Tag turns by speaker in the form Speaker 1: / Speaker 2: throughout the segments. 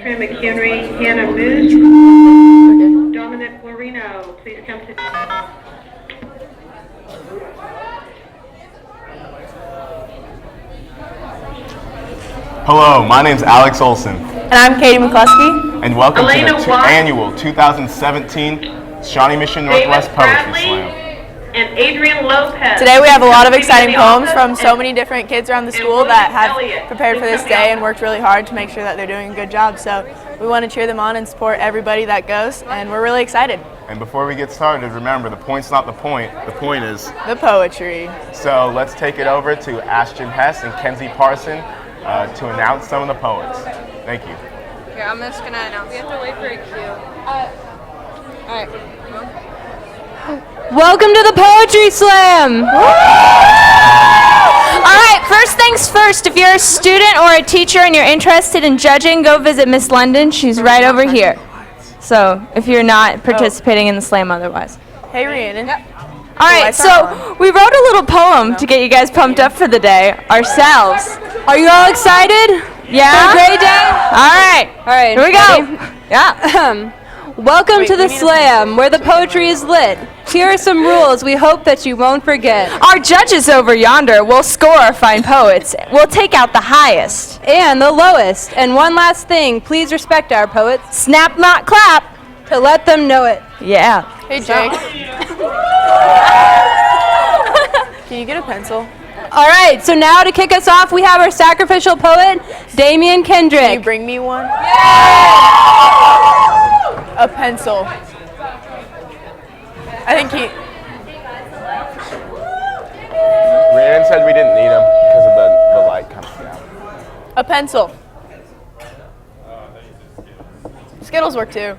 Speaker 1: Trin McHenry, Hannah Moose, Dominic Lorino, please come to...
Speaker 2: Hello, my name's Alex Olson.
Speaker 3: And I'm Katie McCluskey.
Speaker 2: And welcome
Speaker 1: Elena
Speaker 2: to the
Speaker 1: Watt.
Speaker 2: annual 2017 Shawnee Mission Northwest
Speaker 1: David
Speaker 2: Poetry
Speaker 1: Bradley
Speaker 2: Slam.
Speaker 1: And Adrian Lopez.
Speaker 3: Today we have a lot of exciting
Speaker 1: The
Speaker 3: poems
Speaker 1: office
Speaker 3: from so
Speaker 1: and-
Speaker 3: many different kids around the
Speaker 1: and
Speaker 3: school
Speaker 1: William
Speaker 3: that have
Speaker 1: Elliott.
Speaker 3: prepared for this
Speaker 1: Please come
Speaker 3: day
Speaker 1: down.
Speaker 3: and worked really hard to make sure that they're doing a good job. So we want to cheer them on and support everybody that goes, and we're really excited.
Speaker 2: And before we get started, remember, the point's not the point is.
Speaker 3: The poetry.
Speaker 2: So let's take it over to Ashton Hess and Kenzie Parson to announce some of the poets. Thank you.
Speaker 4: Here, I'm just gonna announce. We have to wait for a cue. Alright. Welcome to the Poetry Slam! Alright, first things first, if you're a student or a teacher and you're interested in judging, go visit Miss London. She's right over here. So, if you're not participating in the slam otherwise.
Speaker 3: Hey, Rhiannon.
Speaker 4: Alright,
Speaker 3: lights are
Speaker 4: so
Speaker 3: on.
Speaker 4: we wrote a little poem to get you guys pumped up for the day ourselves. Are you all excited? Yeah? For a great day? Alright, here we go. Yeah. Welcome to the slam, where the poetry is lit. Here are some rules we hope that you won't forget. Our judges over yonder will score our fine poets. We'll take out the highest. And the lowest. And one last thing, please respect our poets. Snap, not clap. To let them know it. Yeah.
Speaker 3: Hey, Jake. Can you get a pencil?
Speaker 4: All right, so now to kick us off, we have our sacrificial poet, Damian
Speaker 3: Can you
Speaker 4: Kendrick.
Speaker 3: bring me one? A pencil. I think he...
Speaker 2: Rhiannon said we didn't need them because of the light coming down.
Speaker 3: A pencil. Skittles work too.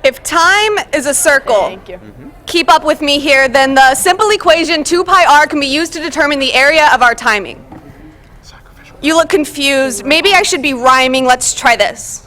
Speaker 5: If time is a circle,
Speaker 3: Thank you.
Speaker 5: keep up with me here, then the simple equation 2 pi r can be used to determine the area of our timing. You look confused. Maybe I should be rhyming. Let's try this.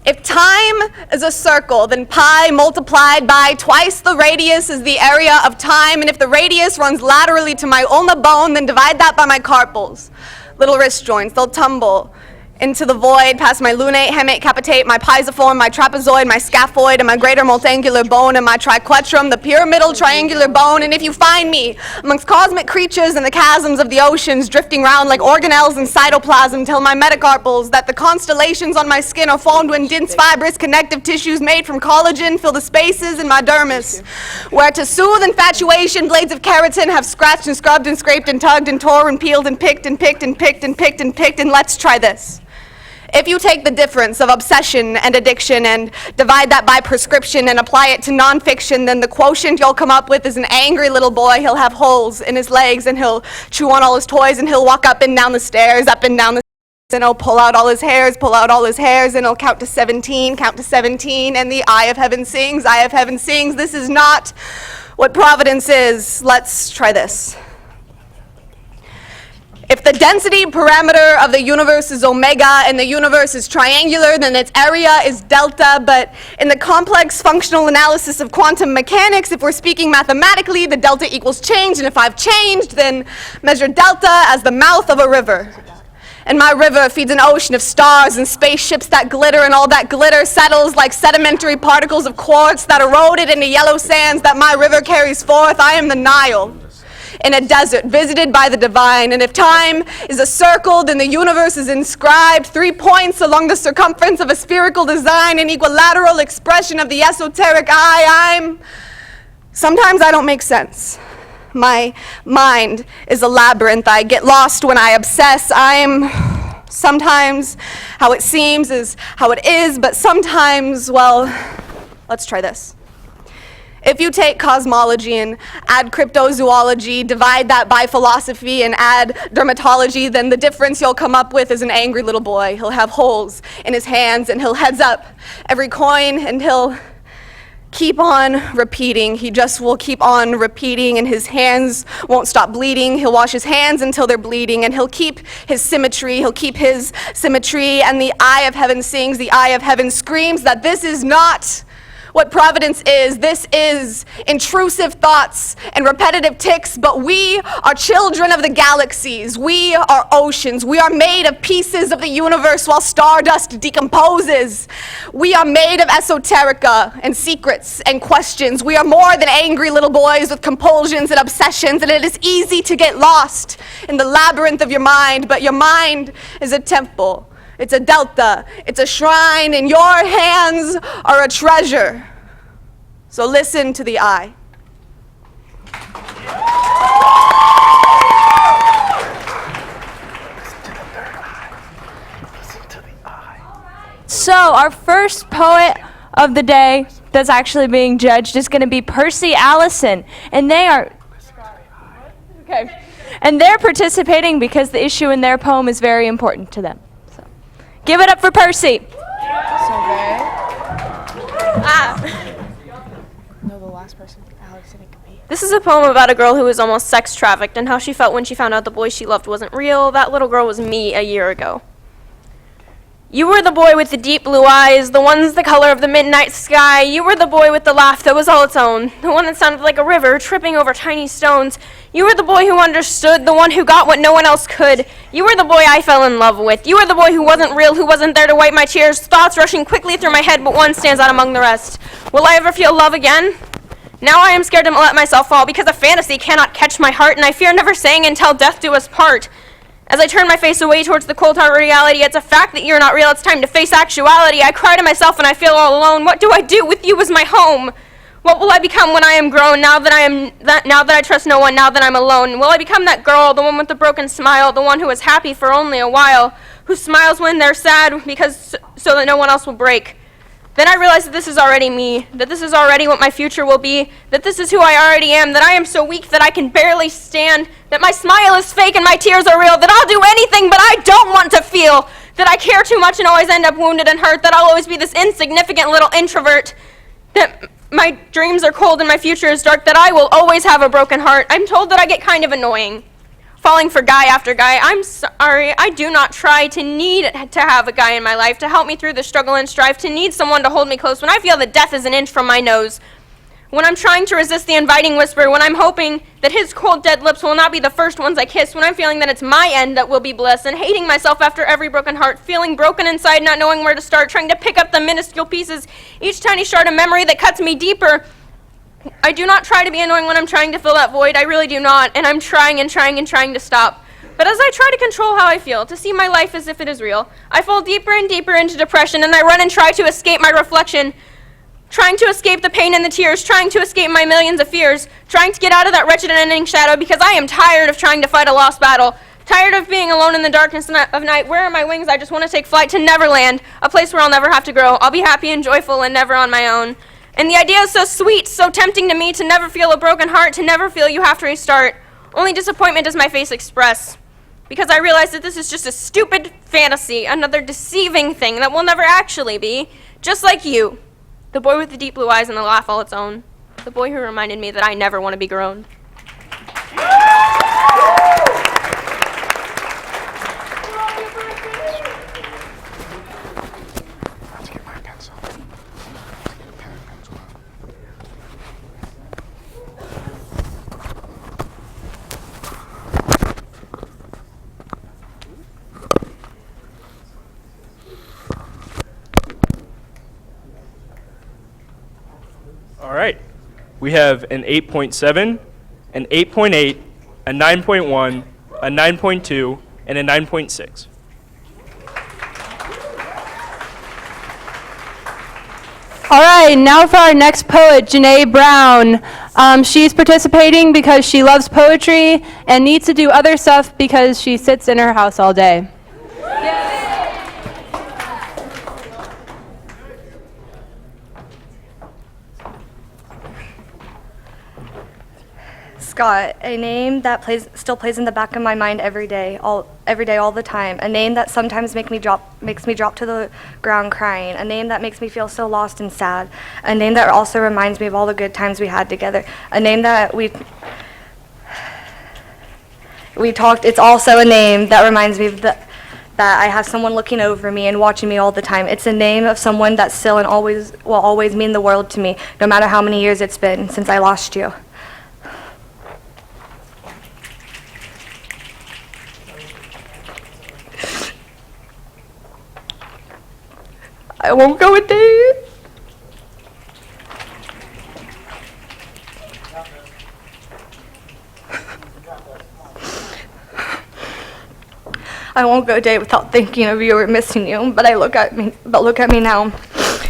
Speaker 5: If time is a circle, then pi multiplied by twice the radius is the area of time, and if the radius runs laterally to my ulna bone, then divide that by my carpals. Little wrist joints, they'll tumble into the void, past my lunate, hemate, capitate, my pisiform, my trapezoid, my scaphoid, and my greater multangular bone, and my triquetrum, the pyramidal triangular bone. And if you find me amongst cosmic creatures in the chasms of the oceans, drifting round like organelles in cytoplasm, tell my metacarpals that the constellations on my skin are formed when dense fibrous connective tissues made from collagen fill the spaces in my dermis, where to soothe infatuation, blades of keratin have scratched and scrubbed and scraped and tugged and tore and peeled and picked and picked and picked and picked and picked. And let's try this. If you take the difference of obsession and addiction and divide that by prescription and apply it to nonfiction, then the quotient you'll come up with is an angry little boy. He'll have holes in his legs and he'll chew on all his toys and he'll walk up and down the stairs, up and down the stairs, and he'll pull out all his hairs, and he'll count to 17, and the eye of heaven sings, eye of heaven sings. This is not what Providence is. Let's try this. If the density parameter of the universe is omega and the universe is triangular, then its area is delta. But in the complex functional analysis of quantum mechanics, if we're speaking mathematically, the delta equals change. And if I've changed, then measure delta as the mouth of a river. And my river feeds an ocean of stars and spaceships that glitter, and all that glitter settles like sedimentary particles of quartz that eroded into yellow sands that my river carries forth. I am the Nile, in a desert visited by the divine. And if time is a circle, then the universe is inscribed 3 points along the circumference of a spherical design, an equilateral expression of the esoteric I. Sometimes I don't make sense. My mind is a labyrinth. I get lost when I obsess. Sometimes how it seems is how it is, but sometimes, well, let's try this. If you take cosmology and add cryptozoology, divide that by philosophy and add dermatology, then the difference you'll come up with is an angry little boy. He'll have holes in his hands and he'll heads up every coin and he'll keep on repeating. He just will keep on repeating and his hands won't stop bleeding. He'll wash his hands until they're bleeding and he'll keep his symmetry. He'll keep his symmetry, and the eye of heaven sings, the eye of heaven screams that this is not what providence is. This is intrusive thoughts and repetitive tics, but we are children of the galaxies. We are oceans. We are made of pieces of the universe while stardust decomposes. We are made of esoterica and secrets and questions. We are more than angry little boys with compulsions and obsessions, and it is easy to get lost in the labyrinth of your mind, but your mind is a temple. It's a delta, it's a shrine, and your hands are a treasure. So listen to the I.
Speaker 4: So our first poet of the day that's actually being judged is going to be Percy Allison, and they are and they're participating because the issue in their poem is very important to them. So, give it up for Percy.
Speaker 6: This is a poem about a girl who was almost sex trafficked and how she felt when she found out the boy she loved wasn't real. That little girl was me a year ago. You were the boy with the deep blue eyes, the ones the color of the midnight sky. You were the boy with the laugh that was all its own, the one that sounded like a river tripping over tiny stones. You were the boy who understood, the one who got what no one else could. You were the boy I fell in love with. You were the boy who wasn't real, who wasn't there to wipe my tears, thoughts rushing quickly through my head, but one stands out among the rest. Will I ever feel love again? Now I am scared to let myself fall, because a fantasy cannot catch my heart, and I fear never saying until death do us part. As I turn my face away towards the cold hard reality, it's a fact that you're not real, it's time to face actuality. I cry to myself and I feel all alone. What do I do with you as my home? What will I become when I am grown, now that I trust no one, now that I'm alone? Will I become that girl, the one with the broken smile, the one who is happy for only a while, who smiles when they're sad because so that no one else will break? Then I realize that this is already me, that this is already what my future will be, that this is who I already am, that I am so weak that I can barely stand, that my smile is fake and my tears are real, that I'll do anything but I don't want to feel, that I care too much and always end up wounded and hurt, that I'll always be this insignificant little introvert, that my dreams are cold and my future is dark, that I will always have a broken heart. I'm told that I get kind of annoying, falling for guy after guy. I'm sorry, I do not try to need to have a guy in my life to help me through the struggle and strive, to need someone to hold me close when I feel that death is an inch from my nose. When I'm trying to resist the inviting whisper, when I'm hoping that his cold dead lips will not be the first ones I kiss, when I'm feeling that it's my end that will be bliss, and hating myself after every broken heart, feeling broken inside, not knowing where to start, trying to pick up the minuscule pieces, each tiny shard of memory that cuts me deeper. I do not try to be annoying when I'm trying to fill that void, I really do not, and I'm trying to stop. But as I try to control how I feel, to see my life as if it is real, I fall deeper and deeper into depression, and I run and try to escape my reflection, trying to escape the pain and the tears, trying to escape my millions of fears, trying to get out of that wretched and ending shadow, because I am tired of trying to fight a lost battle, tired of being alone in the darkness of night. Where are my wings? I just want to take flight to Neverland, a place where I'll never have to grow. I'll be happy and joyful and never on my own. And the idea is so sweet, so tempting to me, to never feel a broken heart, to never feel you have to restart. Only disappointment does my face express, because I realize that this is just a stupid fantasy, another deceiving thing that will never actually be, just like you, the boy with the deep blue eyes and the laugh all its own, the boy who reminded me that I never want to be grown.
Speaker 7: All right, we have an 8.7, an 8.8, a 9.1, a 9.2, and a 9.6.
Speaker 4: All right, now for our next poet, Janae Brown. She's participating because she loves poetry and needs to do other stuff because she sits in her house all day.
Speaker 8: Scott, a name that still plays in the back of my mind every day, all the time. A name that sometimes makes me drop to the ground crying. A name that makes me feel so lost and sad. A name that also reminds me of all the good times we had together. A name that we talked. It's also a name that reminds me of that that I have someone looking over me and watching me all the time. It's a name of someone that still and always will always mean the world to me, no matter how many years it's been since I lost you. I won't go a day. I won't go a day without thinking of you or missing you, but look at me now.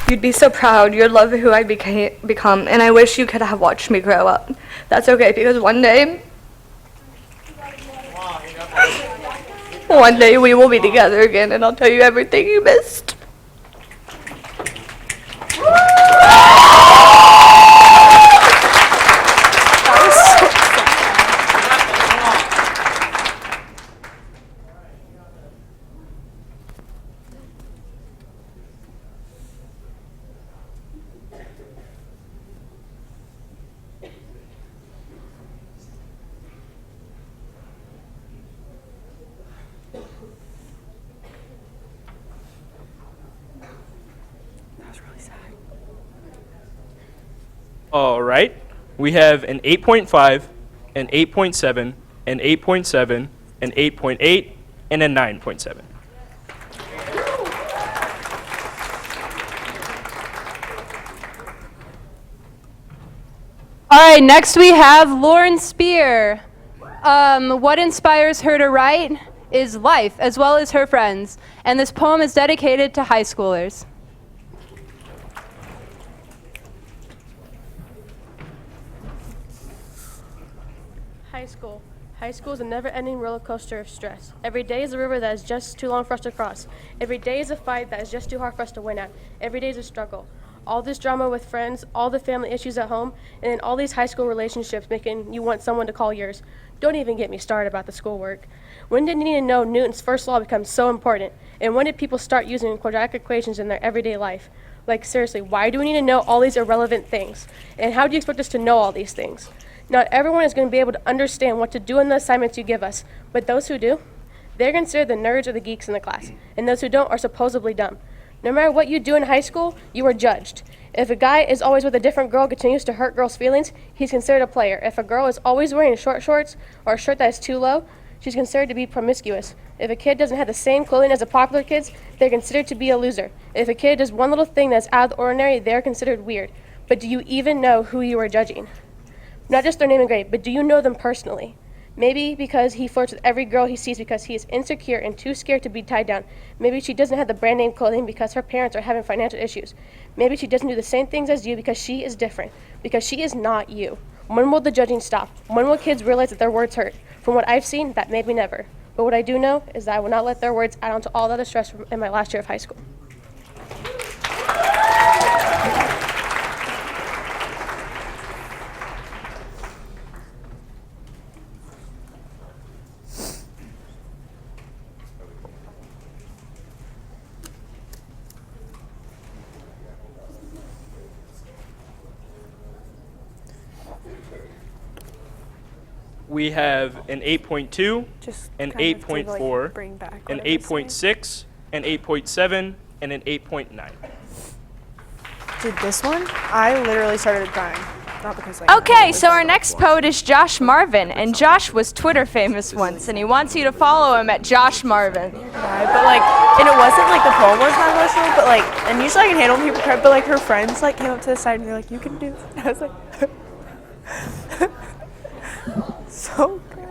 Speaker 8: You'd be so proud. You'd love who I become, and I wish you could have watched me grow up. That's okay, because one day we will be together again, and I'll tell you everything you missed.
Speaker 7: All right. We have an 8.5, an 8.7, an 8.7, an 8.8, and a 9.7.
Speaker 4: All right, next we have Lauren Spear. What inspires her to write is life, as well as her friends. And this poem is dedicated to high schoolers.
Speaker 6: High school. High school is a never-ending roller coaster of stress. Every day is a river that is just too long for us to cross. Every day is a fight that is just too hard for us to win at. Every day is a struggle. All this drama with friends, all the family issues at home, and then all these high school relationships making you want someone to call yours. Don't even get me started about the schoolwork. When did you need to know Newton's first law becomes so important? And when did people start using quadratic equations in their everyday life? Like, seriously, why do we need to know all these irrelevant things? And how do you expect us to know all these things? Not everyone is going to be able to understand what to do in the assignments you give us, but those who do, they're considered the nerds or the geeks in the class, and those who don't are supposedly dumb. No matter what you do in high school, you are judged. If a guy is always with a different girl continues to hurt girls' feelings, he's considered a player. If a girl is always wearing short shorts or a shirt that is too low, she's considered to be promiscuous. If a kid doesn't have the same clothing as the popular kids, they're considered to be a loser. If a kid does one little thing that's out of the ordinary, they're considered weird. But do you even know who you are judging? Not just their name and grade, but do you know them personally? Maybe because he flirts with every girl he sees because he is insecure and too scared to be tied down. Maybe she doesn't have the brand name clothing because her parents are having financial issues. Maybe she doesn't do the same things as you because she is different, because she is not you. When will the judging stop? When will kids realize that their words hurt? From what I've seen, that maybe never. But what I do know is that I will not let their words add on to all the other stress in my last year of high school.
Speaker 7: We have an 8.2, an 8.4, an 8.6, an 8.7, and an 8.9.
Speaker 3: Dude, this one, I literally started crying. Not because
Speaker 4: Okay, so our next poet is Josh Marvin, and Josh was Twitter famous once, and he wants you to follow him at Josh Marvin.
Speaker 3: Right, but like, and it wasn't like the poem was not emotional, but like, and usually I can handle when people cry, but like her friends like came up to the side and they're like, "You can do it." And I was like, so good.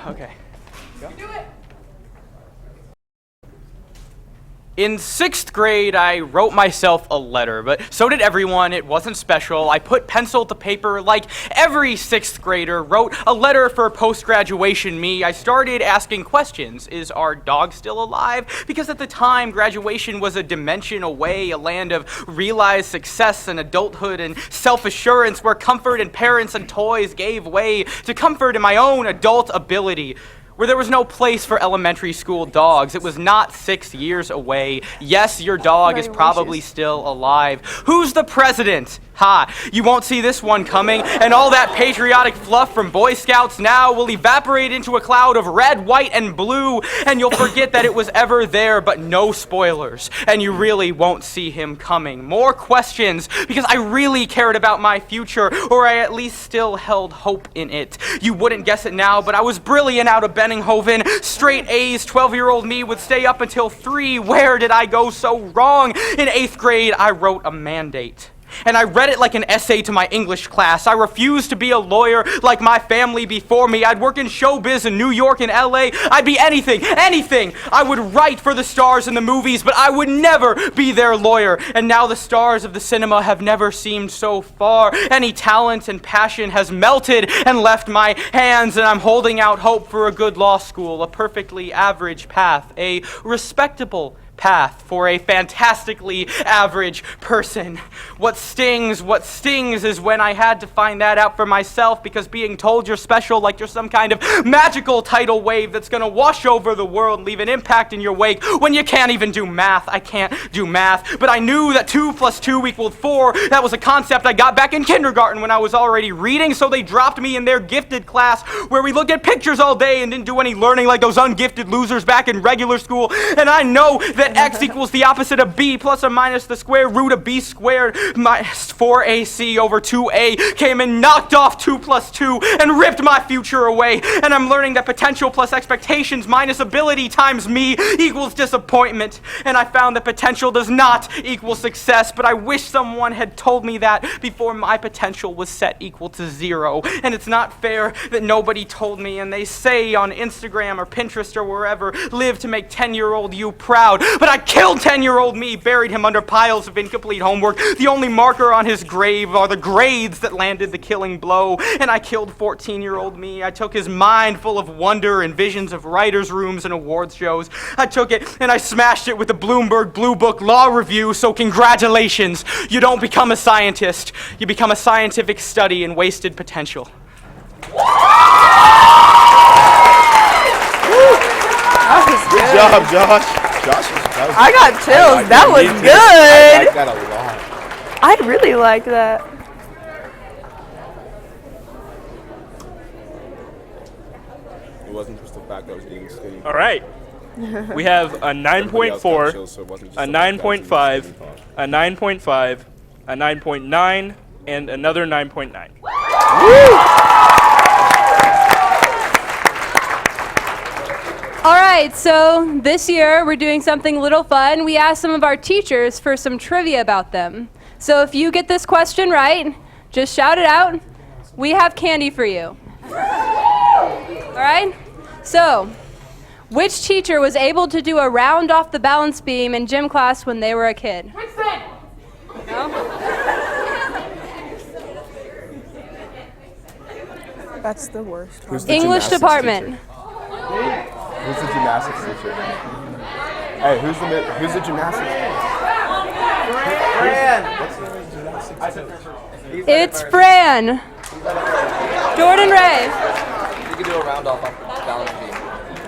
Speaker 9: Okay. Go. Do it. In 6th grade, I wrote myself a letter, but so did everyone. It wasn't special. I put pencil to paper like every 6th grader, wrote a letter for post-graduation me. I started asking questions. Is our dog still alive? Because at the time, graduation was a dimension away, a land of realized success and adulthood and self-assurance where comfort and parents and toys gave way to comfort in my own adult ability. Where there was no place for elementary school dogs. It was not 6 years away. Yes, your dog is probably still alive. Who's the president? Ha, you won't see this one coming, and all that patriotic fluff from Boy Scouts now will evaporate into a cloud of red, white, and blue, and you'll forget that it was ever there, but no spoilers, and you really won't see him coming. More questions, because I really cared about my future, or I at least still held hope in it. You wouldn't guess it now, but I was brilliant out of Benninghoven. Straight A's, 12-year-old me would stay up until 3. Where did I go so wrong? In 8th grade, I wrote a mandate. And I read it like an essay to my English class. I refused to be a lawyer like my family before me. I'd work in showbiz in New York and LA. I'd be anything. I would write for the stars in the movies, but I would never be their lawyer. And now the stars of the cinema have never seemed so far. Any talent and passion has melted and left my hands, and I'm holding out hope for a good law school, a perfectly average path, a respectable path for a fantastically average person. What stings is when I had to find that out for myself, because being told you're special like you're some kind of magical tidal wave that's gonna wash over the world and leave an impact in your wake when you can't even do math. I can't do math, but I knew that 2 + 2 = 4. That was a concept I got back in kindergarten when I was already reading, so they dropped me in their gifted class where we looked at pictures all day and didn't do any learning like those ungifted losers back in regular school. And I know that x equals the opposite of b plus or minus the square root of b squared. Minus 4ac over 2a came and knocked off 2 + 2 and ripped my future away. And I'm learning that potential plus expectations minus ability times me equals disappointment. And I found that potential does not equal success, but I wish someone had told me that before my potential was set equal to 0. And it's not fair that nobody told me, and they say on Instagram or Pinterest or wherever, live to make 10-year-old you proud. But I killed 10-year-old me, buried him under piles of incomplete homework. The only marker on his grave are the grades that landed the killing blow. And I killed 14-year-old me. I took his mind full of wonder and visions of writers' rooms and awards shows. I took it and I smashed it with the Bloomberg Blue Book Law Review, so congratulations. You don't become a scientist. You become a scientific study in wasted potential.
Speaker 2: Good job, Josh.
Speaker 3: I got chills. That was good.
Speaker 2: I like that a lot.
Speaker 3: I really like that.
Speaker 2: It wasn't just the fact that I was being skinny.
Speaker 7: All right. We have a 9.4, a 9.5, a 9.5, a 9.9, and another 9.9.
Speaker 4: All right, so this year we're doing something a little fun. We asked some of our teachers for some trivia about them. So if you get this question right, just shout it out. We have candy for you. All right? So, which teacher was able to do a round off the balance beam in gym class when they were a kid? No?
Speaker 3: That's the worst.
Speaker 4: English department.
Speaker 2: Who's the gymnastics teacher? Hey, who's the gymnastics teacher? What's the gymnastics teacher?
Speaker 4: It's Fran. Jordan Ray.
Speaker 10: You can do a round off balance beam.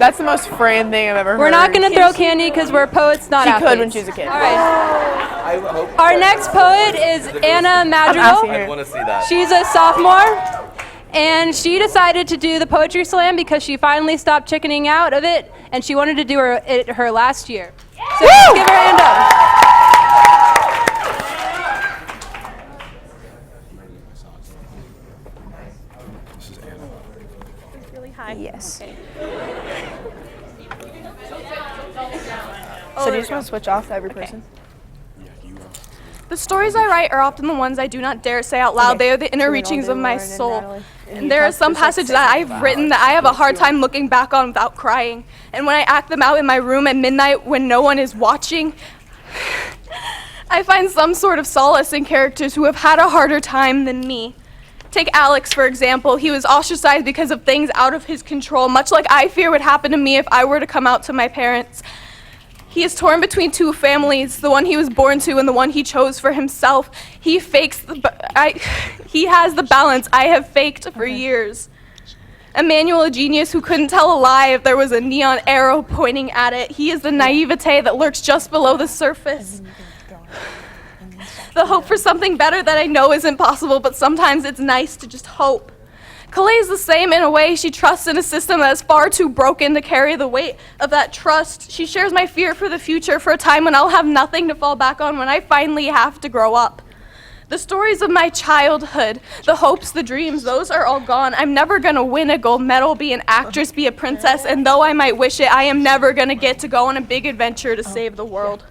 Speaker 3: That's the most Fran thing I've ever heard.
Speaker 4: We're not going to throw candy because we're poets, not athletes.
Speaker 3: She could when she was a kid.
Speaker 4: All right. Our next poet is Anna Madrigal.
Speaker 10: I want to see that.
Speaker 4: She's a sophomore. And she decided to do the poetry slam because she finally stopped chickening out of it, and she wanted to do it her last year. So let's give her a hand up.
Speaker 2: This is Anna.
Speaker 6: It's really high.
Speaker 3: Yes.
Speaker 6: Okay.
Speaker 3: So do you just want to switch off to every person?
Speaker 5: The stories I write are often the ones I do not dare say out loud. They are the inner reachings of my soul. And there are some passages that I've written that I have a hard time looking back on without crying. And when I act them out in my room at midnight when no one is watching, I find some sort of solace in characters who have had a harder time than me. Take Alex, for example. He was ostracized because of things out of his control, much like I fear would happen to me if I were to come out to my parents. He is torn between two families, the one he was born to and the one he chose for himself. He has the balance I have faked for years. Emmanuel, a genius who couldn't tell a lie if there was a neon arrow pointing at it. He is the naivete that lurks just below the surface. The hope for something better that I know isn't possible, but sometimes it's nice to just hope. Kaleigh's the same in a way. She trusts in a system that is far too broken to carry the weight of that trust. She shares my fear for the future, for a time when I'll have nothing to fall back on when I finally have to grow up. The stories of my childhood, the hopes, the dreams, those are all gone. I'm never gonna win a gold medal, be an actress, be a princess, and though I might wish it, I am never gonna get to go on a big adventure to save the world.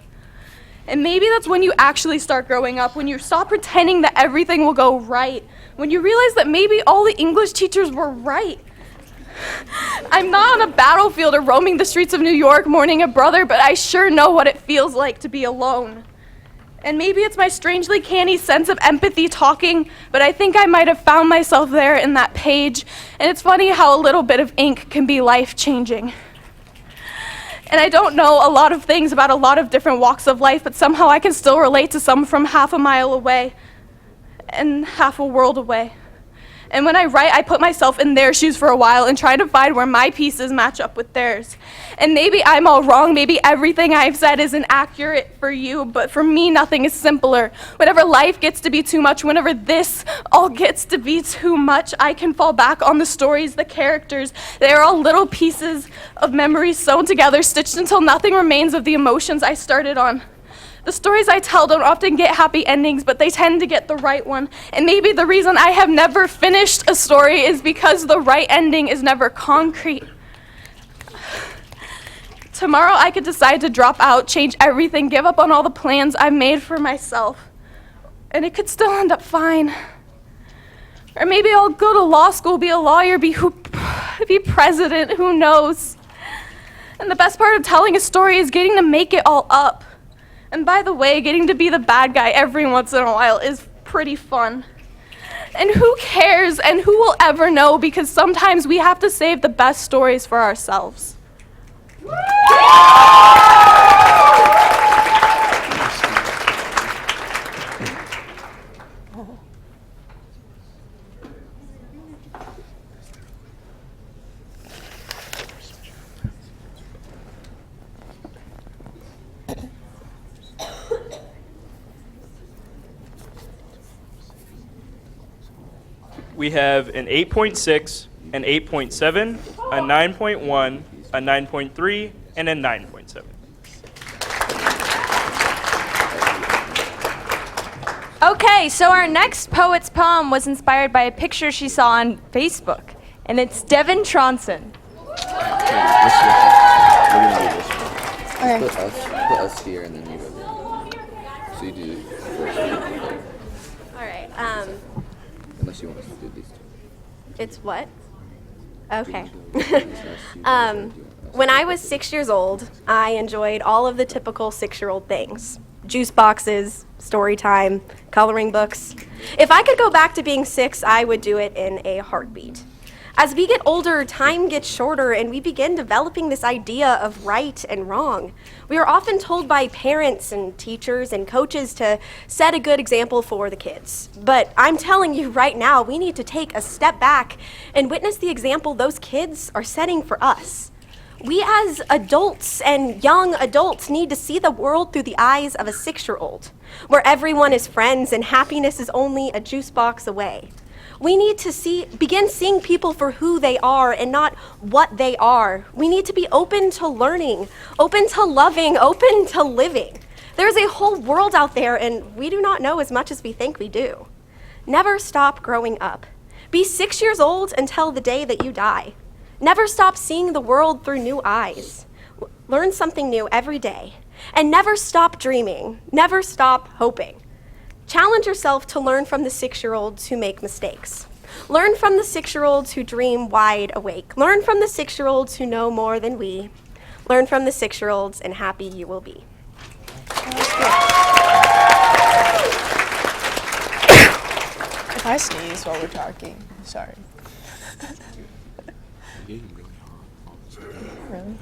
Speaker 5: And maybe that's when you actually start growing up, when you stop pretending that everything will go right, when you realize that maybe all the English teachers were right. I'm not on a battlefield or roaming the streets of New York mourning a brother, but I sure know what it feels like to be alone. And maybe it's my strangely canny sense of empathy talking, but I think I might have found myself there in that page. And it's funny how a little bit of ink can be life-changing. And I don't know a lot of things about a lot of different walks of life, but somehow I can still relate to some from half a mile away and half a world away. And when I write, I put myself in their shoes for a while and try to find where my pieces match up with theirs. And maybe I'm all wrong, maybe everything I've said isn't accurate for you, but for me, nothing is simpler. Whenever life gets to be too much, whenever this all gets to be too much, I can fall back on the stories, the characters. They are all little pieces of memories sewn together, stitched until nothing remains of the emotions I started on. The stories I tell don't often get happy endings, but they tend to get the right one. And maybe the reason I have never finished a story is because the right ending is never concrete. Tomorrow I could decide to drop out, change everything, give up on all the plans I've made for myself. And it could still end up fine. Or maybe I'll go to law school, be a lawyer, be president, who knows. And the best part of telling a story is getting to make it all up. And by the way, getting to be the bad guy every once in a while is pretty fun. And who cares and who will ever know, because sometimes we have to save the best stories for ourselves.
Speaker 7: We have an 8.6, an 8.7, a 9.1, a 9.3, and a 9.7.
Speaker 4: Okay, so our next poet's poem was inspired by a picture she saw on Facebook, and it's Devin Tronson.
Speaker 10: Okay. Put us here and then you go there. So you do first.
Speaker 11: All right.
Speaker 10: Unless you want us to do these two.
Speaker 11: It's what? Okay. When I was 6 years old, I enjoyed all of the typical 6-year-old things. Juice boxes, story time, coloring books. If I could go back to being 6, I would do it in a heartbeat. As we get older, time gets shorter and we begin developing this idea of right and wrong. We are often told by parents and teachers and coaches to set a good example for the kids. But I'm telling you right now, we need to take a step back and witness the example those kids are setting for us. We as adults and young adults need to see the world through the eyes of a 6-year-old, where everyone is friends and happiness is only a juice box away. We need to begin seeing people for who they are and not what they are. We need to be open to learning, open to loving, open to living. There's a whole world out there and we do not know as much as we think we do. Never stop growing up. Be 6 years old until the day that you die. Never stop seeing the world through new eyes. Learn something new every day. And never stop dreaming. Never stop hoping. Challenge yourself to learn from the 6-year-olds who make mistakes. Learn from the 6-year-olds who dream wide awake. Learn from the 6-year-olds who know more than we. Learn from the 6-year-olds and happy you will be.
Speaker 3: If I sneeze while we're talking, sorry. Really?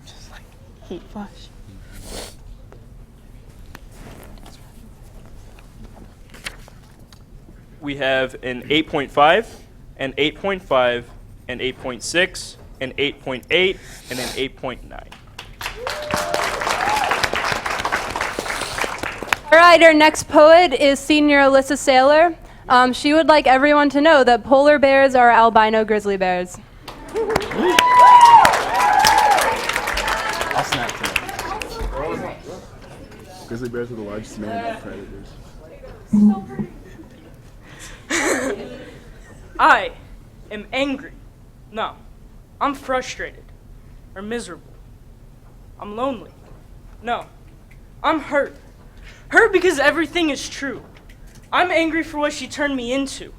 Speaker 3: Just like heat flush.
Speaker 7: We have an 8.5, an 8.5, an 8.6, an 8.8, and an 8.9.
Speaker 4: All right, our next poet is senior Alyssa Saylor. She would like everyone to know that polar bears are albino grizzly bears.
Speaker 2: I'll snap to it. Grizzly bears are the largest man predators.
Speaker 12: I am angry. No, I'm frustrated or miserable. I'm lonely. No, I'm hurt. Hurt because everything is true. I'm angry for what she turned me into.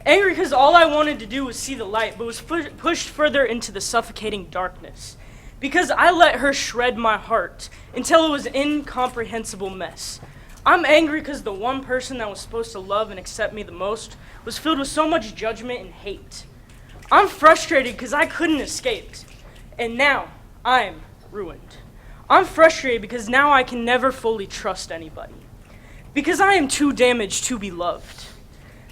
Speaker 12: Angry because all I wanted to do was see the light, but was pushed further into the suffocating darkness. Because I let her shred my heart until it was an incomprehensible mess. I'm angry because the one person that was supposed to love and accept me the most was filled with so much judgment and hate. I'm frustrated because I couldn't escape, and now I'm ruined. I'm frustrated because now I can never fully trust anybody. Because I am too damaged to be loved.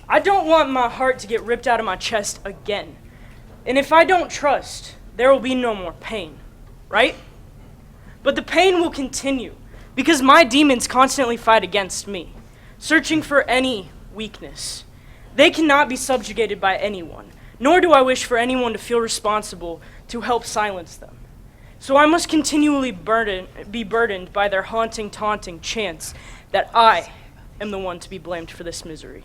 Speaker 12: I don't want my heart to get ripped out of my chest again. And if I don't trust, there will be no more pain, right? But the pain will continue because my demons constantly fight against me, searching for any weakness. They cannot be subjugated by anyone, nor do I wish for anyone to feel responsible to help silence them. So I must continually be burdened by their haunting, taunting chants that I am the one to be blamed for this misery.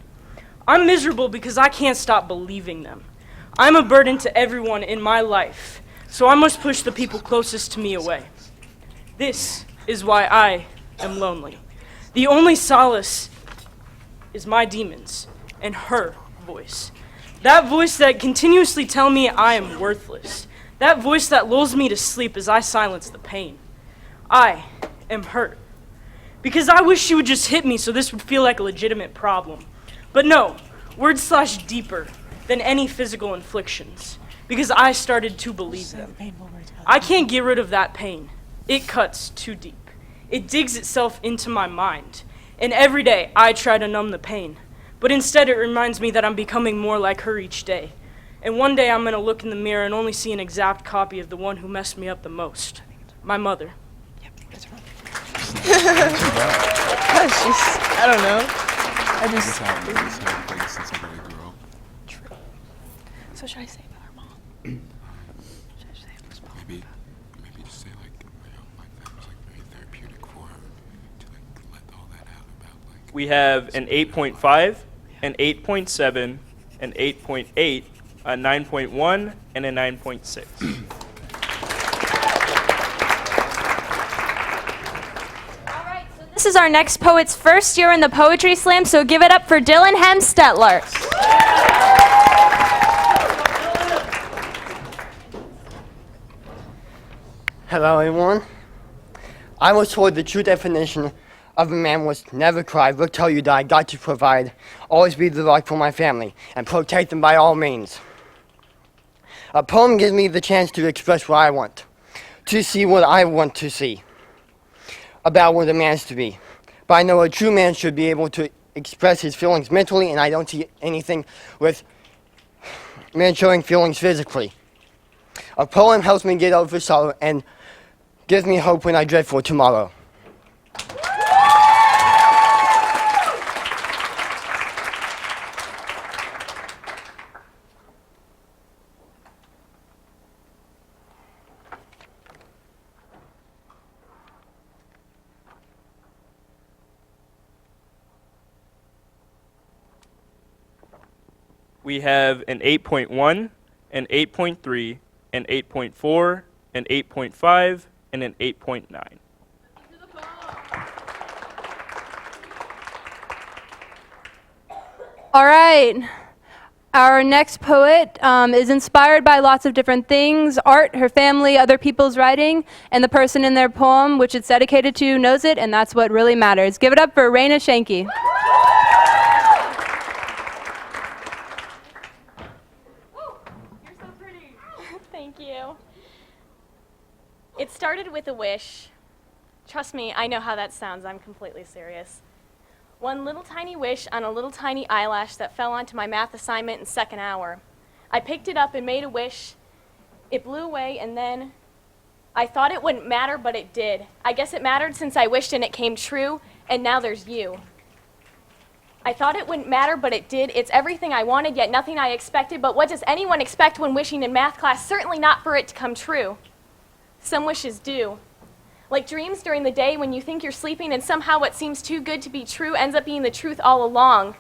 Speaker 12: I'm miserable because I can't stop believing them. I'm a burden to everyone in my life, so I must push the people closest to me away. This is why I am lonely. The only solace is my demons and her voice. That voice that continuously tells me I am worthless. That voice that lulls me to sleep as I silence the pain. I am hurt. Because I wish she would just hit me so this would feel like a legitimate problem. But no, words slash deeper than any physical inflictions. Because I started to believe them. I can't get rid of that pain. It cuts too deep. It digs itself into my mind. And every day I try to numb the pain. But instead it reminds me that I'm becoming more like her each day. And one day I'm going to look in the mirror and only see an exact copy of the one who messed me up the most. My mother.
Speaker 3: I don't know.
Speaker 10: True.
Speaker 3: So should I say about her mom? Should I say about her mom?
Speaker 13: Maybe just say like, like that was like very therapeutic for her to like let all that out about like.
Speaker 7: We have an 8.5, an 8.7, an 8.8, a 9.1, and a 9.6.
Speaker 4: This is our next poet's first year in the Poetry Slam, so give it up for Dylan Hemstetler.
Speaker 14: Hello, everyone. I was told the true definition of a man was never cry, will tell you that I got to provide, always be the rock for my family, and protect them by all means. A poem gives me the chance to express what I want, to see what I want to see, about what a man's to be. But I know a true man should be able to express his feelings mentally, and I don't see anything with men showing feelings physically. A poem helps me get over sorrow and gives me hope when I dread for tomorrow.
Speaker 7: We have an 8.1, an 8.3, an 8.4, an 8.5, and an 8.9.
Speaker 4: All right. Our next poet is inspired by lots of different things, art, her family, other people's writing, and the person in their poem, which it's dedicated to, knows it, and that's what really matters. Give it up for Raina Shanky.
Speaker 6: Thank you. It started with a wish. Trust me, I know how that sounds. I'm completely serious. One little tiny wish on a little tiny eyelash that fell onto my math assignment in second hour. I picked it up and made a wish. It blew away, and then I thought it wouldn't matter, but it did. I guess it mattered since I wished and it came true, And now there's you. I thought it wouldn't matter, but it did. It's everything I wanted, yet nothing I expected. But what does anyone expect when wishing in math class? Certainly not for it to come true. Some wishes do. Like dreams during the day when you think you're sleeping and somehow what seems too good to be true ends up being the truth all along.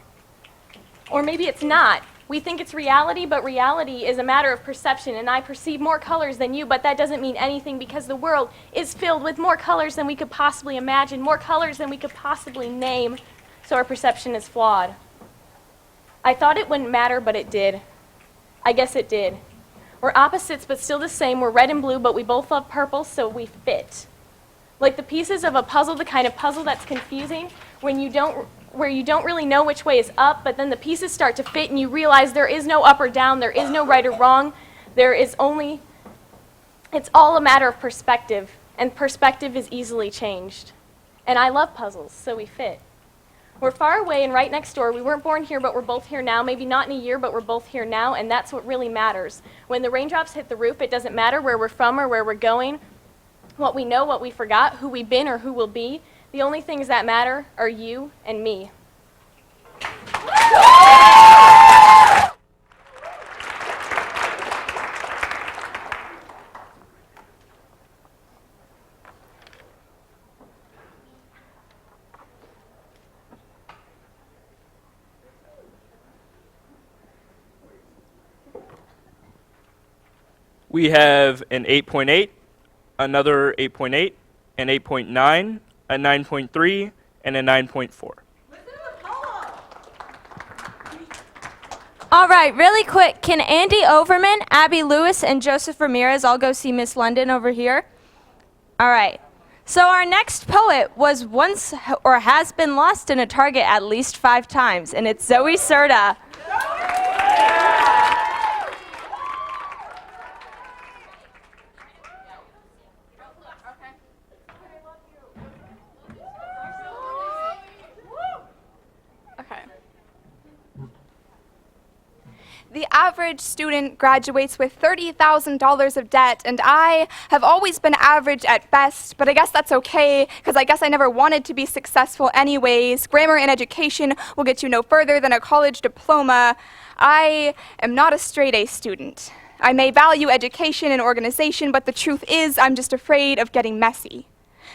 Speaker 6: Or maybe it's not. We think it's reality, but reality is a matter of perception, and I perceive more colors than you, but that doesn't mean anything because the world is filled with more colors than we could possibly imagine, more colors than we could possibly name, so our perception is flawed. I thought it wouldn't matter, but it did. I guess it did. We're opposites, but still the same. We're red and blue, but we both love purple, so we fit. Like the pieces of a puzzle, the kind of puzzle that's confusing, where you don't really know which way is up, but then the pieces start to fit and you realize there is no up or down, there is no right or wrong, it's all a matter of perspective, and perspective is easily changed. And I love puzzles, so we fit. We're far away and right next door. We weren't born here, but we're both here now. Maybe not in a year, but we're both here now, and that's what really matters. When the raindrops hit the roof, it doesn't matter where we're from or where we're going, what we know, what we forgot, who we've been or who we'll be. The only things that matter are you and me.
Speaker 7: We have an 8.8, another 8.8, an 8.9, a 9.3, and a 9.4.
Speaker 4: All right, really quick, can Andy Overman, Abby Lewis, and Joseph Ramirez all go see Miss London over here? All right. So our next poet was once or has been lost in a Target at least 5 times, and it's Zoe Serta.
Speaker 15: The average student graduates with $30,000 of debt, and I have always been average at best, but I guess that's okay, because I guess I never wanted to be successful anyways. Grammar and education will get you no further than a college diploma. I am not a straight-A student. I may value education and organization, but the truth is I'm just afraid of getting messy.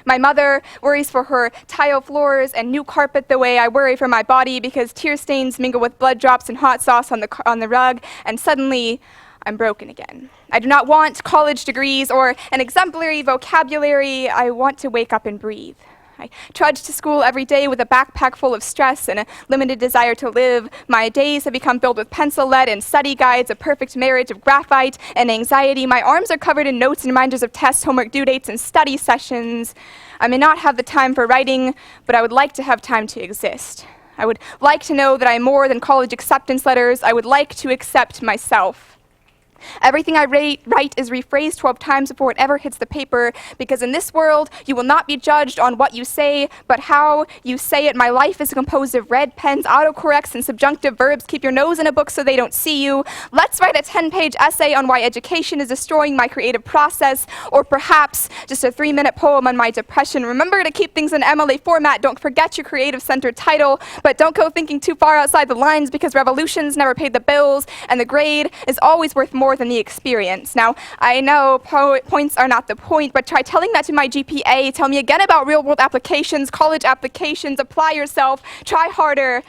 Speaker 15: My mother worries for her tile floors and new carpet the way I worry for my body because tear stains mingle with blood drops and hot sauce on the rug, and suddenly I'm broken again. I do not want college degrees or an exemplary vocabulary. I want to wake up and breathe. I trudge to school every day with a backpack full of stress and a limited desire to live. My days have become filled with pencil lead and study guides, a perfect marriage of graphite and anxiety. My arms are covered in notes and reminders of tests, homework due dates, and study sessions. I may not have the time for writing, but I would like to have time to exist. I would like to know that I'm more than college acceptance letters. I would like to accept myself. Everything I write is rephrased 12 times before it ever hits the paper, because in this world, you will not be judged on what you say, but how you say it. My life is composed of red pens, autocorrects, and subjunctive verbs. Keep your nose in a book so they don't see you. Let's write a 10-page essay on why education is destroying my creative process, or perhaps just a 3-minute poem on my depression. Remember to keep things in MLA format. Don't forget your creative-centered title, but don't go thinking too far outside the lines, because revolutions never paid the bills, and the grade is always worth more than the experience. Now, I know points are not the point, but try telling that to my GPA. Tell me again about real-world applications, college applications. Apply yourself. Try harder.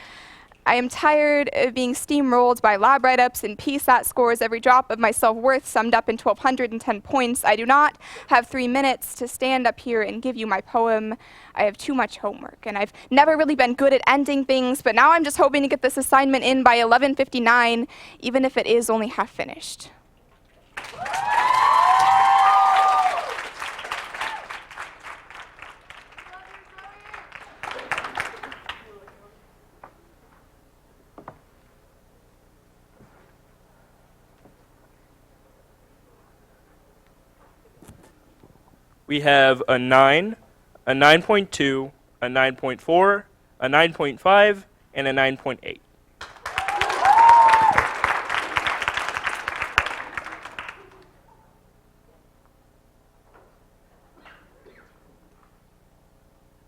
Speaker 15: I am tired of being steamrolled by lab write-ups and PSAT scores, every drop of my self-worth summed up in 1,210 points. I do not have 3 minutes to stand up here and give you my poem. I have too much homework, and I've never really been good at ending things, but now I'm just hoping to get this assignment in by 11:59, even if it is only half finished.
Speaker 7: We have a 9, a 9.2, a 9.4, a 9.5, and a 9.8.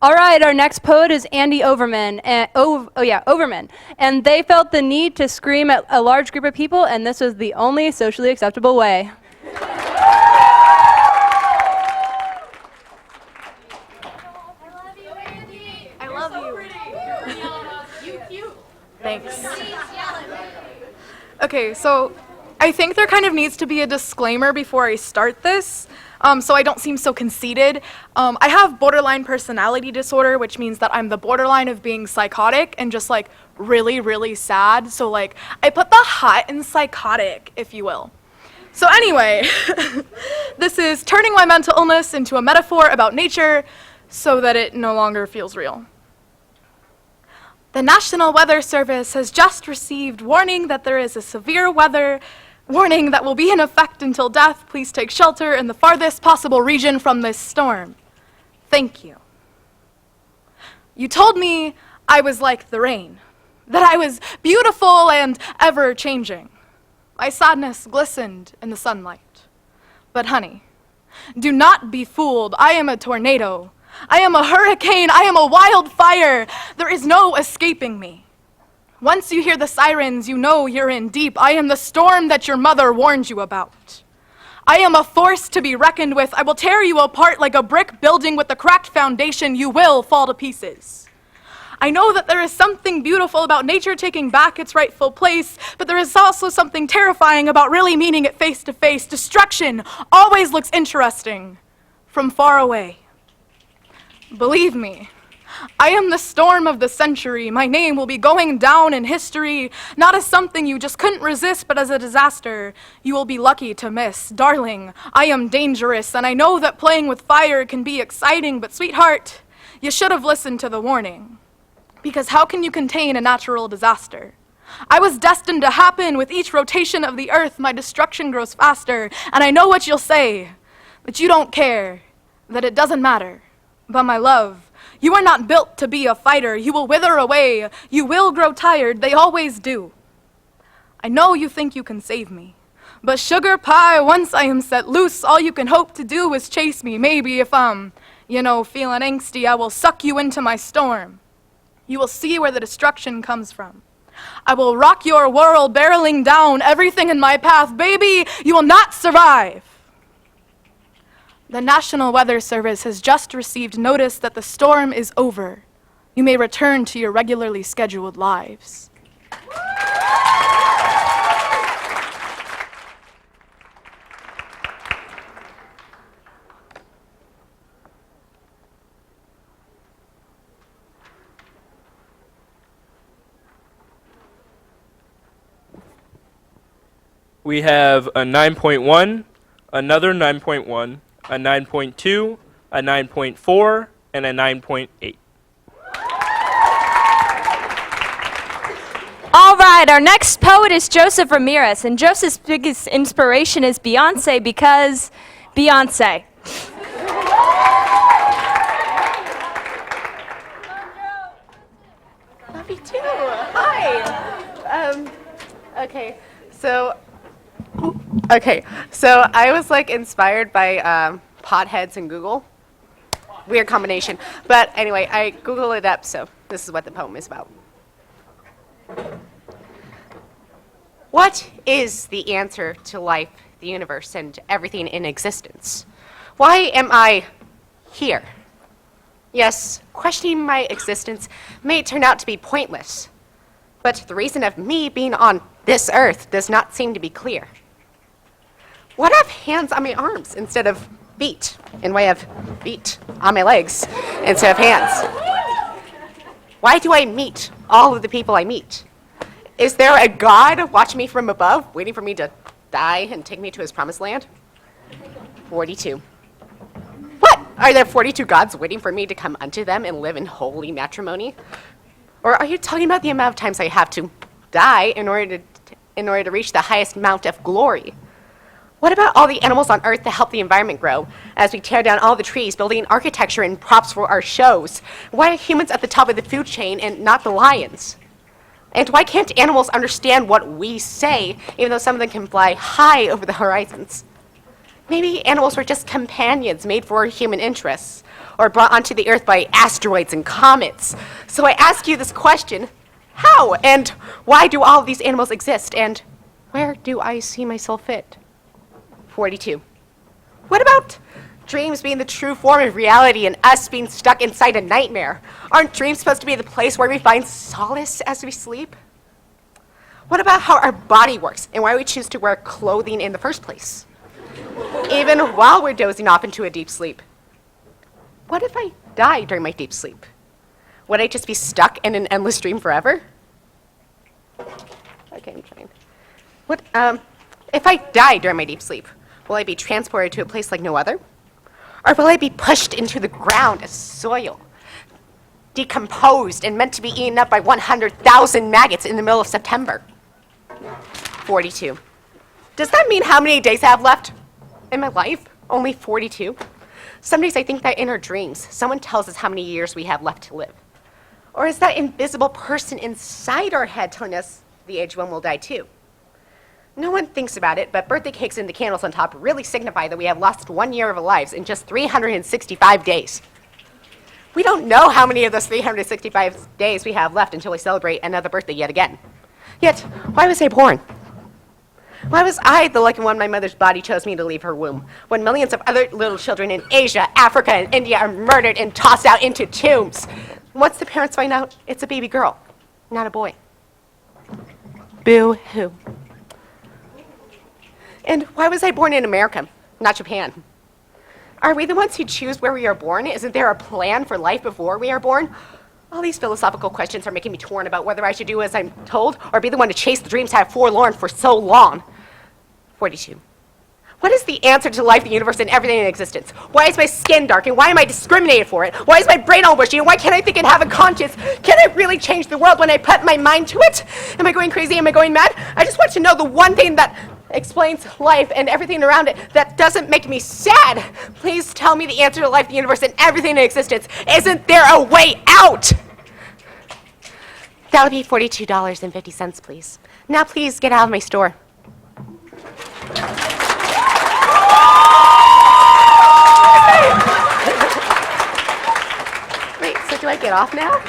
Speaker 4: All right, our next poet is Andy Overman. Overman. And they felt the need to scream at a large group of people, and this was the only socially acceptable way.
Speaker 15: I love you. You cute. Thanks. Okay, so I think there kind of needs to be a disclaimer before I start this, so I don't seem so conceited. I have borderline personality disorder, which means that I'm the borderline of being psychotic and just like really, really sad. So like I put the hot in psychotic, if you will. So anyway, this is turning my mental illness into a metaphor about nature so that it no longer feels real. The National Weather Service has just received warning that there is a severe weather warning that will be in effect until death. Please take shelter in the farthest possible region from this storm. Thank you. You told me I was like the rain, that I was beautiful and ever-changing. My sadness glistened in the sunlight. But honey, do not be fooled. I am a tornado. I am a hurricane. I am a wildfire. There is no escaping me. Once you hear the sirens, you know you're in deep. I am the storm that your mother warned you about. I am a force to be reckoned with. I will tear you apart like a brick building with a cracked foundation. You will fall to pieces. I know that there is something beautiful about nature taking back its rightful place, but there is also something terrifying about really meeting it face to face. Destruction always looks interesting from far away. Believe me, I am the storm of the century. My name will be going down in history, not as something you just couldn't resist, but as a disaster you will be lucky to miss. Darling, I am dangerous, and I know that playing with fire can be exciting, but sweetheart, you should have listened to the warning. Because how can you contain a natural disaster? I was destined to happen. With each rotation of the earth, my destruction grows faster, and I know what you'll say, that you don't care, that it doesn't matter. But my love, you are not built to be a fighter. You will wither away. You will grow tired. They always do. I know you think you can save me. But sugar pie, once I am set loose, all you can hope to do is chase me. Maybe if I'm, feeling angsty, I will suck you into my storm. You will see where the destruction comes from. I will rock your world, barreling down everything in my path. Baby, you will not survive. The National Weather Service has just received notice that the storm is over. You may return to your regularly scheduled lives.
Speaker 7: We have a 9.1, another 9.1, a 9.2, a 9.4, and a 9.8.
Speaker 4: All right, our next poet is Joseph Ramirez, and Joseph's biggest inspiration is Beyonce because Beyonce.
Speaker 16: Love you too. Hi. So I was like inspired by potheads and Google. Weird combination. But anyway, I Googled it up, so this is what the poem is about. What is the answer to life, the universe, and everything in existence? Why am I here? Yes, questioning my existence may turn out to be pointless, but the reason of me being on this earth does not seem to be clear. What if hands on my arms instead of feet, and why have feet on my legs instead of hands? Why do I meet all of the people I meet? Is there a God watching me from above, waiting for me to die and take me to his promised land? 42. What? Are there 42 gods waiting for me to come unto them and live in holy matrimony? Or are you talking about the amount of times I have to die in order to reach the highest mount of glory? What about all the animals on Earth that help the environment grow as we tear down all the trees, building architecture and props for our shows? Why are humans at the top of the food chain and not the lions? And why can't animals understand what we say, even though some of them can fly high over the horizons? Maybe animals were just companions made for human interests. or brought onto the Earth by asteroids and comets. So I ask you this question, how and why do all of these animals exist, and where do I see myself fit? 42. What about dreams being the true form of reality and us being stuck inside a nightmare? Aren't dreams supposed to be the place where we find solace as we sleep? What about how our body works and why we choose to wear clothing in the first place? Even while we're dozing off into a deep sleep. What if I die during my deep sleep? Would I just be stuck in an endless dream forever? Okay, I'm trying. What, if I die during my deep sleep, will I be transported to a place like no other? Or will I be pushed into the ground as soil, decomposed and meant to be eaten up by 100,000 maggots in the middle of September? 42. Does that mean how many days I have left in my life? Only 42? Some days I think that in our dreams, someone tells us how many years we have left to live. Or is that invisible person inside our head telling us the age when we'll die too? No one thinks about it, but birthday cakes and the candles on top really signify that we have lost 1 year of our lives in just 365 days. We don't know how many of those 365 days we have left until we celebrate another birthday yet again. Yet, why was I born? Why was I the lucky one my mother's body chose me to leave her womb, when millions of other little children in Asia, Africa, and India are murdered and tossed out into tombs? Once the parents find out, it's a baby girl, not a boy. Boo-hoo. And why was I born in America, not Japan? Are we the ones who choose where we are born? Isn't there a plan for life before we are born? All these philosophical questions are making me torn about whether I should do as I'm told or be the one to chase the dreams I have forlorn for so long. 42. What is the answer to life, the universe, and everything in existence? Why is my skin dark, and why am I discriminated for it? Why is my brain all bushy, and why can't I think and have a conscience? Can I really change the world when I put my mind to it? Am I going crazy? Am I going mad? I just want to know the one thing that explains life and everything around it that doesn't make me sad. Please tell me the answer to life, the universe, and everything in existence. Isn't there a way out? That'll be $42.50, please. Now please get out of my store. Wait, so do I get off now?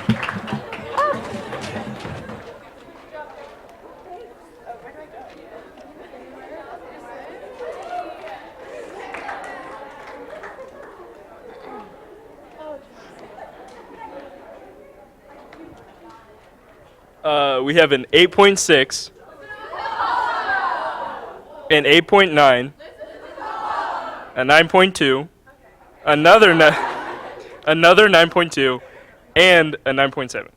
Speaker 7: We have an 8.6, an 8.9, a 9.2, another 9.2, and a 9.7.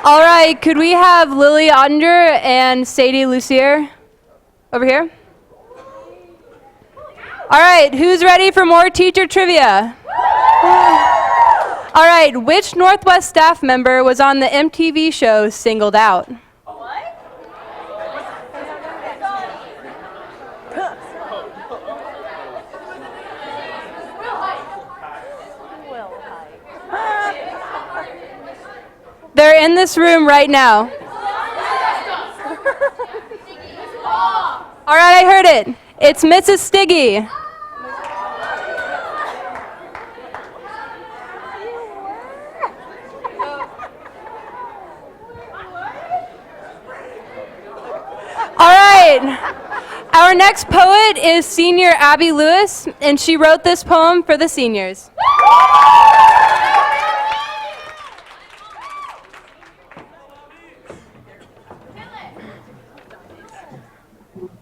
Speaker 4: All right, could we have Lily Ottinger and Sadie Lucier over here? All right, who's ready for more teacher trivia? All right, which Northwest staff member was on the MTV show Singled Out? They're in this room right now. All right, I heard it. It's Mrs. Stiggy. All right. Our next poet is senior Abby Lewis, and she wrote this poem for the seniors.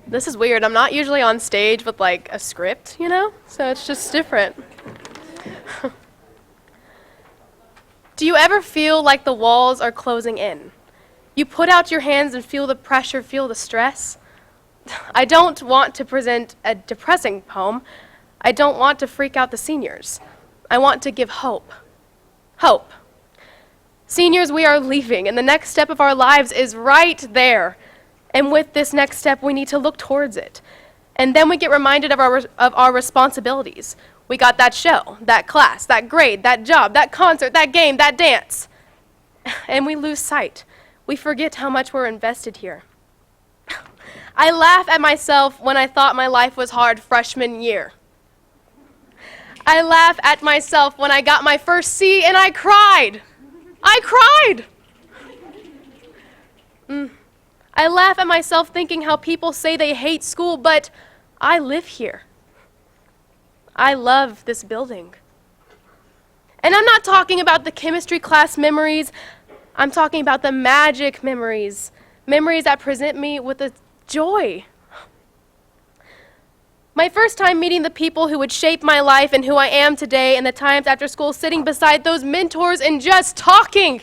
Speaker 17: This is weird. I'm not usually on stage with like a script, you know? So it's just different. Do you ever feel like the walls are closing in? You put out your hands and feel the pressure, feel the stress? I don't want to present a depressing poem. I don't want to freak out the seniors. I want to give hope. Hope. Seniors, we are leaving, and the next step of our lives is right there. And with this next step, we need to look towards it. And then we get reminded of our responsibilities. We got that show, that class, that grade, that job, that concert, that game, that dance. And we lose sight. We forget how much we're invested here. I laugh at myself when I thought my life was hard freshman year. I laugh at myself when I got my first C and I cried. I cried! I laugh at myself thinking how people say they hate school, but I live here. I love this building. And I'm not talking about the chemistry class memories. I'm talking about the magic memories. Memories that present me with a joy. My first time meeting the people who would shape my life and who I am today, and the times after school sitting beside those mentors and just talking.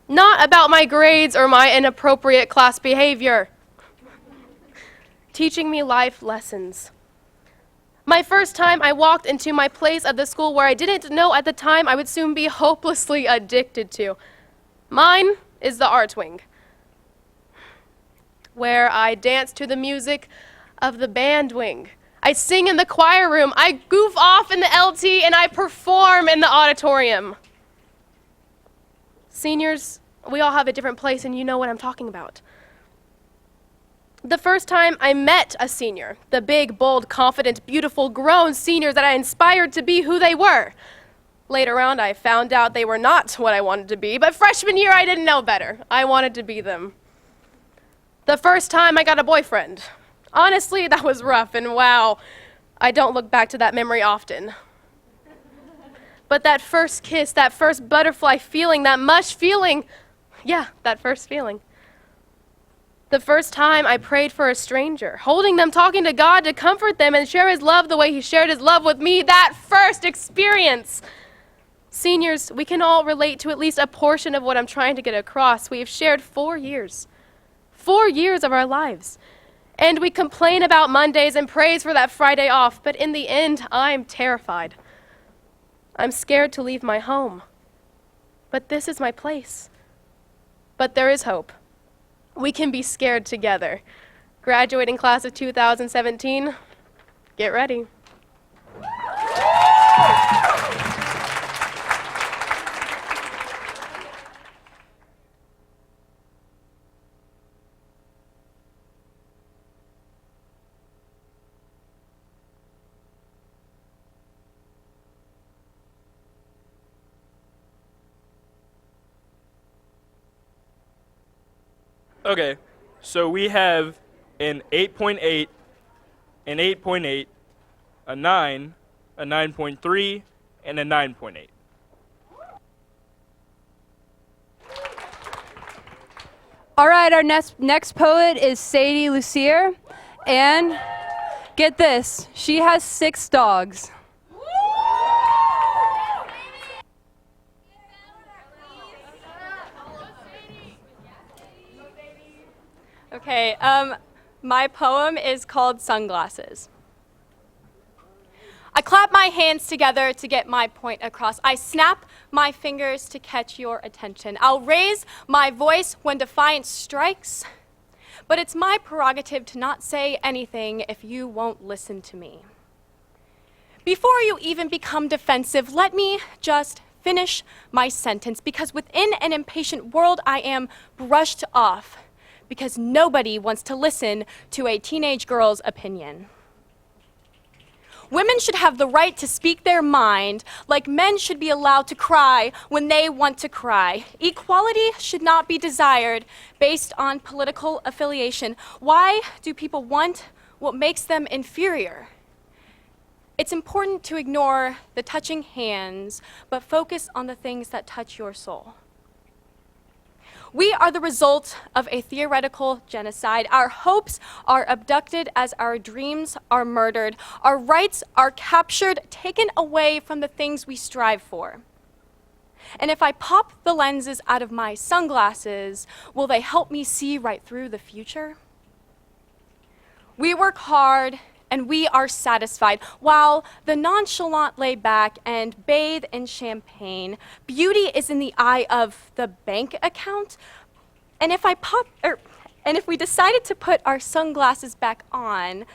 Speaker 17: Not about my grades or my inappropriate class behavior. Teaching me life lessons. My first time I walked into my place of the school where I didn't know at the time I would soon be hopelessly addicted to. Mine is the art wing, where I dance to the music of the band wing. I sing in the choir room, I goof off in the LT, and I perform in the auditorium. Seniors, we all have a different place, and you know what I'm talking about. The first time I met a senior, the big, bold, confident, beautiful, grown seniors that I inspired to be who they were. Later on, I found out they were not what I wanted to be, but freshman year, I didn't know better. I wanted to be them. The first time I got a boyfriend. Honestly, that was rough, and wow, I don't look back to that memory often. But that first kiss, that first butterfly feeling, that mush feeling, yeah, that first feeling. The first time I prayed for a stranger, holding them, talking to God to comfort them and share his love the way he shared his love with me, that first experience. Seniors, we can all relate to at least a portion of what I'm trying to get across. We have shared 4 years. 4 years of our lives. And we complain about Mondays and praise for that Friday off, but in the end, I'm terrified. I'm scared to leave my home. But this is my place. But there is hope. We can be scared together. Graduating class of 2017, get ready.
Speaker 7: Okay, so we have an 8.8, an 8.8, a 9, a 9.3, and a 9.8.
Speaker 4: All right, our next poet is Sadie Lucier, and get this, she has 6 dogs.
Speaker 18: Okay, my poem is called Sunglasses. I clap my hands together to get my point across. I snap my fingers to catch your attention. I'll raise my voice when defiance strikes, but it's my prerogative to not say anything if you won't listen to me. Before you even become defensive, let me just finish my sentence, because within an impatient world, I am brushed off, because nobody wants to listen to a teenage girl's opinion. Women should have the right to speak their mind, like men should be allowed to cry when they want to cry. Equality should not be desired based on political affiliation. Why do people want what makes them inferior? It's important to ignore the touching hands, but focus on the things that touch your soul. We are the result of a theoretical genocide. Our hopes are abducted as our dreams are murdered. Our rights are captured, taken away from the things we strive for. And if I pop the lenses out of my sunglasses, will they help me see right through the future? We work hard and we are satisfied, while the nonchalant lay back and bathe in champagne. Beauty is in the eye of the bank account. And if we decided to put our sunglasses back on,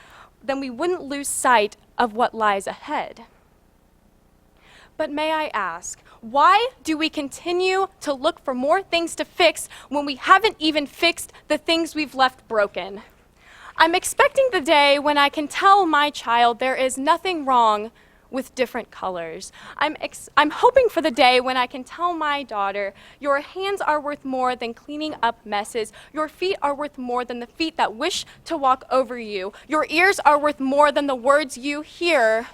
Speaker 18: then we wouldn't lose sight of what lies ahead. But may I ask, why do we continue to look for more things to fix when we haven't even fixed the things we've left broken? I'm expecting the day when I can tell my child there is nothing wrong with different colors. I'm hoping for the day when I can tell my daughter, your hands are worth more than cleaning up messes. Your feet are worth more than the feet that wish to walk over you. Your ears are worth more than the words you hear.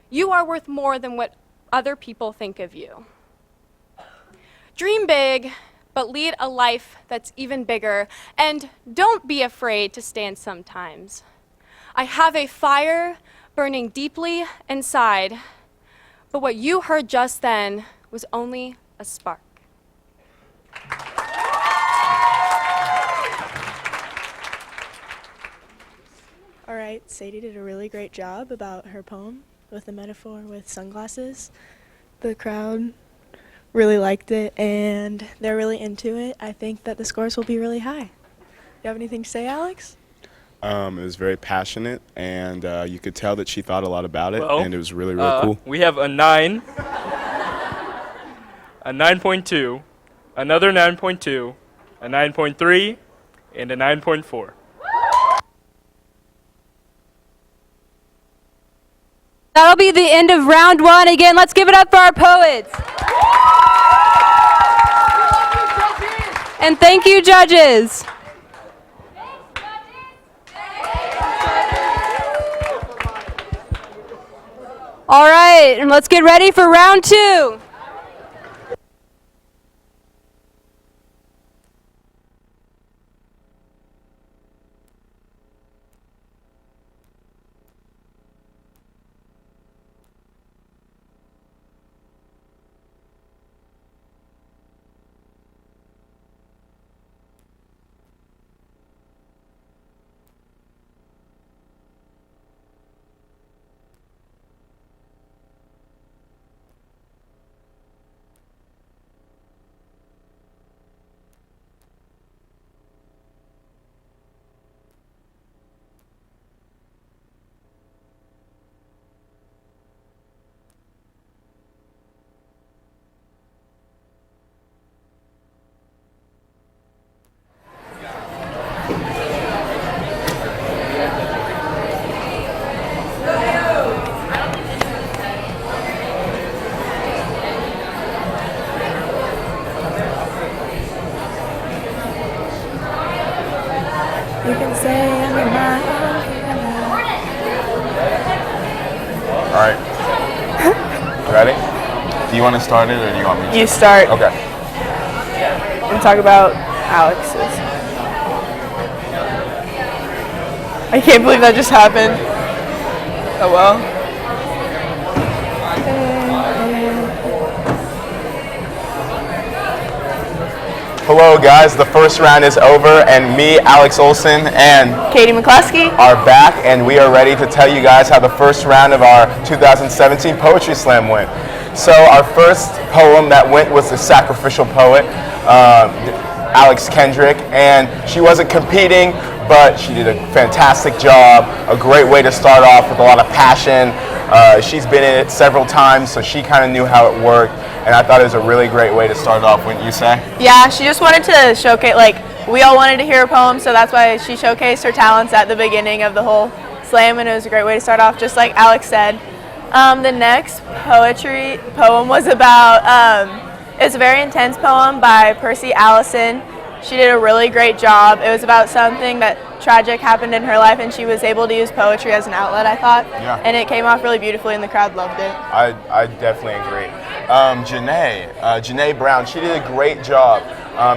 Speaker 18: You are worth more than what other people think of you. Dream big, but lead a life that's even bigger. And don't be afraid to stand sometimes. I have a fire burning deeply inside, but what you heard just then was only a spark.
Speaker 3: All right, Sadie did a really great job about her poem with the metaphor with sunglasses. The crowd really liked it, and they're really into it. I think that the scores will be really high. You have anything to say, Alex?
Speaker 2: It was very passionate, and you could tell that she thought a lot about it,
Speaker 7: Well,
Speaker 2: and it was really, really cool.
Speaker 7: We have a 9, a 9.2, another 9.2, a 9.3, and a 9.4.
Speaker 4: That'll be the end of round 1. Again, let's give it up for our poets. And thank you, judges. All right, and let's get ready for round 2.
Speaker 3: You can say I'm in my
Speaker 2: All right. You ready? Do you want to start it, or do you want me to?
Speaker 3: You start.
Speaker 2: Okay.
Speaker 3: And talk about Alex's. I can't believe that just happened. Oh well.
Speaker 2: Hello, guys. The first round is over, and me, Alex Olson, and
Speaker 3: Katie McCluskey
Speaker 2: are back, and we are ready to tell you guys how the first round of our 2017 Poetry Slam went. So our first poem that went was The Sacrificial Poet, Alex Kendrick, and she wasn't competing, but she did a fantastic job, a great way to start off with a lot of passion. She's been in it several times, so she kind of knew how it worked, and I thought it was a really great way to start off, wouldn't you say?
Speaker 3: Yeah, she just wanted to showcase, like, we all wanted to hear her poem, so that's why she showcased her talents at the beginning of the whole slam, and it was a great way to start off, just like Alex said. The next poetry poem was about, it was a very intense poem by Percy Allison. She did a really great job. It was about something that tragic happened in her life, and she was able to use poetry as an outlet, I thought.
Speaker 2: Yeah.
Speaker 3: And it came off really beautifully, and the crowd loved it.
Speaker 2: I definitely agree. Janae Brown, she did a great job.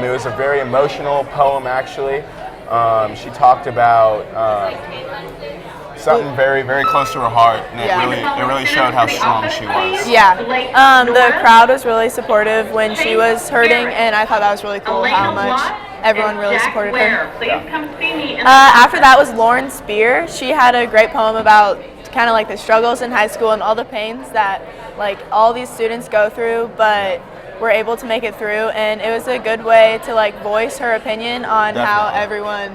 Speaker 2: It was a very emotional poem, actually. She talked about something very, very close to her heart, and it really showed how strong she was.
Speaker 3: Yeah. The crowd was really supportive when she was hurting, and I thought that was really cool how much everyone really supported her. After that was Lauren Spear. She had a great poem about kind of like the struggles in high school and all the pains that like all these students go through, but were able to make it through, and it was a good way to like voice her opinion on how everyone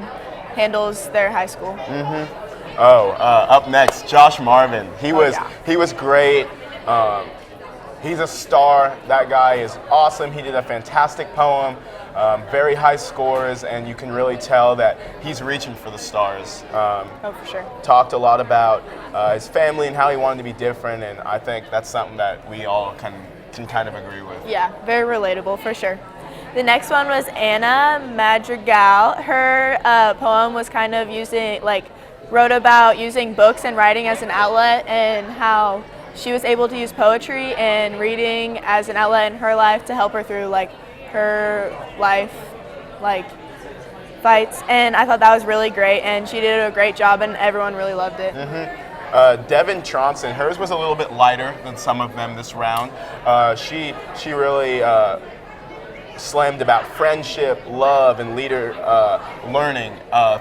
Speaker 3: handles their high school.
Speaker 2: Mm-hmm. Up next, Josh Marvin. He was great. he's a star. That guy is awesome. He did a fantastic poem, very high scores, and you can really tell that he's reaching for the stars.
Speaker 3: Oh, for sure.
Speaker 2: Talked a lot about his family and how he wanted to be different, and I think that's something that we all can kind of agree with.
Speaker 3: Yeah, very relatable, for sure. The next one was Anna Madrigal. Her poem was kind of wrote about using books and writing as an outlet and how she was able to use poetry and reading as an outlet in her life to help her through her life fights. And I thought that was really great, and she did a great job, and everyone really loved it.
Speaker 2: Devin Tronson, hers was a little bit lighter than some of them this round. She really slammed about friendship, love, and learning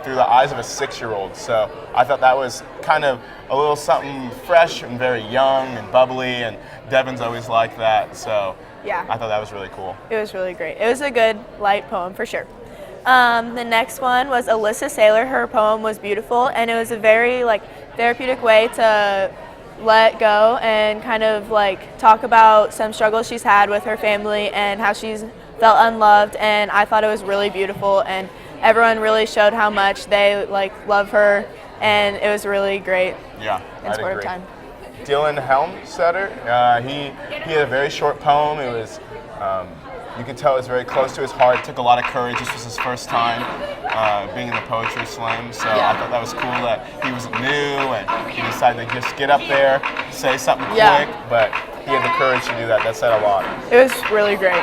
Speaker 2: through the eyes of a 6-year-old. So I thought that was kind of a little something fresh and very young and bubbly, and Devin's always like that. So
Speaker 3: yeah,
Speaker 2: I thought that was really cool.
Speaker 3: It was really great. It was a good, light poem for sure. The next one was Alyssa Saylor. Her poem was beautiful, and it was a very therapeutic way to let go and kind of talk about some struggles she's had with her family and how she's felt unloved, and I thought it was really beautiful, and everyone really showed how much they love her, and it was really great.
Speaker 2: Yeah,
Speaker 3: and supportive time.
Speaker 2: Dylan Helmstetter, he had a very short poem. It was you could tell it was very close to his heart. It took a lot of courage. This was his first time being in the Poetry Slam, so I thought that was cool that he was new and he decided to just get up there, say something quick, but he had the courage to do that. That said a lot.
Speaker 3: It was really great.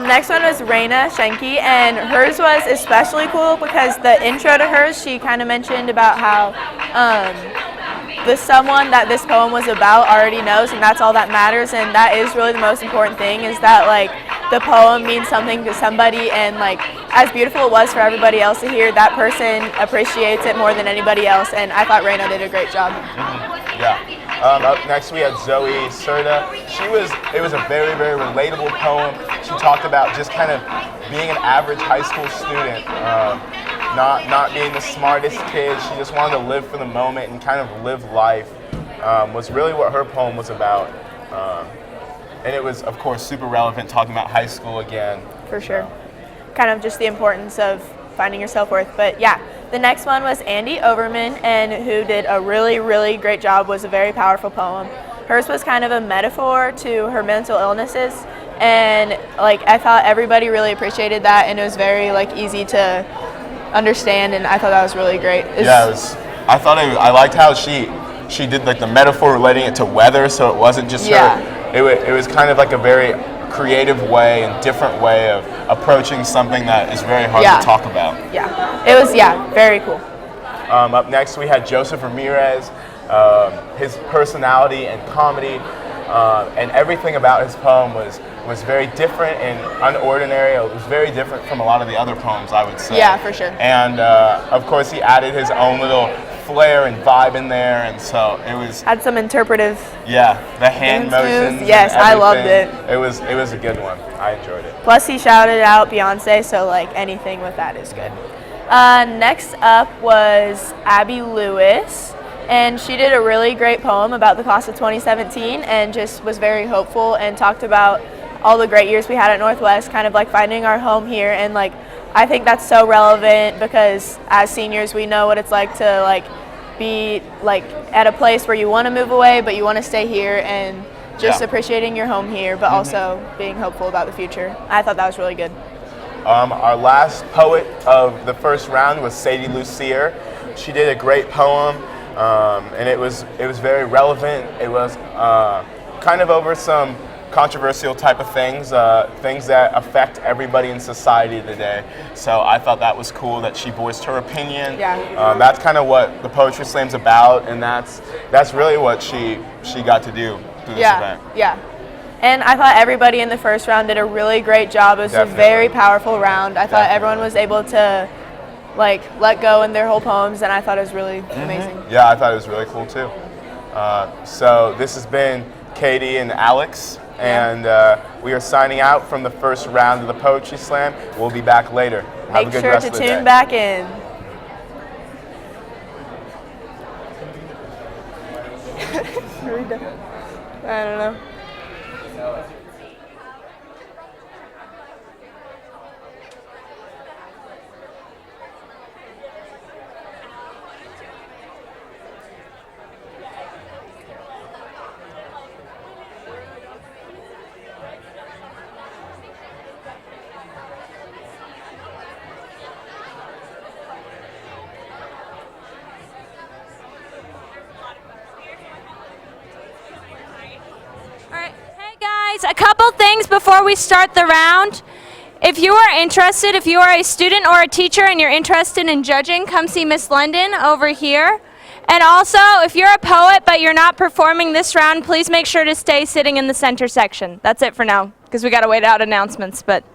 Speaker 3: Next one was Raina Schenke, and hers was especially cool because the intro to hers, she kind of mentioned about how the someone that this poem was about already knows, and that's all that matters, and that is really the most important thing, is that the poem means something to somebody, and as beautiful it was for everybody else to hear, that person appreciates it more than anybody else, and I thought Raina did a great job.
Speaker 2: Yeah. Up next we had Zoe Serta. It was a very, very relatable poem. She talked about just kind of being an average high school student, not being the smartest kid. She just wanted to live for the moment and kind of live life, was really what her poem was about. And it was, of course, super relevant, talking about high school again.
Speaker 3: For sure. Kind of just the importance of finding your self-worth. But yeah, the next one was Andy Overman, and who did a really, really great job, was a very powerful poem. Hers was kind of a metaphor to her mental illnesses, and I thought everybody really appreciated that, and it was very easy to understand, and I thought that was really great.
Speaker 2: I liked how she did the metaphor relating it to weather, so it wasn't just her. It was kind of a very creative way and different way of approaching something that is very hard to talk about.
Speaker 3: Yeah, it was very cool.
Speaker 2: Up next we had Joseph Ramirez. His personality and comedy and everything about his poem was very different and unordinary. It was very different from a lot of the other poems, I would say.
Speaker 3: Yeah, for sure.
Speaker 2: And of course he added his own little flair and vibe in there, and so it was
Speaker 3: had some interpretive
Speaker 2: the hand motions.
Speaker 3: Yes, I loved it.
Speaker 2: It was a good one. I enjoyed it.
Speaker 3: Plus he shouted out Beyonce, so anything with that is good. Next up was Abby Lewis, and she did a really great poem about the class of 2017 and just was very hopeful and talked about all the great years we had at Northwest, kind of finding our home here, and I think that's so relevant because as seniors we know what it's like to be at a place where you want to move away but you want to stay here, and just appreciating your home here, but also being hopeful about the future. I thought that was really good.
Speaker 2: Our last poet of the first round was Sadie Lucier. She did a great poem, and it was very relevant. It was kind of over some controversial type of things, things that affect everybody in society today. So I thought that was cool that she voiced her opinion.
Speaker 3: Yeah.
Speaker 2: That's kind of what the Poetry Slam's about, and that's really what she got to do through this event.
Speaker 3: Yeah. And I thought everybody in the first round did a really great job. It was a very powerful round. I thought everyone was able to let go in their whole poems, and I thought it was really amazing.
Speaker 2: Yeah, I thought it was really cool too. So this has been Katie and Alex, and we are signing out from the first round of the Poetry Slam. We'll be back later. Have a good rest of the day.
Speaker 3: Make sure to tune back in. I don't know.
Speaker 4: A couple things before we start the round. If you are interested, if you are a student or a teacher and you're interested in judging, come see Miss London over here. And also, if you're a poet but you're not performing this round, please make sure to stay sitting in the center section. That's it for now, because we got to wait out announcements. But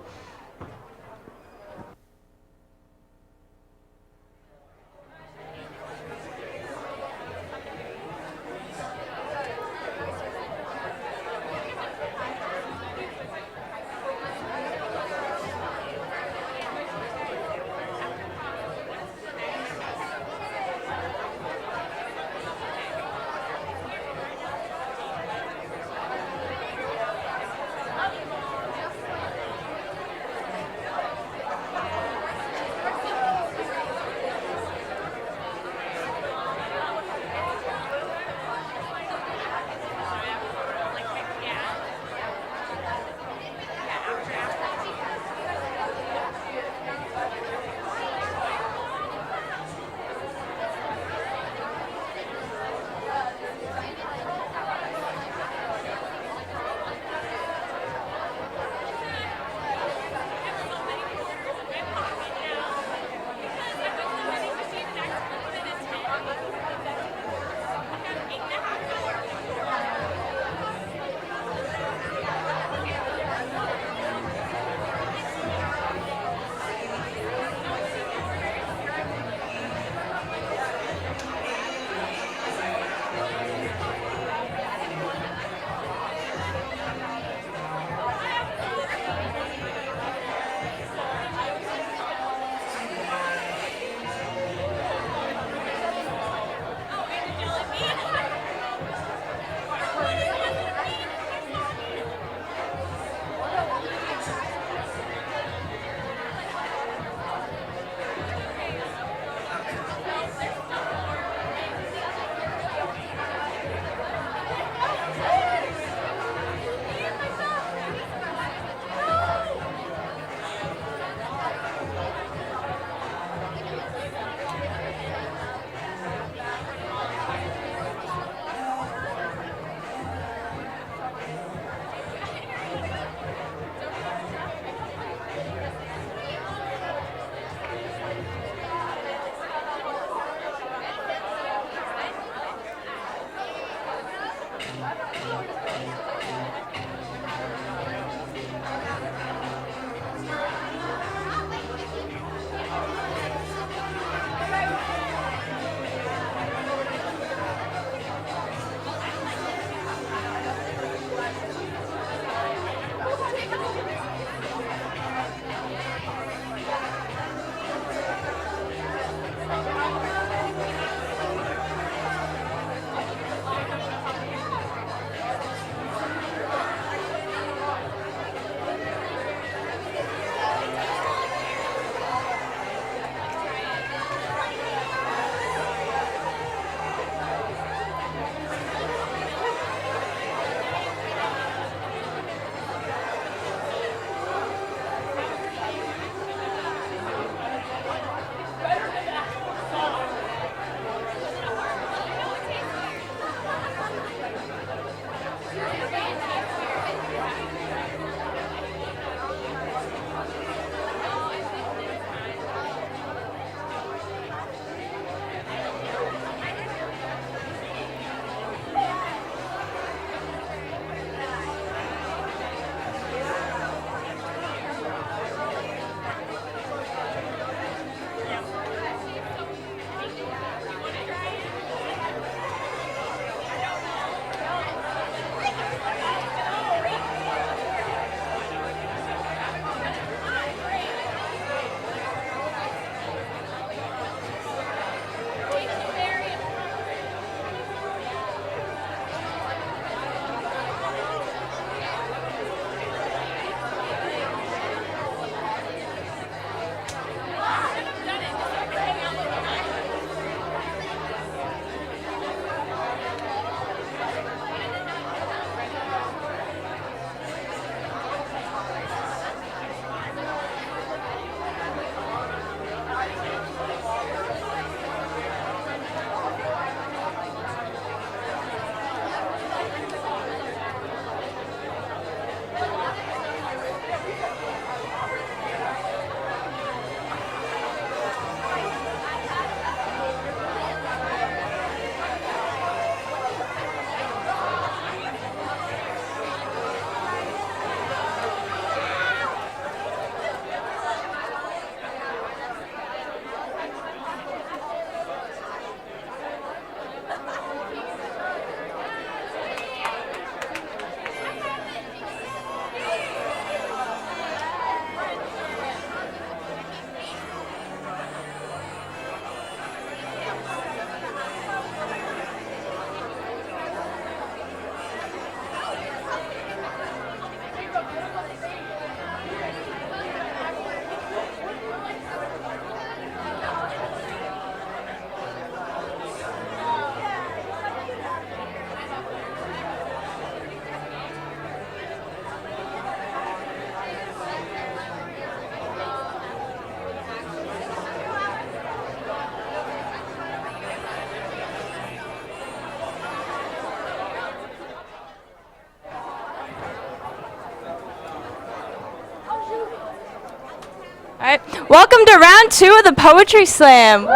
Speaker 4: right. Welcome to round 2 of the Poetry Slam. Woo!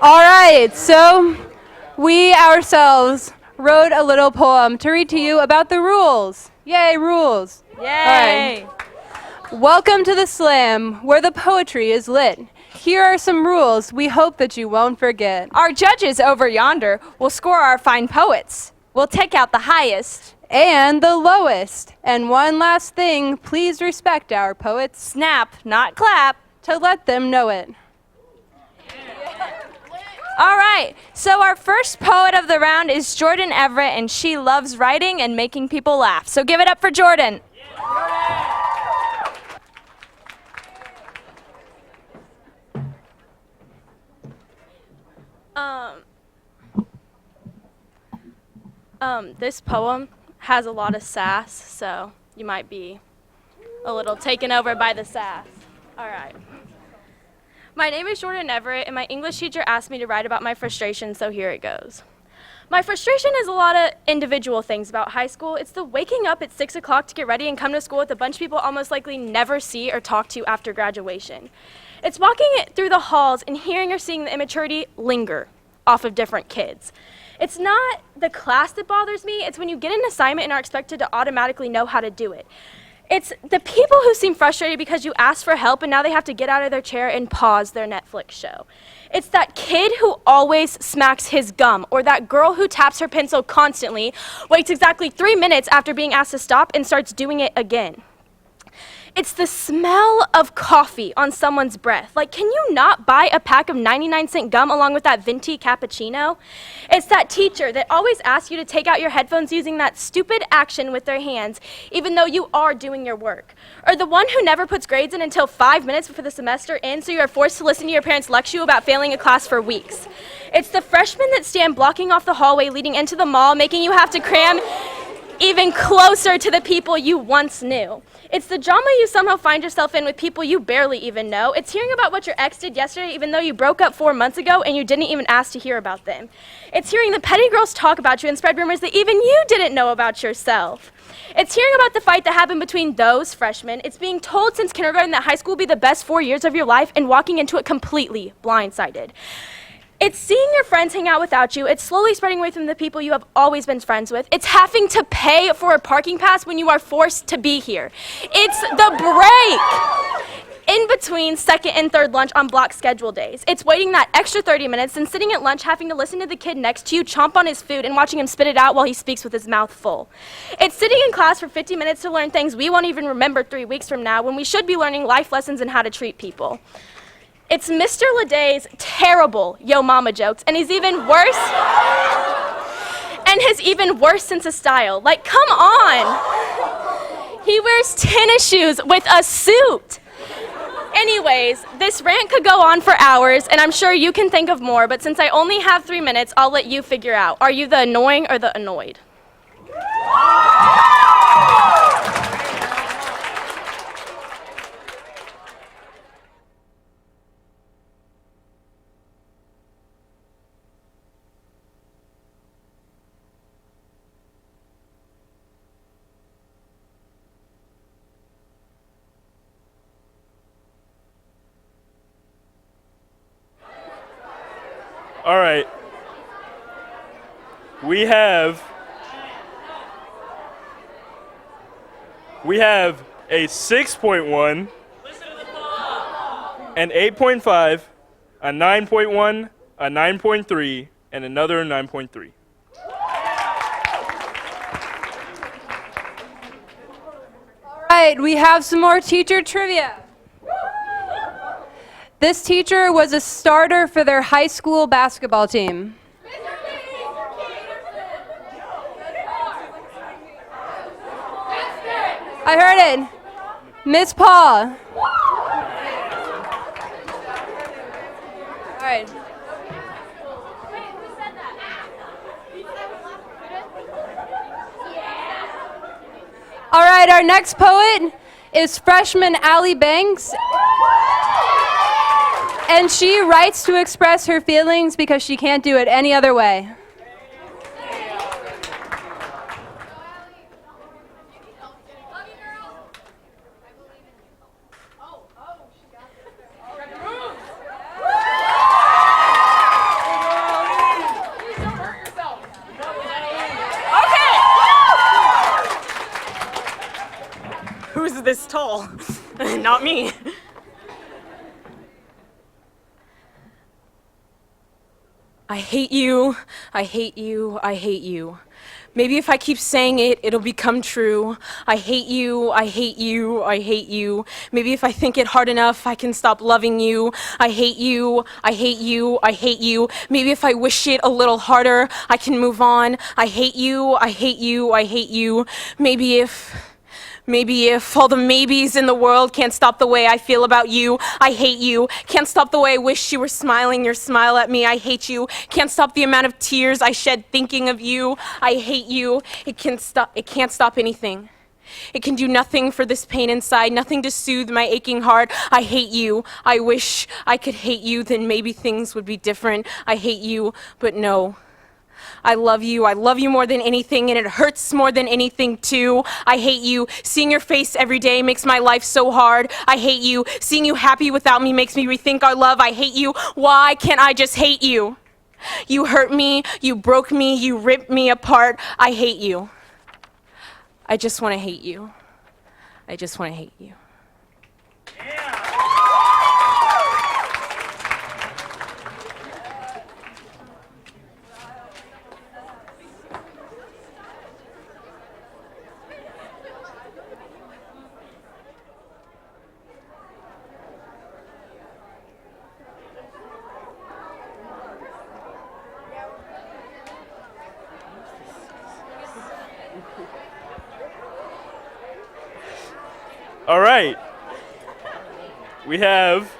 Speaker 4: All right, so we ourselves wrote a little poem to read to you about the rules. Yay, rules.
Speaker 6: Yay!
Speaker 4: All right. Welcome to the slam, where the poetry is lit. Here are some rules we hope that you won't forget.
Speaker 18: Our judges over yonder will score our fine poets. We'll take out the highest
Speaker 4: and the lowest. And one last thing, please respect our poets.
Speaker 18: Snap, not clap,
Speaker 4: to let them know it.
Speaker 18: All right, so our first poet of the round is Jordan Everett, and she loves writing and making people laugh. So give it up for Jordan.
Speaker 6: This poem has a lot of sass, so you might be a little taken over by the sass. All right. My name is Jordan Everett, and my English teacher asked me to write about my frustration, so here it goes. My frustration is a lot of individual things about high school. It's the waking up at 6 o'clock to get ready and come to school with a bunch of people almost likely never see or talk to after graduation. It's walking it through the halls and hearing or seeing the immaturity linger off of different kids. It's not the class that bothers me, it's when you get an assignment and are expected to automatically know how to do it. It's the people who seem frustrated because you asked for help and now they have to get out of their chair and pause their Netflix show. It's that kid who always smacks his gum, or that girl who taps her pencil constantly, waits exactly 3 minutes after being asked to stop and starts doing it again. It's the smell of coffee on someone's breath. Like, can you not buy a pack of 99-cent gum along with that venti cappuccino? It's that teacher that always asks you to take out your headphones using that stupid action with their hands, even though you are doing your work. Or the one who never puts grades in until 5 minutes before the semester ends, so you are forced to listen to your parents lecture you about failing a class for weeks. It's the freshmen that stand blocking off the hallway leading into the mall, making you have to cram even closer to the people you once knew. It's the drama you somehow find yourself in with people you barely even know. It's hearing about what your ex did yesterday even though you broke up 4 months ago and you didn't even ask to hear about them. It's hearing the petty girls talk about you and spread rumors that even you didn't know about yourself. It's hearing about the fight that happened between those freshmen. It's being told since kindergarten that high school will be the best 4 years of your life and walking into it completely blindsided. It's seeing your friends hang out without you. It's slowly spreading away from the people you have always been friends with. It's having to pay for a parking pass when you are forced to be here. It's the break in between second and third lunch on block schedule days. It's waiting that extra 30 minutes and sitting at lunch having to listen to the kid next to you chomp on his food and watching him spit it out while he speaks with his mouth full. It's sitting in class for 50 minutes to learn things we won't even remember 3 weeks from now when we should be learning life lessons and how to treat people. It's Mr. Leday's terrible yo mama jokes, and he's even worse, and his even worse sense of style. Like, come on. He wears tennis shoes with a suit. Anyways, this rant could go on for hours, and I'm sure you can think of more, but since I only have 3 minutes, I'll let you figure out. Are you the annoying or the annoyed?
Speaker 7: All right. We have a 6.1, an 8.5, a 9.1, a 9.3, and another 9.3.
Speaker 4: All right, we have some more teacher trivia. This teacher was a starter for their high school basketball team. I heard it. Miss Paul. All right. All right, our next poet is freshman Allie Banks. And she writes to express her feelings because she can't do it any other way.
Speaker 12: all. Not me. I hate you, I hate you, I hate you. Maybe if I keep saying it, it'll become true. I hate you, I hate you, I hate you. Maybe if I think it hard enough, I can stop loving you. I hate you, I hate you, I hate you. Maybe if I wish it a little harder, I can move on. I hate you, I hate you, I hate you. Maybe if all the maybes in the world can't stop the way I feel about you, I hate you. Can't stop the way I wish you were smiling your smile at me, I hate you. Can't stop the amount of tears I shed thinking of you, I hate you. It can't stop anything. It can do nothing for this pain inside, nothing to soothe my aching heart. I hate you. I wish I could hate you, then maybe things would be different. I hate you, but no. I love you more than anything, and it hurts more than anything too. I hate you. Seeing your face every day makes my life so hard. I hate you. Seeing you happy without me makes me rethink our love. I hate you. Why can't I just hate you? You hurt me, you broke me, you ripped me apart. I hate you. I just want to hate you. I just want to hate you.
Speaker 7: All right. We have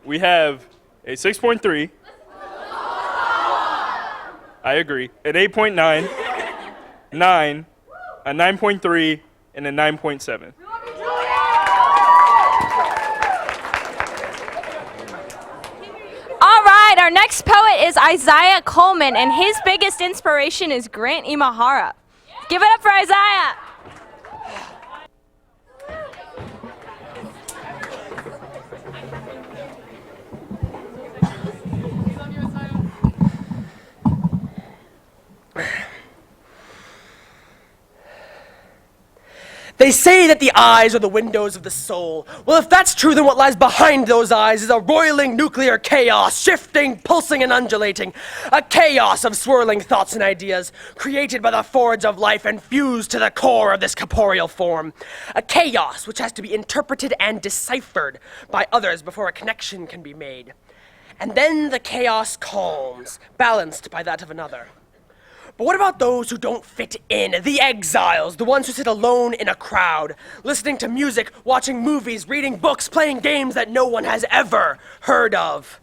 Speaker 7: a 6.3. I agree. An 8.9, 9, a 9.3, and a 9.7.
Speaker 4: All right, our next poet is Isaiah Coleman, and his biggest inspiration is Grant Imahara. Give it up for Isaiah.
Speaker 19: They say that the eyes are the windows of the soul. Well, if that's true, then what lies behind those eyes is a roiling nuclear chaos, shifting, pulsing, and undulating. A chaos of swirling thoughts and ideas, created by the forge of life and fused to the core of this corporeal form. A chaos which has to be interpreted and deciphered by others before a connection can be made. And then the chaos calms, balanced by that of another. But what about those who don't fit in? The exiles, the ones who sit alone in a crowd, listening to music, watching movies, reading books, playing games that no one has ever heard of.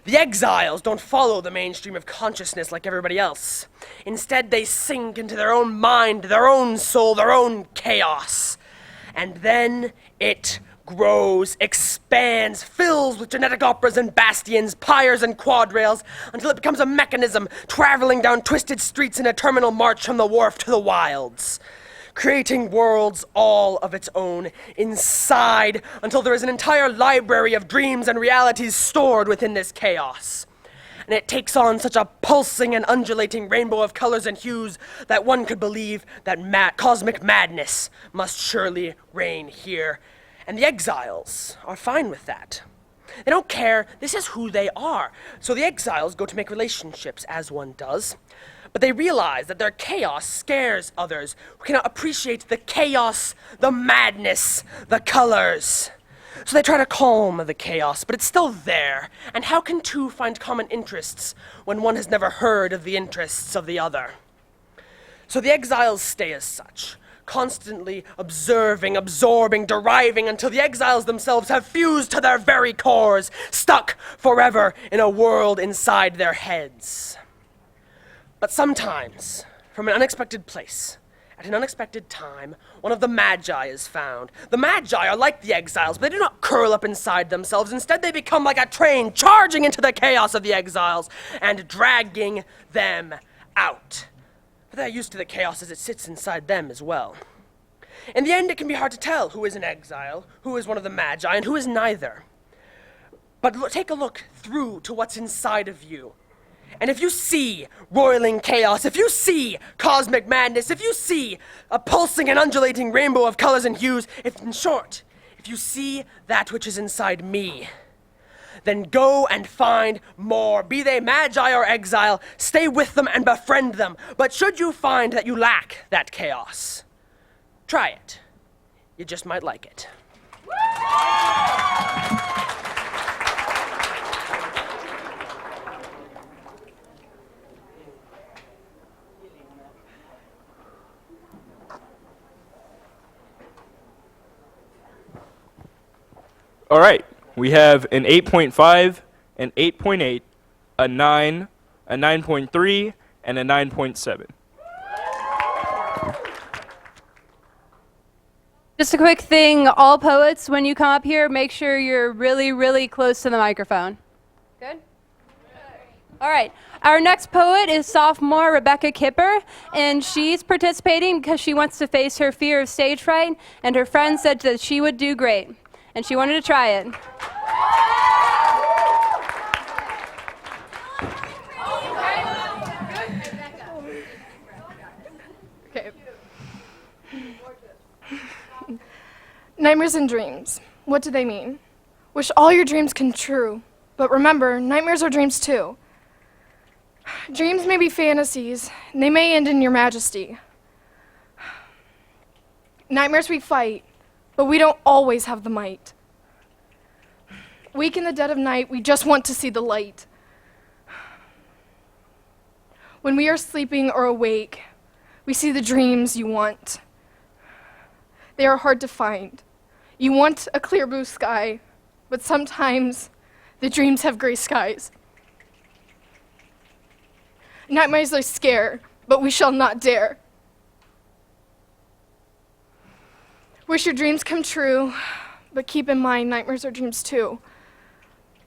Speaker 19: The exiles don't follow the mainstream of consciousness like everybody else. Instead, they sink into their own mind, their own soul, their own chaos. And then it grows, expands, fills with genetic operas and bastions, pyres and quadrails, until it becomes a mechanism traveling down twisted streets in a terminal march from the wharf to the wilds, creating worlds all of its own inside, until there is an entire library of dreams and realities stored within this chaos. And it takes on such a pulsing and undulating rainbow of colors and hues that one could believe that cosmic madness must surely reign here. And the exiles are fine with that. They don't care. This is who they are. So the exiles go to make relationships, as one does. But they realize that their chaos scares others who cannot appreciate the chaos, the madness, the colors. So they try to calm the chaos, but it's still there. And how can two find common interests when one has never heard of the interests of the other? So the exiles stay as such, constantly observing, absorbing, deriving, until the exiles themselves have fused to their very cores, stuck forever in a world inside their heads. But sometimes, from an unexpected place, at an unexpected time, one of the magi is found. The magi are like the exiles, but they do not curl up inside themselves. Instead, they become like a train charging into the chaos of the exiles and dragging them out. But they're used to the chaos as it sits inside them as well. In the end, it can be hard to tell who is an exile, who is one of the magi, and who is neither. But take a look through to what's inside of you. And if you see roiling chaos, if you see cosmic madness, if you see a pulsing and undulating rainbow of colors and hues, in short, if you see that which is inside me, then go and find more. Be they magi or exile, stay with them and befriend them. But should you find that you lack that chaos, try it. You just might like it.
Speaker 7: All right, we have an 8.5, an 8.8, a 9, a 9.3, and a 9.7.
Speaker 4: Just a quick thing, all poets, when you come up here, make sure you're really, really close to the microphone. Good? All right, our next poet is sophomore Rebecca Kipper, and she's participating because she wants to face her fear of stage fright, and her friend said that she would do great, and she wanted to try it.
Speaker 20: Okay. Nightmares and dreams. What do they mean? Wish all your dreams come true. But remember, nightmares are dreams too. Dreams may be fantasies, and they may end in your majesty. Nightmares we fight, but we don't always have the might. Weak in the dead of night, we just want to see the light. When we are sleeping or awake, we see the dreams you want. They are hard to find. You want a clear blue sky, but sometimes the dreams have gray skies. Nightmares are scare, but we shall not dare. Wish your dreams come true, but keep in mind nightmares are dreams too.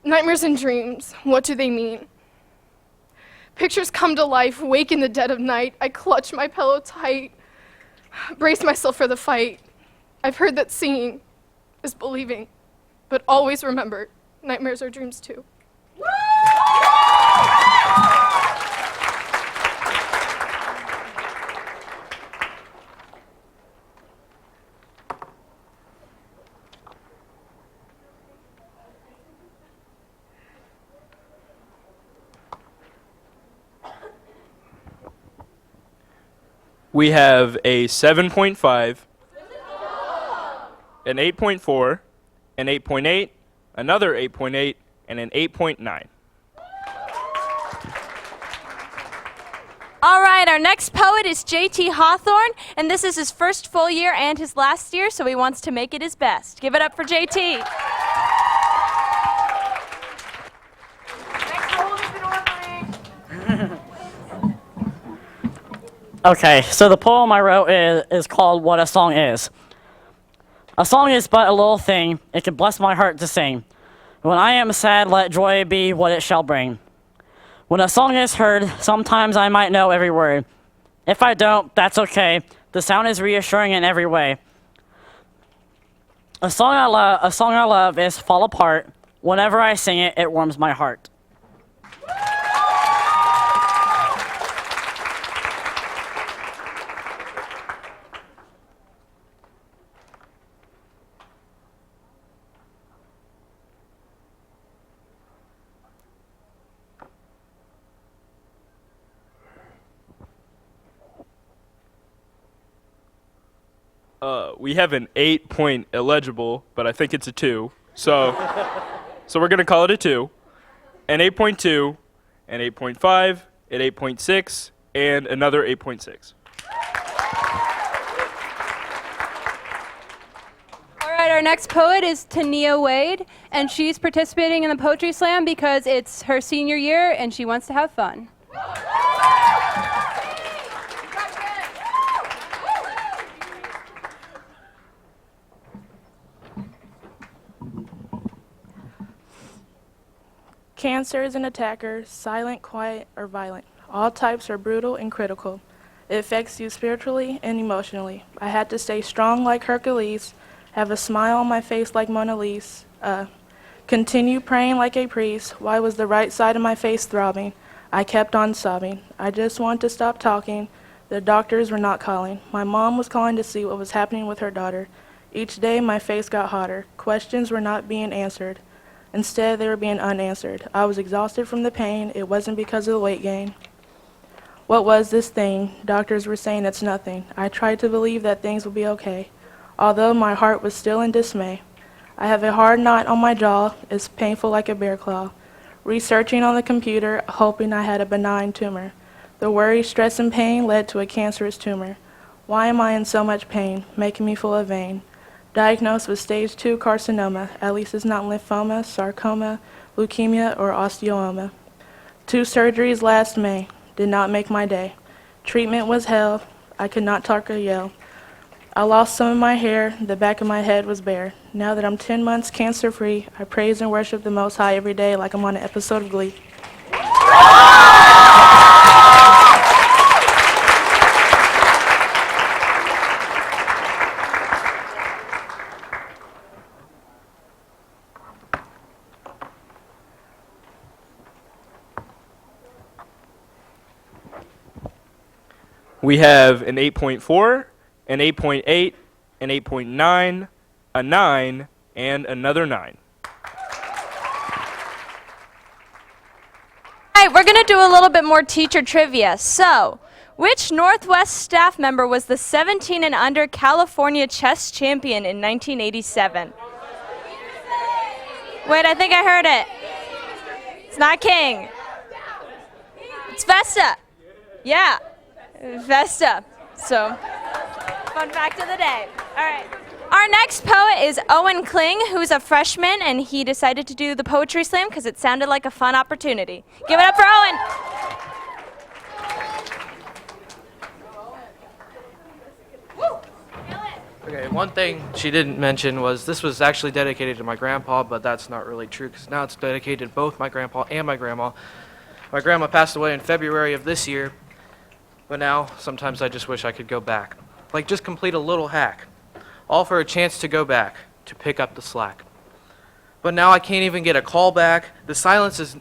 Speaker 20: Nightmares and dreams, what do they mean? Pictures come to life, wake in the dead of night. I clutch my pillow tight, brace myself for the fight. I've heard that seeing is believing, but always remember, nightmares are dreams too.
Speaker 7: We have a 7.5, an 8.4, an 8.8, another 8.8, and an 8.9.
Speaker 4: All right, our next poet is J.T. Hawthorne, and this is his first full year and his last year, so he wants to make it his best. Give it up for J.T.
Speaker 21: Okay, so the poem I wrote is called What a Song Is. A song is but a little thing, it can bless my heart to sing. When I am sad, let joy be what it shall bring. When a song is heard, sometimes I might know every word. If I don't, that's okay. The sound is reassuring in every way. A song I love is Fall Apart. Whenever I sing it, it warms my heart.
Speaker 7: We have an 8-point illegible, but I think it's a 2. So we're going to call it a 2. An 8.2, an 8.5, an 8.6, and another 8.6.
Speaker 4: All right, our next poet is Tania Wade, and she's participating in the Poetry Slam because it's her senior year and she wants to have fun.
Speaker 22: Cancer is an attacker, silent, quiet, or violent. All types are brutal and critical. It affects you spiritually and emotionally. I had to stay strong like Hercules, have a smile on my face like Mona Lisa, continue praying like a priest. Why was the right side of my face throbbing? I kept on sobbing. I just wanted to stop talking. The doctors were not calling. My mom was calling to see what was happening with her daughter. Each day, my face got hotter. Questions were not being answered. Instead, they were being unanswered. I was exhausted from the pain. It wasn't because of the weight gain. What was this thing? Doctors were saying it's nothing. I tried to believe that things would be okay, although my heart was still in dismay. I have a hard knot on my jaw. It's painful like a bear claw. Researching on the computer, hoping I had a benign tumor. The worry, stress, and pain led to a cancerous tumor. Why am I in so much pain, making me full of vein? Diagnosed with stage 2 carcinoma, at least it's not lymphoma, sarcoma, leukemia, or osteoma. 2 surgeries last May, did not make my day. Treatment was hell, I could not talk or yell. I lost some of my hair, the back of my head was bare. Now that I'm 10 months cancer-free, I praise and worship the Most High every day like I'm on an episode of Glee.
Speaker 7: We have an 8.4, an 8.8, an 8.9, a 9, and another 9.
Speaker 4: All right, we're going to do a little bit more teacher trivia. So, which Northwest staff member was the 17 and under California chess champion in 1987? Wait, I think I heard it. It's not King. It's Vesta. Yeah, Vesta. So, fun fact of the day. All right. Our next poet is Owen Kling, who's a freshman, and he decided to do the poetry slam because it sounded like a fun opportunity. Give it up for Owen.
Speaker 1: Okay, one thing she didn't mention was this was actually dedicated to my grandpa, but that's not really true because now it's dedicated to both my grandpa and my grandma. My grandma passed away in February of this year, but now sometimes I just wish I could go back. Like just complete a little hack. All for a chance to go back, to pick up the slack. But now I can't even get a call back. This silence of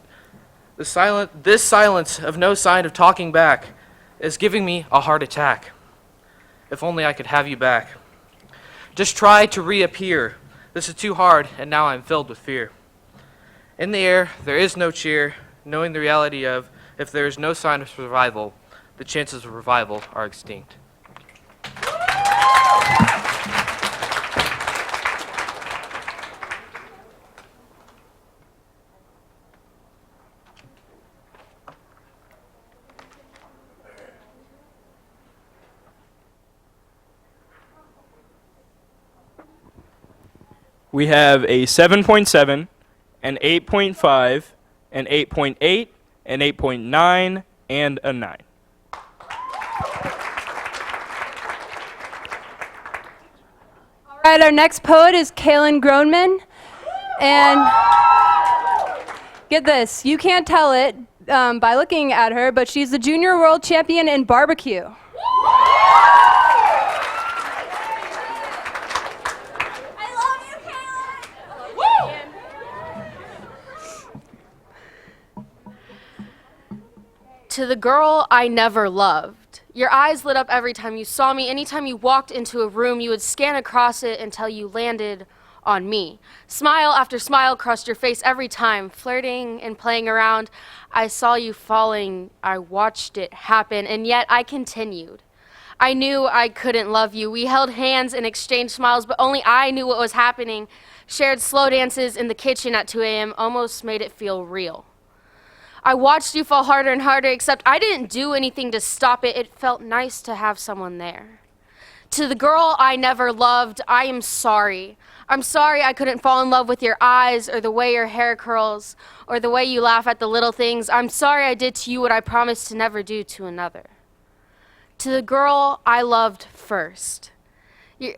Speaker 1: no sign of talking back is giving me a heart attack. If only I could have you back. Just try to reappear. This is too hard, and now I'm filled with fear. In the air, there is no cheer, knowing the reality of if there is no sign of survival, the chances of revival are extinct.
Speaker 7: We have a 7.7, an 8.5, an 8.8, an 8.9, and a 9.
Speaker 4: All right, our next poet is Kaylin Groneman. And get this, you can't tell it by looking at her, but she's the junior world champion in barbecue.
Speaker 17: To the girl I never loved. Your eyes lit up every time you saw me. Anytime you walked into a room, you would scan across it until you landed on me. Smile after smile crossed your face every time, flirting and playing around. I saw you falling. I watched it happen, and yet I continued. I knew I couldn't love you. We held hands and exchanged smiles, but only I knew what was happening. Shared slow dances in the kitchen at 2 a.m. almost made it feel real. I watched you fall harder and harder, except I didn't do anything to stop it. It felt nice to have someone there. To the girl I never loved, I am sorry. I'm sorry I couldn't fall in love with your eyes or the way your hair curls or the way you laugh at the little things. I'm sorry I did to you what I promised to never do to another. To the girl I loved first.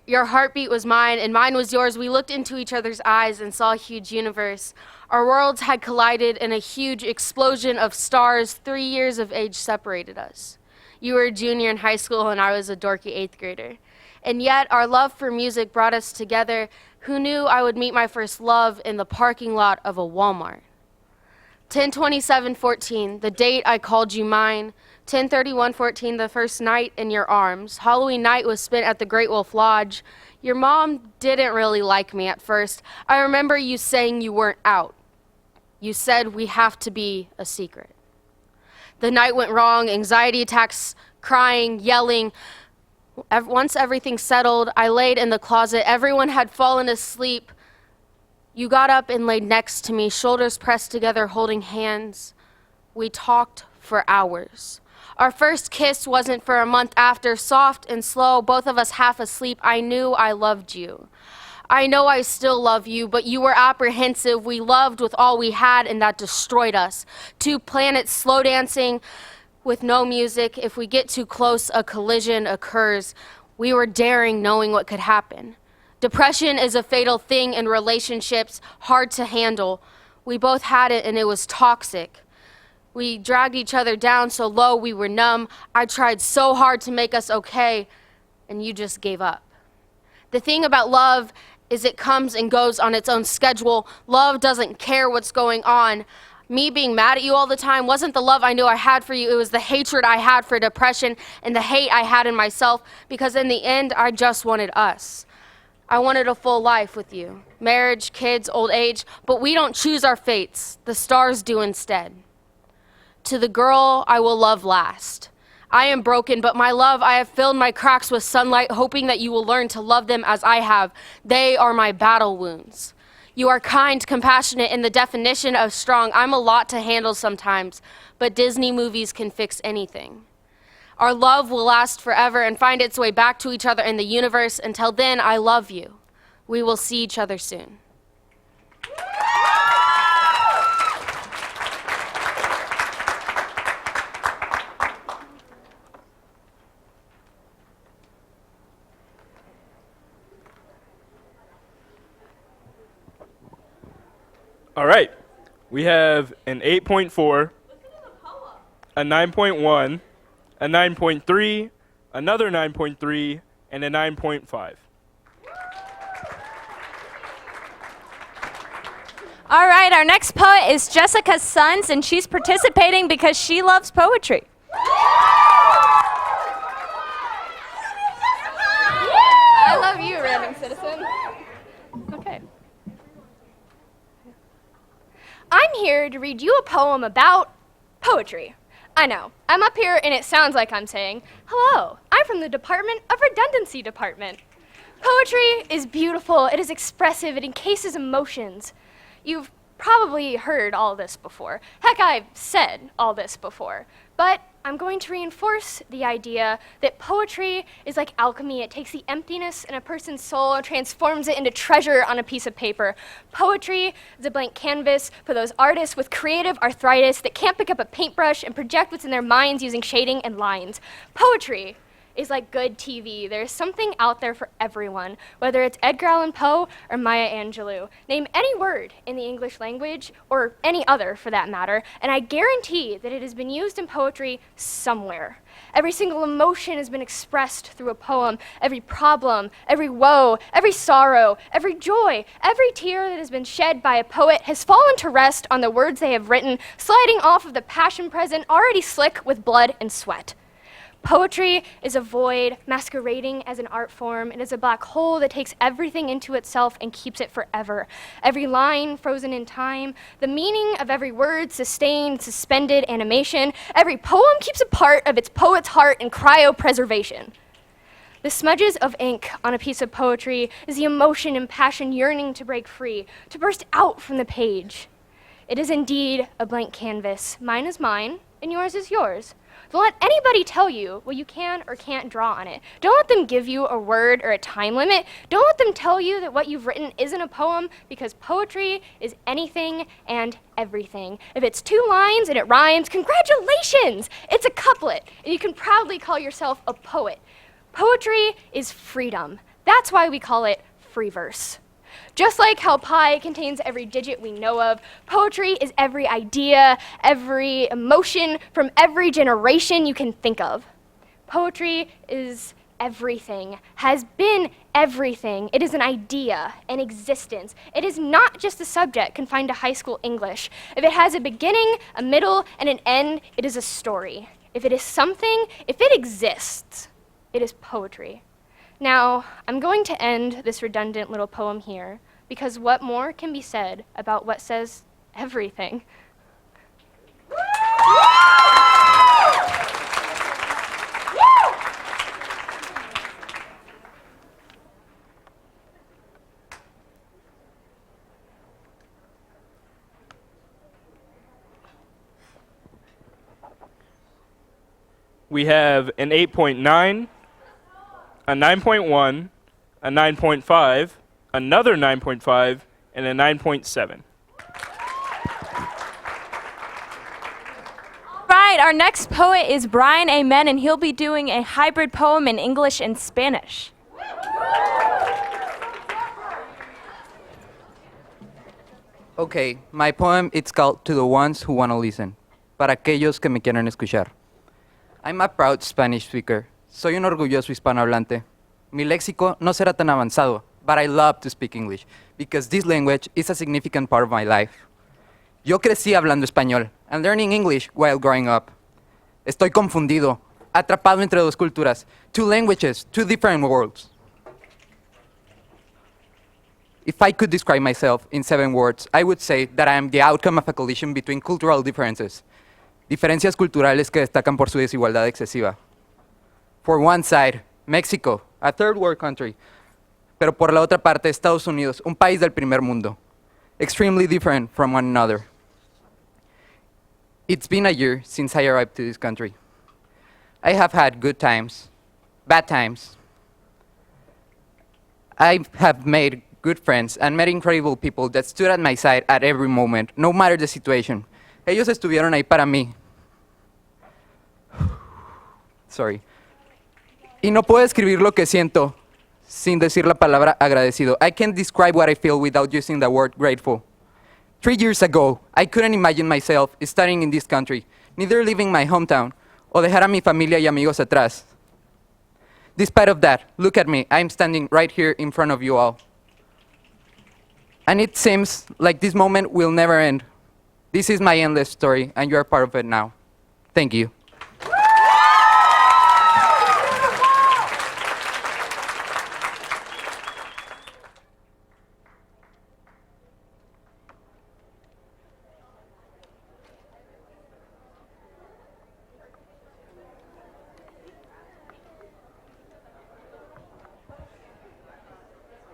Speaker 17: Your heartbeat was mine and mine was yours. We looked into each other's eyes and saw a huge universe. Our worlds had collided in a huge explosion of stars. 3 years of age separated us. You were a junior in high school and I was a dorky 8th grader. And yet our love for music brought us together. Who knew I would meet my first love in the parking lot of a Walmart?
Speaker 8: 10/27/14, the date I called you mine. 10/31/14, the first night in your arms. Halloween night was spent at the Great Wolf Lodge. Your mom didn't really like me at first. I remember you saying you weren't out. You said we have to be a secret. The night went wrong, anxiety attacks, crying, yelling. Once everything settled, I laid in the closet. Everyone had fallen asleep. You got up and laid next to me, shoulders pressed together, holding hands. We talked for hours. Our first kiss wasn't for a month after, soft and slow, both of us half asleep. I knew I loved you. I know I still love you, but you were apprehensive. We loved with all we had, and that destroyed us. Two planets slow dancing with no music. If we get too close, a collision occurs. We were daring, knowing what could happen. Depression is a fatal thing in relationships, hard to handle. We both had it, and it was toxic. We dragged each other down so low we were numb. I tried so hard to make us okay, and you just gave up. The thing about love is it comes and goes on its own schedule. Love doesn't care what's going on. Me being mad at you all the time wasn't the love I knew I had for you. It was the hatred I had for depression and the hate I had in myself, because in the end, I just wanted us. I wanted a full life with you. Marriage, kids, old age, but we don't choose our fates. The stars do instead. To the girl I will love last. I am broken, but my love, I have filled my cracks with sunlight, hoping that you will learn to love them as I have. They are my battle wounds. You are kind, compassionate, in the definition of strong. I'm a lot to handle sometimes, but Disney movies can fix anything. Our love will last forever and find its way back to each other in the universe. Until then, I love you. We will see each other soon.
Speaker 7: All right, we have an 8.4, a 9.1, a 9.3, another 9.3, and a 9.5.
Speaker 4: All right, our next poet is Jessica Sons, and she's participating because she loves poetry.
Speaker 15: I love you, random citizen.
Speaker 4: Okay.
Speaker 15: I'm here to read you a poem about poetry. I know, I'm up here and it sounds like I'm saying, hello, I'm from the Department of Redundancy Department. Poetry is beautiful, it is expressive, it encases emotions. You've probably heard all this before. Heck, I've said all this before. But I'm going to reinforce the idea that poetry is like alchemy. It takes the emptiness in a person's soul and transforms it into treasure on a piece of paper. Poetry is a blank canvas for those artists with creative arthritis that can't pick up a paintbrush and project what's in their minds using shading and lines. Poetry is like good TV. There's something out there for everyone, whether it's Edgar Allan Poe or Maya Angelou. Name any word in the English language, or any other for that matter, and I guarantee that it has been used in poetry somewhere. Every single emotion has been expressed through a poem. Every problem, every woe, every sorrow, every joy, every tear that has been shed by a poet has fallen to rest on the words they have written, sliding off of the passion present already slick with blood and sweat. Poetry is a void masquerading as an art form. It is a black hole that takes everything into itself and keeps it forever. Every line frozen in time, the meaning of every word sustained, suspended animation. Every poem keeps a part of its poet's heart in cryopreservation. The smudges of ink on a piece of poetry is the emotion and passion yearning to break free, to burst out from the page. It is indeed a blank canvas. Mine is mine, and yours is yours. Don't let anybody tell you what you can or can't draw on it. Don't let them give you a word or a time limit. Don't let them tell you that what you've written isn't a poem, because poetry is anything and everything. If it's 2 lines and it rhymes, congratulations! It's a couplet, and you can proudly call yourself a poet. Poetry is freedom. That's why we call it free verse. Just like how pi contains every digit we know of, poetry is every idea, every emotion from every generation you can think of. Poetry is everything, has been
Speaker 5: everything. It is an idea, an existence. It is not just a subject confined to high school English. If it has a beginning, a middle, and an end, it is a story. If it is something, if it exists, it is poetry. Now, I'm going to end this redundant little poem here, because what more can be said about what says everything?
Speaker 7: We have an 8.9, a 9.1, a 9.5, another 9.5, and a 9.7.
Speaker 4: Right, our next poet is Brian Amen, and he'll be doing a hybrid poem in English and Spanish.
Speaker 9: Okay, my poem it's called To the Ones Who Wanna Listen, para aquellos que me quieren escuchar. I'm a proud Spanish speaker. Soy un orgulloso hispanohablante. Mi léxico no será tan avanzado, but I love to speak English because this language is a significant part of my life. Yo crecí hablando español and learning English while growing up. Estoy confundido, atrapado entre dos culturas, two languages, two different worlds. If I could describe myself in 7 words, I would say that I am the outcome of a collision between cultural differences. Diferencias culturales que destacan por su desigualdad excesiva. For one side, Mexico, a third world country, pero por la otra parte, Estados Unidos, un país del primer mundo, extremely different from one another. It's been a year since I arrived to this country. I have had good times, bad times. I have made good friends and met incredible people that stood at my side at every moment, no matter the situation. Ellos estuvieron ahí para mí. Sorry. Y no puedo escribir lo que siento sin decir la palabra agradecido. I can't describe what I feel without using the word grateful. 3 years ago, I couldn't imagine myself studying in this country, neither leaving my hometown o dejar a mi familia y amigos atrás. Despite of that, look at me. I'm standing right here in front of you all. And it seems like this moment will never end. This is my endless story, and you are part of it now. Thank you.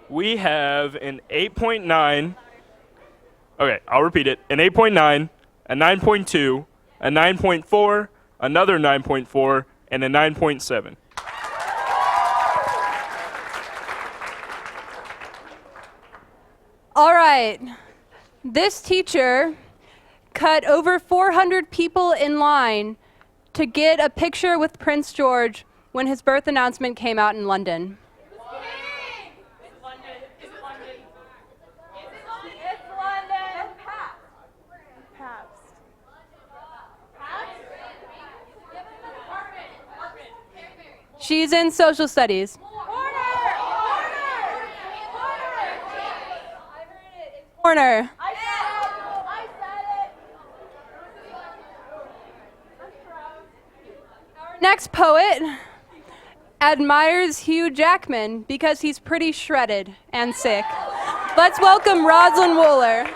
Speaker 7: We have an 8.9. Okay, I'll repeat it. An 8.9, a 9.2, a 9.4, another 9.4, and a 9.7.
Speaker 4: All right. This teacher cut over 400 people in line to get a picture with Prince George when his birth announcement came out in London. She's in social studies. Corner. Our next poet admires Hugh Jackman because he's pretty shredded and sick. Let's welcome Rosalind Wooler.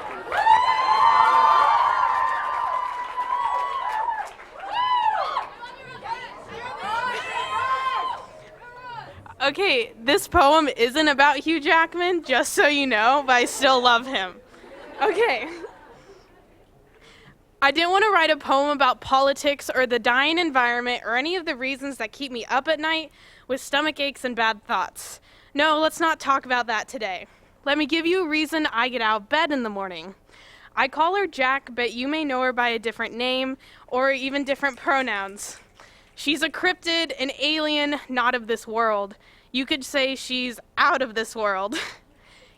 Speaker 23: Okay, this poem isn't about Hugh Jackman, just so you know, but I still love him. Okay. I didn't want to write a poem about politics or the dying environment or any of the reasons that keep me up at night with stomach aches and bad thoughts. No, let's not talk about that today. Let me give you a reason I get out of bed in the morning. I call her Jack, but you may know her by a different name or even different pronouns. She's a cryptid, an alien, not of this world. You could say she's out of this world.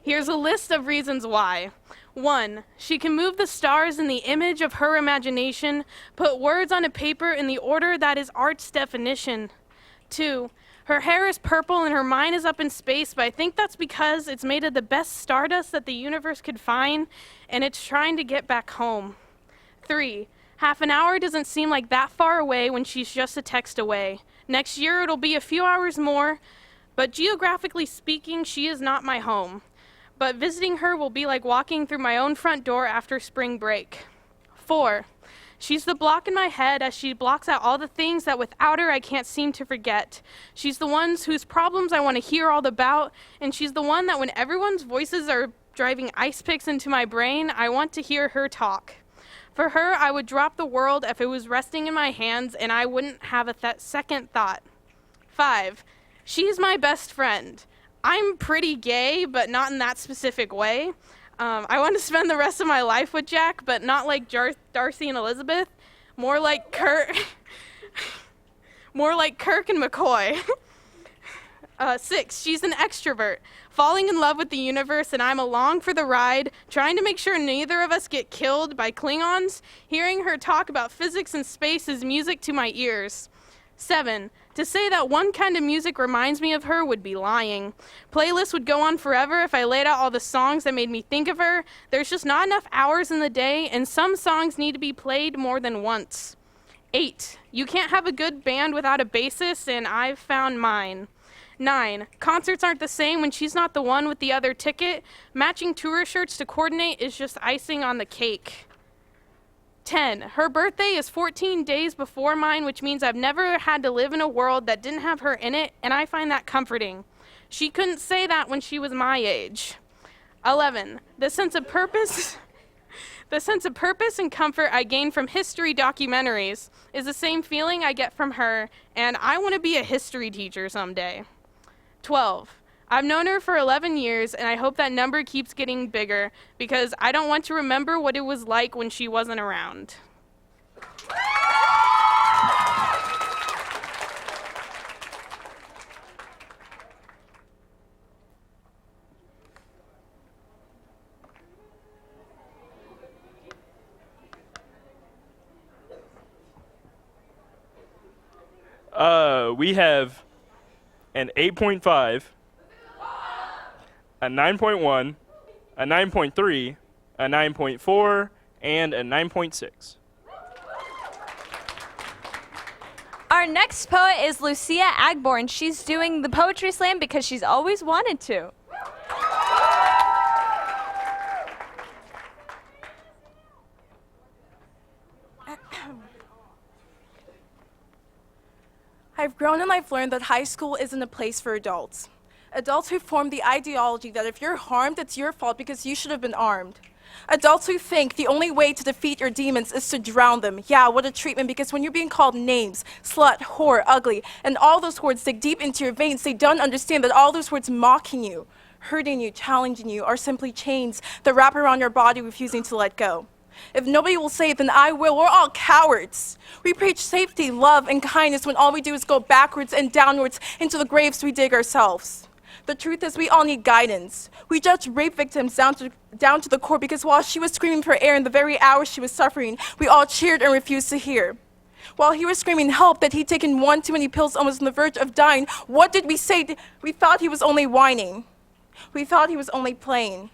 Speaker 23: Here's a list of reasons why. 1, she can move the stars in the image of her imagination, put words on a paper in the order that is art's definition. 2, Her hair is purple and her mind is up in space, but I think that's because it's made of the best stardust that the universe could find, and it's trying to get back home. 3, half an hour doesn't seem like that far away when she's just a text away. Next year it'll be a few hours more, but geographically speaking, she is not my home. But visiting her will be like walking through my own front door after spring break. 4, she's the block in my head as she blocks out all the things that without her I can't seem to forget. She's the ones whose problems I want to hear all about, and she's the one that when everyone's voices are driving ice picks into my brain, I want to hear her talk. For her, I would drop the world if it was resting in my hands and I wouldn't have a second thought. 5, she's my best friend. I'm pretty gay, but not in that specific way. I want to spend the rest of my life with Jack, but not like Darcy and Elizabeth. More like Kirk and McCoy. 6, she's an extrovert, falling in love with the universe, and I'm along for the ride, trying to make sure neither of us get killed by Klingons. Hearing her talk about physics and space is music to my ears. 7, to say that one kind of music reminds me of her would be lying. Playlists would go on forever if I laid out all the songs that made me think of her. There's just not enough hours in the day, and some songs need to be played more than once. 8, you can't have a good band without a bassist, and I've found mine. 9, concerts aren't the same when she's not the one with the other ticket. Matching tour shirts to coordinate is just icing on the cake. 10, her birthday is 14 days before mine, which means I've never had to live in a world that didn't have her in it, and I find that comforting. She couldn't say that when she was my age. 11, the sense of purpose and comfort I gain from history documentaries is the same feeling I get from her, and I want to be a history teacher someday. 12, I've known her for 11 years, and I hope that number keeps getting bigger because I don't want to remember what it was like when she wasn't around.
Speaker 7: We have an 8.5, a 9.1, a 9.3, a 9.4, and a 9.6.
Speaker 4: Our next poet is Lucia Agborn. She's doing the Poetry Slam because she's always wanted to.
Speaker 22: I've grown and I've learned that high school isn't a place for adults. Adults who form the ideology that if you're harmed, it's your fault because you should have been armed. Adults who think the only way to defeat your demons is to drown them. Yeah, what a treatment, because when you're being called names, slut, whore, ugly, and all those words dig deep into your veins, they don't understand that all those words mocking you, hurting you, challenging you, are simply chains that wrap around your body, refusing to let go. If nobody will say it, then I will. We're all cowards. We preach safety, love, and kindness when all we do is go backwards and downwards into the graves we dig ourselves. The truth is we all need guidance. We judge rape victims down to the core because while she was screaming for air in the very hour she was suffering, we all cheered and refused to hear. While he was screaming help that he'd taken one too many pills, almost on the verge of dying, what did we say? We thought he was only whining. We thought he was only playing.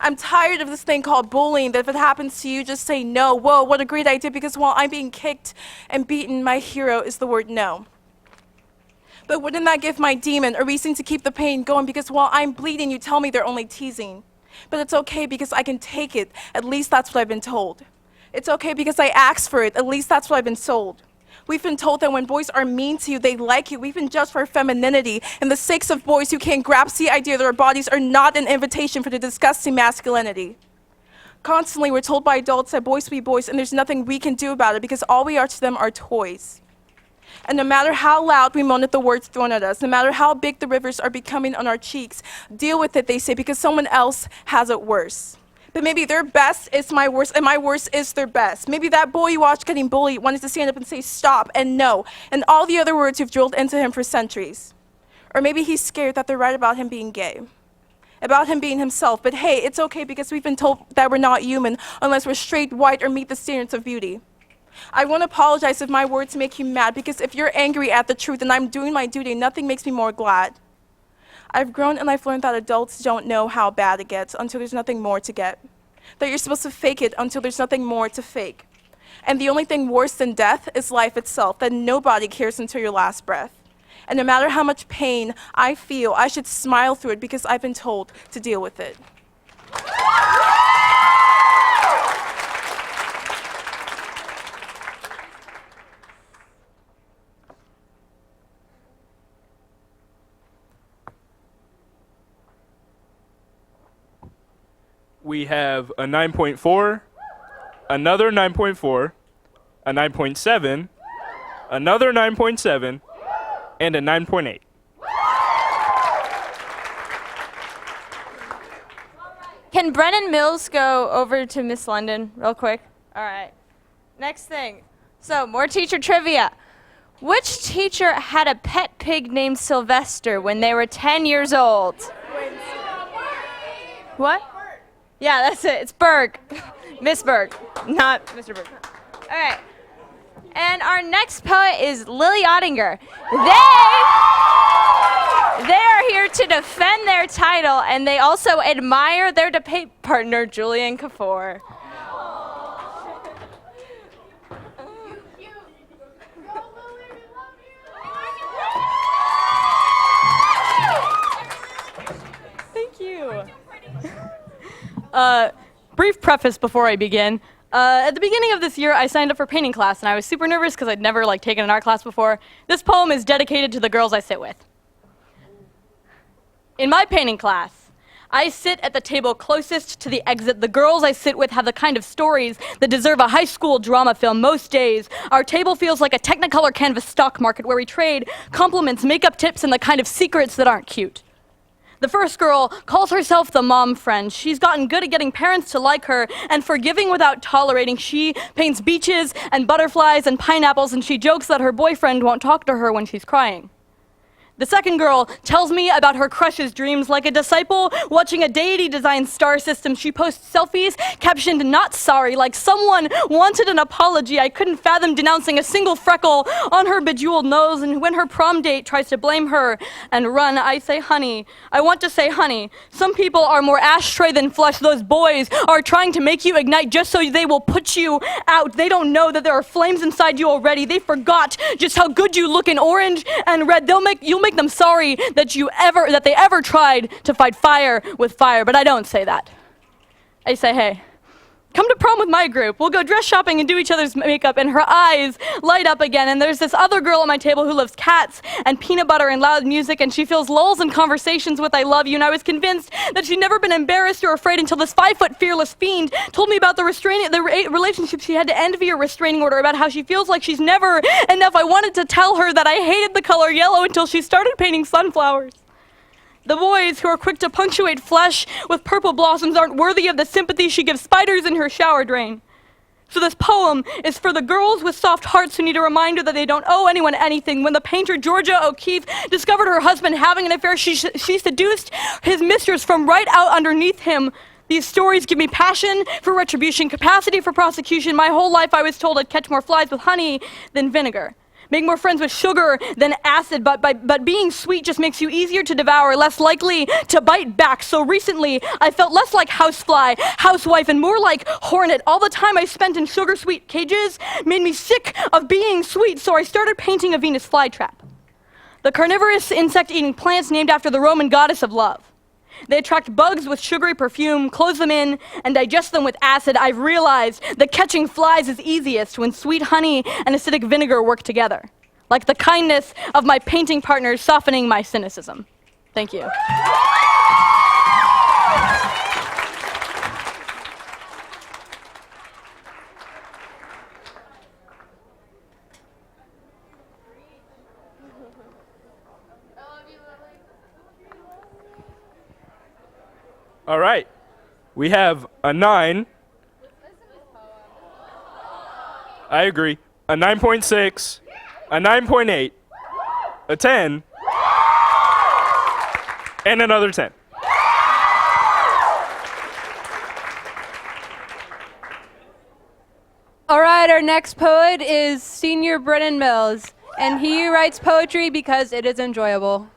Speaker 22: I'm tired of this thing called bullying, that if it happens to you, just say no. Whoa, what a great idea, because while I'm being kicked and beaten, my hero is the word no. But wouldn't that give my demon a reason to keep the pain going, because while I'm bleeding, you tell me they're only teasing. But it's okay because I can take it, at least that's what I've been told. It's okay because I asked for it, at least that's what I've been sold. We've been told that when boys are mean to you, they like you. We've been judged for our femininity and the sakes of boys who can't grasp the idea that our bodies are not an invitation for the disgusting masculinity. Constantly, we're told by adults that boys will be boys, and there's nothing we can do about it because all we are to them are toys. And no matter how loud we moan at the words thrown at us, no matter how big the rivers are becoming on our cheeks, deal with it, they say, because someone else has it worse. But maybe their best is my worst, and my worst is their best. Maybe that boy you watched getting bullied wanted to stand up and say stop and no, and all the other words you've drilled into him for centuries. Or maybe he's scared that they're right about him being gay, about him being himself. But hey, it's okay because we've been told that we're not human unless we're straight, white, or meet the standards of beauty. I won't apologize if my words make you mad, because if you're angry at the truth and I'm doing my duty, nothing makes me more glad. I've grown and I've learned that adults don't know how bad it gets until there's nothing more to get. That you're supposed to fake it until there's nothing more to fake. And the only thing worse than death is life itself, that nobody cares until your last breath. And no matter how much pain I feel, I should smile through it because I've been told to deal with it.
Speaker 7: We have a 9.4, another 9.4, a 9.7, another 9.7, and a 9.8.
Speaker 4: Can Brennan Mills go over to Miss London real quick? All right. Next thing. So, more teacher trivia. Which teacher had a pet pig named Sylvester when they were 10 years old? What? Yeah, that's it. It's Berg. Miss Berg, not Mr. Berg. All right. And our next poet is Lily Ottinger. They are here to defend their title, and they also admire their debate partner, Julian Kafour.
Speaker 10: Thank you. Brief preface before I begin. At the beginning of this year, I signed up for painting class, and I was super nervous because I'd never taken an art class before. This poem is dedicated to the girls I sit with. In my painting class, I sit at the table closest to the exit. The girls I sit with have the kind of stories that deserve a high school drama film most days. Our table feels like a Technicolor canvas stock market where we trade compliments, makeup tips, and the kind of secrets that aren't cute. The first girl calls herself the mom friend. She's gotten good at getting parents to like her and forgiving without tolerating. She paints beaches and butterflies and pineapples, and she jokes that her boyfriend won't talk to her when she's crying. The second girl tells me about her crush's dreams. Like a disciple watching a deity-designed star system, she posts selfies captioned "not sorry," like someone wanted an apology. I couldn't fathom denouncing a single freckle on her bejeweled nose, and when her prom date tries to blame her and run, I say, honey, I want to say, honey, some people are more ashtray than flesh. Those boys are trying to make you ignite just so they will put you out. They don't know that there are flames inside you already. They forgot just how good you look in orange and red. You'll make them sorry that they ever tried to fight fire with fire, but I don't say that. I say, hey, come to prom with my group. We'll go dress shopping and do each other's makeup, and her eyes light up again. And there's this other girl at my table who loves cats and peanut butter and loud music, and she feels lulls in conversations with I love you. And I was convinced that she'd never been embarrassed or afraid until this 5-foot fearless fiend told me about the relationship she had to end via restraining order, about how she feels like she's never enough. I wanted to tell her that I hated the color yellow until she started painting sunflowers. The boys who are quick to punctuate flesh with purple blossoms aren't worthy of the sympathy she gives spiders in her shower drain. So this poem is for the girls with soft hearts who need a reminder that they don't owe anyone anything. When the painter Georgia O'Keeffe discovered her husband having an affair, she seduced his mistress from right out underneath him. These stories give me passion for retribution, capacity for prosecution. My whole life I was told I'd catch more flies with honey than vinegar, make more friends with sugar than acid, but being sweet just makes you easier to devour, less likely to bite back. So recently, I felt less like housefly, housewife, and more like hornet. All the time I spent in sugar-sweet cages made me sick of being sweet, so I started painting a Venus flytrap. The carnivorous insect-eating plants named after the Roman goddess of love. They attract bugs with sugary perfume, close them in, and digest them with acid. I've realized that catching flies is easiest when sweet honey and acidic vinegar work together, like the kindness of my painting partners softening my cynicism. Thank you.
Speaker 7: All right. We have a 9. I agree. A 9.6, a 9.8, a 10, and another 10.
Speaker 4: All right, our next poet is Senior Brennan Mills, and he writes poetry because it is enjoyable.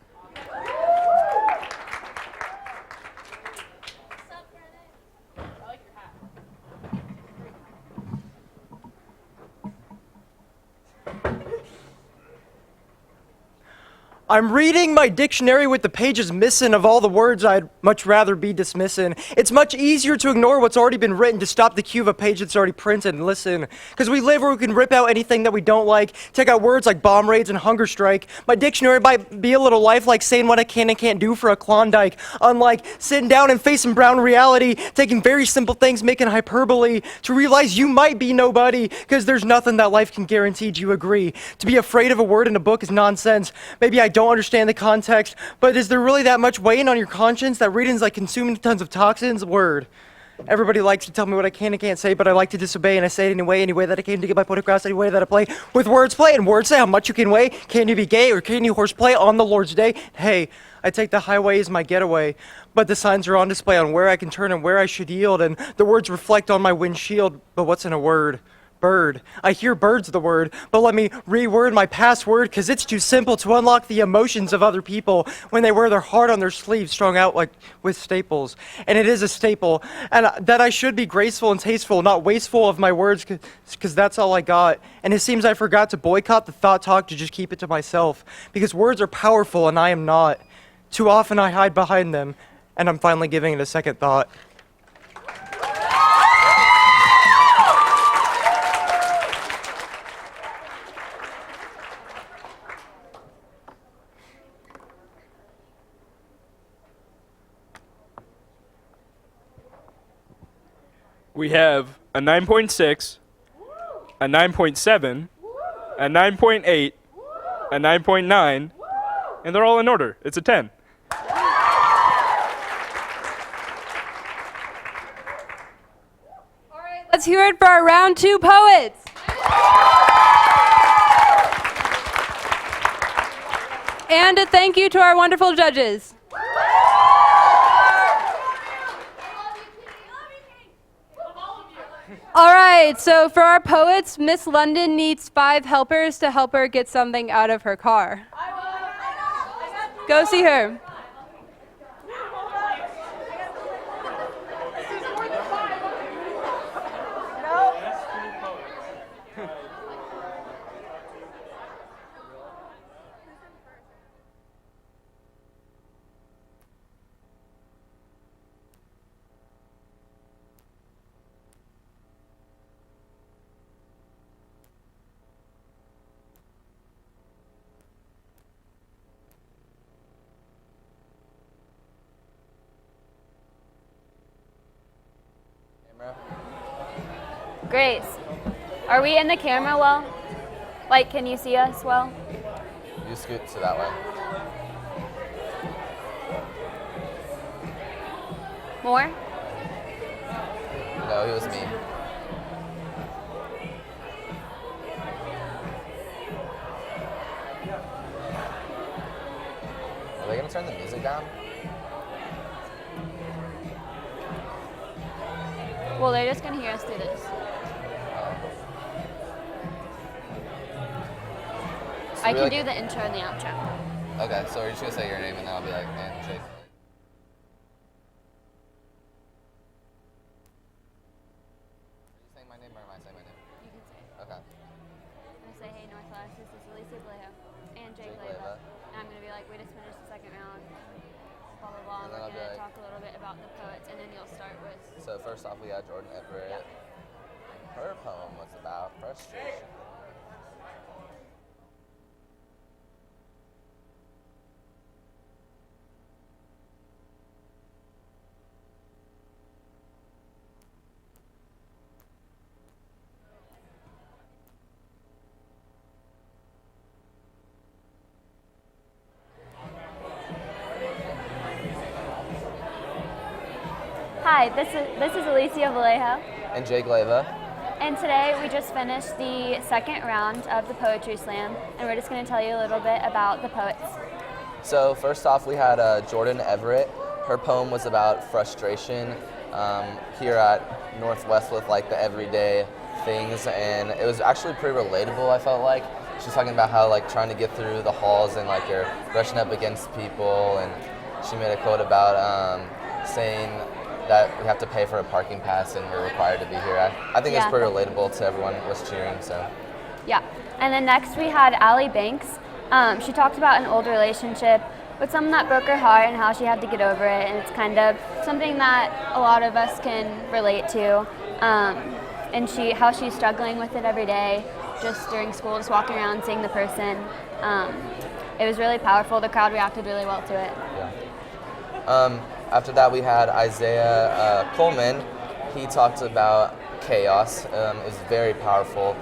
Speaker 11: I'm reading my dictionary with the pages missing of all the words I'd much rather be dismissing. It's much easier to ignore what's already been written, to stop the cue of a page that's already printed and listen. Because we live where we can rip out anything that we don't like, take out words like bomb raids and hunger strike. My dictionary might be a little lifelike, saying what I can and can't do for a Klondike. Unlike sitting down and facing brown reality, taking very simple things, making hyperbole, to realize you might be nobody, because there's nothing that life can guarantee. Do you agree? To be afraid of a word in a book is nonsense. Maybe I don't understand the context, but is there really that much weighing on your conscience that reading's like consuming tons of toxins? Word. Everybody likes to tell me what I can and can't say, but I like to disobey, and I say it any way that I can to get my point across, any way that I play with words play, and words say how much you can weigh. Can you be gay, or can you horseplay on the Lord's day? Hey, I take the highway as my getaway, but the signs are on display on where I can turn and where I should yield, and the words reflect on my windshield. But what's in a word? Bird. I hear bird's the word, but let me reword my password, because it's too simple to unlock the emotions of other people when they wear their heart on their sleeve, strung out like with staples. And it is a staple, and that I should be graceful and tasteful, not wasteful of my words, because that's all I got. And it seems I forgot to boycott the thought talk, to just keep it to myself, because words are powerful and I am not. Too often I hide behind them, and I'm finally giving it a second thought.
Speaker 7: We have a 9.6, a 9.7, a 9.8, a 9.9, and they're all in order. It's a 10.
Speaker 4: Let's hear it for our round 2 poets. And a thank you to our wonderful judges. All right, so for our poets, Miss London needs 5 helpers to help her get something out of her car. Go see her.
Speaker 13: Grace, are we in the camera well? Like, can you see us well?
Speaker 14: You scoot to that way.
Speaker 13: More?
Speaker 14: No, it was me. Are they gonna turn the music down?
Speaker 13: Well, they're just gonna hear us do this.
Speaker 14: So
Speaker 13: I can
Speaker 14: like,
Speaker 13: do the intro and the outro.
Speaker 14: Okay, so we're just gonna say your name and then I'll be like, man, Jake. Are you saying my name or am I saying my name?
Speaker 13: You can say it.
Speaker 14: Okay.
Speaker 13: I'm gonna say, hey, Northwest, this is Alicia Vallejo and Jake Leva. And I'm gonna be like, we just finished the second round. Blah, blah, blah.
Speaker 14: And then
Speaker 13: We're
Speaker 14: I'll be
Speaker 13: gonna
Speaker 14: like,
Speaker 13: talk a little bit about the poets, and then you'll start with.
Speaker 14: So first off, we got Jordan Everett.
Speaker 13: Yep.
Speaker 14: Her poem was about frustration.
Speaker 13: Hi, this is Alicia Vallejo.
Speaker 14: And Jake Leva.
Speaker 13: And today we just finished the second round of the Poetry Slam, and we're just going to tell you a little bit about the poets.
Speaker 14: So first off, we had Jordan Everett. Her poem was about frustration here at Northwest with like the everyday things, and it was actually pretty relatable, I felt like. She's talking about how like trying to get through the halls and like you're brushing up against people, and she made a quote about saying that we have to pay for a parking pass and we're required to be here. I think it's pretty relatable to everyone who was cheering, so.
Speaker 13: Yeah, and then next we had Allie Banks. She talked about an old relationship with someone that broke her heart and how she had to get over it, and it's kind of something that a lot of us can relate to. And how she's struggling with it every day, just during school, just walking around, seeing the person. It was really powerful. The crowd reacted really well to it.
Speaker 14: Yeah. After that, we had Isaiah Coleman. He talked about chaos. It was very powerful.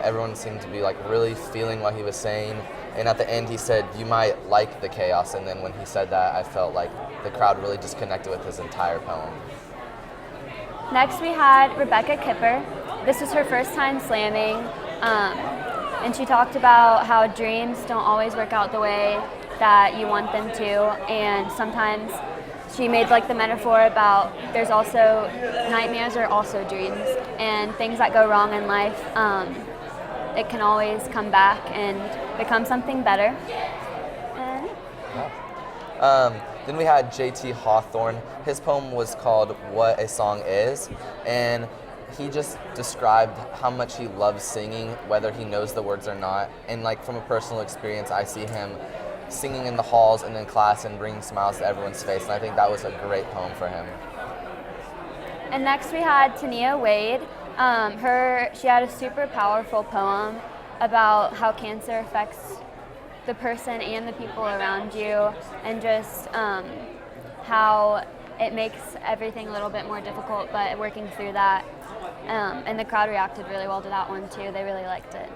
Speaker 14: Everyone seemed to be like really feeling what he was saying. And at the end, he said, "You might like the chaos." And then when he said that, I felt like the crowd really just connected with his entire poem.
Speaker 13: Next, we had Rebecca Kipper. This was her first time slamming, and she talked about how dreams don't always work out the way that you want them to, and sometimes she made like the metaphor about there's also nightmares are also dreams, and things that go wrong in life, it can always come back and become something better.
Speaker 14: Then we had J.T. Hawthorne. His poem was called What a Song Is, and he just described how much he loves singing, whether he knows the words or not. And like from a personal experience, I see him singing in the halls and in class and bringing smiles to everyone's face, and I think that was a great poem for him.
Speaker 13: And next we had Tania Wade. She had a super powerful poem about how cancer affects the person and the people around you, and just how it makes everything a little bit more difficult, but working through that. And the crowd reacted really well to that one too. They really liked it.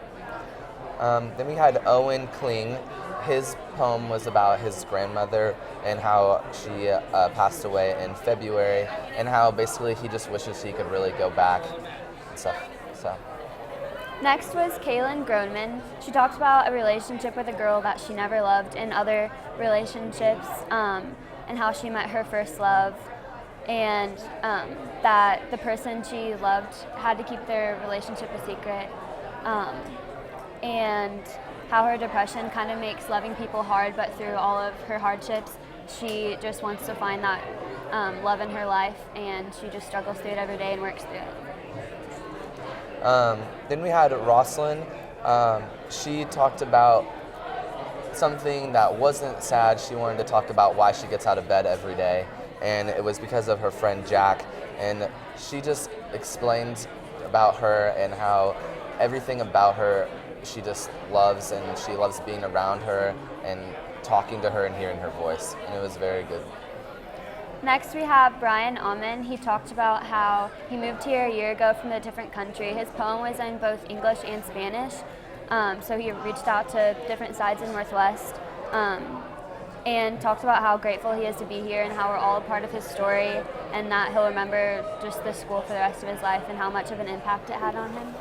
Speaker 14: Then we had Owen Kling. His poem was about his grandmother and how she passed away in February, and how basically he just wishes he could really go back and stuff. So.
Speaker 13: Next was Kaylin Groneman. She talked about a relationship with a girl that she never loved in other relationships, and how she met her first love, and that the person she loved had to keep their relationship a secret, and how her depression kind of makes loving people hard, but through all of her hardships, she just wants to find that love in her life, and she just struggles through it every day and works through it.
Speaker 14: Then we had Roslyn. She talked about something that wasn't sad. She wanted to talk about why she gets out of bed every day, and it was because of her friend Jack. And she just explained about her and how everything about her she just loves, and she loves being around her and talking to her and hearing her voice, and it was very good.
Speaker 13: Next we have Brian Ullman. He talked about how he moved here a year ago from a different country. His poem was in both English and Spanish, so he reached out to different sides in Northwest, and talked about how grateful he is to be here and how we're all a part of his story, and that he'll remember just this school for the rest of his life and how much of an impact it had on him.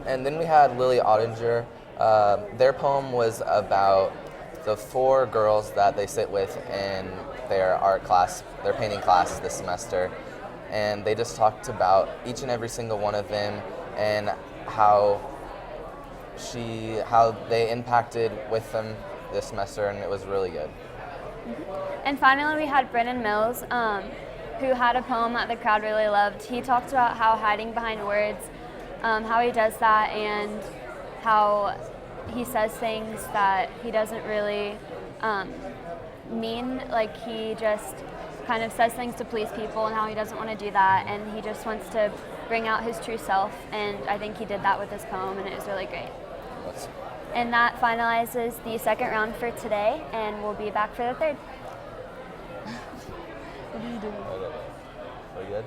Speaker 14: And then we had Lily Ottinger. Their poem was about the 4 girls that they sit with in their art class, their painting classes this semester. And they just talked about each and every single one of them and how they impacted with them this semester, and it was really good.
Speaker 13: And finally we had Brennan Mills, who had a poem that the crowd really loved. He talked about how hiding behind words, how he does that, and how he says things that he doesn't really mean. Like, he just kind of says things to please people, and how he doesn't want to do that, and he just wants to bring out his true self, and I think he did that with his poem, and it was really great. And that finalizes the second round for today, and we'll be back for the third. What are you doing?
Speaker 14: Are you good?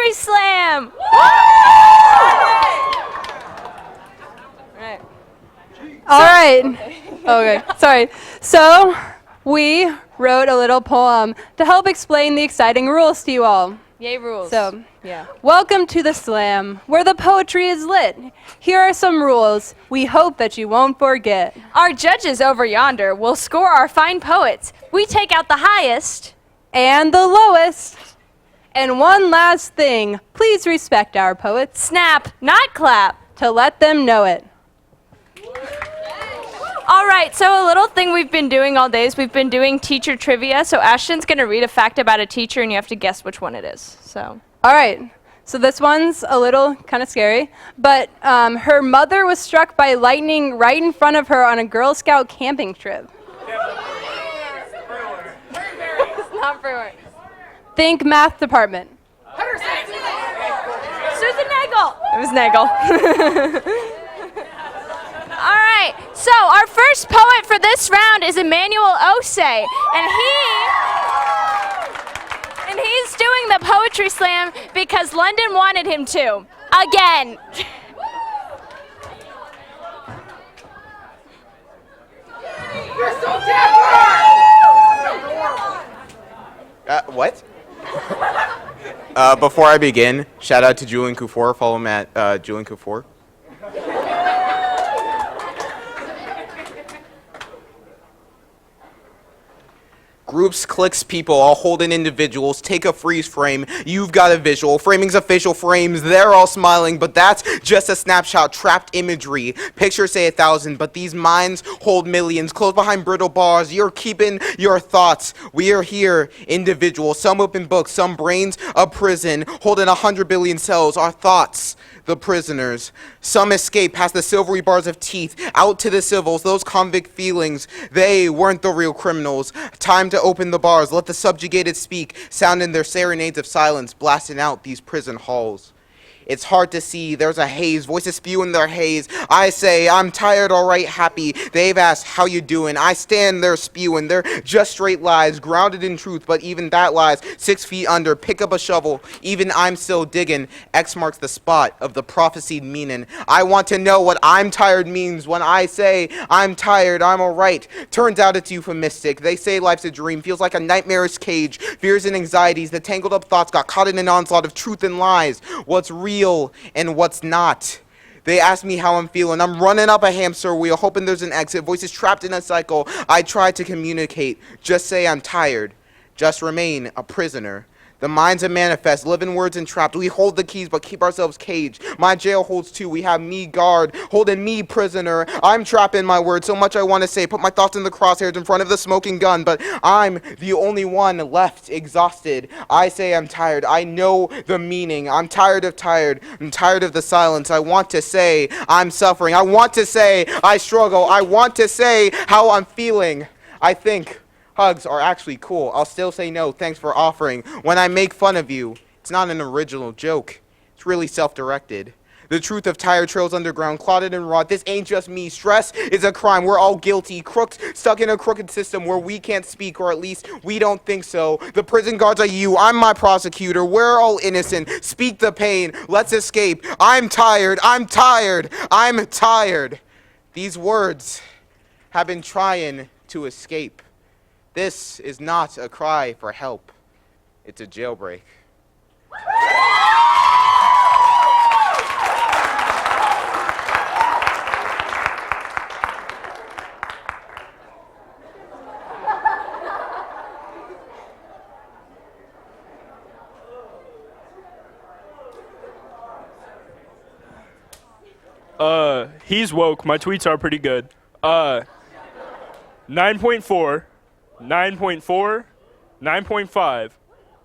Speaker 4: Poetry Slam! All right. Okay, sorry. So, we wrote a little poem to help explain the exciting rules to you all.
Speaker 10: Yay, rules.
Speaker 4: So, welcome to the slam, where the poetry is lit. Here are some rules we hope that you won't forget.
Speaker 10: Our judges over yonder will score our fine poets. We take out the highest
Speaker 4: and the lowest. And one last thing, please respect our poets.
Speaker 10: Snap, not clap.
Speaker 4: To let them know it.
Speaker 10: All right, so a little thing we've been doing all day is we've been doing teacher trivia. So Ashton's going to read a fact about a teacher, and you have to guess which one it is. So.
Speaker 4: All right. So this one's a little kind of scary, but her mother was struck by lightning right in front of her on a Girl Scout camping trip.
Speaker 10: It's not Brewer.
Speaker 4: Think math department.
Speaker 10: Susan Nagel. It was Nagel.
Speaker 5: All right, so our first poet for this round is Emmanuel Osei, and he's doing the poetry slam because London wanted him to. Again.
Speaker 2: What? Before I begin, shout out to Julian Kufor. Follow him at Julian Kufor. Groups, cliques, people, all holding individuals. Take a freeze frame. You've got a visual. Framing's official frames. They're all smiling, but that's just a snapshot. Trapped imagery. Pictures say 1,000, but these minds hold millions. Closed behind brittle bars. You're keeping your thoughts. We are here, individuals. Some open books, some brains a prison, holding 100 billion cells. Our thoughts, the prisoners. Some escape past the silvery bars of teeth, out to the civils. Those convict feelings, they weren't the real criminals. Time to open the bars, let the subjugated speak, sound in their serenades of silence, blasting out these prison halls. It's hard to see, there's a haze, voices spew in their haze. I say, I'm tired, alright, happy. They've asked, how you doing? I stand there spewing, they're just straight lies, grounded in truth, but even that lies 6 feet under. Pick up a shovel, even I'm still digging. X marks the spot of the prophesied meaning. I want to know what I'm tired means when I say, I'm tired, I'm alright. Turns out it's euphemistic. They say life's a dream, feels like a nightmarish cage. Fears and anxieties, the tangled up thoughts got caught in an onslaught of truth and lies. What's real and what's not. They ask me how I'm feeling. I'm running up a hamster wheel, hoping there's an exit. Voices trapped in a cycle. I try to communicate. Just say I'm tired. Just remain a prisoner. The mind's a manifest, living words entrapped. We hold the keys but keep ourselves caged. My jail holds two. We have me guard, holding me prisoner. I'm trapped in my words, so much I want to say. Put my thoughts in the crosshairs in front of the smoking gun, but I'm the only one left exhausted. I say I'm tired. I know the meaning. I'm tired of tired. I'm tired of the silence. I want to say I'm suffering. I want to say I struggle. I want to say how I'm feeling. I think hugs are actually cool. I'll still say no, thanks for offering. When I make fun of you, it's not an original joke. It's really self-directed. The truth of tired trails underground, clotted and rot. This ain't just me. Stress is a crime. We're all guilty. Crooks stuck in a crooked system where we can't speak, or at least we don't think so. The prison guards are you. I'm my prosecutor. We're all innocent. Speak the pain. Let's escape. I'm tired. I'm tired. I'm tired. These words have been trying to escape. This is not a cry for help. It's a jailbreak.
Speaker 7: He's woke. My tweets are pretty good. 9.4. 9.4, 9.5,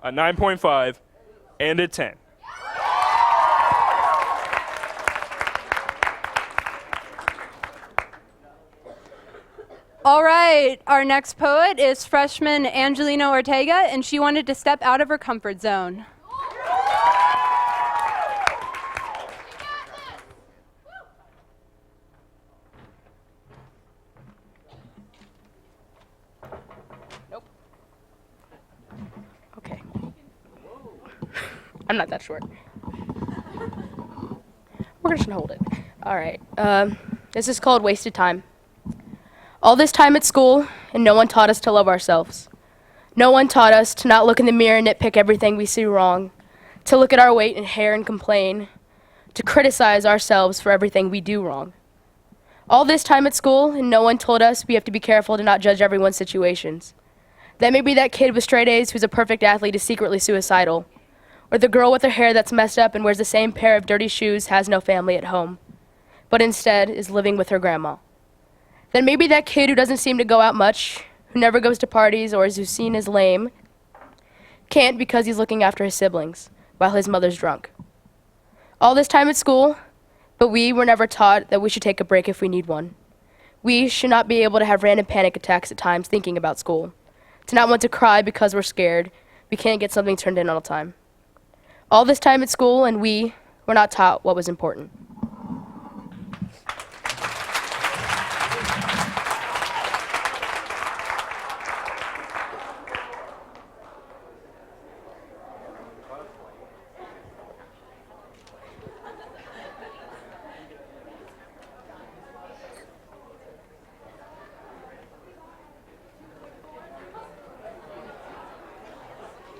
Speaker 7: a 9.5, and a 10.
Speaker 4: All right, our next poet is freshman Angelina Ortega, and she wanted to step out of her comfort zone.
Speaker 17: I'm not that short. We're just gonna hold it. All right. This is called wasted time. All this time at school, and no one taught us to love ourselves. No one taught us to not look in the mirror and nitpick everything we see wrong, to look at our weight and hair and complain, to criticize ourselves for everything we do wrong. All this time at school, and no one told us we have to be careful to not judge everyone's situations. That may be that kid with straight A's who's a perfect athlete is secretly suicidal, or the girl with her hair that's messed up and wears the same pair of dirty shoes has no family at home, but instead is living with her grandma. Then maybe that kid who doesn't seem to go out much, who never goes to parties or is seen as lame, can't because he's looking after his siblings while his mother's drunk. All this time at school, but we were never taught that we should take a break if we need one. We should not be able to have random panic attacks at times thinking about school, to not want to cry because we're scared we can't get something turned in on time. All this time at school, and we were not taught what was important.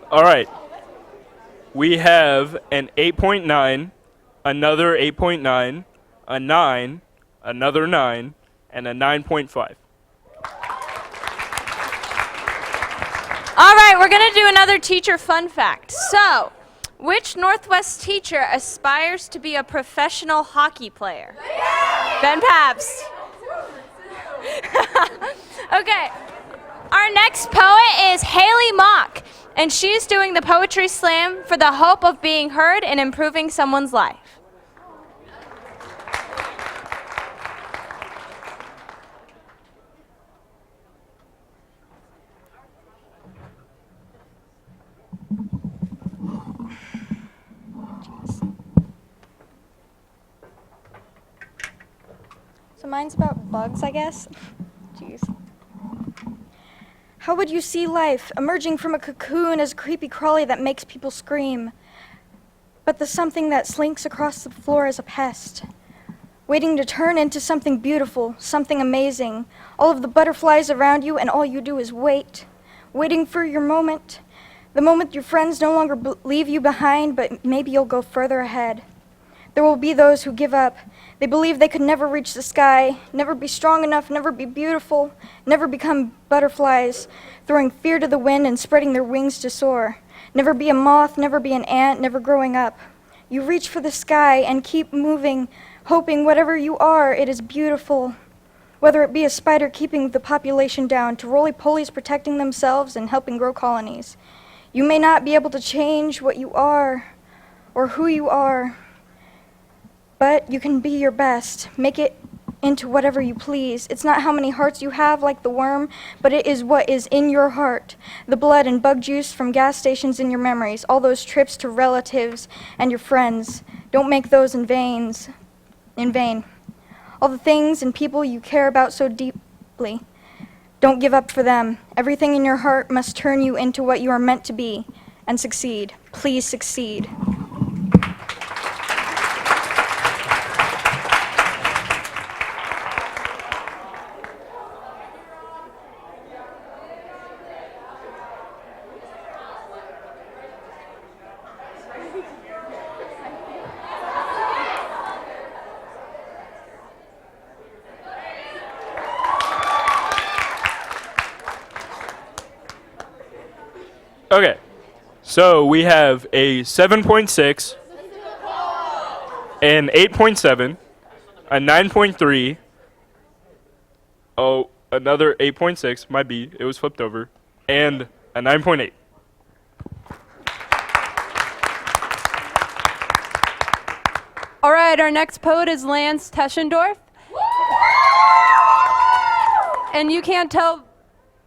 Speaker 7: All right. We have an 8.9, another 8.9, a 9, another 9, and a 9.5.
Speaker 4: All right, we're going to do another teacher fun fact. So, which Northwest teacher aspires to be a professional hockey player? Ben Pabst. Okay, our next poet is Haley Mock, and she's doing the Poetry Slam for the hope of being heard and improving someone's life.
Speaker 3: So mine's about bugs, I guess. Jeez. How would you see life emerging from a cocoon as a creepy crawly that makes people scream? But the something that slinks across the floor as a pest, waiting to turn into something beautiful, something amazing. All of the butterflies around you, and all you do is wait, waiting for your moment. The moment your friends no longer leave you behind, but maybe you'll go further ahead. There will be those who give up. They believe they could never reach the sky, never be strong enough, never be beautiful, never become butterflies, throwing fear to the wind and spreading their wings to soar. Never be a moth, never be an ant, never growing up. You reach for the sky and keep moving, hoping whatever you are, it is beautiful. Whether it be a spider keeping the population down, to roly-polies protecting themselves and helping grow colonies. You may not be able to change what you are or who you are, but you can be your best. Make it into whatever you please. It's not how many hearts you have like the worm, but it is what is in your heart. The blood and bug juice from gas stations in your memories, all those trips to relatives and your friends. Don't make those in vain. All the things and people you care about so deeply. Don't give up for them. Everything in your heart must turn you into what you are meant to be and succeed. Please succeed.
Speaker 7: Okay, so we have a 7.6, an 8.7, a 9.3, oh, another 8.6, my B, it was flipped over, and a 9.8.
Speaker 4: All right, our next poet is Lance Teschendorf. And you can't tell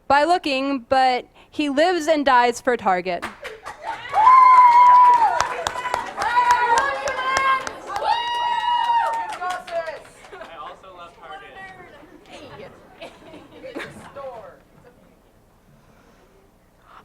Speaker 4: by looking, but he lives and dies for Target.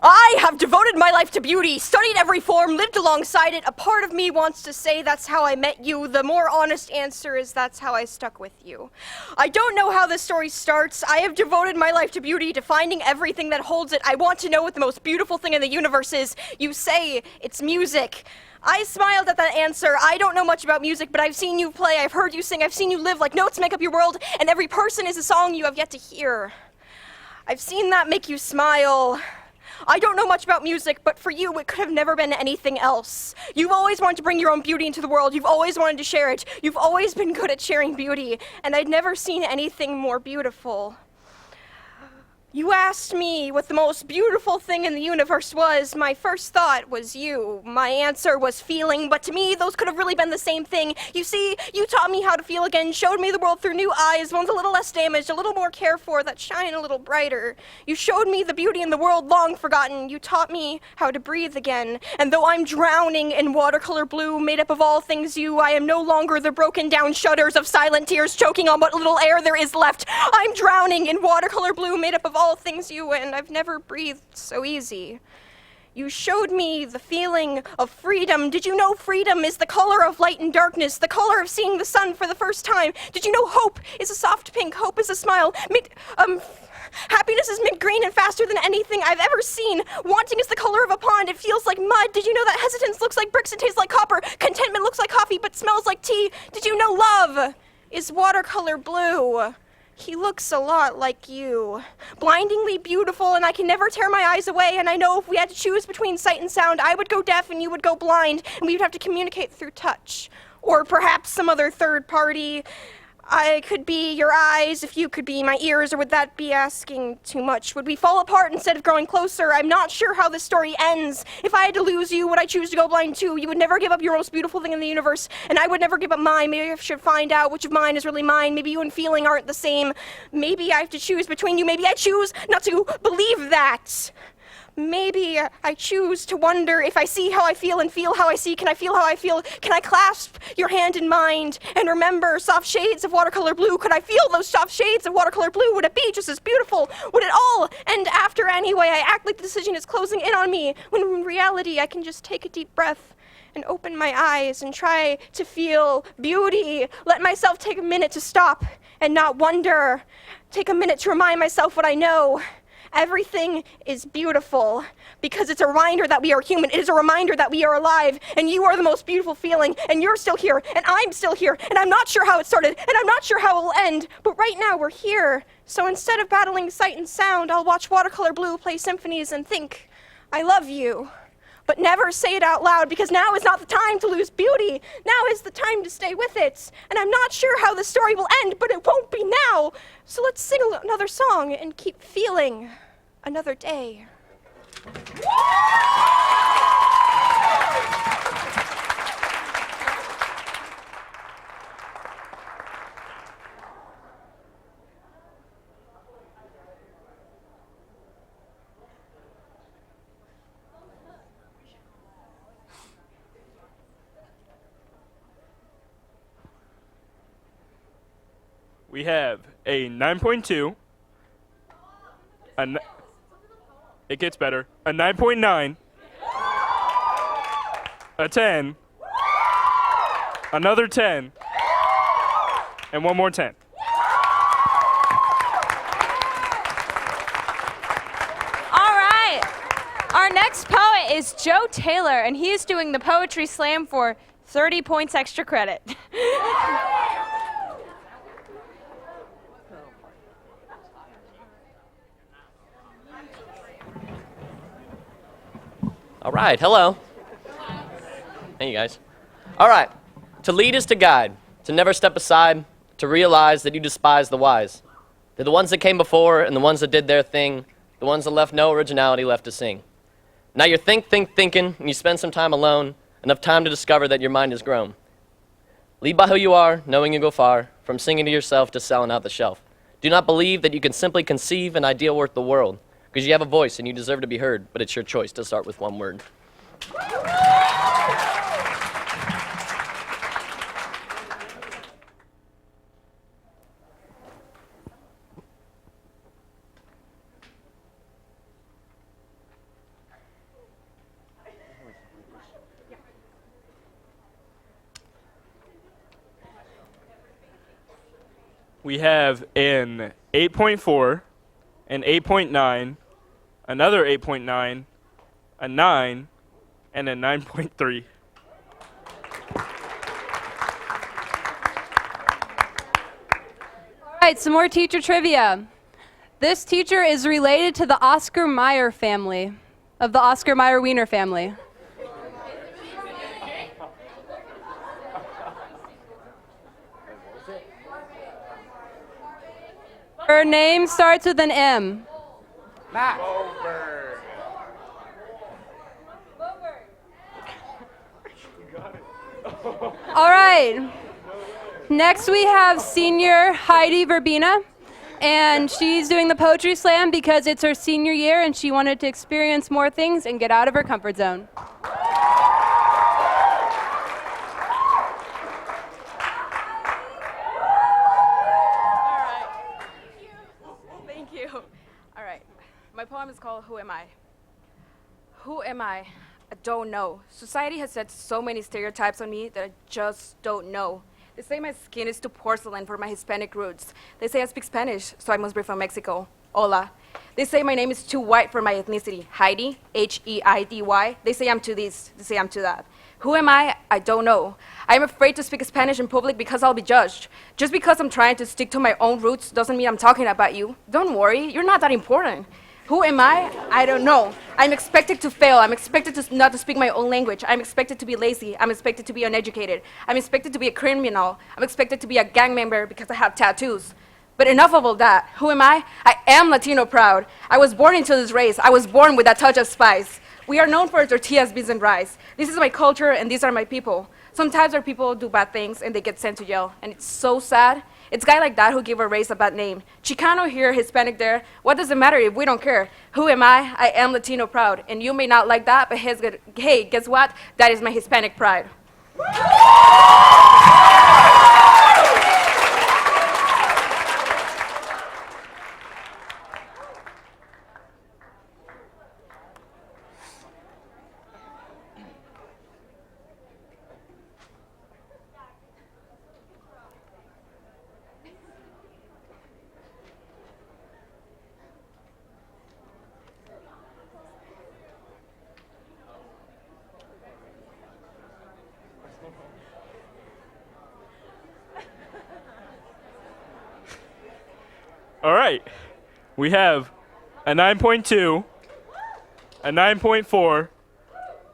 Speaker 10: I
Speaker 6: have devoted my life to beauty, studied every form, lived alongside it. A part of me wants to say that's how I met you. The more honest answer is that's how I stuck with you. I don't know how this story starts. I have devoted my life to beauty, to finding everything that holds it. I want to know what the most beautiful thing in the universe is. You say it's music. I smiled at that answer. I don't know much about music, but I've seen you play, I've heard you sing, I've seen you live like notes make up your world, and every person is a song you have yet to hear. I've seen that make you smile. I don't know much about music, but for you, it could have never been anything else. You've always wanted to bring your own beauty into the world. You've always wanted to share it. You've always been good at sharing beauty, and I'd never seen anything more beautiful. You asked me what the most beautiful thing in the universe was. My first thought was you. My answer was feeling, but to me, those could have really been the same thing. You see, you taught me how to feel again, showed me the world through new eyes, ones a little less damaged, a little more cared for, that shine a little brighter. You showed me the beauty in the world long forgotten. You taught me how to breathe again. And though I'm drowning in watercolor blue, made up of all things you, I am no longer the broken down shudders of silent tears choking on what little air there is left. I'm drowning in watercolor blue, made up of all things you, and I've never breathed so easy. You showed me the feeling of freedom. Did you know freedom is the color of light and darkness, the color of seeing the sun for the first time? Did you know hope is a soft pink, hope is a smile? Happiness is mint-green and faster than anything I've ever seen. Wanting is the color of a pond. It feels like mud. Did you know that hesitance looks like bricks and tastes like copper? Contentment looks like coffee but smells like tea. Did you know love is watercolor blue? He looks a lot like you. Blindingly beautiful, and I can never tear my eyes away, and I know if we had to choose between sight and sound, I would go deaf and you would go blind, and we would have to communicate through touch. Or perhaps some other third party. I could be your eyes if you could be my ears, or would that be asking too much? Would we fall apart instead of growing closer? I'm not sure how this story ends. If I had to lose you, would I choose to go blind too? You would never give up your most beautiful thing in the universe, and I would never give up mine. Maybe I should find out which of mine is really mine. Maybe you and feeling aren't the same. Maybe I have to choose between you. Maybe I choose not to believe that. Maybe I choose to wonder if I see how I feel and feel how I see. Can I feel how I feel? Can I clasp your hand in mine and remember soft shades of watercolor blue? Could I feel those soft shades of watercolor blue? Would it be just as beautiful? Would it all end after anyway? I act like the decision is closing in on me, when in reality I can just take a deep breath and open my eyes and try to feel beauty. Let myself take a minute to stop and not wonder. Take a minute to remind myself what I know. Everything is beautiful because it's a reminder that we are human. It is a reminder that we are alive, and you are the most beautiful feeling, and you're still here, and I'm still here, and I'm not sure how it started, and I'm not sure how it will end, but right now we're here. So instead of battling sight and sound, I'll watch watercolor blue play symphonies and think, I love you. But never say it out loud, because now is not the time to lose beauty. Now is the time to stay with it. And I'm not sure how the story will end, but it won't be now. So let's sing another song and keep feeling another day.
Speaker 7: We have a 9.2, it gets better, a 9.9, a 10, another 10, and one more 10.
Speaker 4: All right. Our next poet is Joe Taylor, and he is doing the Poetry Slam for 30 points extra credit.
Speaker 16: All right, hello. Hey, you guys. All right, to lead is to guide, to never step aside, to realize that you despise the wise. They're the ones that came before and the ones that did their thing, the ones that left no originality left to sing. Now you're thinking, and you spend some time alone, enough time to discover that your mind has grown. Lead by who you are, knowing you go far, from singing to yourself to selling out the shelf. Do not believe that you can simply conceive an ideal worth the world, because you have a voice and you deserve to be heard, but it's your choice to start with one word.
Speaker 7: we have an 8.4, an 8.9, another 8.9, a 9, and a 9.3.
Speaker 4: All right, some more teacher trivia. This teacher is related to the Oscar Mayer family, of the Oscar Mayer Wiener family. Her name starts with an M.
Speaker 2: Matt.
Speaker 4: All right. Next we have senior Heidi Verbena, and she's doing the poetry slam because it's her senior year and she wanted to experience more things and get out of her comfort zone.
Speaker 12: Thank you. All right. My poem is called Who Am I? Who am I? I don't know. Society has set so many stereotypes on me that I just don't know. They say my skin is too porcelain for my Hispanic roots. They say I speak Spanish, so I must be from Mexico. Hola. They say my name is too white for my ethnicity. Heidi, H-E-I-D-Y. They say I'm too this. They say I'm too that. Who am I? I don't know. I am afraid to speak Spanish in public because I'll be judged. Just because I'm trying to stick to my own roots doesn't mean I'm talking about you. Don't worry, you're not that important. Who am I? I don't know. I'm expected to fail. I'm expected to not to speak my own language. I'm expected to be lazy. I'm expected to be uneducated. I'm expected to be a criminal. I'm expected to be a gang member because I have tattoos. But enough of all that. Who am I? I am Latino proud. I was born into this race. I was born with that touch of spice. We are known for tortillas, beans, and rice. This is my culture, and these are my people. Sometimes our people do bad things, and they get sent to jail. And it's so sad. It's guys like that who give a race a bad name. Chicano here, Hispanic there. What does it matter if we don't care? Who am I? I am Latino proud. And you may not like that, but hey, guess what? That is my Hispanic pride.
Speaker 7: All right. We have a 9.2, a 9.4,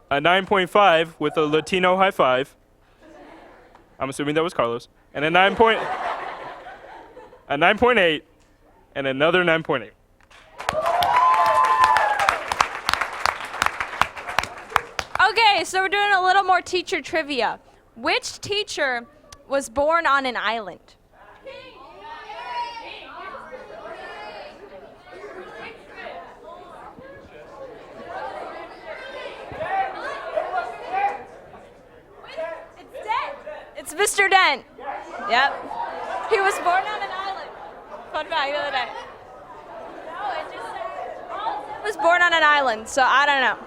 Speaker 7: a 9.5 with a Latino high five. I'm assuming that was Carlos. And a 9.8, and another 9.8.
Speaker 4: Okay, so we're doing a little more teacher trivia. Which teacher was born on an island? It's Mr. Dent. Yep. He was born on an island. Fun fact the other day. He was born on an island, so I don't know.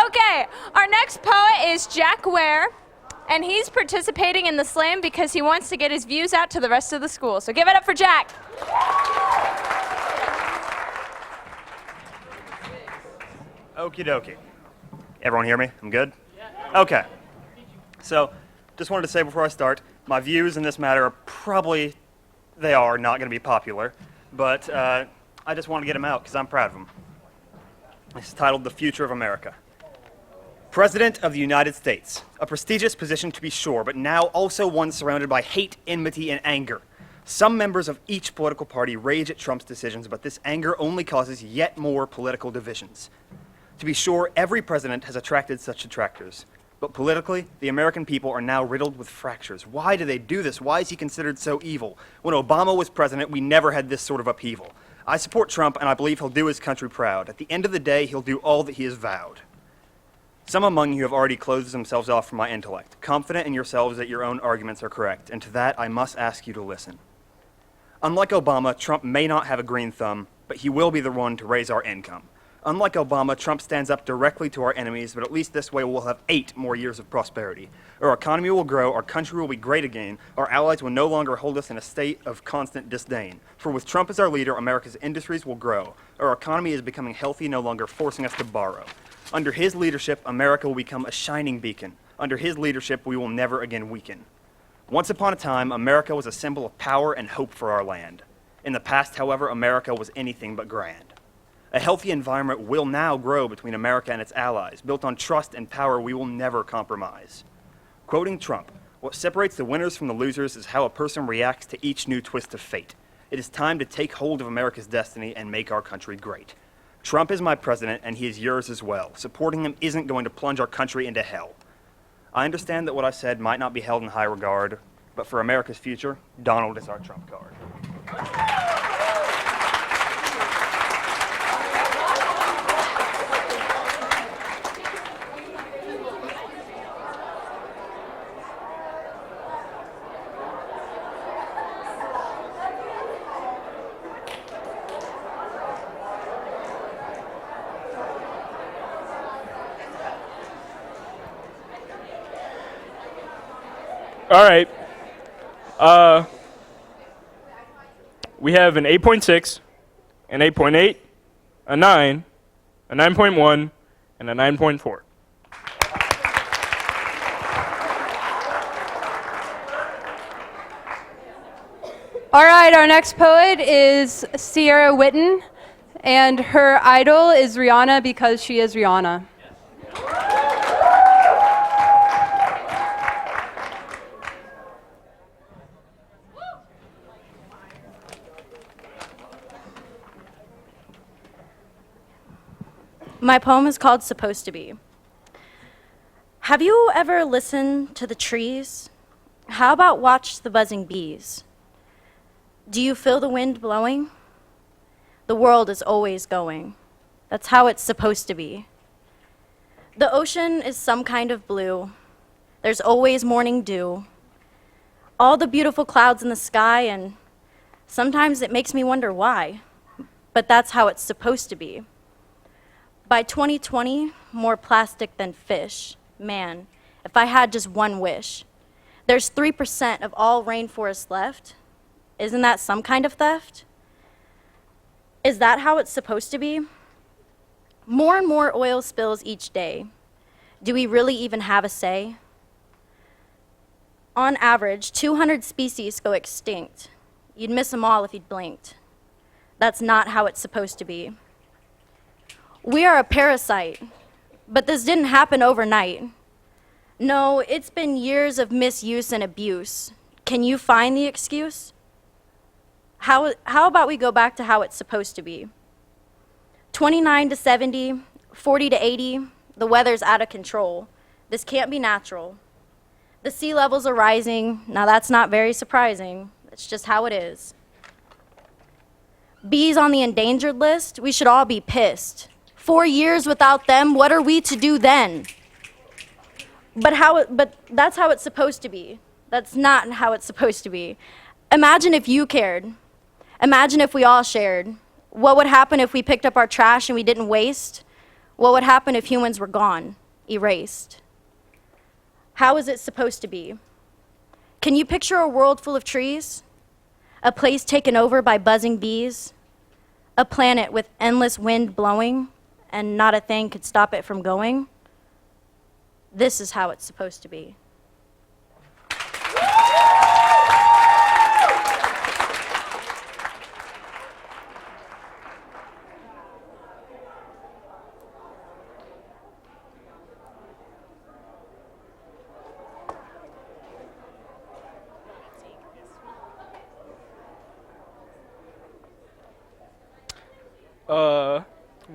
Speaker 4: Okay, our next poet is Jack Ware, and he's participating in the slam because he wants to get his views out to the rest of the school. So give it up for Jack.
Speaker 18: Okie dokie. Everyone hear me? I'm good? Yeah. Okay. So, just wanted to say before I start, my views in this matter are probably, they are not going to be popular, but I just want to get them out because I'm proud of them. It's titled The Future of America. President of the United States, a prestigious position to be sure, but now also one surrounded by hate, enmity, and anger. Some members of each political party rage at Trump's decisions, but this anger only causes yet more political divisions. To be sure, every president has attracted such detractors. But politically, the American people are now riddled with fractures. Why do they do this? Why is he considered so evil? When Obama was president, we never had this sort of upheaval. I support Trump, and I believe he'll do his country proud. At the end of the day, he'll do all that he has vowed. Some among you have already closed themselves off from my intellect, confident in yourselves that your own arguments are correct, and to that I must ask you to listen. Unlike Obama, Trump may not have a green thumb, but he will be the one to raise our income. Unlike Obama, Trump stands up directly to our enemies, but at least this way we'll have 8 more years of prosperity. Our economy will grow, our country will be great again, our allies will no longer hold us in a state of constant disdain. For with Trump as our leader, America's industries will grow. Our economy is becoming healthy, no longer forcing us to borrow. Under his leadership, America will become a shining beacon. Under his leadership, we will never again weaken. Once upon a time, America was a symbol of power and hope for our land. In the past, however, America was anything but grand. A healthy environment will now grow between America and its allies, built on trust and power we will never compromise. Quoting Trump, "What separates the winners from the losers is how a person reacts to each new twist of fate. It is time to take hold of America's destiny and make our country great. Trump is my president, and he is yours as well. Supporting him isn't going to plunge our country into hell." I understand that what I said might not be held in high regard, but for America's future, Donald is our trump card.
Speaker 7: All right. We have an 8.6, an 8.8, a 9, a 9.1, and a 9.4.
Speaker 4: All right, our next poet is Sierra Witten, and her idol is Rihanna because she is Rihanna.
Speaker 19: My poem is called Supposed to Be. Have you ever listened to the trees? How about watch the buzzing bees? Do you feel the wind blowing? The world is always going. That's how it's supposed to be. The ocean is some kind of blue. There's always morning dew. All the beautiful clouds in the sky, and sometimes it makes me wonder why. But that's how it's supposed to be. By 2020, more plastic than fish. Man, if I had just one wish. There's 3% of all rainforest left. Isn't that some kind of theft? Is that how it's supposed to be? More and more oil spills each day. Do we really even have a say? On average, 200 species go extinct. You'd miss them all if you'd blinked. That's not how it's supposed to be. We are a parasite, but this didn't happen overnight. No, it's been years of misuse and abuse. Can you find the excuse? How about we go back to how it's supposed to be? 29 to 70, 40 to 80, the weather's out of control. This can't be natural. The sea levels are rising. Now that's not very surprising. It's just how it is. Bees on the endangered list, we should all be pissed. 4 years without them, what are we to do then? But that's how it's supposed to be. That's not how it's supposed to be. Imagine if you cared. Imagine if we all shared. What would happen if we picked up our trash and we didn't waste? What would happen if humans were gone, erased? How is it supposed to be? Can you picture a world full of trees? A place taken over by buzzing bees? A planet with endless wind blowing and not a thing could stop it from going? This is how it's supposed to be.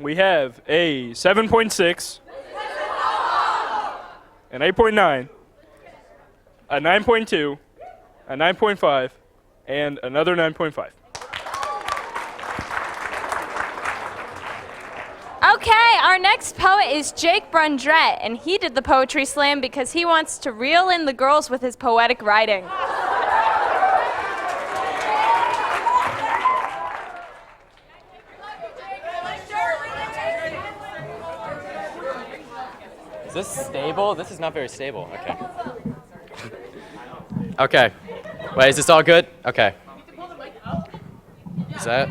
Speaker 7: We have a 7.6, an 8.9, a 9.2, a 9.5, and another 9.5.
Speaker 4: Okay, our next poet is Jake Brundrett, and he did the Poetry Slam because he wants to reel in the girls with his poetic writing.
Speaker 16: Is this stable? This is not very stable. Okay. Okay. Wait, is this all good? Okay. Is that?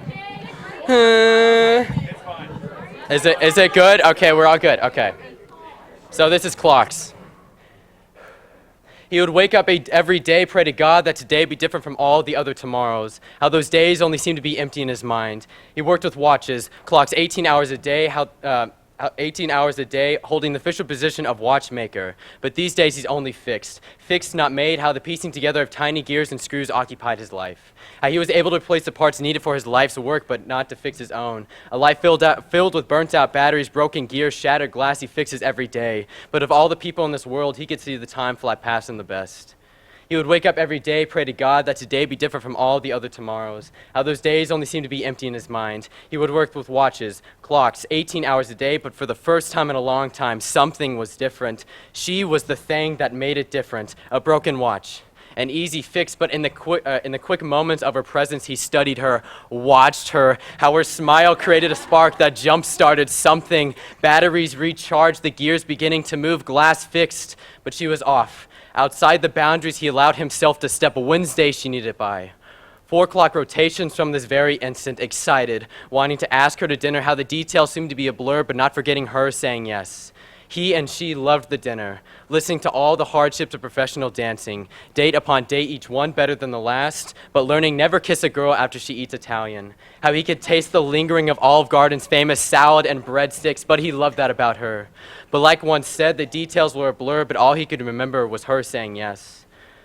Speaker 16: Is it good? Okay, we're all good. Okay. So this is clocks. He would wake up every day, pray to God that today be different from all the other tomorrows. How those days only seemed to be empty in his mind. He worked with watches, clocks 18 hours a day, 18 hours a day, holding the official position of watchmaker. But these days he's only fixed. Fixed, not made, how the piecing together of tiny gears and screws occupied his life. How he was able to replace the parts needed for his life's work, but not to fix his own. A life filled with burnt-out batteries, broken gears, shattered glass he fixes every day. But of all the people in this world, he could see the time fly past him the best. He would wake up every day, pray to God that today be different from all the other tomorrows. How those days only seemed to be empty in his mind. He would work with watches, clocks, 18 hours a day, but for the first time in a long time, something was different. She was the thing that made it different. A broken watch. An easy fix, but in the quick moments of her presence, he studied her, watched her, how her smile created a spark that jump-started something. Batteries recharged, the gears beginning to move, glass fixed, but she was off. Outside the boundaries, he allowed himself to step a Wednesday she needed by. 4 o'clock rotations from this very instant, excited, wanting to ask her to dinner, how the details seemed to be a blur, but not forgetting her saying yes. He and she loved the dinner, listening to all the hardships of professional dancing, date upon date, each one better than the last, but learning never kiss a girl after she eats Italian. How he could taste the lingering of Olive Garden's famous salad and breadsticks, but he loved that about her. But like one said, the details were a blur, but all he could remember was her saying yes.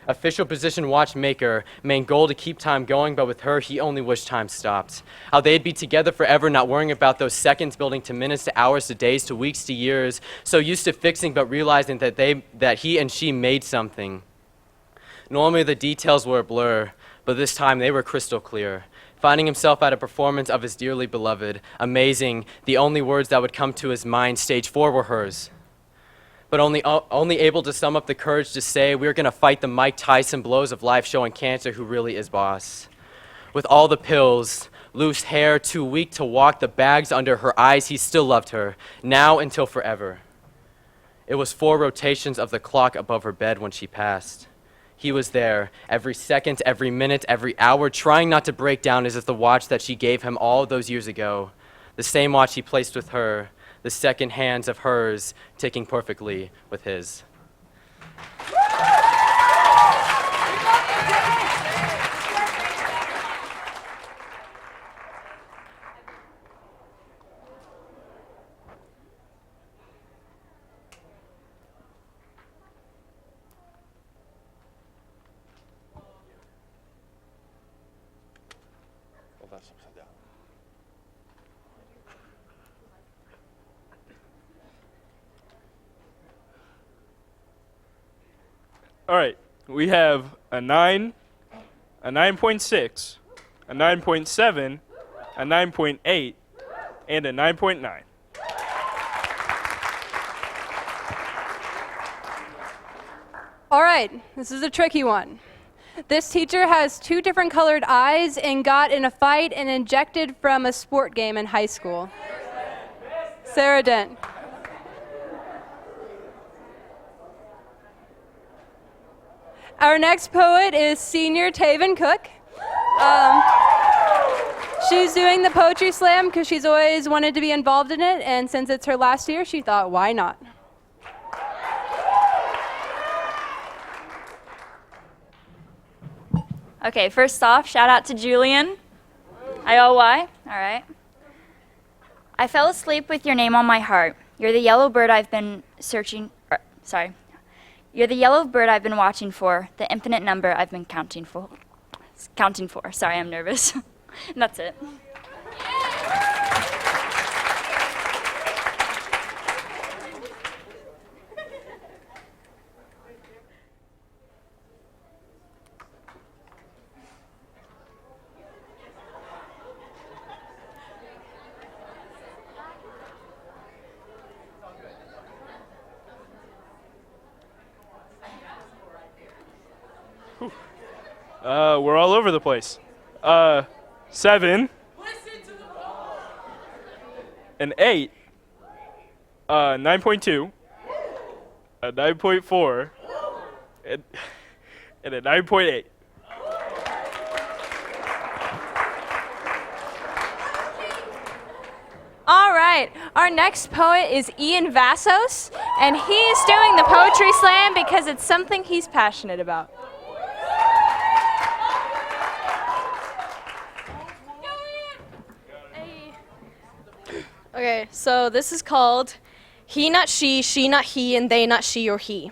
Speaker 16: Official position watchmaker, main goal to keep time going, but with her, he only wished time stopped. How they'd be together forever, not worrying about those seconds building to minutes, to hours, to days, to weeks, to years. So used to fixing, but realizing that he and she made something. Normally the details were a blur, but this time they were crystal clear. Finding himself at a performance of his dearly beloved. Amazing, the only words that would come to his mind, stage 4 were hers. But only able to sum up the courage to say, we're gonna fight the Mike Tyson blows of life, showing cancer who really is boss. With all the pills, loose hair, too weak to walk, the bags under her eyes, he still loved her, now until forever. It was 4 rotations of the clock above her bed when she passed. He was there, every second, every minute, every hour, trying not to break down as if the watch that she gave him all those years ago, the same watch he placed with her, the second hands of hers ticking perfectly with his.
Speaker 7: All right, we have a 9, a 9.6, a 9.7, a 9.8, and a 9.9.
Speaker 4: All right, this is a tricky one. This teacher has 2 different colored eyes and got in a fight and ejected from a sport game in high school. Sarah Dent. Our next poet is senior Taven Cook. She's doing the Poetry Slam because she's always wanted to be involved in it, and since it's her last year, she thought, why not?
Speaker 1: Okay, first off, shout out to Julian. IOY, all right. I fell asleep with your name on my heart. You're the yellow bird I've been You're the yellow bird I've been watching for, the infinite number I've been counting for. Sorry, I'm nervous. And that's it.
Speaker 7: We're all over the place. 7. An 8. 9.2. a 9.4, and a 9.8.
Speaker 4: All right, our next poet is Ian Vassos, and he's doing the Poetry Slam because it's something he's passionate about.
Speaker 8: Okay, so this is called He Not She Not He, and They Not She or He.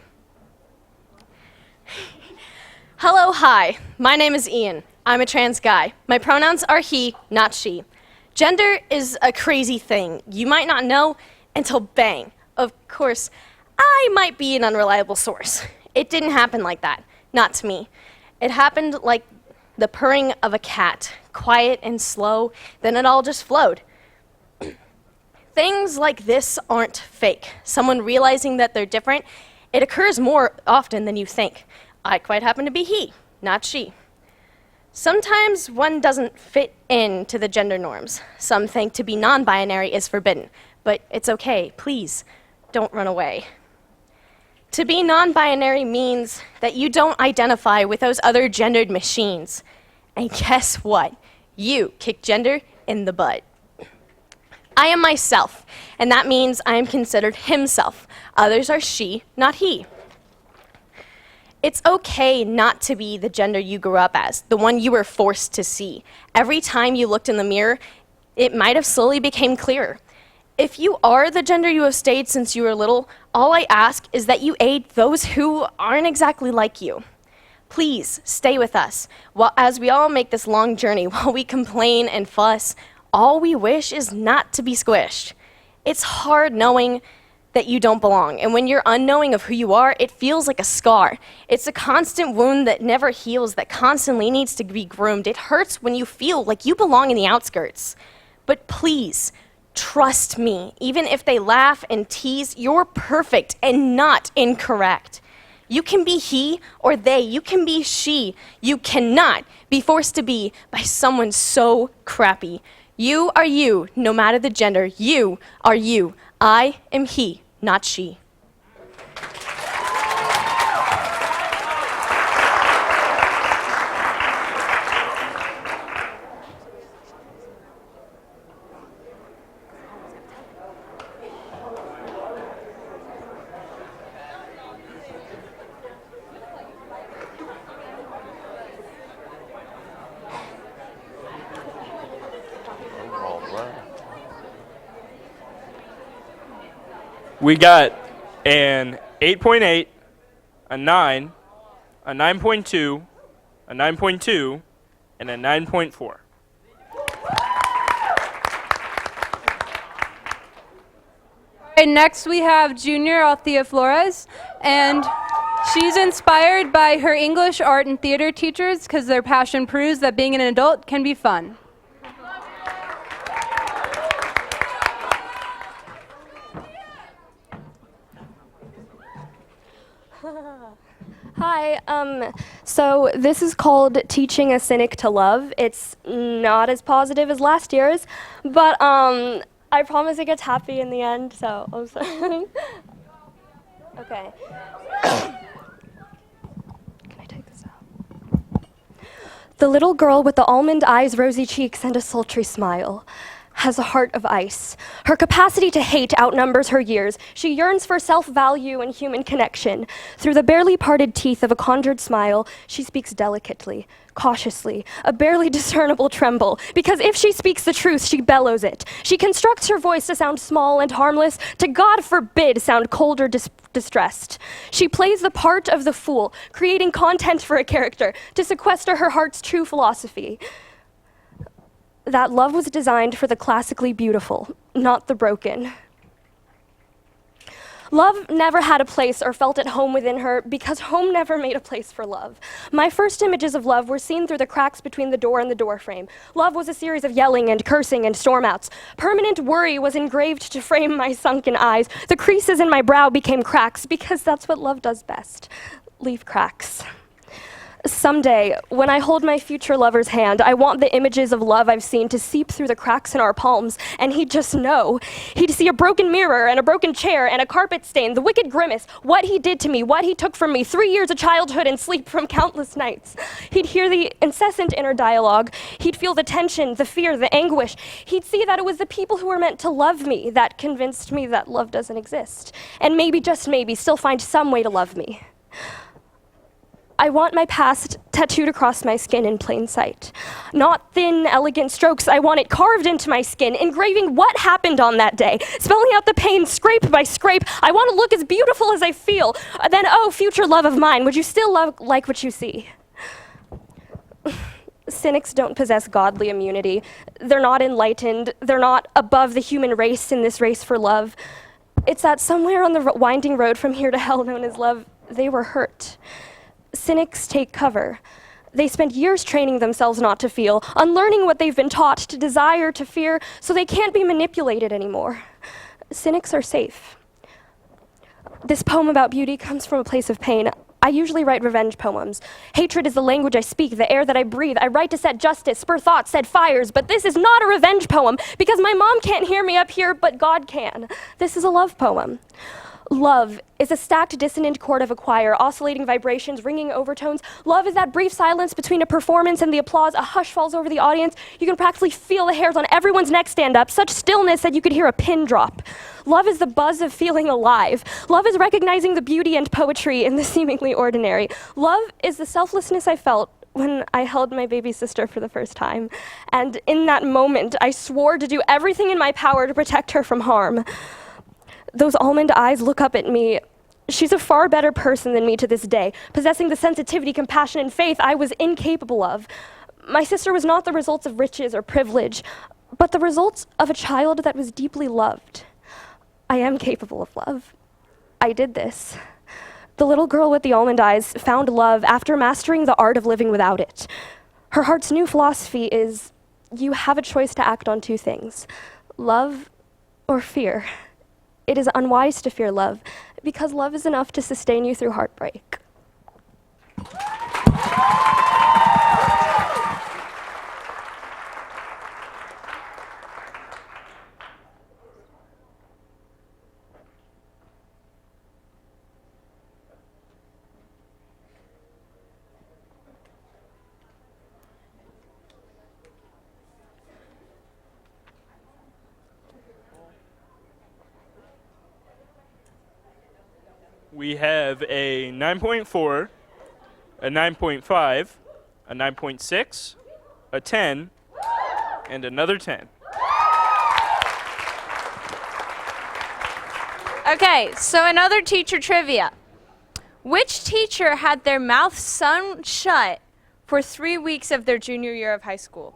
Speaker 8: Hello, hi. My name is Ian. I'm a trans guy. My pronouns are he, not she. Gender is a crazy thing. You might not know until bang. Of course, I might be an unreliable source. It didn't happen like that. Not to me. It happened like the purring of a cat, quiet and slow, then it all just flowed. Things like this aren't fake. Someone realizing that they're different, it occurs more often than you think. I quite happen to be he, not she. Sometimes one doesn't fit into the gender norms. Some think to be non-binary is forbidden, but it's okay, please, don't run away. To be non-binary means that you don't identify with those other gendered machines. And guess what? You kick gender in the butt. I am myself, and that means I am considered himself. Others are she, not he. It's okay not to be the gender you grew up as, the one you were forced to see. Every time you looked in the mirror, it might have slowly became clearer. If you are the gender you have stayed since you were little, all I ask is that you aid those who aren't exactly like you. Please stay with us. As we all make this long journey, while we complain and fuss, all we wish is not to be squished. It's hard knowing that you don't belong, and when you're unknowing of who you are, it feels like a scar. It's a constant wound that never heals, that constantly needs to be groomed. It hurts when you feel like you belong in the outskirts. But please, trust me, even if they laugh and tease, you're perfect and not incorrect. You can be he or they, you can be she. You cannot be forced to be by someone so crappy. You are you, no matter the gender. You are you. I am he, not she.
Speaker 7: We got an 8.8, a 9, a 9.2, a 9.2, and a 9.4.
Speaker 4: And next we have Junior Althea Flores, and she's inspired by her English, art, and theater teachers because their passion proves that being an adult can be fun.
Speaker 5: Hi, so this is called Teaching a Cynic to Love. It's not as positive as last year's, but I promise it gets happy in the end, so I'm sorry. Okay. Can I take this out? The little girl with the almond eyes, rosy cheeks, and a sultry smile has a heart of ice. Her capacity to hate outnumbers her years. She yearns for self-value and human connection. Through the barely parted teeth of a conjured smile, she speaks delicately, cautiously, a barely discernible tremble, because if she speaks the truth, she bellows it. She constructs her voice to sound small and harmless, to God forbid sound cold or distressed. She plays the part of the fool, creating content for a character, to sequester her heart's true philosophy. That love was designed for the classically beautiful, not the broken. Love never had a place or felt at home within her because home never made a place for love. My first images of love were seen through the cracks between the door and the doorframe. Love was a series of yelling and cursing and stormouts. Permanent worry was engraved to frame my sunken eyes. The creases in my brow became cracks because that's what love does best, leave cracks. Someday, when I hold my future lover's hand, I want the images of love I've seen to seep through the cracks in our palms, and he'd just know. He'd see a broken mirror and a broken chair and a carpet stain, the wicked grimace, what he did to me, what he took from me, 3 years of childhood and sleep from countless nights. He'd hear the incessant inner dialogue. He'd feel the tension, the fear, the anguish. He'd see that it was the people who were meant to love me that convinced me that love doesn't exist, and maybe, just maybe, still find some way to love me. I want my past tattooed across my skin in plain sight. Not thin, elegant strokes, I want it carved into my skin, engraving what happened on that day, spelling out the pain scrape by scrape. I want to look as beautiful as I feel. Then, oh, future love of mine, would you still like what you see? Cynics don't possess godly immunity. They're not enlightened. They're not above the human race in this race for love. It's that somewhere on the winding road from here to hell known as love, they were hurt. Cynics take cover. They spend years training themselves not to feel, unlearning what they've been taught to desire, to fear, so they can't be manipulated anymore. Cynics are safe. This poem about beauty comes from a place of pain. I usually write revenge poems. Hatred is the language I speak, the air that I breathe. I write to set justice, spur thoughts, set fires, but this is not a revenge poem because my mom can't hear me up here, but God can. This is a love poem. Love is a stacked dissonant chord of a choir, oscillating vibrations, ringing overtones. Love is that brief silence between a performance and the applause. A hush falls over the audience. You can practically feel the hairs on everyone's neck stand up, such stillness that you could hear a pin drop. Love is the buzz of feeling alive. Love is recognizing the beauty and poetry in the seemingly ordinary. Love is the selflessness I felt when I held my baby sister for the first time. And in that moment, I swore to do everything in my power to protect her from harm. Those almond eyes look up at me. She's a far better person than me to this day, possessing the sensitivity, compassion, and faith I was incapable of. My sister was not the results of riches or privilege, but the results of a child that was deeply loved. I am capable of love. I did this. The little girl with the almond eyes found love after mastering the art of living without it. Her heart's new philosophy is, you have a choice to act on two things, love or fear. It is unwise to fear love, because love is enough to sustain you through heartbreak.
Speaker 7: We have a 9.4, a 9.5, a 9.6, a 10, and another 10.
Speaker 4: Okay, so another teacher trivia. Which teacher had their mouth sewn shut for 3 weeks of their junior year of high school?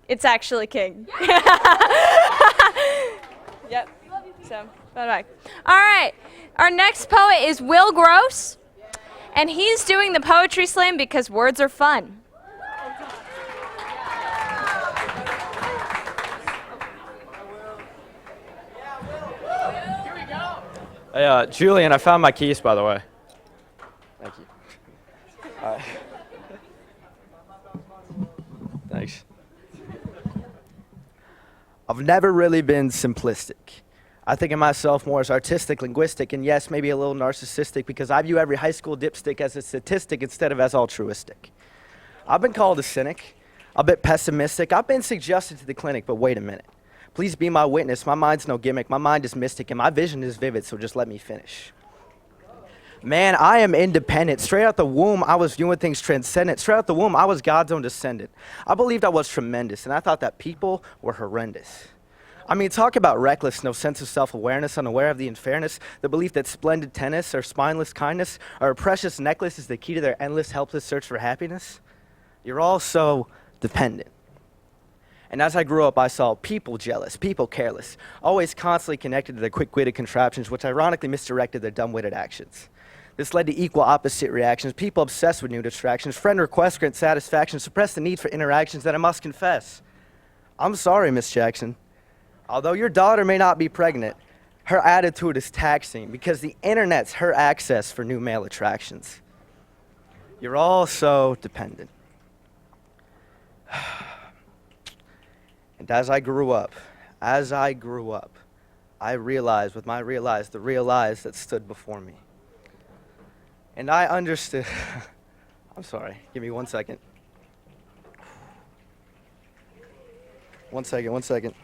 Speaker 4: It's actually King. Yep. So, bye-bye. All right. Our next poet is Will Gross, and he's doing the poetry slam because words are fun.
Speaker 15: Hey, Julian, I found my keys, by the way. Thank you. All right. Thanks. I've never really been simplistic. I think of myself more as artistic, linguistic, and yes, maybe a little narcissistic because I view every high school dipstick as a statistic instead of as altruistic. I've been called a cynic, a bit pessimistic. I've been suggested to the clinic, but wait a minute. Please be my witness. My mind's no gimmick. My mind is mystic, and my vision is vivid, so just let me finish. Man, I am independent. Straight out the womb, I was viewing things transcendent. Straight out the womb, I was God's own descendant. I believed I was tremendous, and I thought that people were horrendous. I mean, talk about reckless, no sense of self-awareness, unaware of the unfairness, the belief that splendid tennis or spineless kindness or a precious necklace is the key to their endless, helpless search for happiness. You're all so dependent. And as I grew up, I saw people jealous, people careless, always constantly connected to their quick-witted contraptions, which ironically misdirected their dumb-witted actions. This led to equal opposite reactions, people obsessed with new distractions, friend requests grant satisfaction, suppress the need for interactions that I must confess. I'm sorry, Miss Jackson. Although your daughter may not be pregnant, her attitude is taxing because the internet's her access for new male attractions. You're all so dependent. And as I grew up, I realized with my the realize that stood before me. And I understood. I'm sorry, give me 1 second. 1 second, 1 second.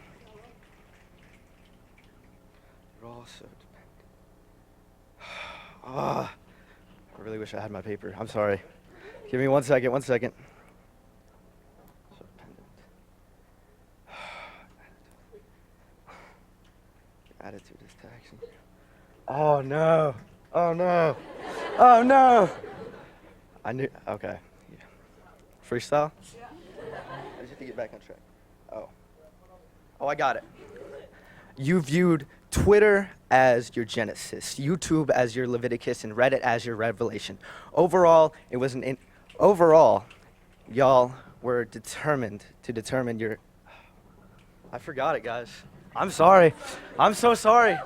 Speaker 15: You're all so dependent. I really wish I had my paper. I'm sorry. Give me 1 second, 1 second. So dependent. Your attitude is taxing. Oh no. Oh no. Oh no. I knew. Okay. Yeah. Freestyle? Yeah. I just have to get back on track. Oh, I got it. You viewed Twitter as your Genesis, YouTube as your Leviticus, and Reddit as your Revelation. Overall, it was overall, y'all were determined to determine your. I forgot it, guys. I'm sorry. I'm so sorry.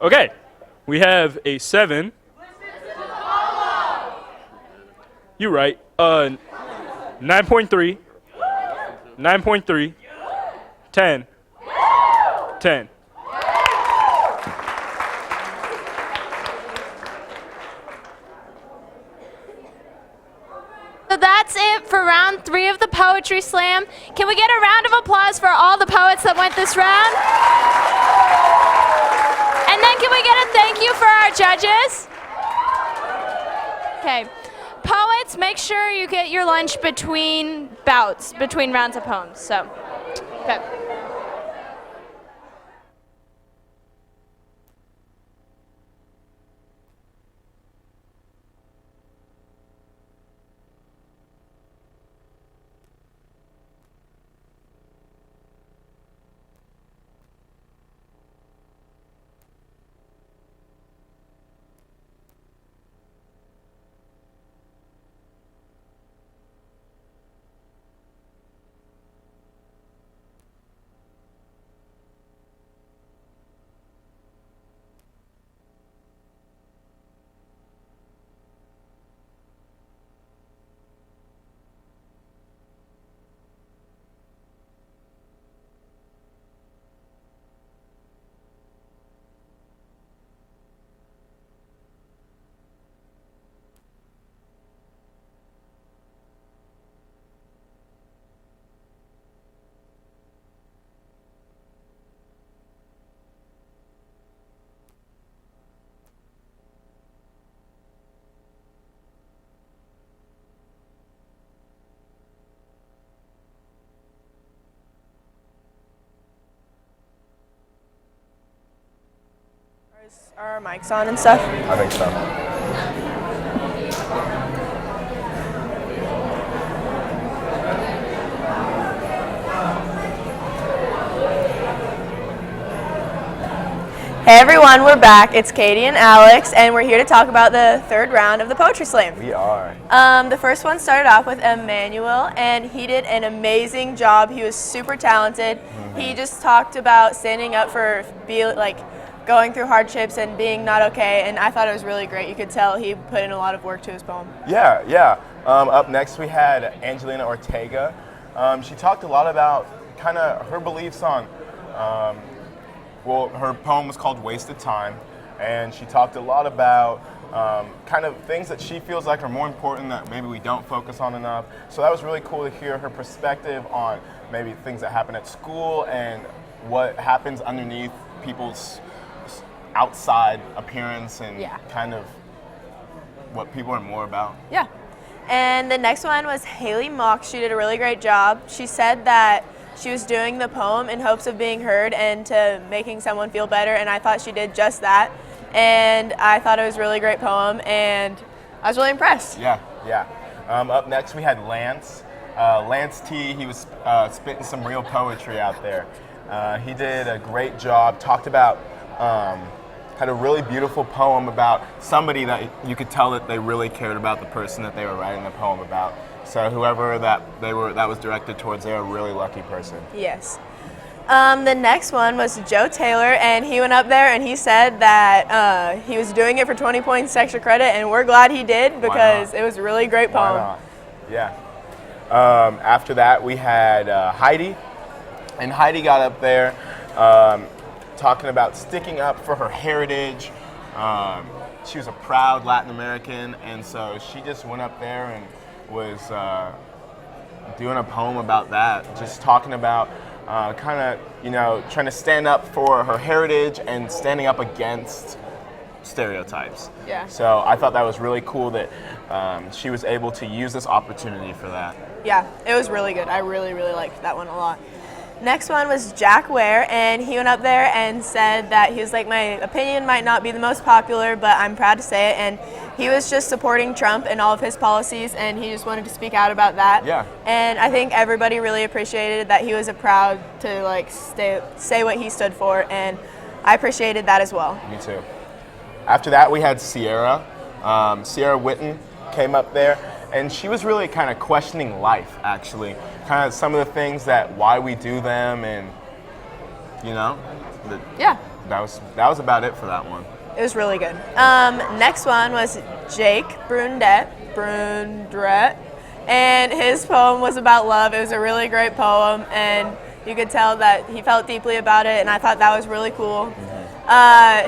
Speaker 7: Okay, we have a 7. You're right. 9.3. 9.3. 10. 10.
Speaker 9: So that's it for round 3 of the Poetry Slam. Can we get a round of applause for all the poets that went this round? And then can we get a thank you for our judges? Okay. Poets, make sure you get your lunch between bouts, between rounds of poems. So, okay.
Speaker 6: Are our mics on and stuff?
Speaker 14: I think so.
Speaker 6: Hey everyone, we're back. It's Katie and Alex, and we're here to talk about the 3rd round of the Poetry Slam.
Speaker 14: We are.
Speaker 6: The first one started off with Emmanuel, and he did an amazing job. He was super talented. Mm-hmm. He just talked about standing up for going through hardships and being not okay, and I thought it was really great. You could tell he put in a lot of work to his poem.
Speaker 20: Yeah. Up next we had Angelina Ortega. She talked a lot about kind of her beliefs on, her poem was called Wasted Time, and she talked a lot about kind of things that she feels like are more important that maybe we don't focus on enough. So that was really cool to hear her perspective on maybe things that happen at school and what happens underneath people's outside appearance and kind of what people are more about.
Speaker 6: Yeah. And the next one was Haley Mock. She did a really great job. She said that she was doing the poem in hopes of being heard and to making someone feel better, and I thought she did just that. And I thought it was a really great poem, and I was really impressed.
Speaker 20: Yeah. Up next we had Lance. Lance T, he was spitting some real poetry out there. He did a great job, talked about had a really beautiful poem about somebody that you could tell that they really cared about the person that they were writing the poem about. So whoever that was directed towards, they're a really lucky person.
Speaker 21: Yes. The next one was Joe Taylor, and he went up there and he said that he was doing it for 20 points extra credit, and we're glad he did because it was a really great poem.
Speaker 20: Why not? Yeah. After that, we had Heidi, and Heidi got up there talking about sticking up for her heritage. She was a proud Latin American, and so she just went up there and was doing a poem about that, just talking about kind of, trying to stand up for her heritage and standing up against stereotypes.
Speaker 21: Yeah.
Speaker 20: So I thought that was really cool that she was able to use this opportunity for that.
Speaker 21: Yeah, it was really good. I really, really liked that one a lot. Next one was Jack Ware, and he went up there and said that he was like, my opinion might not be the most popular, but I'm proud to say it. And he was just supporting Trump and all of his policies, and he just wanted to speak out about that.
Speaker 20: Yeah.
Speaker 21: And I think everybody really appreciated that he was proud to like say what he stood for, and I appreciated that as well.
Speaker 20: Me too. After that, we had Sierra. Sierra Witten came up there, and she was really kind of questioning life, actually. Kind of some of the things why we do them, and
Speaker 21: yeah,
Speaker 20: that was about it for that one.
Speaker 21: It was really good. Next one was Jake Brundett, and his poem was about love. It was a really great poem, and you could tell that he felt deeply about it, and I thought that was really cool.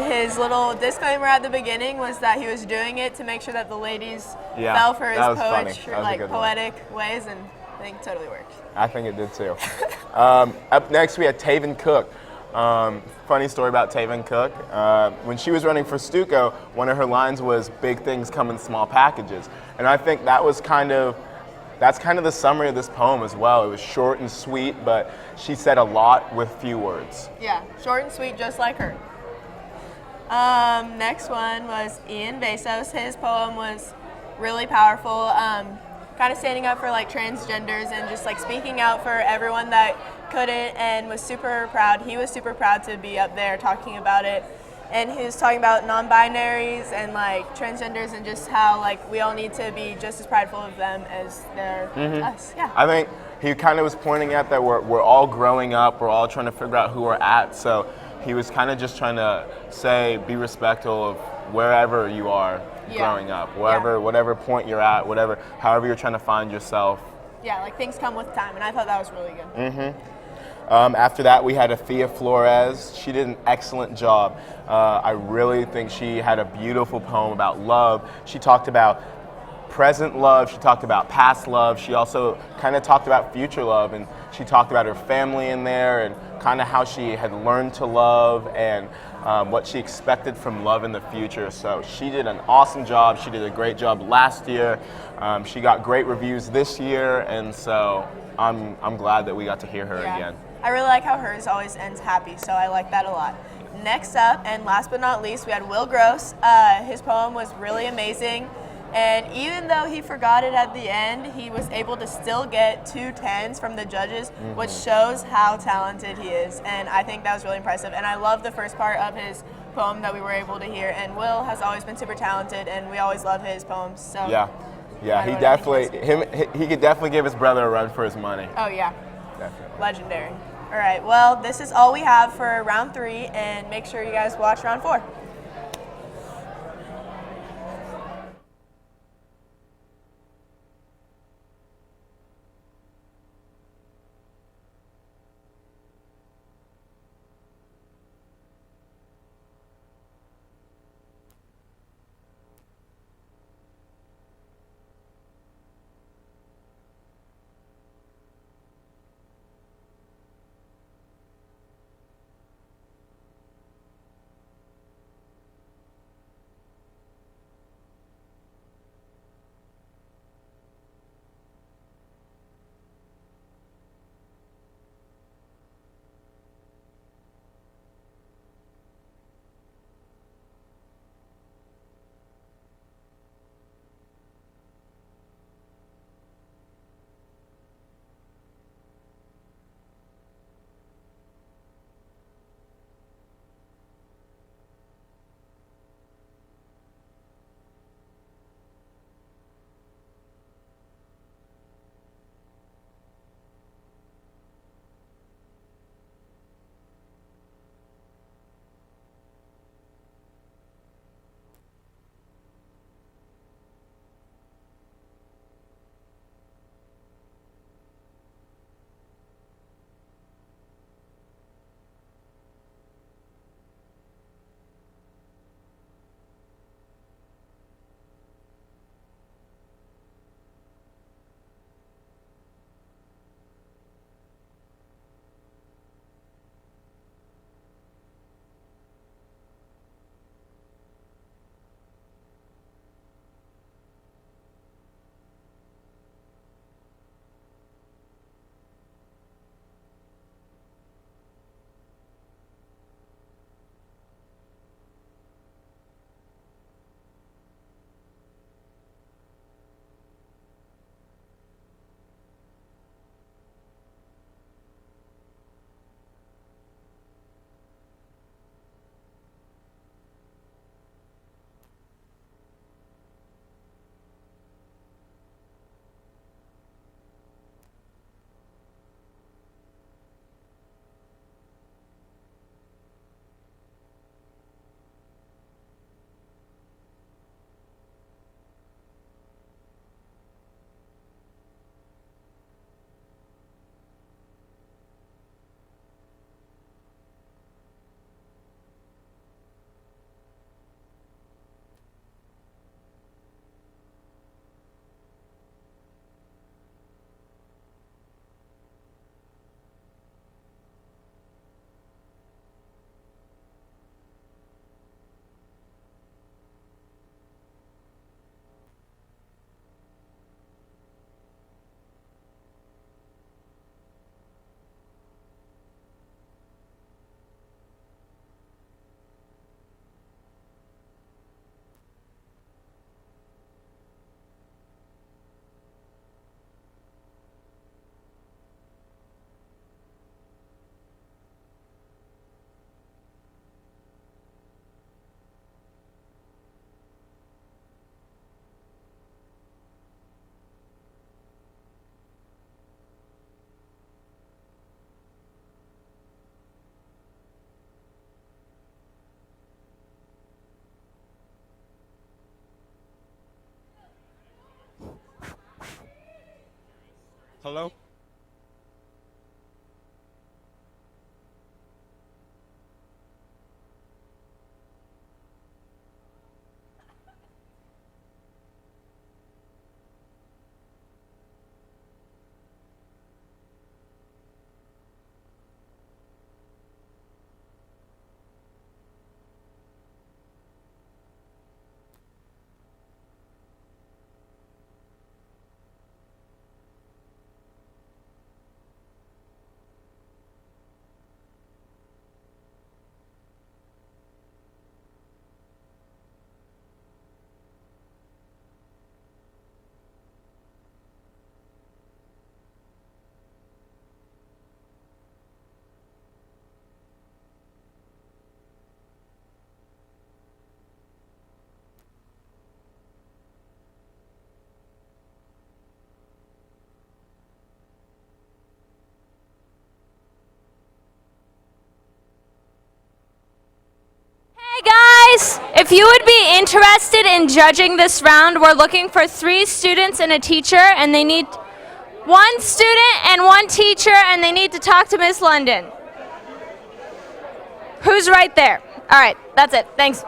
Speaker 21: His little disclaimer at the beginning was that he was doing it to make sure that the ladies fell for his poetic ways, and I think it totally worked.
Speaker 20: I think it did too. Up next, we had Taven Cook. Funny story about Taven Cook. When she was running for Stuco, one of her lines was, "Big things come in small packages," and I think that's kind of the summary of this poem as well. It was short and sweet, but she said a lot with few words.
Speaker 21: Yeah, short and sweet, just like her. Next one was Ian Vasos. His poem was really powerful, kind of standing up for like transgenders and just like speaking out for everyone that couldn't, and was super proud. He was super proud to be up there talking about it, and he was talking about non-binaries and like transgenders, and just how like we all need to be just as prideful of them as they're us. Yeah.
Speaker 20: I think he kind of was pointing at that we're all growing up, we're all trying to figure out who we're at, so he was kind of just trying to say, be respectful of wherever you are growing up, whatever point you're at, however you're trying to find yourself.
Speaker 21: Yeah, like things come with time, and I thought that was really good.
Speaker 20: After that, we had Athea Flores. She did an excellent job. I really think she had a beautiful poem about love. She talked about present love, she talked about past love, she also kind of talked about future love, and she talked about her family in there, and kind of how she had learned to love, and what she expected from love in the future. So she did an awesome job. She did a great job last year. She got great reviews this year, and so I'm glad that we got to hear her again.
Speaker 21: I really like how hers always ends happy, so I like that a lot. Next up, and last but not least, we had Will Gross. His poem was really amazing, and even though he forgot it at the end, he was able to still get 2 10s from the judges, which shows how talented he is, and I think that was really impressive. And I love the first part of his poem that we were able to hear, and Will has always been super talented, and we always love his poems. So
Speaker 20: yeah, he could definitely give his brother a run for his money.
Speaker 21: Oh yeah,
Speaker 20: definitely
Speaker 21: legendary. All right, well, this is all we have for round 3, and make sure you guys watch round 4.
Speaker 11: Hello?
Speaker 9: Hey guys, if you would be interested in judging this round, we're looking for 3 students and a teacher, and they need 1 student and 1 teacher, and they need to talk to Miss London. Who's right there? All right, that's it. Thanks.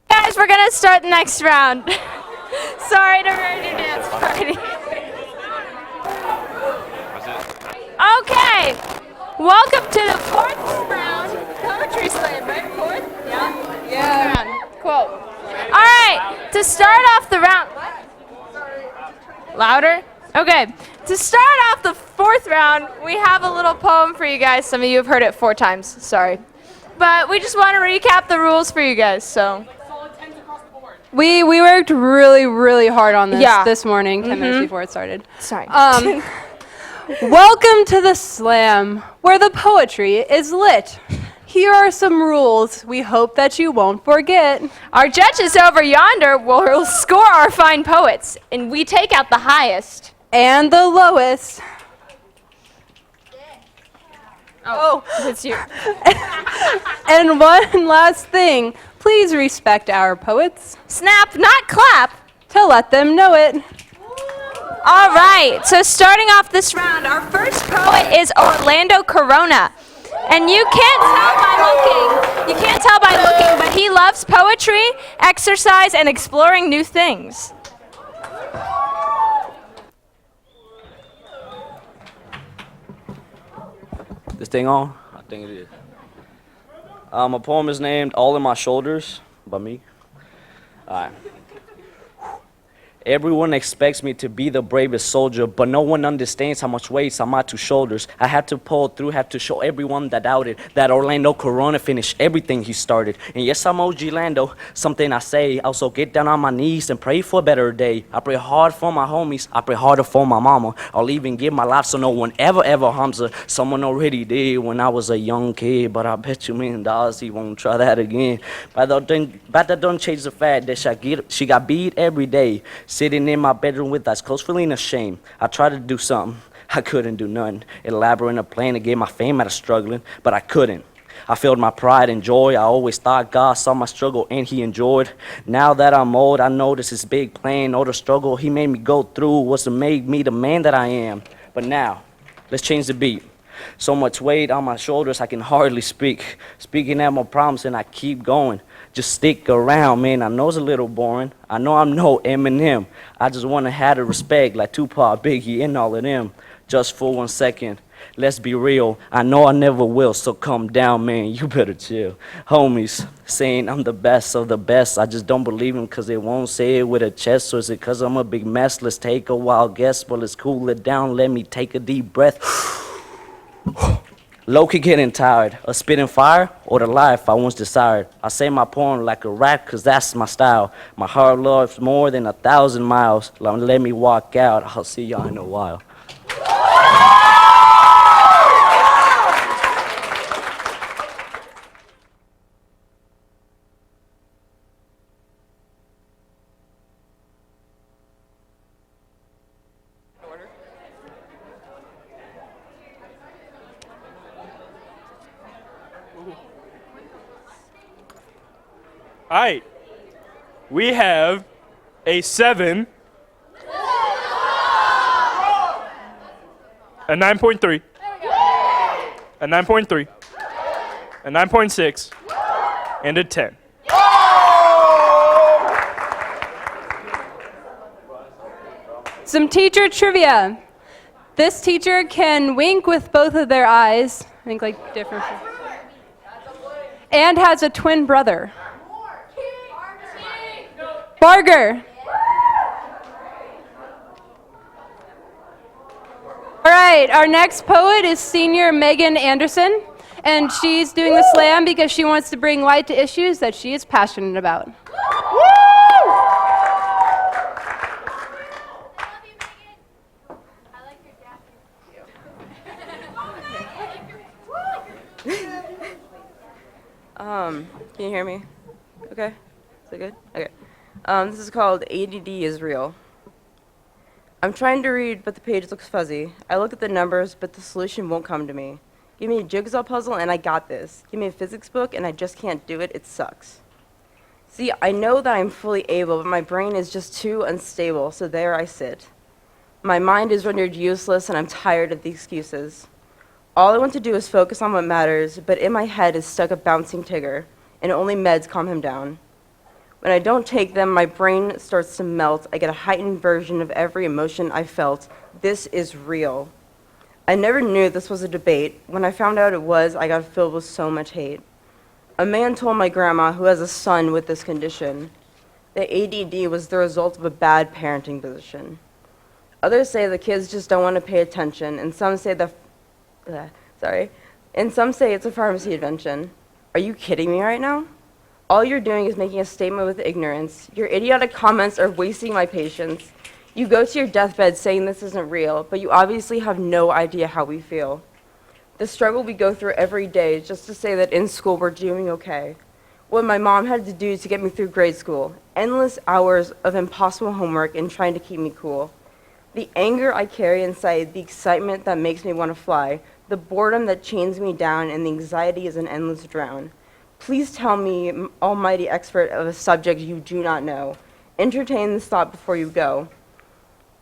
Speaker 9: Guys, we're gonna start the next round. Sorry to ruin your dance party. Okay, welcome to the 4th round poetry slam, right? 4th? Yeah. Yeah. Cool. All right, to start off the round. Louder? Okay. To start off the 4th round, we have a little poem for you guys. Some of you have heard it 4 times. Sorry. But we just want to recap the rules for you guys, so.
Speaker 4: We worked really, really hard on this this morning, 10 minutes before it started.
Speaker 9: Sorry.
Speaker 4: Welcome to the slam, where the poetry is lit. Here are some rules we hope that you won't forget.
Speaker 9: Our judges over yonder will score our fine poets, and we take out the highest.
Speaker 4: And the lowest.
Speaker 9: Oh, it's you.
Speaker 4: And one last thing, please respect our poets.
Speaker 9: Snap, not clap.
Speaker 4: To let them know it.
Speaker 9: All right, so starting off this round, our first poet is Orlando Corona. And you can't tell by looking, but he loves poetry, exercise, and exploring new things.
Speaker 11: This thing on? I think it is. My poem is named All in My Shoulders by me. All right. Everyone expects me to be the bravest soldier, but no one understands how much weight's on my two shoulders. I had to pull through, had to show everyone that doubted that Orlando Corona finished everything he started. And yes, I'm OG Lando, something I say. Also get down on my knees and pray for a better day. I pray hard for my homies, I pray harder for my mama. I'll even give my life so no one ever harms her. Someone already did when I was a young kid, but I bet you $1 million he won't try that again. But that don't change the fact that she got beat every day. Sitting in my bedroom with eyes closed, feeling ashamed. I tried to do something, I couldn't do nothing. Elaborating a plan to get my fame out of struggling, but I couldn't. I felt my pride and joy. I always thought God saw my struggle and he enjoyed. Now that I'm old, I notice his big plan. All the struggle he made me go through was to make me the man that I am. But now, let's change the beat. So much weight on my shoulders, I can hardly speak. Speaking at my problems and I keep going. Just stick around, man. I know it's a little boring. I know I'm no Eminem. I just want to have the respect like Tupac, Biggie, and all of them. Just for 1 second, let's be real. I know I never will, so calm down, man. You better chill. Homies saying I'm the best of the best. I just don't believe them because they won't say it with a chest. Or is it because I'm a big mess? Let's take a wild guess. Well, let's cool it down. Let me take a deep breath. Low-key getting tired of spitting fire or the life I once desired. I say my poem like a rap cause that's my style. My heart loves more than 1,000 miles. Let me walk out. I'll see y'all in a while.
Speaker 7: All right, we have a 7, a 9.3, a 9.3, a 9.6, and a 10.
Speaker 4: Some teacher trivia. This teacher can wink with both of their eyes, I think like different, and has a twin brother. Barger. All right, our next poet is senior Megan Anderson, and she's doing the slam because she wants to bring light to issues that she is passionate about.
Speaker 22: Can you hear me? Okay, is it good? Okay. This is called ADD is Real. I'm trying to read, but the page looks fuzzy. I look at the numbers, but the solution won't come to me. Give me a jigsaw puzzle, and I got this. Give me a physics book, and I just can't do it. It sucks. See, I know that I'm fully able, but my brain is just too unstable, so there I sit. My mind is rendered useless, and I'm tired of the excuses. All I want to do is focus on what matters, but in my head is stuck a bouncing Tigger, and only meds calm him down. When I don't take them, my brain starts to melt. I get a heightened version of every emotion I felt. This is real. I never knew this was a debate. When I found out it was, I got filled with so much hate. A man told my grandma, who has a son with this condition, that ADD was the result of a bad parenting position. Others say the kids just don't want to pay attention, and some say and some say it's a pharmacy invention. Are you kidding me right now? All you're doing is making a statement with ignorance. Your idiotic comments are wasting my patience. You go to your deathbed saying this isn't real, but you obviously have no idea how we feel. The struggle we go through every day is just to say that in school we're doing okay. What my mom had to do to get me through grade school, endless hours of impossible homework and trying to keep me cool. The anger I carry inside, the excitement that makes me want to fly, the boredom that chains me down, and the anxiety is an endless drown. Please tell me, almighty expert of a subject you do not know. Entertain this thought before you go.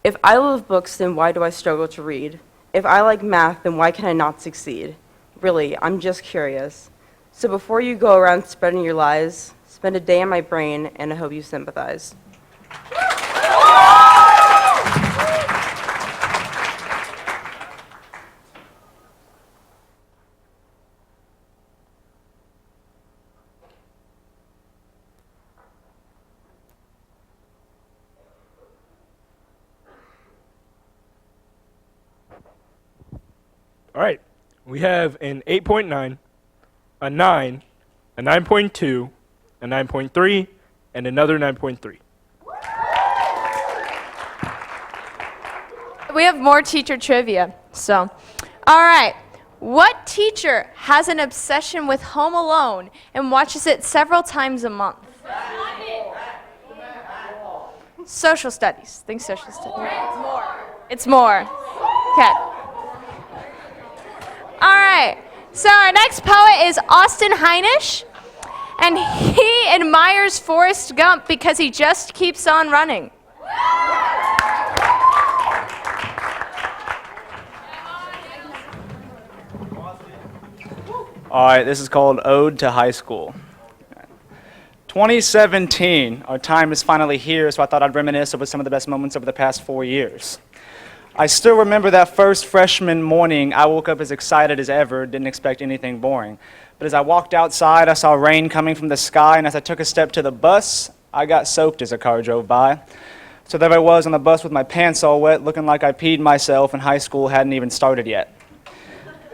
Speaker 22: If I love books, then why do I struggle to read? If I like math, then why can I not succeed? Really, I'm just curious. So before you go around spreading your lies, spend a day in my brain, and I hope you sympathize.
Speaker 7: All right, we have an 8.9, a 9, a 9.2, a 9.3, and another 9.3.
Speaker 9: We have more teacher trivia. So, all right. What teacher has an obsession with Home Alone and watches it several times a month? Social studies. Think social studies. It's more. Okay. All right. So our next poet is Austin Heinisch, and he admires Forrest Gump because he just keeps on running.
Speaker 13: All right, this is called Ode to High School. 2017, our time is finally here, so I thought I'd reminisce over some of the best moments over the past 4 years. I still remember that first freshman morning. I woke up as excited as ever, didn't expect anything boring. But as I walked outside, I saw rain coming from the sky, and as I took a step to the bus, I got soaked as a car drove by. So there I was on the bus with my pants all wet, looking like I peed myself, and high school hadn't even started yet.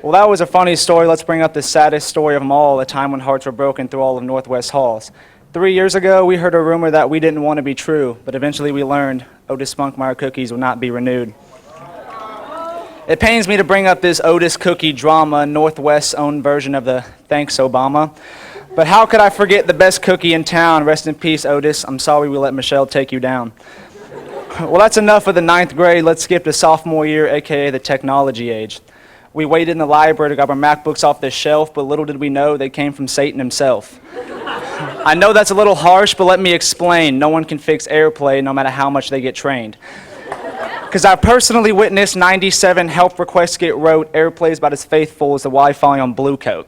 Speaker 13: Well, that was a funny story. Let's bring up the saddest story of them all, a time when hearts were broken through all of Northwest Halls. 3 years ago, we heard a rumor that we didn't want to be true, but eventually we learned Otis Spunkmeyer cookies will not be renewed. It pains me to bring up this Otis cookie drama, Northwest's own version of the Thanks Obama. But how could I forget the best cookie in town? Rest in peace, Otis. I'm sorry we let Michelle take you down. Well, that's enough of the 9th grade. Let's skip to sophomore year, aka the technology age. We waited in the library to grab our MacBooks off the shelf, but little did we know they came from Satan himself. I know that's a little harsh, but let me explain. No one can fix AirPlay no matter how much they get trained. Because I personally witnessed 97 help requests get wrote. AirPlay is about as faithful as the Wi-Fi on Blue Coat.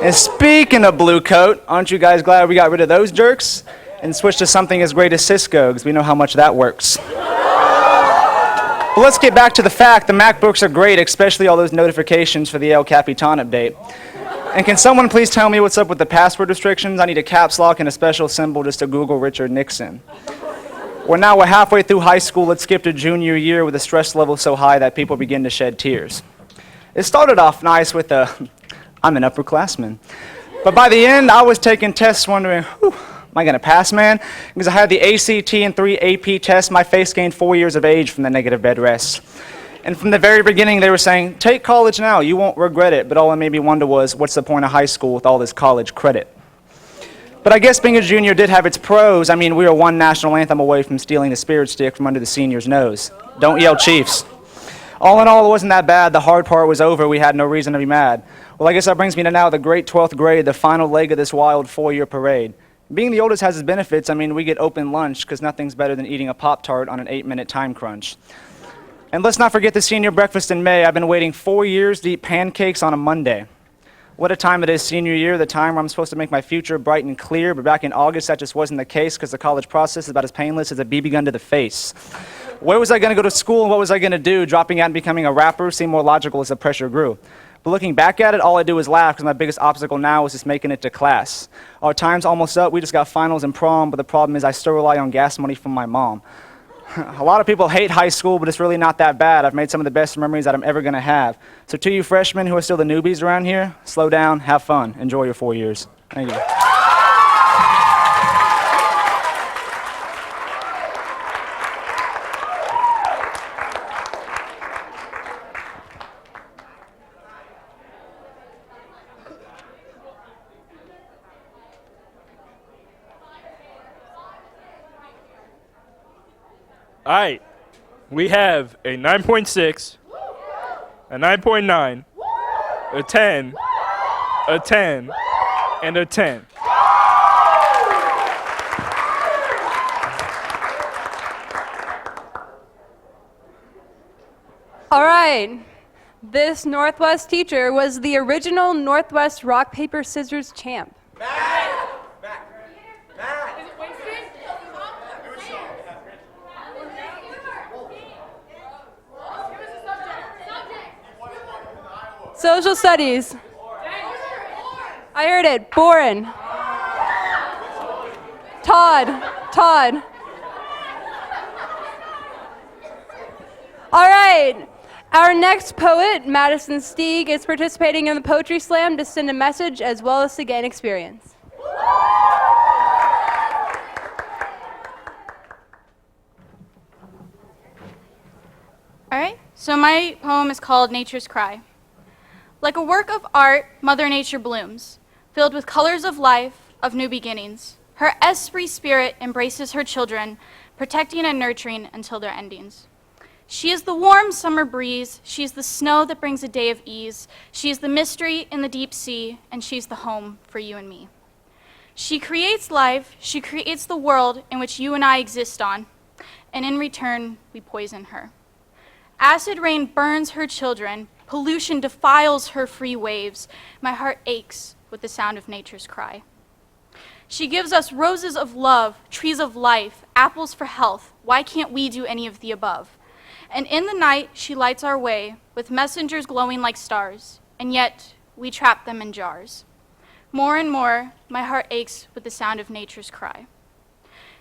Speaker 13: And speaking of Blue Coat, aren't you guys glad we got rid of those jerks and switched to something as great as Cisco, because we know how much that works. But let's get back to the fact. The MacBooks are great, especially all those notifications for the El Capitan update. And can someone please tell me what's up with the password restrictions? I need a caps lock and a special symbol just to Google Richard Nixon. Well, now we're halfway through high school. Let's skip to junior year with a stress level so high that people begin to shed tears. It started off nice with I'm an upperclassman. But by the end, I was taking tests wondering, whew, am I going to pass, man? Because I had the ACT and 3 AP tests. My face gained 4 years of age from the negative bed rest. And from the very beginning, they were saying, take college now, you won't regret it. But all it made me wonder was, what's the point of high school with all this college credit? But I guess being a junior did have its pros. I mean, we were one national anthem away from stealing the spirit stick from under the seniors' nose. Don't yell Chiefs. All in all, it wasn't that bad. The hard part was over. We had no reason to be mad. Well, I guess that brings me to now the great 12th grade, the final leg of this wild 4-year parade. Being the oldest has its benefits. I mean, we get open lunch because nothing's better than eating a Pop-Tart on an 8-minute time crunch. And let's not forget the senior breakfast in May. I've been waiting 4 years to eat pancakes on a Monday. What a time it is, senior year, the time where I'm supposed to make my future bright and clear, but back in August that just wasn't the case because the college process is about as painless as a BB gun to the face. Where was I going to go to school and what was I going to do? Dropping out and becoming a rapper seemed more logical as the pressure grew. But looking back at it, all I do is laugh because my biggest obstacle now is just making it to class. Our time's almost up. We just got finals and prom, but the problem is I still rely on gas money from my mom. A lot of people hate high school, but it's really not that bad. I've made some of the best memories that I'm ever going to have. So to you freshmen who are still the newbies around here, slow down, have fun, enjoy your 4 years. Thank you.
Speaker 7: All right, we have a 9.6, a 9.9, a 10, a 10, and a 10.
Speaker 4: right. This Northwest teacher was the original Northwest rock, paper, scissors champ. Social studies. I heard it. Boren. Todd. All right. Our next poet, Madison Stieg, is participating in the Poetry Slam to send a message as well as to gain experience.
Speaker 3: All right, so my poem is called Nature's Cry. Like a work of art, Mother Nature blooms, filled with colors of life, of new beginnings. Her esprit spirit embraces her children, protecting and nurturing until their endings. She is the warm summer breeze, she is the snow that brings a day of ease, she is the mystery in the deep sea, and she's the home for you and me. She creates life, she creates the world in which you and I exist on, and in return, we poison her. Acid rain burns her children, pollution defiles her free waves. My heart aches with the sound of nature's cry. She gives us roses of love, trees of life, apples for health. Why can't we do any of the above? And in the night, she lights our way with messengers glowing like stars, and yet we trap them in jars. More and more, my heart aches with the sound of nature's cry.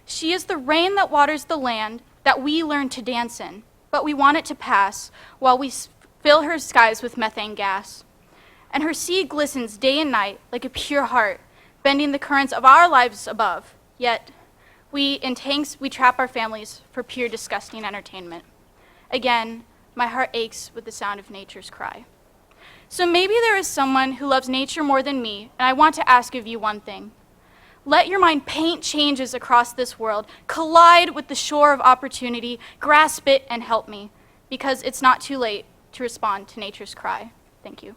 Speaker 3: She is the rain that waters the land that we learn to dance in, but we want it to pass while we fill her skies with methane gas. And her sea glistens day and night like a pure heart, bending the currents of our lives above. Yet, in tanks, we trap our families for pure disgusting entertainment. Again, my heart aches with the sound of nature's cry. So maybe there is someone who loves nature more than me, and I want to ask of you one thing. Let your mind paint changes across this world, collide with the shore of opportunity, grasp it and help me, because it's not too late to respond to nature's cry. Thank you.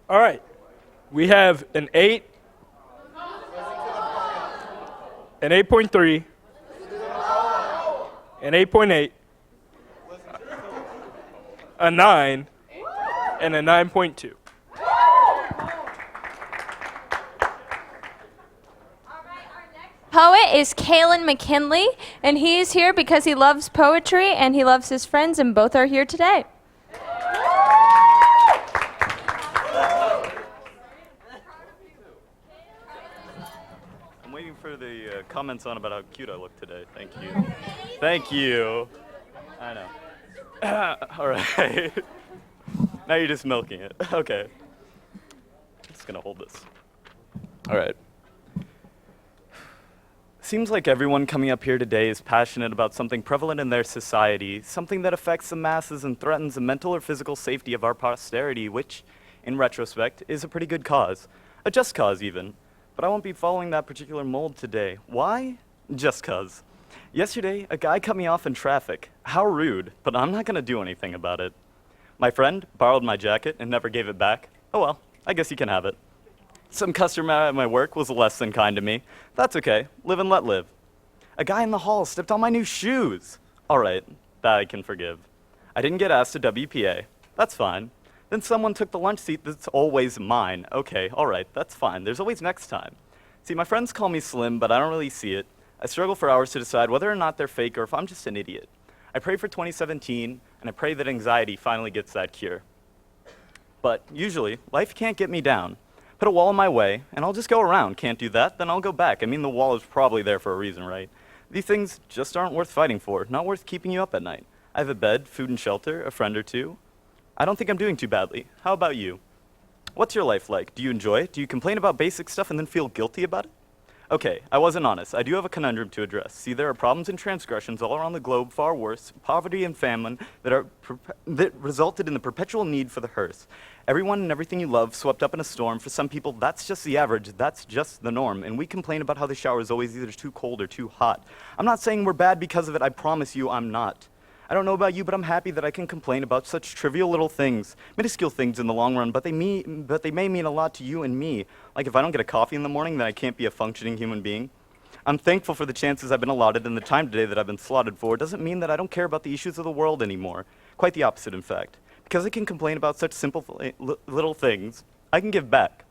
Speaker 7: All right. We have an 8, an 8.3, an 8.8, a 9, and a 9.2.
Speaker 9: Poet is Kalen McKinley, and he is here because he loves poetry and he loves his friends, and both are here today.
Speaker 17: I'm waiting for the comments on about how cute I look today. Thank you. Thank you. I know. All right. Now you're just milking it. Okay. I'm just going to hold this. All right. Seems like everyone coming up here today is passionate about something prevalent in their society, something that affects the masses and threatens the mental or physical safety of our posterity, which, in retrospect, is a pretty good cause. A just cause, even. But I won't be following that particular mold today. Why? Just 'cause. Yesterday, a guy cut me off in traffic. How rude, but I'm not gonna do anything about it. My friend borrowed my jacket and never gave it back. Oh well, I guess you can have it. Some customer at my work was less than kind to me. That's okay, live and let live. A guy in the hall stepped on my new shoes. All right, that I can forgive. I didn't get asked to WPA. That's fine. Then someone took the lunch seat that's always mine. Okay, all right, that's fine. There's always next time. See, my friends call me slim, but I don't really see it. I struggle for hours to decide whether or not they're fake or if I'm just an idiot. I pray for 2017, and I pray that anxiety finally gets that cure. But usually, life can't get me down. Put a wall in my way, and I'll just go around. Can't do that, then I'll go back. I mean, the wall is probably there for a reason, right? These things just aren't worth fighting for, not worth keeping you up at night. I have a bed, food and shelter, a friend or two. I don't think I'm doing too badly. How about you? What's your life like? Do you enjoy it? Do you complain about basic stuff and then feel guilty about it? Okay, I wasn't honest. I do have a conundrum to address. See, there are problems and transgressions all around the globe, far worse, poverty and famine, that resulted in the perpetual need for the hearse. Everyone and everything you love swept up in a storm. For some people, that's just the average, that's just the norm, and we complain about how the shower is always either too cold or too hot. I'm not saying we're bad because of it, I promise you I'm not. I don't know about you, but I'm happy that I can complain about such trivial little things, minuscule things in the long run, but they may mean a lot to you and me. Like if I don't get a coffee in the morning, then I can't be a functioning human being. I'm thankful for the chances I've been allotted and the time today that I've been slotted for. It doesn't mean that I don't care about the issues of the world anymore. Quite the opposite, in fact. Because I can complain about such simple little things, I can give back.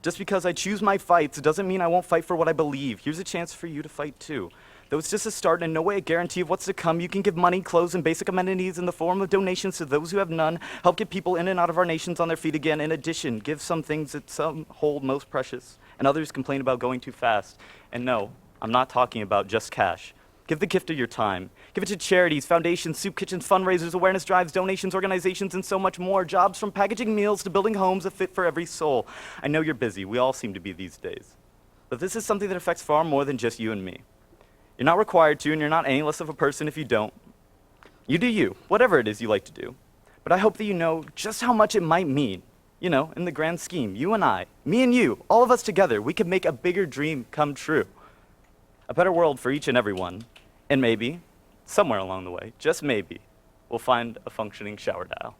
Speaker 17: Just because I choose my fights doesn't mean I won't fight for what I believe. Here's a chance for you to fight too. Though it's just a start and in no way a guarantee of what's to come, you can give money, clothes, and basic amenities in the form of donations to those who have none, help get people in and out of our nations on their feet again. In addition, give some things that some hold most precious, and others complain about going too fast. And no, I'm not talking about just cash. Give the gift of your time. Give it to charities, foundations, soup kitchens, fundraisers, awareness drives, donations, organizations, and so much more. Jobs from packaging meals to building homes that fit for every soul. I know you're busy. We all seem to be these days. But this is something that affects far more than just you and me. You're not required to, and you're not any less of a person if you don't. You do you, whatever it is you like to do. But I hope that you know just how much it might mean. You know, in the grand scheme, you and I, me and you, all of us together, we could make a bigger dream come true. A better world for each and every one. And maybe, somewhere along the way, just maybe, we'll find a functioning shower dial.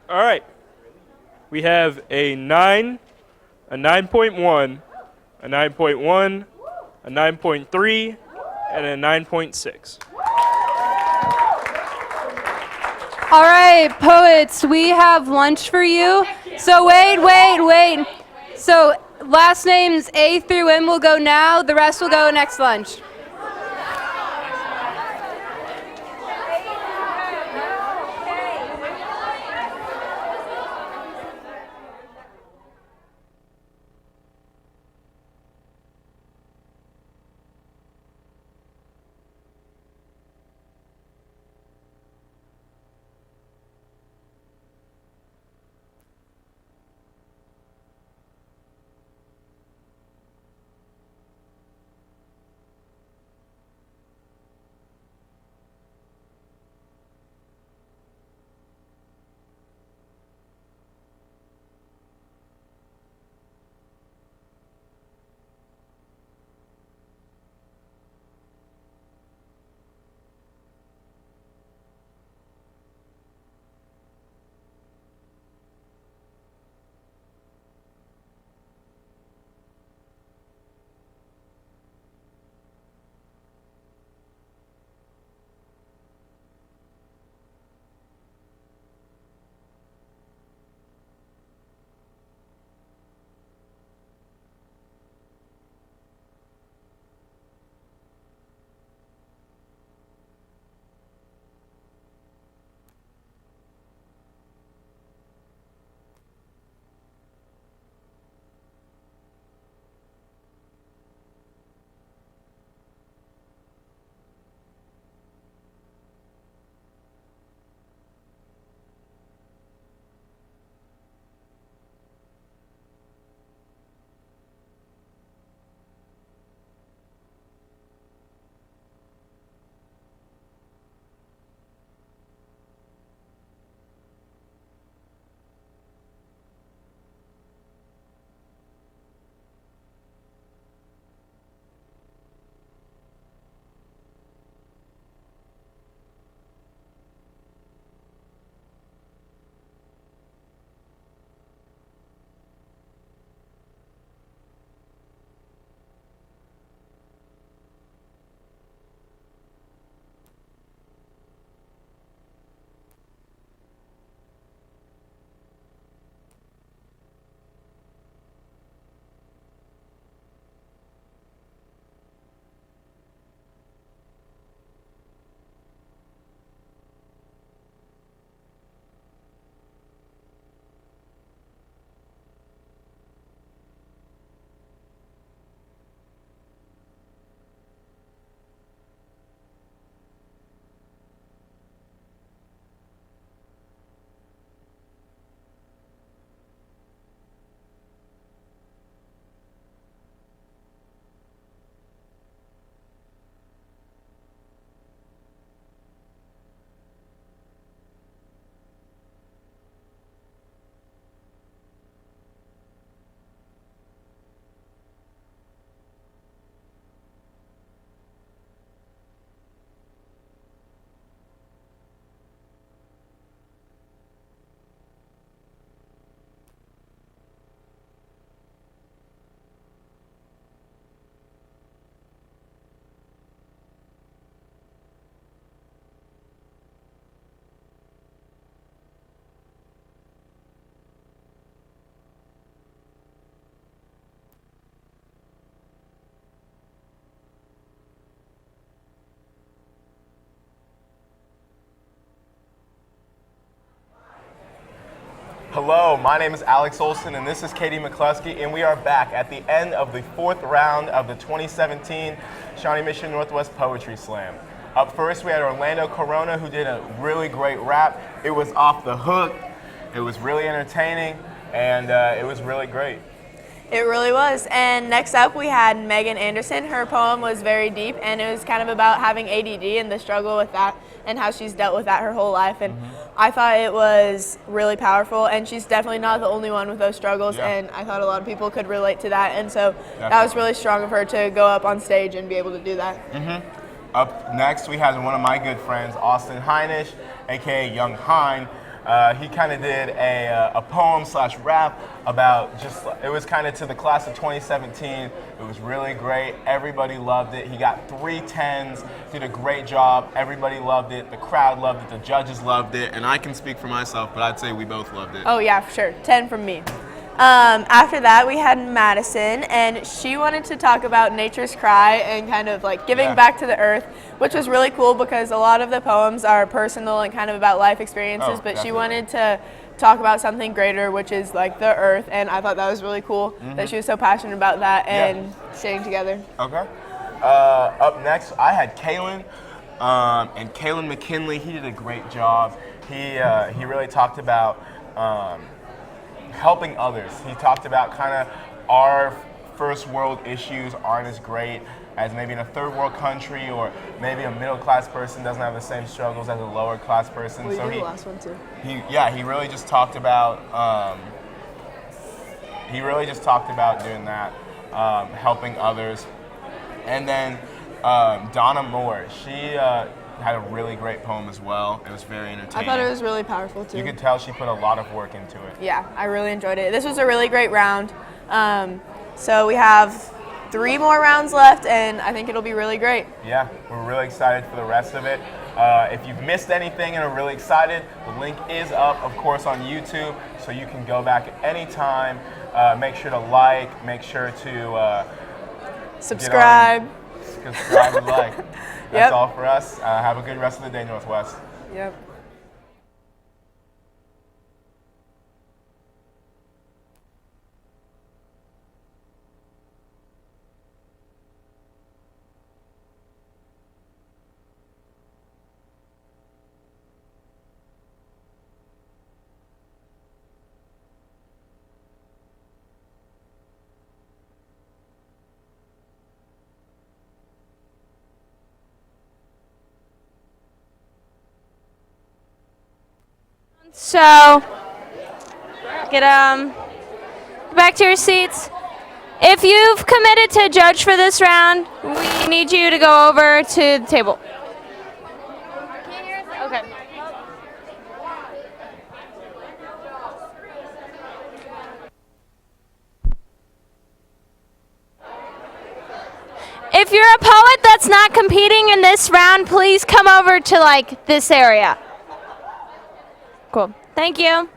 Speaker 7: All right. We have a 9, a 9.1, a 9.1, a 9.3, and a 9.6.
Speaker 4: All right, poets, we have lunch for you. So wait. So last names A through M will go now. The rest will go next lunch.
Speaker 20: Hello, my name is Alex Olson, and this is Katie McCluskey, and we are back at the end of the 4th round of the 2017 Shawnee Mission Northwest Poetry Slam. Up first, we had Orlando Corona, who did a really great rap. It was off the hook, it was really entertaining, and it was really great.
Speaker 21: It really was. And next up we had Megan Anderson. Her poem was very deep, and it was kind of about having ADD and the struggle with that and how she's dealt with that her whole life. And I thought it was really powerful, and she's definitely not the only one with those struggles, and I thought a lot of people could relate to that. And so that was really strong of her to go up on stage and be able to do that.
Speaker 20: Up next, we had one of my good friends, Austin Heinisch, aka Young Hein. He kind of did a poem / rap about just, it was kind of to the class of 2017. It was really great. Everybody loved it. He got 3 10s, did a great job. Everybody loved it. The crowd loved it. The judges loved it. And I can speak for myself, but I'd say we both loved it.
Speaker 21: Oh yeah, for sure. 10 from me. After that, we had Madison, and she wanted to talk about nature's cry and kind of like giving back to the earth, which was really cool because a lot of the poems are personal and kind of about life experiences, but she wanted to talk about something greater, which is like the earth, and I thought that was really cool that she was so passionate about that and staying together.
Speaker 20: Okay. Up next, I had Kalen, and Kalen McKinley. He did a great job. He really talked about helping others. He talked about kind of our first world issues aren't as great as maybe in a third world country, or maybe a middle class person doesn't have the same struggles as a lower class person.
Speaker 21: Well,
Speaker 20: so
Speaker 21: you did the last one too.
Speaker 20: He really just talked about doing that, helping others. And then Donna Moore, she had a really great poem as well. It was very entertaining.
Speaker 21: I thought it was really powerful too.
Speaker 20: You could tell she put a lot of work into it.
Speaker 21: Yeah, I really enjoyed it. This was a really great round. So we have 3 more rounds left, and I think it'll be really great.
Speaker 20: Yeah, we're really excited for the rest of it. If you've missed anything and are really excited, the link is up, of course, on YouTube, so you can go back at any time. Make sure to like, make sure to
Speaker 21: subscribe.
Speaker 20: Subscribe and like. That's all for us. Have a good rest of the day, Northwest.
Speaker 21: Yep.
Speaker 9: So, get back to your seats. If you've committed to judge for this round, we need you to go over to the table. Okay. If you're a poet that's not competing in this round, please come over to like this area. Cool. Thank you.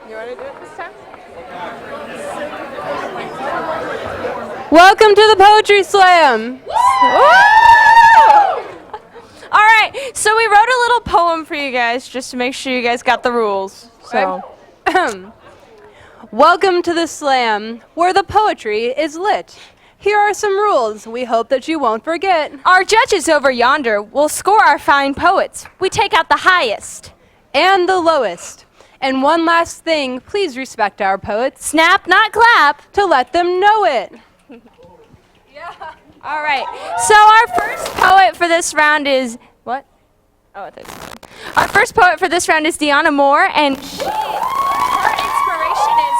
Speaker 12: You want to do it this time?
Speaker 4: Welcome to the Poetry Slam.
Speaker 9: All right, so we wrote a little poem for you guys just to make sure you guys got the rules.
Speaker 4: So, welcome to the slam where the poetry is lit. Here are some rules we hope that you won't forget.
Speaker 9: Our judges over yonder will score our fine poets. We take out the highest
Speaker 4: and the lowest. And one last thing, please respect our poets.
Speaker 9: Snap, not clap,
Speaker 4: to let them know it.
Speaker 9: All right, so our first poet for this round is, what? Oh, I think. Our first poet for this round is Deanna Moore, and her inspiration is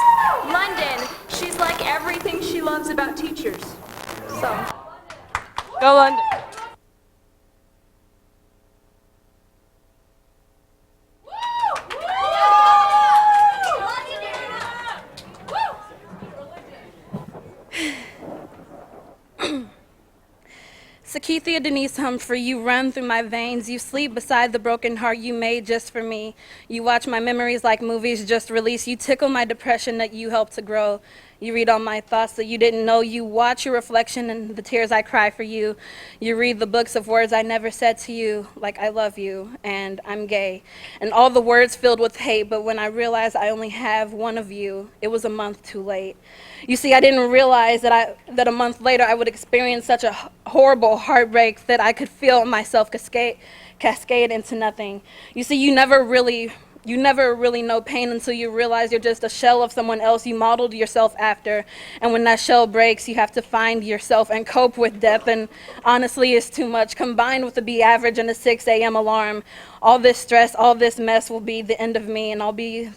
Speaker 9: London. She's like everything she loves about teachers. So, go London.
Speaker 2: Sakithia Denise Humphrey, you run through my veins. You sleep beside the broken heart you made just for me. You watch my memories like movies just released. You tickle my depression that you helped to grow. You read all my thoughts that you didn't know. You watch your reflection and the tears I cry for you. You read the books of words I never said to you, like I love you and I'm gay. And all the words filled with hate, but when I realized I only have one of you, it was a month too late. You see, I didn't realize that a month later I would experience such a horrible heartbreak that I could feel myself cascade into nothing. You see, you never really know pain until you realize you're just a shell of someone else you modeled yourself after. And when that shell breaks, you have to find yourself and cope with death. And honestly, it's too much. Combined with the be average and the 6 a.m. alarm, all this stress, all this mess will be the end of me, and I'll be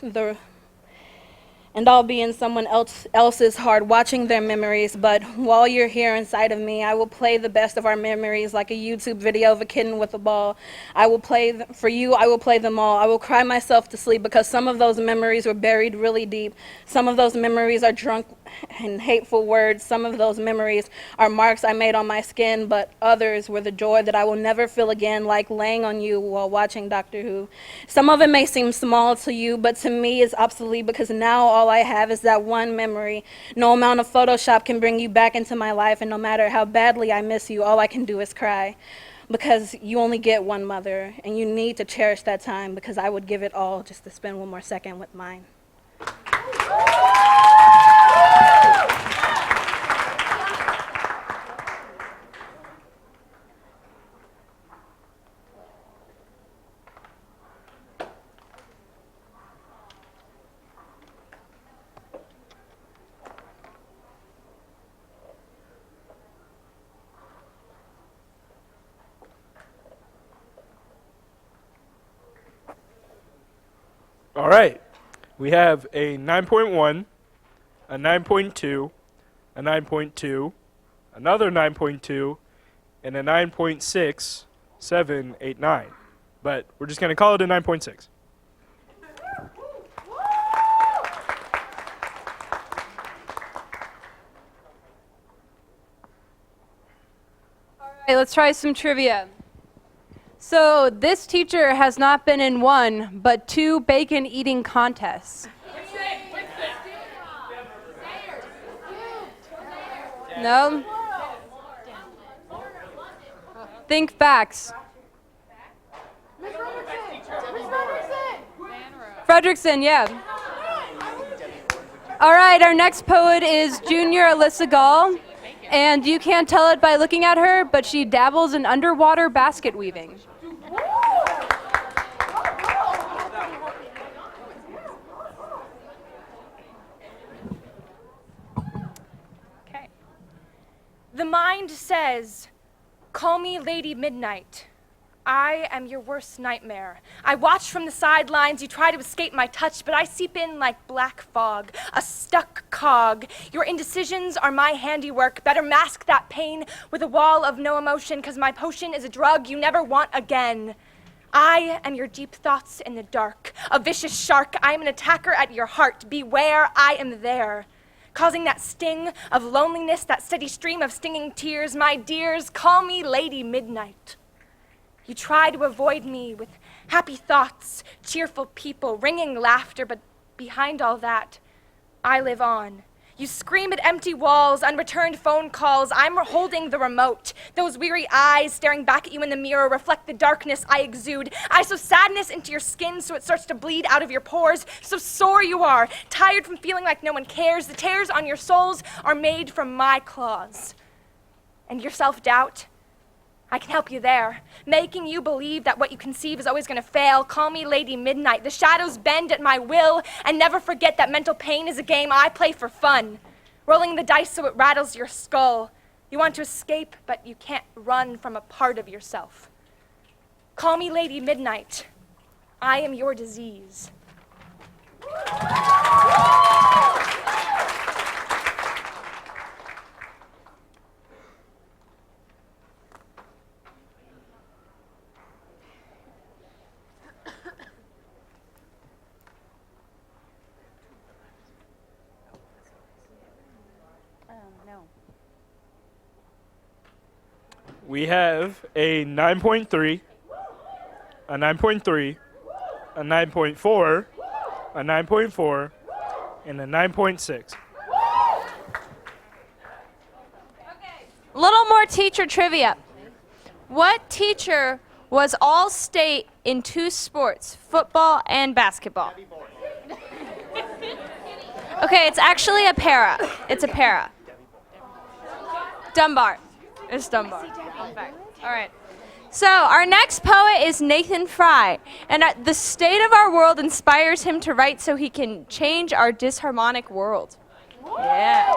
Speaker 2: in someone else's heart watching their memories. But while you're here inside of me, I will play the best of our memories like a YouTube video of a kitten with a ball. I will play for you, I will play them all. I will cry myself to sleep because some of those memories were buried really deep. Some of those memories are drunk in hateful words. Some of those memories are marks I made on my skin, but others were the joy that I will never feel again, like laying on you while watching Doctor Who. Some of it may seem small to you, but to me it's obsolete because now all I have is that one memory. No amount of Photoshop can bring you back into my life, and no matter how badly I miss you, all I can do is cry. Because you only get one mother, and you need to cherish that time because I would give it all just to spend one more second with mine.
Speaker 7: All right. We have a 9.1, a 9.2, a 9.2, another 9.2, and a 9.6, 7, 8, 9. But we're just going to call it a 9.6.
Speaker 4: Hey, let's try some trivia. So this teacher has not been in one, but 2 bacon eating contests. No? Think facts. Frederickson, yeah. All right, our next poet is Junior Alyssa Gall. And you can't tell it by looking at her, but she dabbles in underwater basket weaving.
Speaker 10: Okay. The mind says, call me Lady Midnight. I am your worst nightmare. I watch from the sidelines, you try to escape my touch, but I seep in like black fog, a stuck cog. Your indecisions are my handiwork. Better mask that pain with a wall of no emotion, 'cause my potion is a drug you never want again. I am your deep thoughts in the dark, a vicious shark. I am an attacker at your heart. Beware, I am there. Causing that sting of loneliness, that steady stream of stinging tears. My dears, call me Lady Midnight. You try to avoid me with happy thoughts, cheerful people, ringing laughter, but behind all that, I live on. You scream at empty walls, unreturned phone calls. I'm holding the remote. Those weary eyes staring back at you in the mirror reflect the darkness I exude. I sow sadness into your skin so it starts to bleed out of your pores. So sore you are, tired from feeling like no one cares. The tears on your souls are made from my claws. And your self-doubt? I can help you there, making you believe that what you conceive is always going to fail. Call me Lady Midnight. The shadows bend at my will, and never forget that mental pain is a game I play for fun. Rolling the dice so it rattles your skull. You want to escape, but you can't run from a part of yourself. Call me Lady Midnight. I am your disease.
Speaker 7: We have a 9.3, a 9.3, a 9.4, a 9.4, and a 9.6.
Speaker 9: Little more teacher trivia. What teacher was all state in 2 sports, football and basketball? Okay, it's actually a para. It's a para. Dunbar. It's Dunbar. All right. So our next poet is Nathan Fry, and the state of our world inspires him to write so he can change our disharmonic world. Yeah.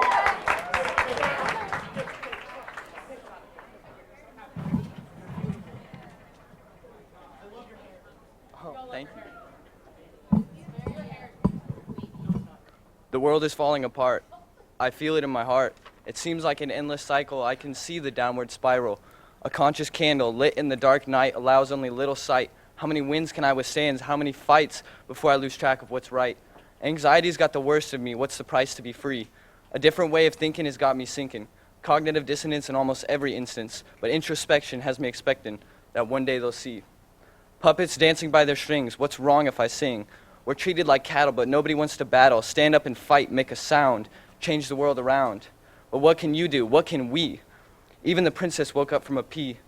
Speaker 18: Oh, thank you. The world is falling apart. I feel it in my heart. It seems like an endless cycle. I can see the downward spiral. A conscious candle lit in the dark night allows only little sight. How many winds can I withstand? How many fights before I lose track of what's right? Anxiety's got the worst of me. What's the price to be free? A different way of thinking has got me sinking. Cognitive dissonance in almost every instance, but introspection has me expectant that one day they'll see. Puppets dancing by their strings. What's wrong if I sing? We're treated like cattle, but nobody wants to battle. Stand up and fight, make a sound, change the world around. But what can you do? What can we? Even the princess woke up from a pea.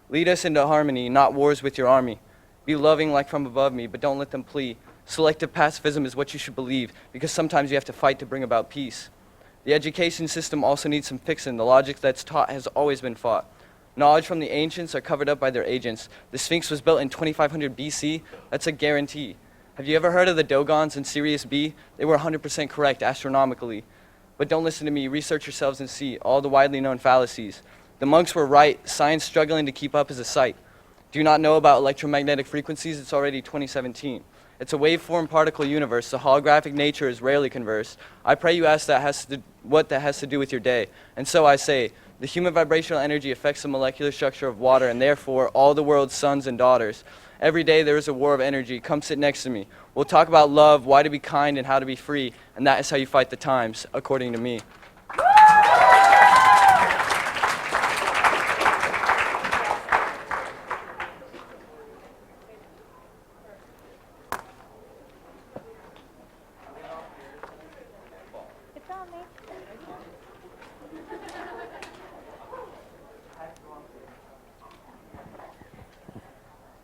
Speaker 18: Lead us into harmony, not wars with your army. Be loving like from above me, but don't let them plea. Selective pacifism is what you should believe, because sometimes you have to fight to bring about peace. The education system also needs some fixing. The logic that's taught has always been fought. Knowledge from the ancients are covered up by their agents. The Sphinx was built in 2500 BC. That's a guarantee. Have you ever heard of the Dogons in Sirius B? They were 100% correct astronomically. But don't listen to me, research yourselves and see all the widely known fallacies. The monks were right, science struggling to keep up is a sight. Do you not know about electromagnetic frequencies? It's already 2017. It's a waveform particle universe, so holographic nature is rarely converse. I pray you ask what that has to do with your day. And so I say, the human vibrational energy affects the molecular structure of water, and therefore all the world's sons and daughters. Every day there is a war of energy. Come sit next to me. We'll talk about love, why to be kind, and how to be free. And that is how you fight the times, according to me.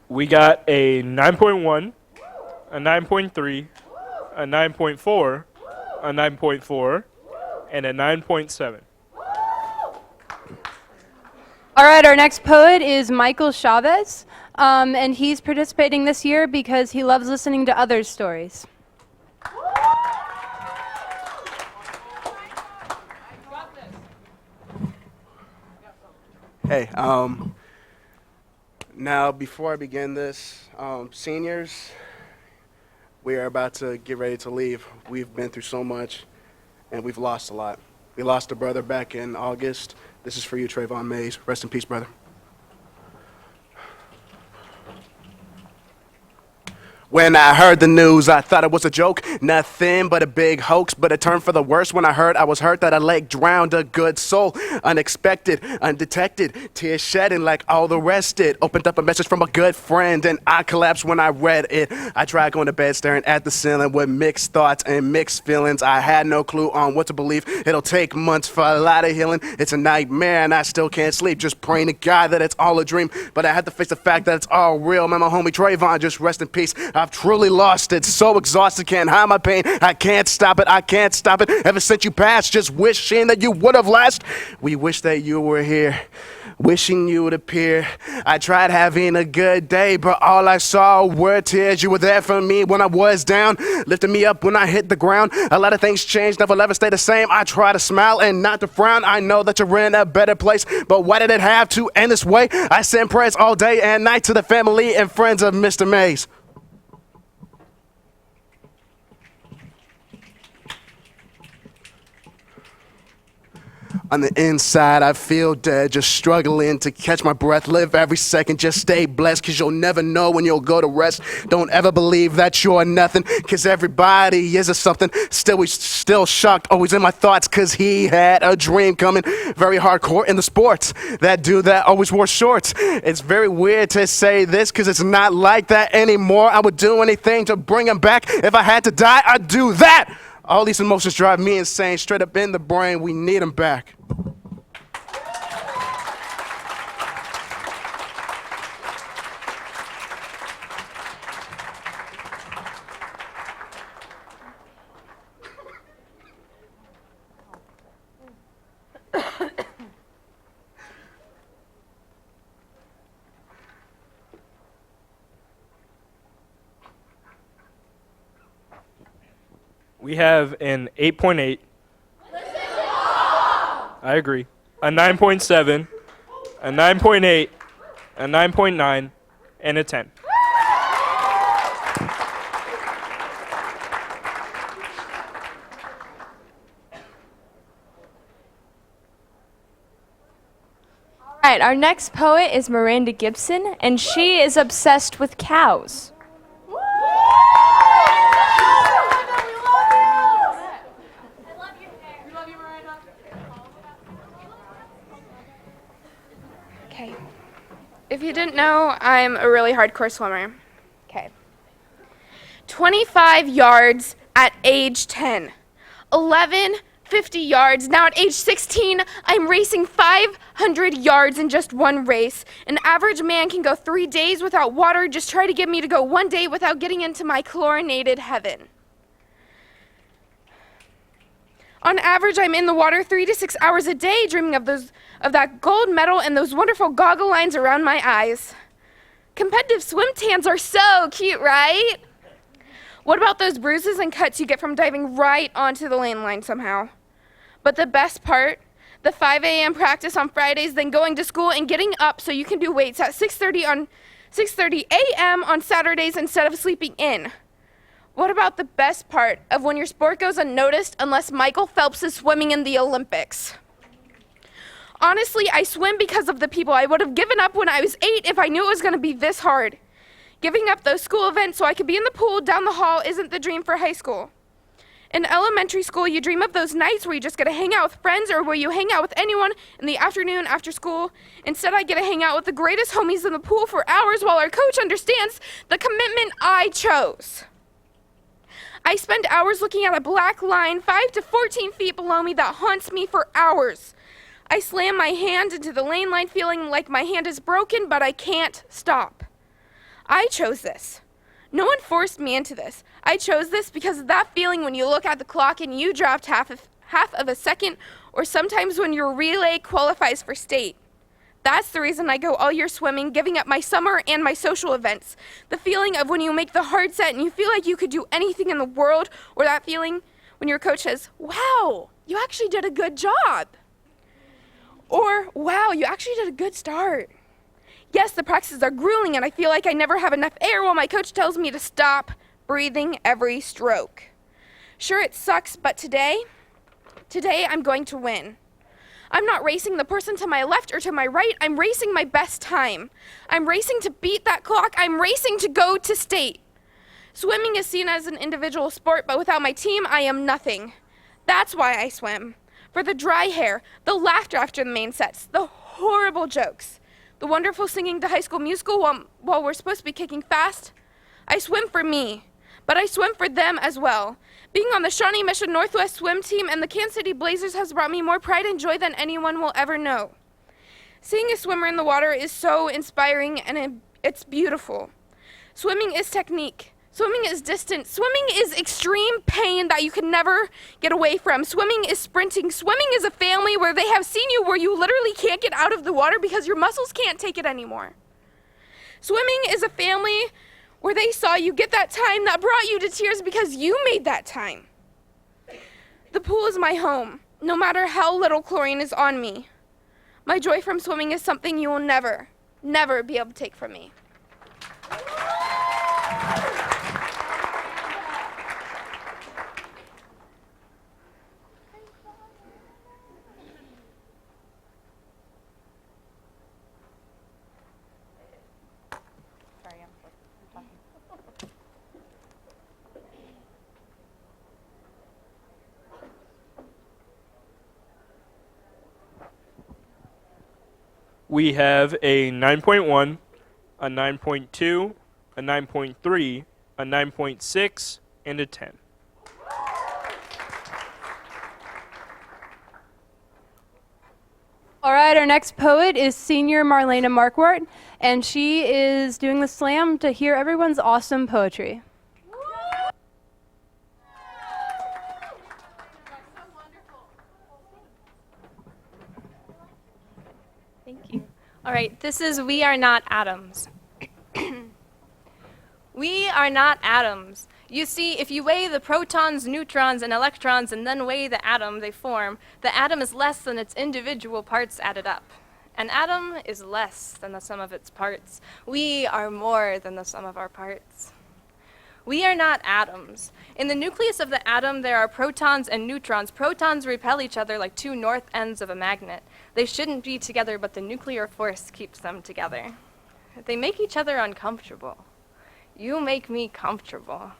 Speaker 7: We got a 9.1, a 9.3, a 9.4, a 9.4, and a 9.7.
Speaker 4: All right, our next poet is Michael Chavez, and he's participating this year because he loves listening to others' stories.
Speaker 19: Hey, now before I begin this, seniors, we are about to get ready to leave. We've been through so much, and we've lost a lot. We lost a brother back in August. This is for you, Trayvon Mays. Rest in peace, brother. When I heard the news, I thought it was a joke, nothing but a big hoax, but it turned for the worse when I heard I was hurt, that a leg drowned a good soul. Unexpected, undetected, tears shedding like all the rest did. Opened up a message from a good friend, and I collapsed when I read it. I tried going to bed staring at the ceiling with mixed thoughts and mixed feelings. I had no clue on what to believe. It'll take months for a lot of healing. It's a nightmare, and I still can't sleep, just praying to God that it's all a dream. But I had to face the fact that it's all real. Man, my homie Trayvon, just rest in peace. I've truly lost it, so exhausted, can't hide my pain. I can't stop it, I can't stop it. Ever since you passed, just wishing that you would have last. We wish that you were here, wishing you would appear. I tried having a good day, but all I saw were tears. You were there for me when I was down, lifting me up when I hit the ground. A lot of things changed, never ever stay the same. I try to smile and not to frown. I know that you're in a better place, but why did it have to end this way? I send prayers all day and night to the family and friends of Mr. Mays. On the inside, I feel dead, just struggling to catch my breath. Live every second, just stay blessed, cause you'll never know when you'll go to rest. Don't ever believe that you're nothing, cause everybody is a something. Still, we still shocked, always in my thoughts, cause he had a dream coming. Very hardcore in the sports. That dude that always wore shorts. It's very weird to say this, cause it's not like that anymore. I would do anything to bring him back. If I had to die, I'd do that. All these emotions drive me insane. Straight up in the brain, we need him back.
Speaker 7: We have an 8.8. I agree. A 9.7, a 9.8, a 9.9, and a 10.
Speaker 4: All right, our next poet is Miranda Gibson, and she is obsessed with cows.
Speaker 1: Okay. If you didn't know, I'm a really hardcore swimmer. Okay. 25 yards at age 10. 50 yards. Now at age 16, I'm racing 500 yards in just one race. An average man can go 3 days without water. Just try to get me to go 1 day without getting into my chlorinated heaven. On average, I'm in the water 3 to 6 hours a day, dreaming of that gold medal and those wonderful goggle lines around my eyes. Competitive swim tans are so cute, right? What about those bruises and cuts you get from diving right onto the lane line somehow? But the best part, the 5 a.m. practice on Fridays, then going to school and getting up so you can do weights at 6:30 a.m. on Saturdays instead of sleeping in. What about the best part of when your sport goes unnoticed unless Michael Phelps is swimming in the Olympics? Honestly, I swim because of the people. I would have given up when I was 8 if I knew it was going to be this hard. Giving up those school events so I could be in the pool down the hall isn't the dream for high school. In elementary school, you dream of those nights where you just get to hang out with friends or where you hang out with anyone in the afternoon after school. Instead, I get to hang out with the greatest homies in the pool for hours while our coach understands the commitment I chose. I spend hours looking at a black line 5 to 14 feet below me that haunts me for hours. I slam my hand into the lane line feeling like my hand is broken, but I can't stop. I chose this. No one forced me into this. I chose this because of that feeling when you look at the clock and you dropped half of a second, or sometimes when your relay qualifies for state. That's the reason I go all year swimming, giving up my summer and my social events. The feeling of when you make the hard set and you feel like you could do anything in the world, or that feeling when your coach says, "Wow, you actually did a good job." Or, "Wow, you actually did a good start." Yes, the practices are grueling and I feel like I never have enough air while my coach tells me to stop breathing every stroke. Sure, it sucks, but today I'm going to win. I'm not racing the person to my left or to my right. I'm racing my best time. I'm racing to beat that clock. I'm racing to go to state. Swimming is seen as an individual sport, but without my team, I am nothing. That's why I swim. For the dry hair, the laughter after the main sets, the horrible jokes, the wonderful singing to High School Musical while we're supposed to be kicking fast. I swim for me, but I swim for them as well. Being on the Shawnee Mission Northwest swim team and the Kansas City Blazers has brought me more pride and joy than anyone will ever know. Seeing a swimmer in the water is so inspiring and it's beautiful. Swimming is technique. Swimming is distance. Swimming is extreme pain that you can never get away from. Swimming is sprinting. Swimming is a family where they have seen you where you literally can't get out of the water because your muscles can't take it anymore. Swimming is a family where they saw you get that time that brought you to tears because you made that time. The pool is my home, no matter how little chlorine is on me. My joy from swimming is something you will never, never be able to take from me.
Speaker 7: We have a 9.1, a 9.2, a 9.3, a 9.6, and a 10.
Speaker 4: All right, our next poet is senior Marlena Markwart, and she is doing the slam to hear everyone's awesome poetry.
Speaker 8: Thank you. All right, this is We Are Not Atoms. We are not atoms. You see, if you weigh the protons, neutrons, and electrons and then weigh the atom they form, the atom is less than its individual parts added up. An atom is less than the sum of its parts. We are more than the sum of our parts. We are not atoms. In the nucleus of the atom, there are protons and neutrons. Protons repel each other like two north ends of a magnet. They shouldn't be together, but the nuclear force keeps them together. They make each other uncomfortable. You make me comfortable.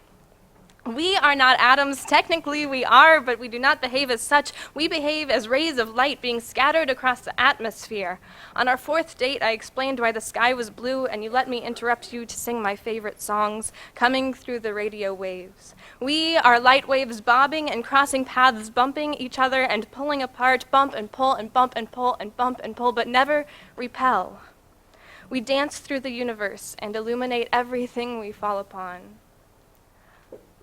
Speaker 8: We are not atoms. Technically we are, but we do not behave as such. We behave as rays of light being scattered across the atmosphere. On our fourth date, I explained why the sky was blue, and you let me interrupt you to sing my favorite songs, coming through the radio waves. We are light waves bobbing and crossing paths, bumping each other and pulling apart, bump and pull and bump and pull and bump and pull, but never repel. We dance through the universe and illuminate everything we fall upon.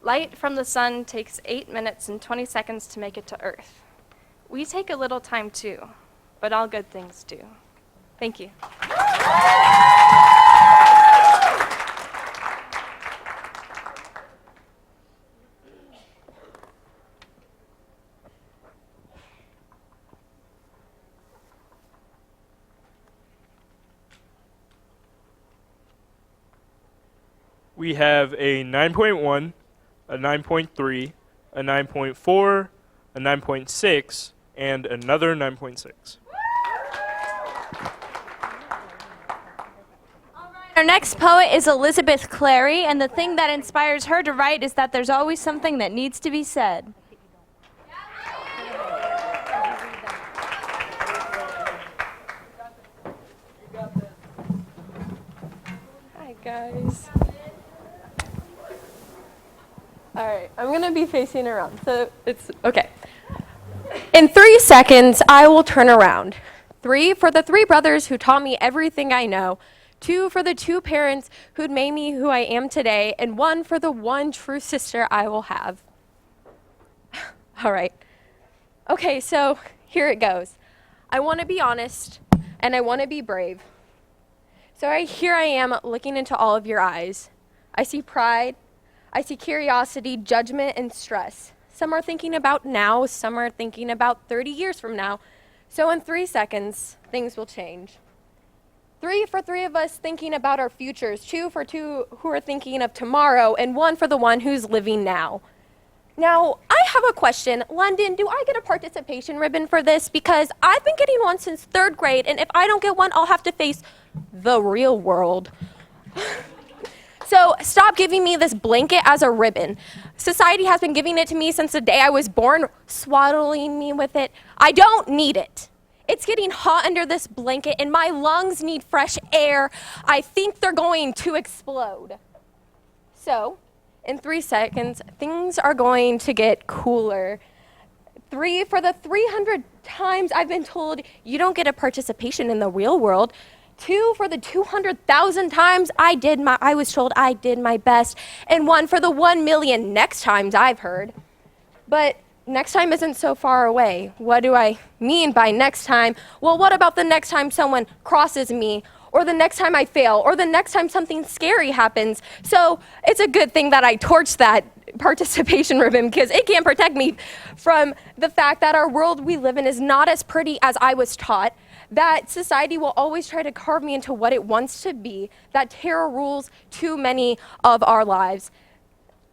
Speaker 8: Light from the sun takes 8 minutes and 20 seconds to make it to Earth. We take a little time too, but all good things do. Thank you.
Speaker 7: We have a 9.1, a 9.3, a 9.4, a 9.6, and another 9.6.
Speaker 9: Our next poet is Elizabeth Clary, and the thing that inspires her to write is that there's always something that needs to be said.
Speaker 16: Hi, guys. All right, I'm gonna be facing around, so it's okay. In 3 seconds, I will turn around. 3 for the 3 brothers who taught me everything I know. 2 for the 2 parents who'd made me who I am today. And 1 for the 1 true sister I will have. All right. Okay, so here it goes. I want to be honest, and I want to be brave. So here I am looking into all of your eyes. I see pride. I see curiosity, judgment, and stress. Some are thinking about now, some are thinking about 30 years from now. So in 3 seconds, things will change. 3 for 3 of us thinking about our futures, 2 for 2 who are thinking of tomorrow, and 1 for the one who's living now. Now, I have a question. London, do I get a participation ribbon for this? Because I've been getting one since 3rd grade, and if I don't get one, I'll have to face the real world. So stop giving me this blanket as a ribbon. Society has been giving it to me since the day I was born, swaddling me with it. I don't need it. It's getting hot under this blanket and my lungs need fresh air. I think they're going to explode. So, in 3 seconds, things are going to get cooler. 3 for the 300 times I've been told you don't get a participation in the real world. 2 for the 200,000 times I was told I did my best, and 1 for the 1 million next times I've heard. But next time isn't so far away. What do I mean by next time? Well, what about the next time someone crosses me, or the next time I fail, or the next time something scary happens? So it's a good thing that I torched that participation ribbon, because it can protect me from the fact that our world we live in is not as pretty as I was taught, that society will always try to carve me into what it wants to be, that terror rules too many of our lives.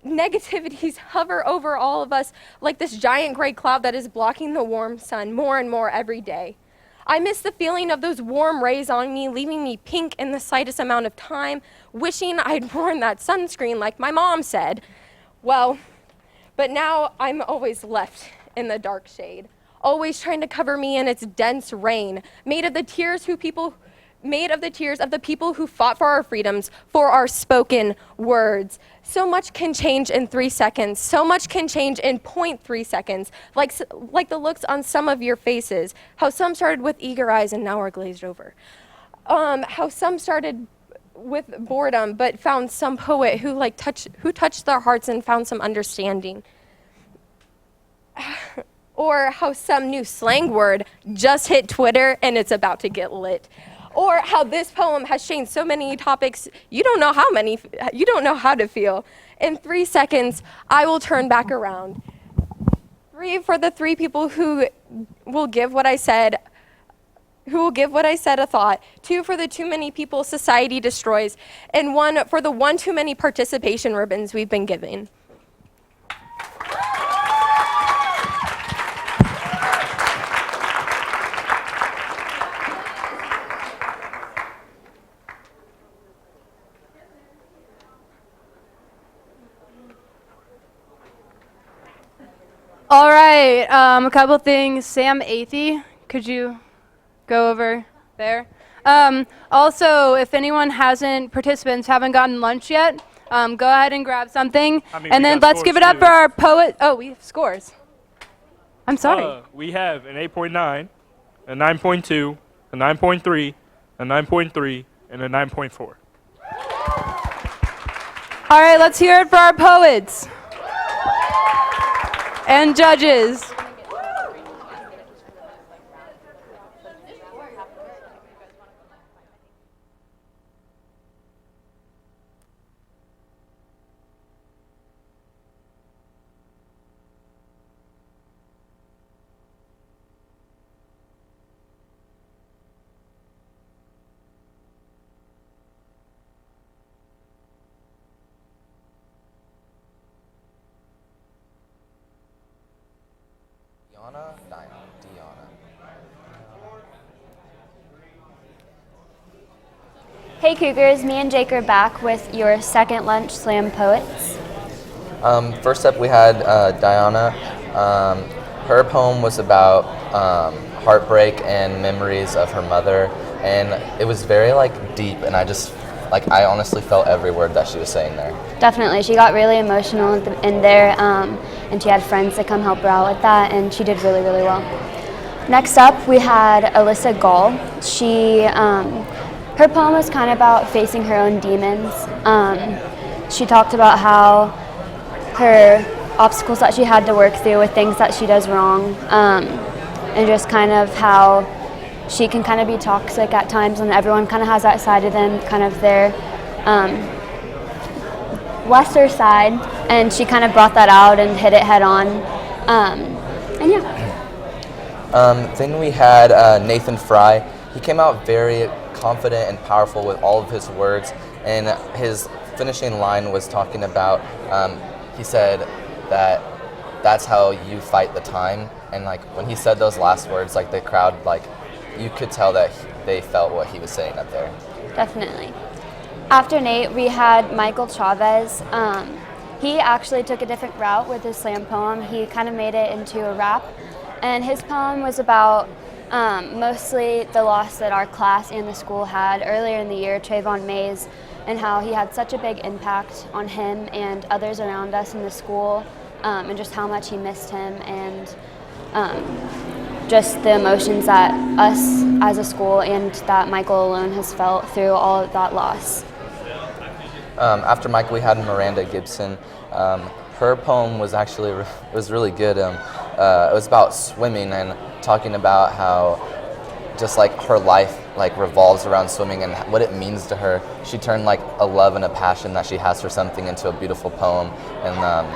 Speaker 16: Negativities hover over all of us like this giant gray cloud that is blocking the warm sun more and more every day. I miss the feeling of those warm rays on me, leaving me pink in the slightest amount of time, wishing I'd worn that sunscreen like my mom said. Well, but now I'm always left in the dark shade. always trying to cover me in its dense rain, made of the tears of the people who fought for our freedoms, for our spoken words. So much can change in 3 seconds. So much can change in 0.3 seconds, like the looks on some of your faces, how some started with eager eyes and now are glazed over. How some started with boredom but found some poet who touched their hearts and found some understanding. Or how some new slang word just hit Twitter and it's about to get lit. Or how this poem has changed so many topics, you don't know how to feel. In 3 seconds, I will turn back around. 3 for the 3 people who will give what I said a thought. 2 for the too many people society destroys. And 1 for the one too many participation ribbons we've been given.
Speaker 4: All right, a couple things. Sam Athey, could you go over there? Also, if participants haven't gotten lunch yet, go ahead and grab something. And then let's give it up for our poet. Oh, we have scores. I'm sorry.
Speaker 7: We have an 8.9, a 9.2, a 9.3, a 9.3, and a 9.4.
Speaker 4: All right, let's hear it for our poets and judges.
Speaker 5: Hey Cougars, me and Jake are back with your second lunch slam poets.
Speaker 14: First up we had Diana. Her poem was about heartbreak and memories of her mother, and it was very deep, and I honestly felt every word that she was saying there.
Speaker 5: Definitely, she got really emotional in there, and she had friends to come help her out with that, and she did really, really well. Next up, we had Alyssa Gall. Her poem was kind of about facing her own demons. She talked about how her obstacles that she had to work through with things that she does wrong, and just kind of how she can kind of be toxic at times, and everyone kind of has that side of them, kind of their lesser side, and she kind of brought that out and hit it head on, and yeah.
Speaker 14: Then we had Nathan Fry. He came out very confident and powerful with all of his words, and his finishing line was talking about, he said that that's how you fight the time, and when he said those last words, the crowd, you could tell that they felt what he was saying up there.
Speaker 5: Definitely. After Nate, we had Michael Chavez. He actually took a different route with his slam poem. He kind of made it into a rap, and his poem was about mostly the loss that our class and the school had earlier in the year, Trayvon Mays, and how he had such a big impact on him and others around us in the school, and just how much he missed him, and just the emotions that us as a school and that Michael alone has felt through all of that loss.
Speaker 14: After Michael, we had Miranda Gibson. Her poem was actually really good. It was about swimming and talking about how just her life revolves around swimming and what it means to her. She turned a love and a passion that she has for something into a beautiful poem, and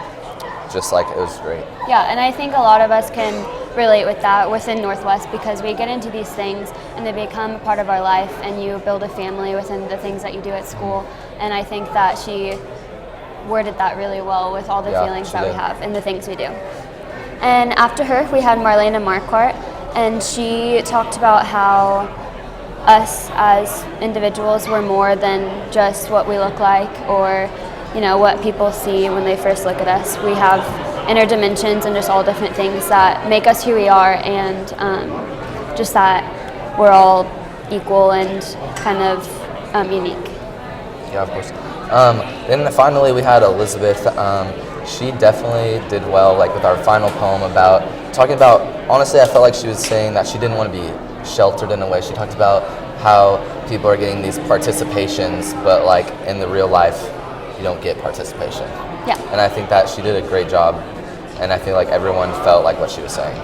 Speaker 14: it was great.
Speaker 5: Yeah, and I think a lot of us can relate with that within Northwest, because we get into these things and they become a part of our life, and you build a family within the things that you do at school, and I think that she worded that really well with all the feelings that we have and the things we do. And after her, we had Marlena Marquardt, and she talked about how us as individuals were more than just what we look like or, what people see when they first look at us. We have inner dimensions and just all different things that make us who we are, and just that we're all equal and kind of unique.
Speaker 14: Yeah, of course. Then finally we had Elizabeth. She definitely did well, like with our final poem about talking about, honestly, I felt like she was saying that she didn't want to be sheltered in a way. She talked about how people are getting these participations, but like in the real life, you don't get participation.
Speaker 5: Yeah.
Speaker 14: And I think that she did a great job, and I feel like everyone felt like what she was saying.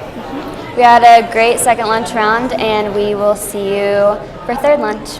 Speaker 5: We had a great second lunch round, and we will see you for third lunch.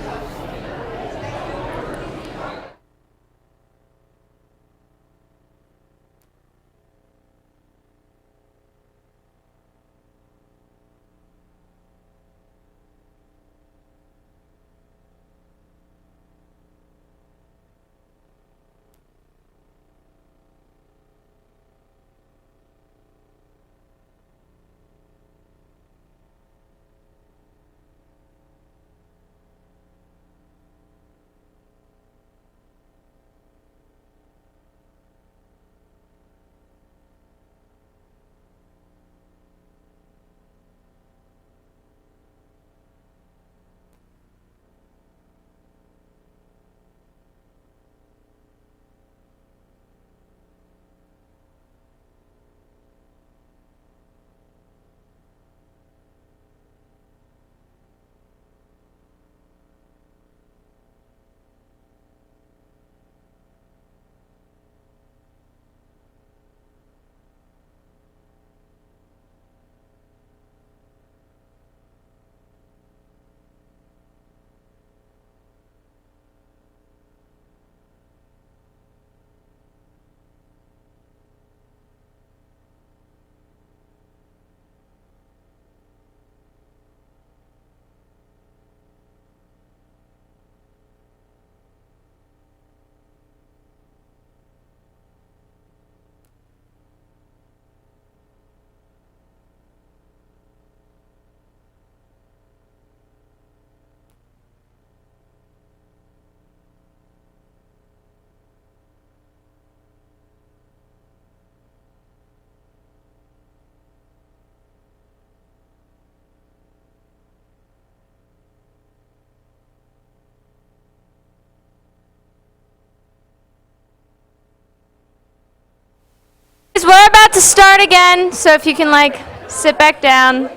Speaker 9: We're about to start again, so if you can like sit back down.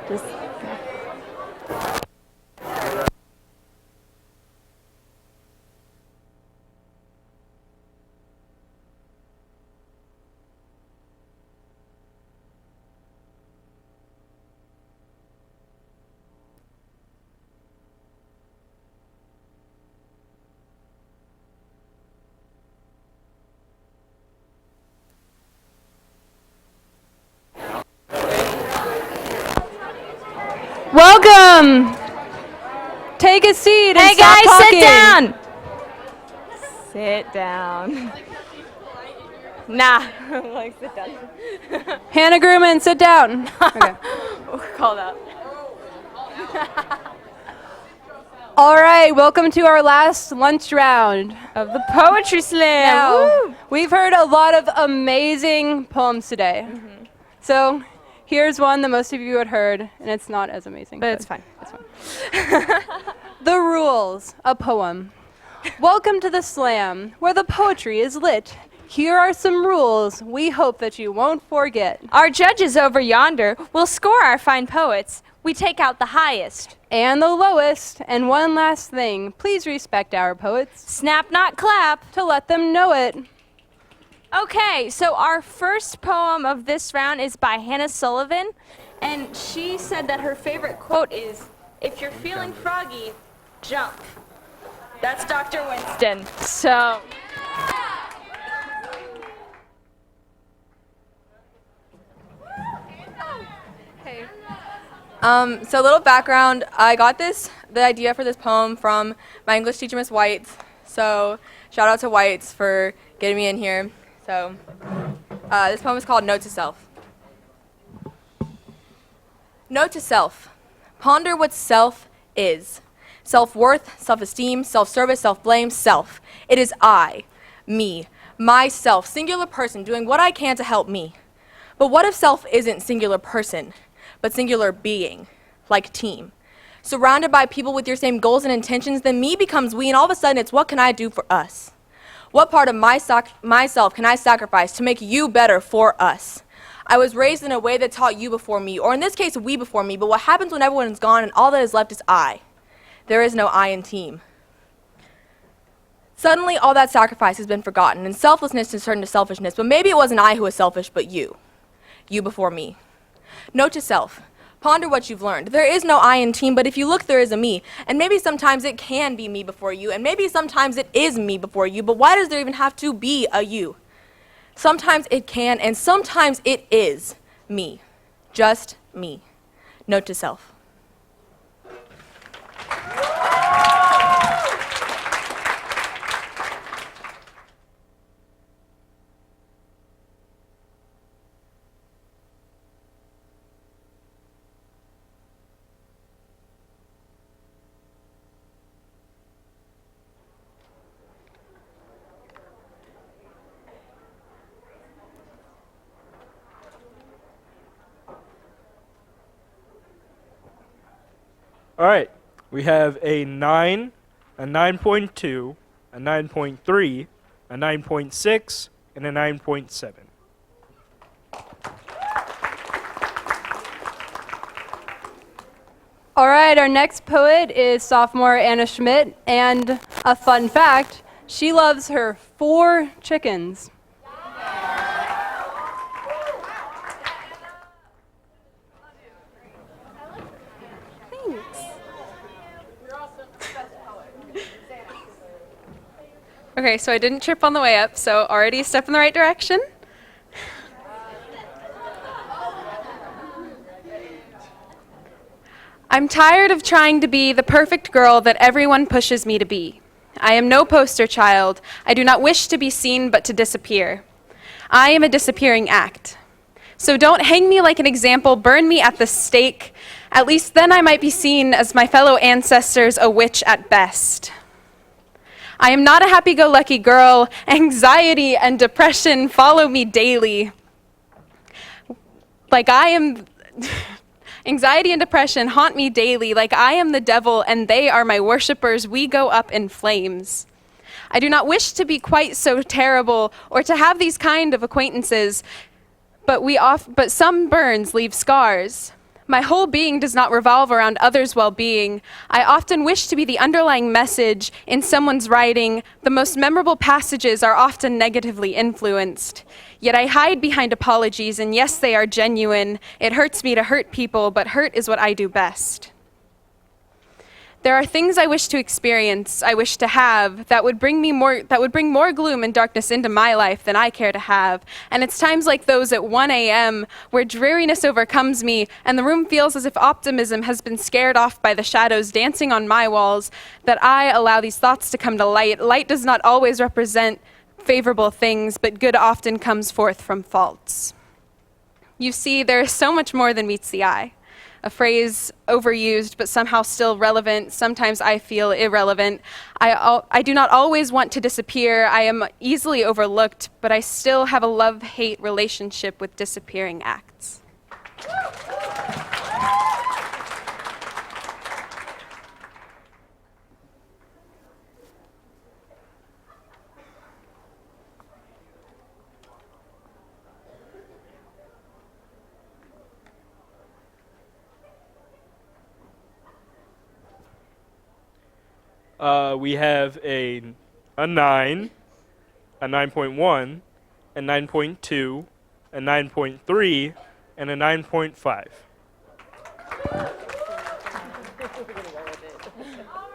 Speaker 9: Just
Speaker 4: Welcome. Take a seat and
Speaker 9: hey
Speaker 4: stop
Speaker 9: guys,
Speaker 4: talking.
Speaker 9: sit down. Sit down. Nah, like sit down.
Speaker 4: Hannah Grumman, sit down. Okay.
Speaker 9: Call that.
Speaker 4: All right, welcome to our last lunch round
Speaker 9: of the Poetry Slam.
Speaker 4: Now, we've heard a lot of amazing poems today. So here's one that most of you had heard, and it's not as amazing.
Speaker 9: But it's fine.
Speaker 4: It's fine. The Rules, a poem. Welcome to the slam, where the poetry is lit. Here are some rules we hope that you won't forget.
Speaker 9: Our judges over yonder will score our fine poets. We take out the highest.
Speaker 4: And the lowest. And one last thing, please respect our poets.
Speaker 9: Snap, not clap.
Speaker 4: To let them know it.
Speaker 9: Okay, so our first poem of this round is by Hannah Sullivan. And she said that her favorite quote is, "If you're feeling froggy, jump." That's Dr. Winston. So...
Speaker 6: Hey. So a little background, I got the idea for this poem from my English teacher, Miss White. So shout out to Whites for getting me in here. So this poem is called Note to Self. Note to self. Ponder what self is. Self-worth, self-esteem, self-service, self-blame, self. It is I, me, Myself, singular person, doing what I can to help me. But what if self isn't singular person, but singular being, like team? Surrounded by people with your same goals and intentions, then me becomes we, and all of a sudden it's what can I do for us? What part of myself can I sacrifice to make you better for us? I was raised in a way that taught you before me, or in this case, we before me, but what happens when everyone's gone and all that is left is I? There is no I in team. Suddenly, all that sacrifice has been forgotten, and selflessness has turned to selfishness, but maybe it wasn't I who was selfish, but you. You before me. Note to self. Ponder what you've learned. There is no I in team, but if you look, there is a me. And maybe sometimes it can be me before you, and maybe sometimes it is me before you, but why does there even have to be a you? Sometimes it can, and sometimes it is me. Just me. Note to self.
Speaker 7: All right, we have a 9, a 9.2, a 9.3, a 9.6, and a 9.7.
Speaker 4: All right, our next poet is sophomore Anna Schmidt, and a fun fact, she loves her 4 chickens.
Speaker 11: Okay, so I didn't trip on the way up, so already a step in the right direction. I'm tired of trying to be the perfect girl that everyone pushes me to be. I am no poster child. I do not wish to be seen but to disappear. I am a disappearing act. So don't hang me like an example, burn me at the stake. At least then I might be seen as my fellow ancestors, a witch at best. I am not a happy-go-lucky girl. Anxiety and depression follow me daily. Anxiety and depression haunt me daily, like I am the devil and they are my worshippers. We go up in flames. I do not wish to be quite so terrible or to have these kind of acquaintances, but some burns leave scars. My whole being does not revolve around others' well-being. I often wish to be the underlying message in someone's writing. The most memorable passages are often negatively influenced. Yet I hide behind apologies, and yes, they are genuine. It hurts me to hurt people, but hurt is what I do best. There are things I wish to experience, I wish to have, that would bring more gloom and darkness into my life than I care to have. And it's times like those at 1 a.m. where dreariness overcomes me and the room feels as if optimism has been scared off by the shadows dancing on my walls, that I allow these thoughts to come to light. Light does not always represent favorable things, but good often comes forth from faults. You see, there is so much more than meets the eye. A phrase overused but somehow still relevant. Sometimes I feel irrelevant. I do not always want to disappear. I am easily overlooked, but I still have a love-hate relationship with disappearing acts.
Speaker 7: We have a 9, a 9.1, a 9.2, a 9.3, and a 9.5.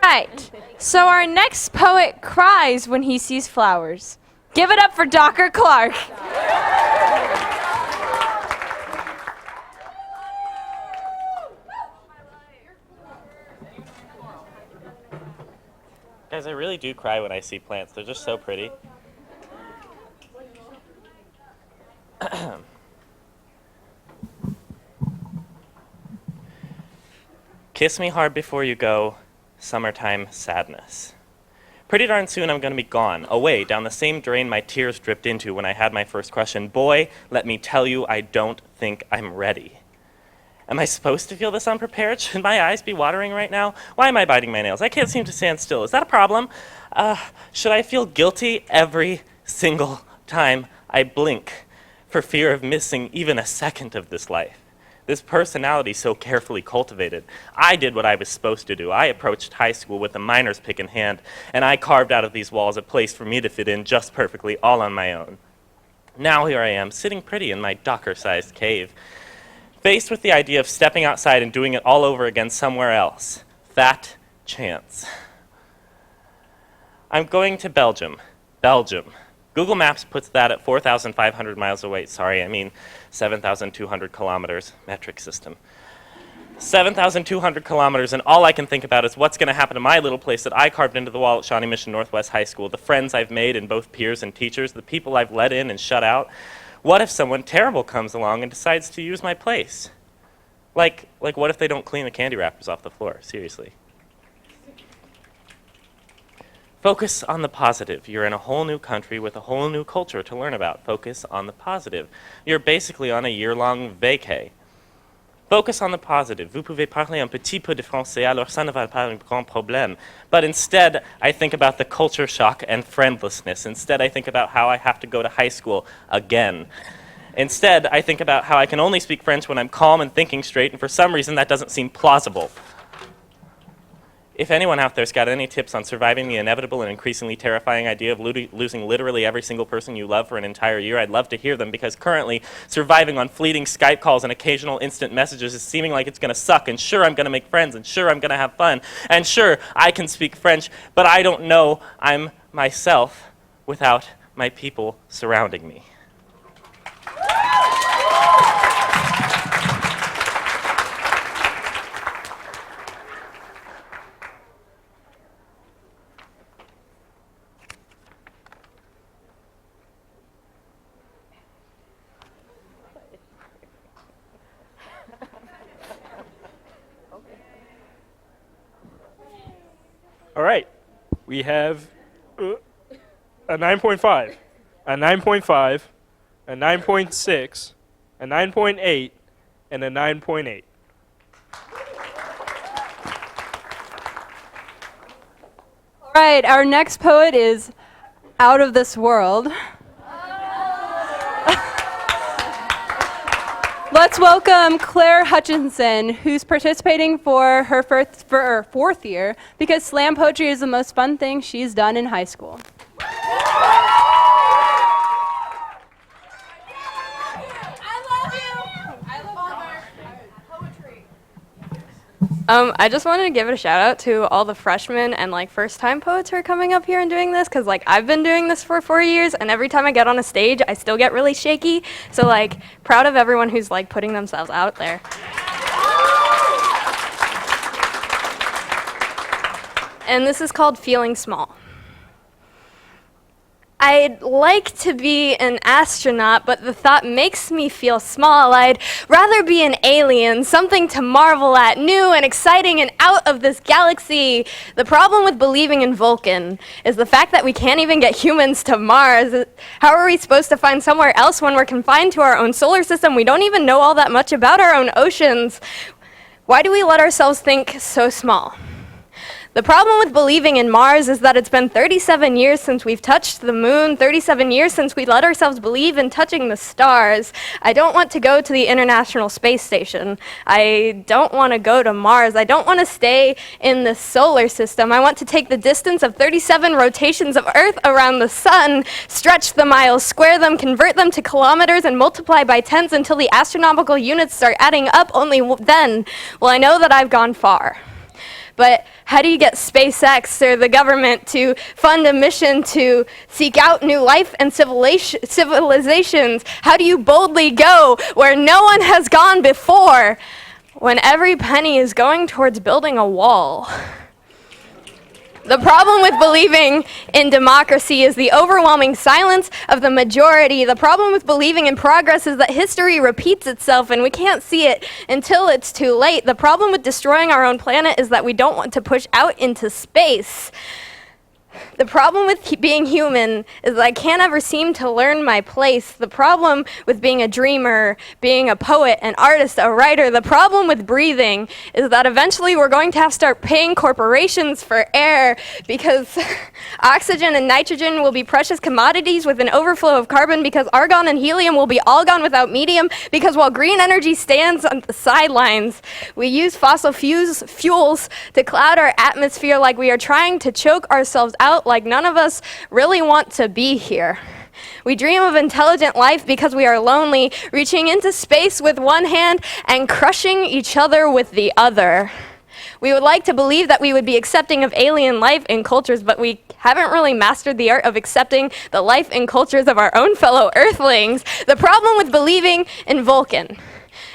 Speaker 9: Right. So our next poet cries when he sees flowers. Give it up for Dr. Clark.
Speaker 15: Guys, I really do cry when I see plants. They're just so pretty. Kiss me hard before you go, summertime sadness. Pretty darn soon I'm going to be gone, away, down the same drain my tears dripped into when I had my first question. Boy, let me tell you, I don't think I'm ready. Am I supposed to feel this unprepared? Should my eyes be watering right now? Why am I biting my nails? I can't seem to stand still. Is that a problem? Should I feel guilty every single time I blink for fear of missing even a second of this life? This personality so carefully cultivated. I did what I was supposed to do. I approached high school with a miner's pick in hand, and I carved out of these walls a place for me to fit in just perfectly, all on my own. Now here I am, sitting pretty in my Docker-sized cave, faced with the idea of stepping outside and doing it all over again somewhere else. Fat chance. I'm going to Belgium. Belgium. Google Maps puts that at 4,500 miles away. Sorry, I mean 7,200 kilometers, metric system. 7,200 kilometers, and all I can think about is what's going to happen to my little place that I carved into the wall at Shawnee Mission Northwest High School, the friends I've made in both peers and teachers, the people I've let in and shut out. What if someone terrible comes along and decides to use my place? Like what if they don't clean the candy wrappers off the floor? Seriously. Focus on the positive. You're in a whole new country with a whole new culture to learn about. Focus on the positive. You're basically on a year-long vacay. Focus on the positive. Vous pouvez parler un petit peu de français, alors ça ne va pas un grand problème. But instead, I think about the culture shock and friendlessness. Instead, I think about how I have to go to high school again. Instead, I think about how I can only speak French when I'm calm and thinking straight, and for some reason that doesn't seem plausible. If anyone out there's got any tips on surviving the inevitable and increasingly terrifying idea of losing literally every single person you love for an entire year, I'd love to hear them, because currently surviving on fleeting Skype calls and occasional instant messages is seeming like it's going to suck, and sure, I'm going to make friends, and sure, I'm going to have fun, and sure, I can speak French, but I don't know I'm myself without my people surrounding me.
Speaker 7: All right, we have a 9.5, a 9.5, a 9.6, a 9.8, and a 9.8.
Speaker 4: All right, our next poet is Out of This World. Let's welcome Claire Hutchinson, who's participating for her fourth year because slam poetry is the most fun thing she's done in high school.
Speaker 13: I just wanted to give a shout out to all the freshmen and first time poets who are coming up here and doing this, because I've been doing this for 4 years, and every time I get on a stage I still get really shaky, so proud of everyone who's putting themselves out there. And this is called Feeling Small. I'd like to be an astronaut, but the thought makes me feel small. I'd rather be an alien, something to marvel at, new and exciting and out of this galaxy. The problem with believing in Vulcan is the fact that we can't even get humans to Mars. How are we supposed to find somewhere else when we're confined to our own solar system? We don't even know all that much about our own oceans. Why do we let ourselves think so small? The problem with believing in Mars is that it's been 37 years since we've touched the moon, 37 years since we let ourselves believe in touching the stars. I don't want to go to the International Space Station. I don't want to go to Mars. I don't want to stay in the solar system. I want to take the distance of 37 rotations of Earth around the sun, stretch the miles, square them, convert them to kilometers, and multiply by tens until the astronomical units start adding up. Only then will I know that I've gone far. But how do you get SpaceX or the government to fund a mission to seek out new life and civilizations? How do you boldly go where no one has gone before when every penny is going towards building a wall? The problem with believing in democracy is the overwhelming silence of the majority. The problem with believing in progress is that history repeats itself and we can't see it until it's too late. The problem with destroying our own planet is that we don't want to push out into space. The problem with being human is that I can't ever seem to learn my place. The problem with being a dreamer, being a poet, an artist, a writer, the problem with breathing is that eventually we're going to have to start paying corporations for air because oxygen and nitrogen will be precious commodities with an overflow of carbon because argon and helium will be all gone without medium because while green energy stands on the sidelines, we use fossil fuels to cloud our atmosphere like we are trying to choke ourselves out like none of us really want to be here. We dream of intelligent life because we are lonely, reaching into space with one hand and crushing each other with the other. We would like to believe that we would be accepting of alien life and cultures, but we haven't really mastered the art of accepting the life and cultures of our own fellow Earthlings. The problem with believing in Vulcan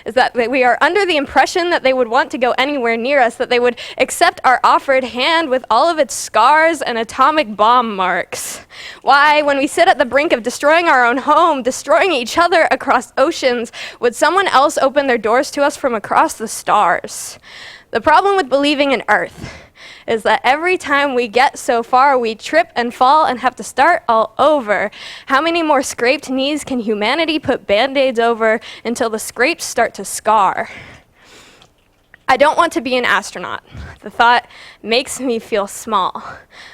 Speaker 13: is that we are under the impression that they would want to go anywhere near us, that they would accept our offered hand with all of its scars and atomic bomb marks. Why, when we sit at the brink of destroying our own home, destroying each other across oceans, would someone else open their doors to us from across the stars? The problem with believing in Earth is that every time we get so far, we trip and fall and have to start all over. How many more scraped knees can humanity put Band-Aids over until the scrapes start to scar? I don't want to be an astronaut. The thought makes me feel small.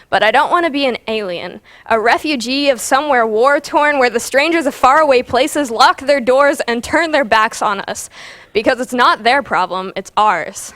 Speaker 13: But I don't want to be an alien, a refugee of somewhere war-torn where the strangers of faraway places lock their doors and turn their backs on us. Because it's not their problem, it's ours.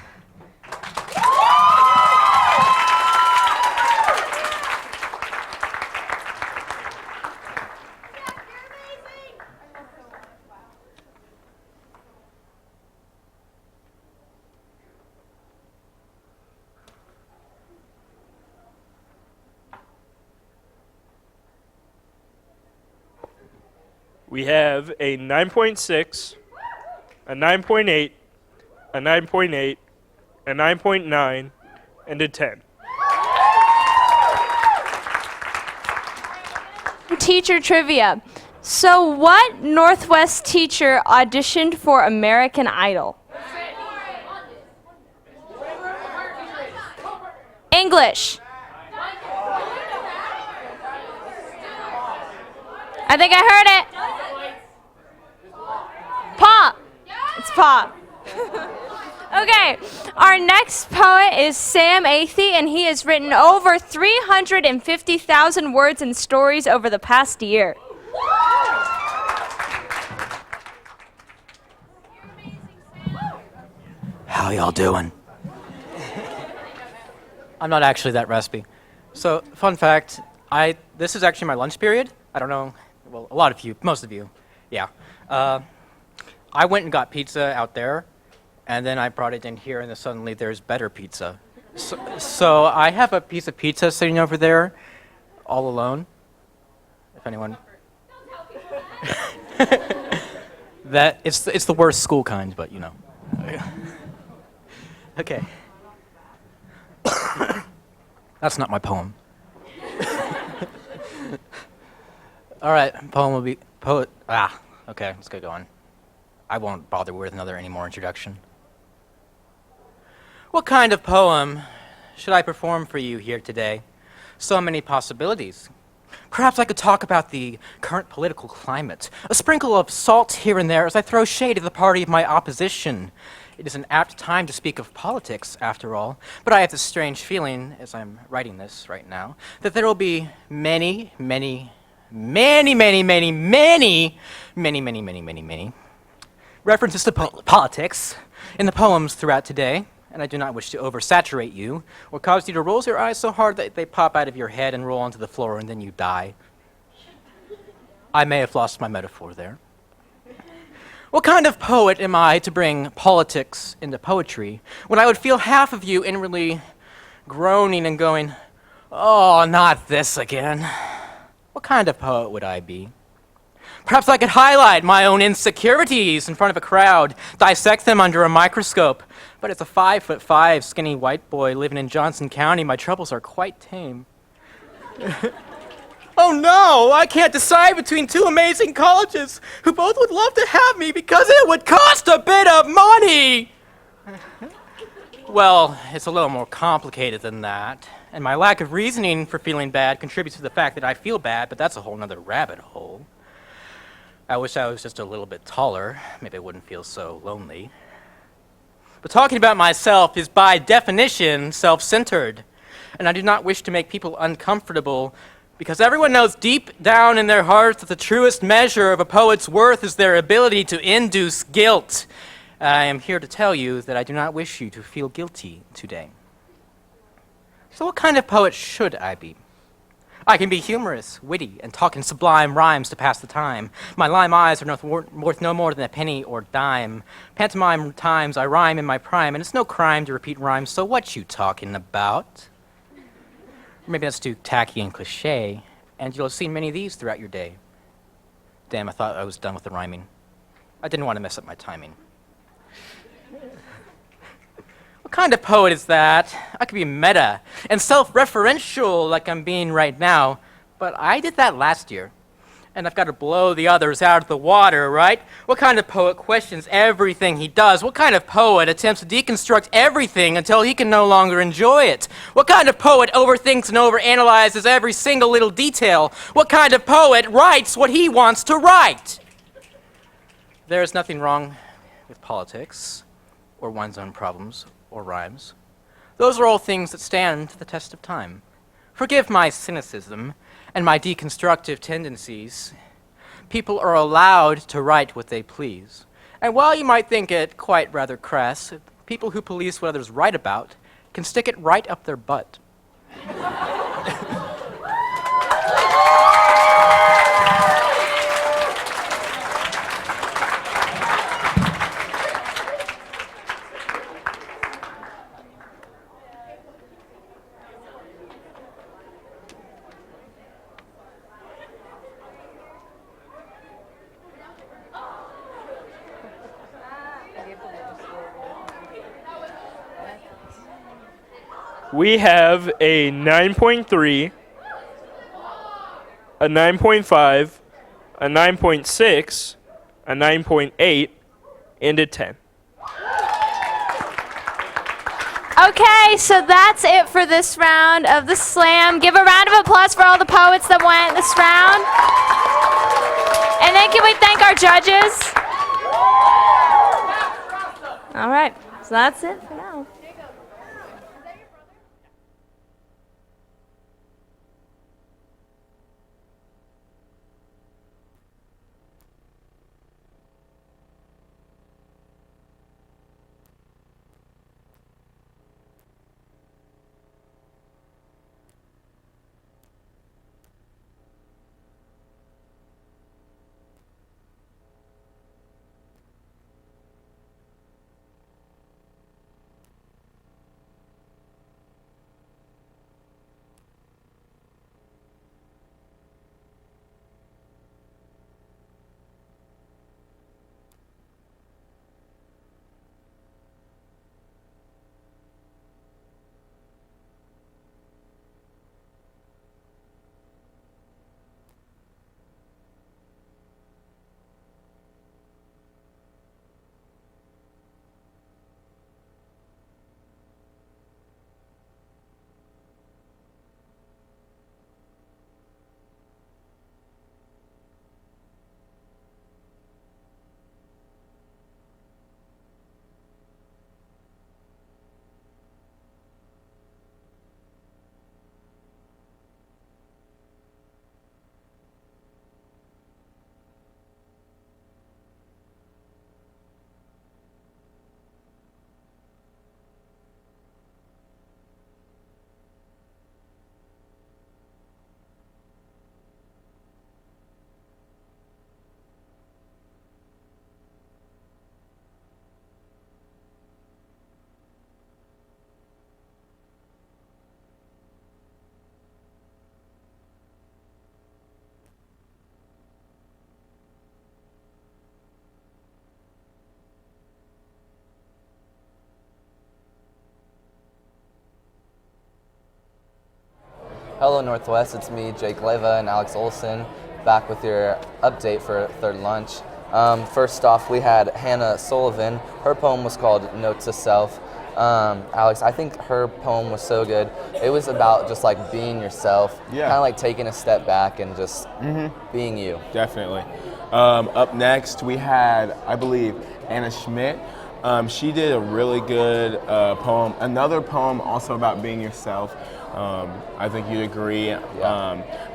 Speaker 7: We have a 9.6, a 9.8, a 9.8, a 9.9, and a 10.
Speaker 9: Teacher trivia. So what Northwest teacher auditioned for American Idol? English. I think I heard it. Pa. It's Pa. Okay, our next poet is Sam Athey, and he has written over 350,000 words and stories over the past year.
Speaker 3: How y'all doing? I'm not actually that raspy. So, fun fact, this is actually my lunch period. I don't know, well, a lot of you, most of you, yeah. I went and got pizza out there, and then I brought it in here, and then suddenly there's better pizza. So I have a piece of pizza sitting over there, all alone. If anyone. That it's the worst school kind, but you know. Okay. That's not my poem. All right, poem will be okay, let's get going. I won't bother with another any more introduction. What kind of poem should I perform for you here today? So many possibilities. Perhaps I could talk about the current political climate, a sprinkle of salt here and there as I throw shade at the party of my opposition. It is an apt time to speak of politics, after all, but I have this strange feeling, as I'm writing this right now, that there will be many references to politics in the poems throughout today, and I do not wish to oversaturate you or cause you to roll your eyes so hard that they pop out of your head and roll onto the floor and then you die. I may have lost my metaphor there. What kind of poet am I to bring politics into poetry when I would feel half of you inwardly groaning and going, "Oh, not this again"? What kind of poet would I be? Perhaps I could highlight my own insecurities in front of a crowd, dissect them under a microscope. But as a 5'5" skinny white boy living in Johnson County, my troubles are quite tame. Oh no, I can't decide between two amazing colleges who both would love to have me because it would cost a bit of money. Well, it's a little more complicated than that. And my lack of reasoning for feeling bad contributes to the fact that I feel bad, but that's a whole nother rabbit hole. I wish I was just a little bit taller. Maybe I wouldn't feel so lonely. But talking about myself is by definition self-centered. And I do not wish to make people uncomfortable because everyone knows deep down in their hearts that the truest measure of a poet's worth is their ability to induce guilt. I am here to tell you that I do not wish you to feel guilty today. So what kind of poet should I be? I can be humorous, witty, and talk in sublime rhymes to pass the time. My lime eyes are worth no more than a penny or dime. Pantomime times I rhyme in my prime, and it's no crime to repeat rhymes, so what you talking about? Or maybe that's too tacky and cliche, and you'll have seen many of these throughout your day. Damn, I thought I was done with the rhyming. I didn't want to mess up my timing. What kind of poet is that? I could be meta and self-referential like I'm being right now, but I did that last year, and I've got to blow the others out of the water, right? What kind of poet questions everything he does? What kind of poet attempts to deconstruct everything until he can no longer enjoy it? What kind of poet overthinks and overanalyzes every single little detail? What kind of poet writes what he wants to write? There is nothing wrong with politics, or one's own problems, or rhymes. Those are all things that stand the test of time. Forgive my cynicism and my deconstructive tendencies. People are allowed to write what they please. And while you might think it quite rather crass, people who police what others write about can stick it right up their butt.
Speaker 7: We have a 9.3, a 9.5, a 9.6, a 9.8, and a 10.
Speaker 9: Okay, so that's it for this round of the slam. Give a round of applause for all the poets that went this round. And then can we thank our judges? All right, so that's it for now.
Speaker 14: Hello Northwest, it's me, Jake Leva and Alex Olson, back with your update for Third Lunch. First off, we had Hannah Sullivan. Her poem was called Note to Self. Alex, I think her poem was so good. It was about just like being yourself, kind of like taking a step back and just being you.
Speaker 20: Definitely. Up next, we had, I believe, Anna Schmidt. She did a really good poem. Another poem also about being yourself. I think you'd agree.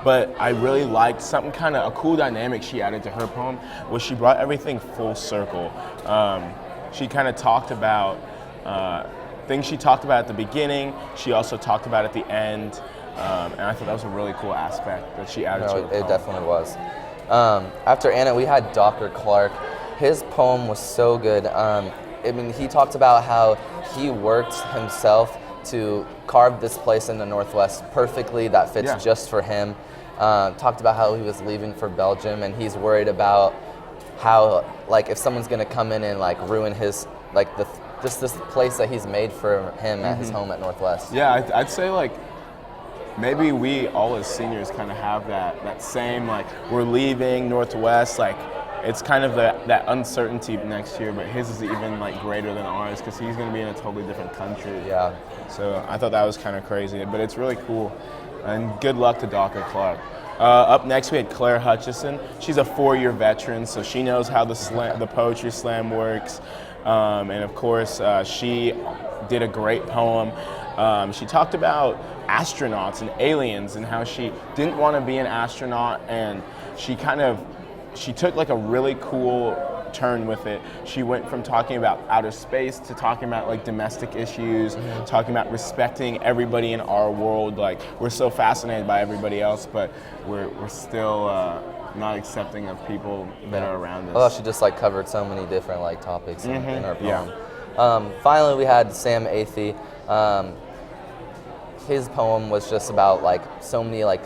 Speaker 20: But I really liked something kind of a cool dynamic she added to her poem was she brought everything full circle. She kind of talked about things she talked about at the beginning. She also talked about at the end. And I thought that was a really cool aspect that she added to her poem.
Speaker 14: It definitely was. After Anna, we had Dr. Clark. His poem was so good. I mean, he talked about how he worked himself to carve this place in the Northwest perfectly that fits just for him. Talked about how he was leaving for Belgium and he's worried about how, like, if someone's gonna come in and like ruin his, like, this place that he's made for him at his home at Northwest.
Speaker 20: Yeah, I'd say like maybe we all as seniors kind of have that same, like, we're leaving Northwest, like it's kind of that uncertainty next year, but his is even like greater than ours because he's going to be in a totally different country.
Speaker 14: Yeah.
Speaker 20: So I thought that was kind of crazy, but it's really cool. And good luck to Dr. Clark. Up next, we had Claire Hutchison. She's a 4-year veteran, so she knows how the poetry slam works. And of course, she did a great poem. She talked about astronauts and aliens and how she didn't want to be an astronaut, and she took like a really cool turn with it. She went from talking about outer space to talking about like domestic issues, talking about respecting everybody in our world. Like, we're so fascinated by everybody else, but we're still not accepting of people that are around us.
Speaker 14: Oh, she just like covered so many different like topics in her poem. Finally, we had Sam Athey. His poem was just about like so many like,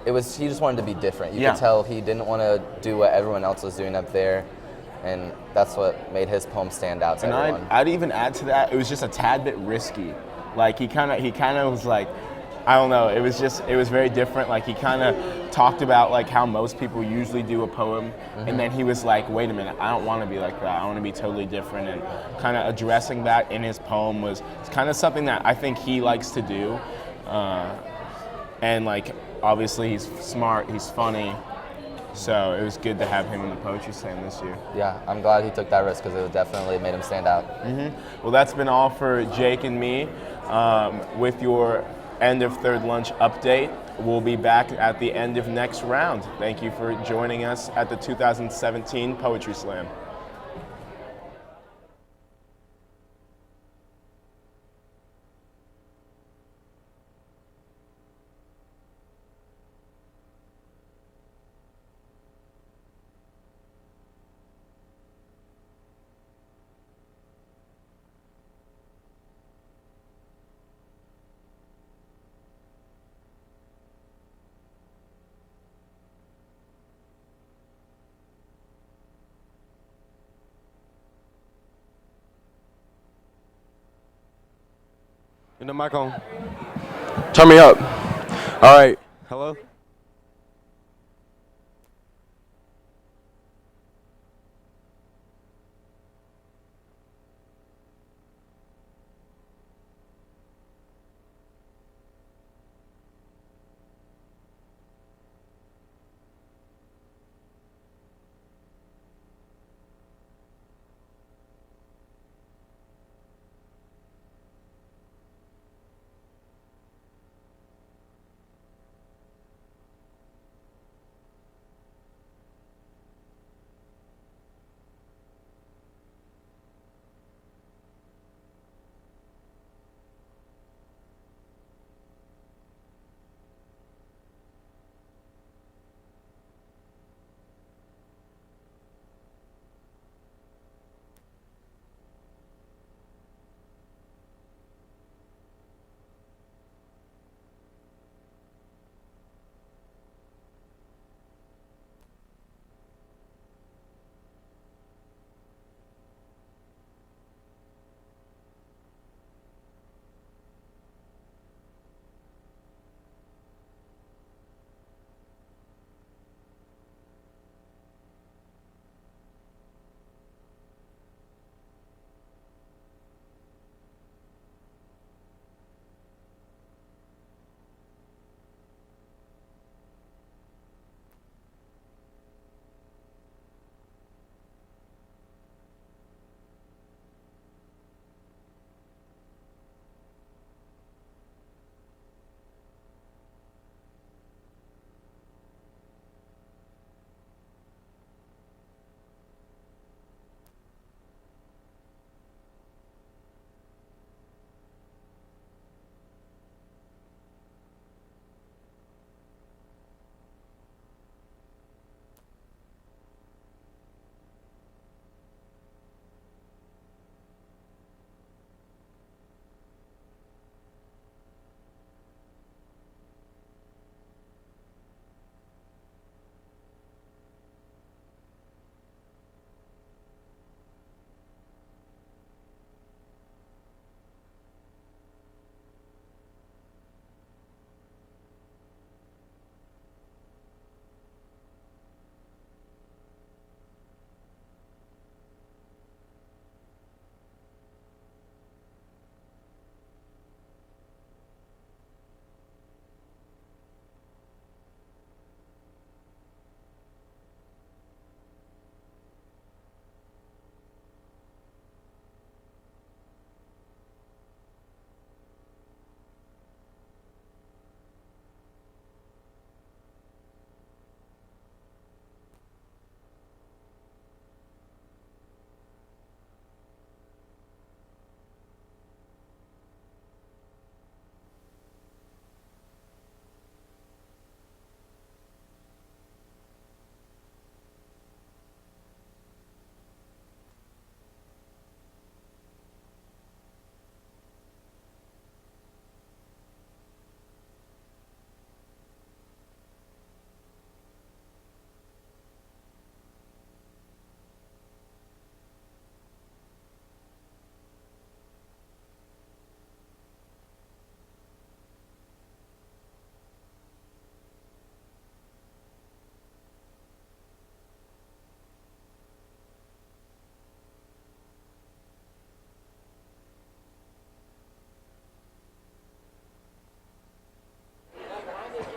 Speaker 14: he just wanted to be different. You could tell he didn't want to do what everyone else was doing up there, and that's what made his poem stand out to everyone.
Speaker 20: I'd even add to that, it was just a tad bit risky. Like he kind of was like, I don't know, it was very different. Like he kind of talked about like how most people usually do a poem, and then he was like, wait a minute, I don't want to be like that. I want to be totally different, and kind of addressing that in his poem was kind of something that I think he likes to do. And like, obviously he's smart, he's funny, so it was good to have him in the Poetry Slam this year.
Speaker 14: Yeah, I'm glad he took that risk because it definitely made him stand out.
Speaker 20: Well, that's been all for Jake and me with your end of third lunch update. We'll be back at the end of next round. Thank you for joining us at the 2017 Poetry Slam.
Speaker 17: Turn the mic on. Turn me up. All right. Hello?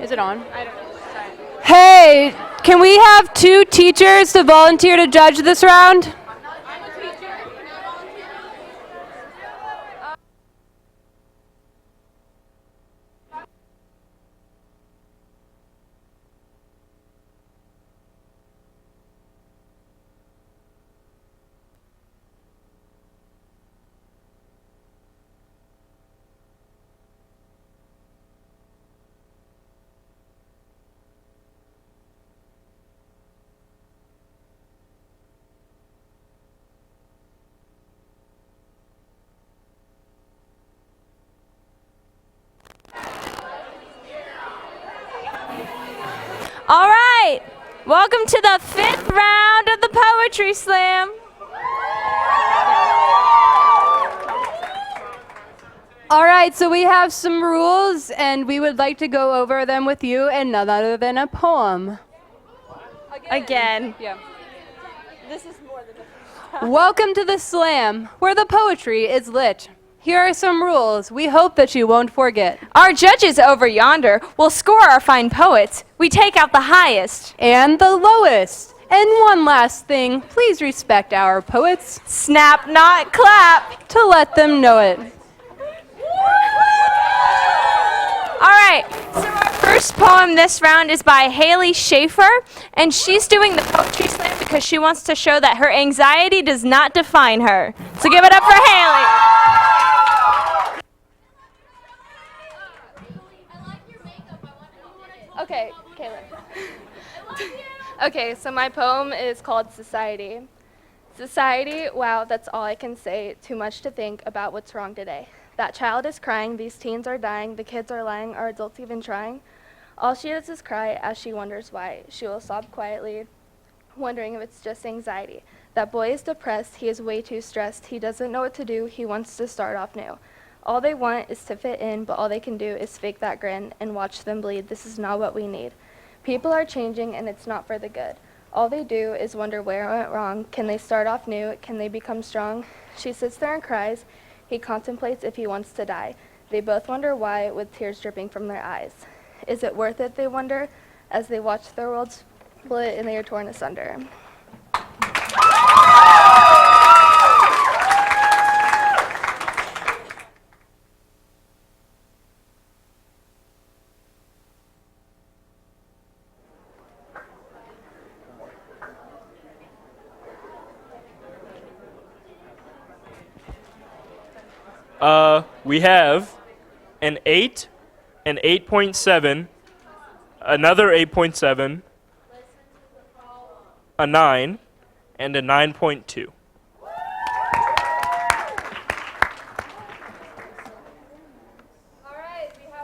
Speaker 4: Is it on? I don't know. Hey, can we have 2 teachers to volunteer to judge this round?
Speaker 9: All right, welcome to the 5th round of the Poetry Slam.
Speaker 4: All right, so we have some rules, and we would like to go over them with you, and none other than a poem.
Speaker 9: Again.
Speaker 4: Yeah. This is more than Welcome to the slam, where the poetry is lit. Here are some rules we hope that you won't forget.
Speaker 13: Our judges over yonder will score our fine poets. We take out the highest.
Speaker 4: And the lowest. And one last thing, please respect our poets.
Speaker 9: Snap, not clap.
Speaker 4: To let them know it.
Speaker 9: All right, so our first poem this round is by Haley Schaefer, and she's doing the Poetry Slam because she wants to show that her anxiety does not define her. So give it up for Haley.
Speaker 1: Okay, Caleb. Okay, so my poem is called Society. Society, wow, that's all I can say. Too much to think about what's wrong today. That child is crying, these teens are dying, the kids are lying, are adults even trying? All she does is cry as she wonders why. She will sob quietly, wondering if it's just anxiety. That boy is depressed, he is way too stressed, he doesn't know what to do, he wants to start off new. All they want is to fit in, but all they can do is fake that grin and watch them bleed. This is not what we need. People are changing and it's not for the good. All they do is wonder where it went wrong. Can they start off new? Can they become strong? She sits there and cries. He contemplates if he wants to die. They both wonder why, with tears dripping from their eyes. Is it worth it, they wonder, as they watch their worlds split and they are torn asunder.
Speaker 7: We have an 8, an 8.7, another 8.7, a 9, and a 9.2.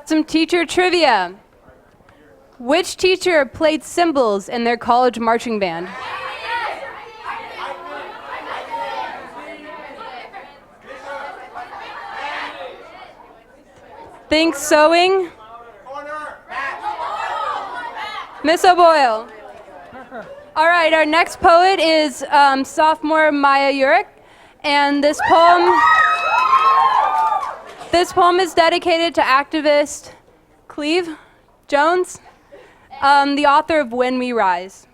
Speaker 4: Some teacher trivia. Which teacher played cymbals in their college marching band? Think sewing. Miss O'Boyle. All right, our next poet is sophomore Maya Urich, and this poem is dedicated to activist Cleve Jones, the author of When We Rise.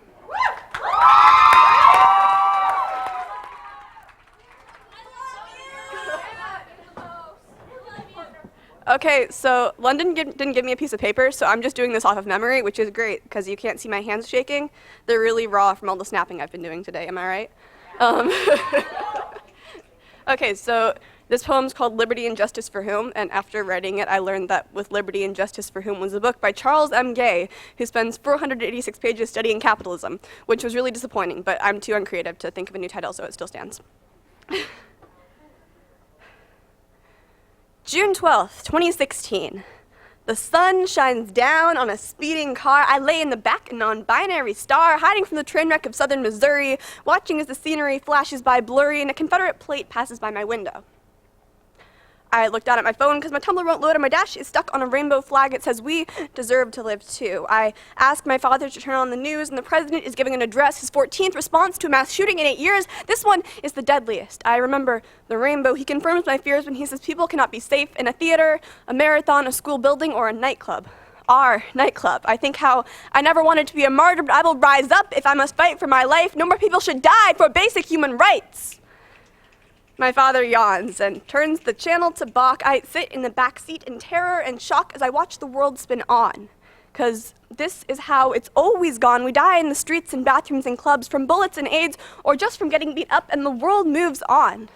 Speaker 21: Okay, so London didn't give me a piece of paper, so I'm just doing this off of memory, which is great, because you can't see my hands shaking. They're really raw from all the snapping I've been doing today, am I right? Okay, so this poem's called Liberty and Justice for Whom, and after writing it, I learned that With Liberty and Justice for Whom was a book by Charles M. Gay, who spends 486 pages studying capitalism, which was really disappointing, but I'm too uncreative to think of a new title, so it still stands. June 12th, 2016. The sun shines down on a speeding car. I lay in the back, a non-binary star, hiding from the train wreck of southern Missouri, watching as the scenery flashes by blurry and a Confederate plate passes by my window. I look down at my phone because my Tumblr won't load and my dash is stuck on a rainbow flag. It says, "We deserve to live too." I ask my father to turn on the news and the president is giving an address, his 14th response to a mass shooting in 8 years. This one is the deadliest. I remember the rainbow. He confirms my fears when he says people cannot be safe in a theater, a marathon, a school building, or a nightclub. our nightclub. I think how I never wanted to be a martyr, but I will rise up if I must fight for my life. No more people should die for basic human rights. My father yawns and turns the channel to Bach. I sit in the back seat in terror and shock as I watch the world spin on. 'Cause this is how it's always gone. We die in the streets and bathrooms and clubs from bullets and AIDS or just from getting beat up, and the world moves on.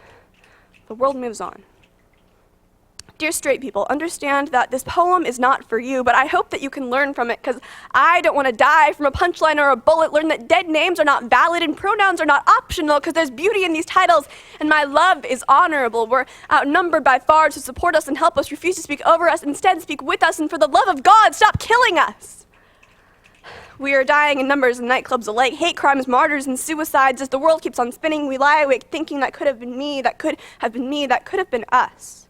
Speaker 21: The world moves on. Dear straight people, understand that this poem is not for you, but I hope that you can learn from it, because I don't want to die from a punchline or a bullet. Learn that dead names are not valid and pronouns are not optional, because there's beauty in these titles, and my love is honorable. We're outnumbered by far to support us and help us, refuse to speak over us, instead speak with us, and for the love of God, stop killing us. We are dying in numbers in nightclubs alike, hate crimes, martyrs, and suicides. As the world keeps on spinning, we lie awake thinking that could have been me, that could have been me, that could have been us.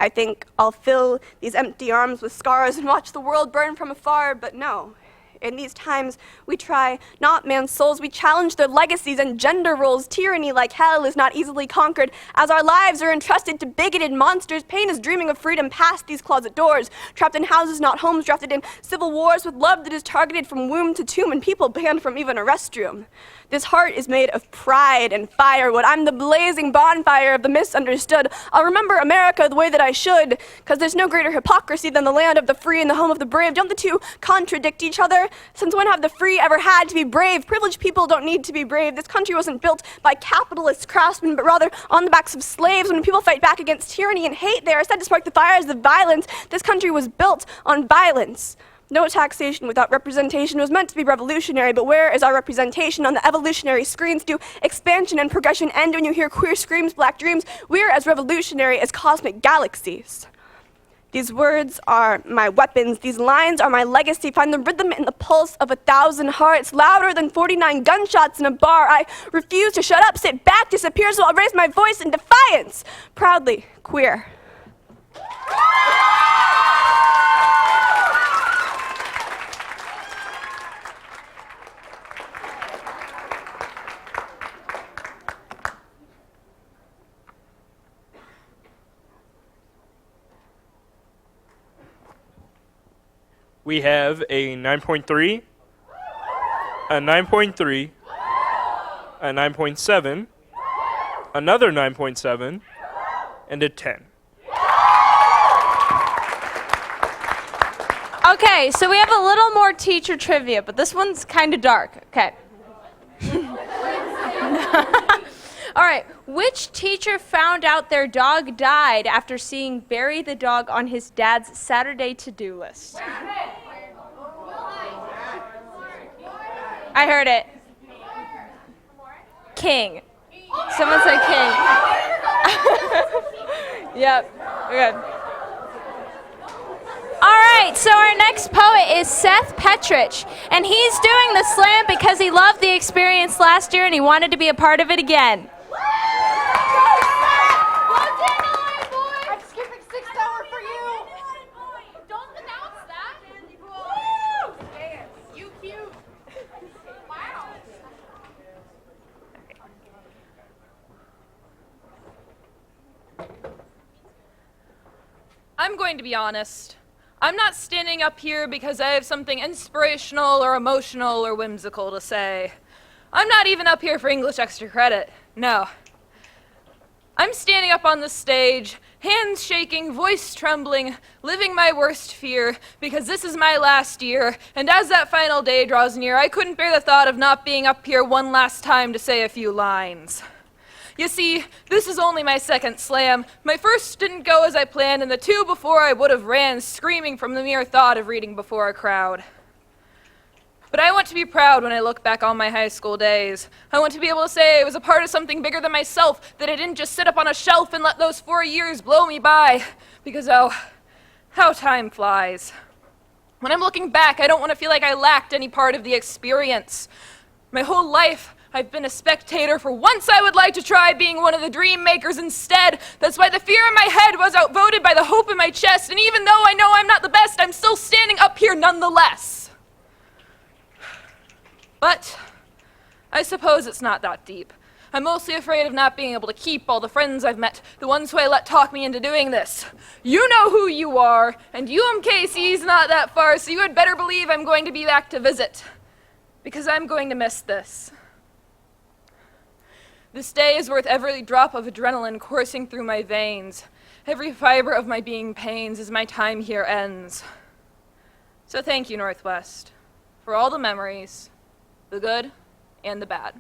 Speaker 21: I think I'll fill these empty arms with scars and watch the world burn from afar, but no. In these times, we try not man's souls, we challenge their legacies and gender roles. Tyranny like hell is not easily conquered. As our lives are entrusted to bigoted monsters, pain is dreaming of freedom past these closet doors. Trapped in houses, not homes, drafted in civil wars with love that is targeted from womb to tomb and people banned from even a restroom. This heart is made of pride and firewood. I'm the blazing bonfire of the misunderstood. I'll remember America the way that I should, because there's no greater hypocrisy than the land of the free and the home of the brave. Don't the two contradict each other? Since when have the free ever had to be brave? Privileged people don't need to be brave. This country wasn't built by capitalist craftsmen, but rather on the backs of slaves. When people fight back against tyranny and hate, they are said to spark the fires of violence. This country was built on violence. No taxation without representation was meant to be revolutionary, but where is our representation on the evolutionary screens? Do expansion and progression end when you hear queer screams, black dreams? We're as revolutionary as cosmic galaxies. These words are my weapons. These lines are my legacy. Find the rhythm in the pulse of 1,000 hearts, louder than 49 gunshots in a bar. I refuse to shut up, sit back, disappear, so I'll raise my voice in defiance. Proudly queer.
Speaker 7: We have a 9.3, a 9.3, a 9.7, another 9.7, and a 10.
Speaker 9: Okay, so we have a little more teacher trivia, but this one's kind of dark. Okay. All right, which teacher found out their dog died after seeing Barry the dog on his dad's Saturday to-do list? I heard it. King. Someone said King. Yep, we're good. All right, so our next poet is Seth Petrich, and he's doing the slam because he loved the experience last year and he wanted to be a part of it again.
Speaker 12: I'm going to be honest. I'm not standing up here because I have something inspirational or emotional or whimsical to say. I'm not even up here for English extra credit. No. I'm standing up on the stage, hands shaking, voice trembling, living my worst fear, because this is my last year, and as that final day draws near, I couldn't bear the thought of not being up here one last time to say a few lines. You see, this is only my second slam. My first didn't go as I planned, and the two before I would have ran screaming from the mere thought of reading before a crowd. But I want to be proud when I look back on my high school days. I want to be able to say I was a part of something bigger than myself, that I didn't just sit up on a shelf and let those 4 years blow me by, because oh, how time flies. When I'm looking back, I don't want to feel like I lacked any part of the experience. My whole life, I've been a spectator. For once I would like to try being one of the dream makers instead. That's why the fear in my head was outvoted by the hope in my chest, and even though I know I'm not the best, I'm still standing up here nonetheless. But I suppose it's not that deep. I'm mostly afraid of not being able to keep all the friends I've met, the ones who I let talk me into doing this. You know who you are, and UMKC's not that far, so you had better believe I'm going to be back to visit. Because I'm going to miss this. This day is worth every drop of adrenaline coursing through my veins. Every fiber of my being pains as my time here ends. So thank you, Northwest, for all the memories, the good and the bad.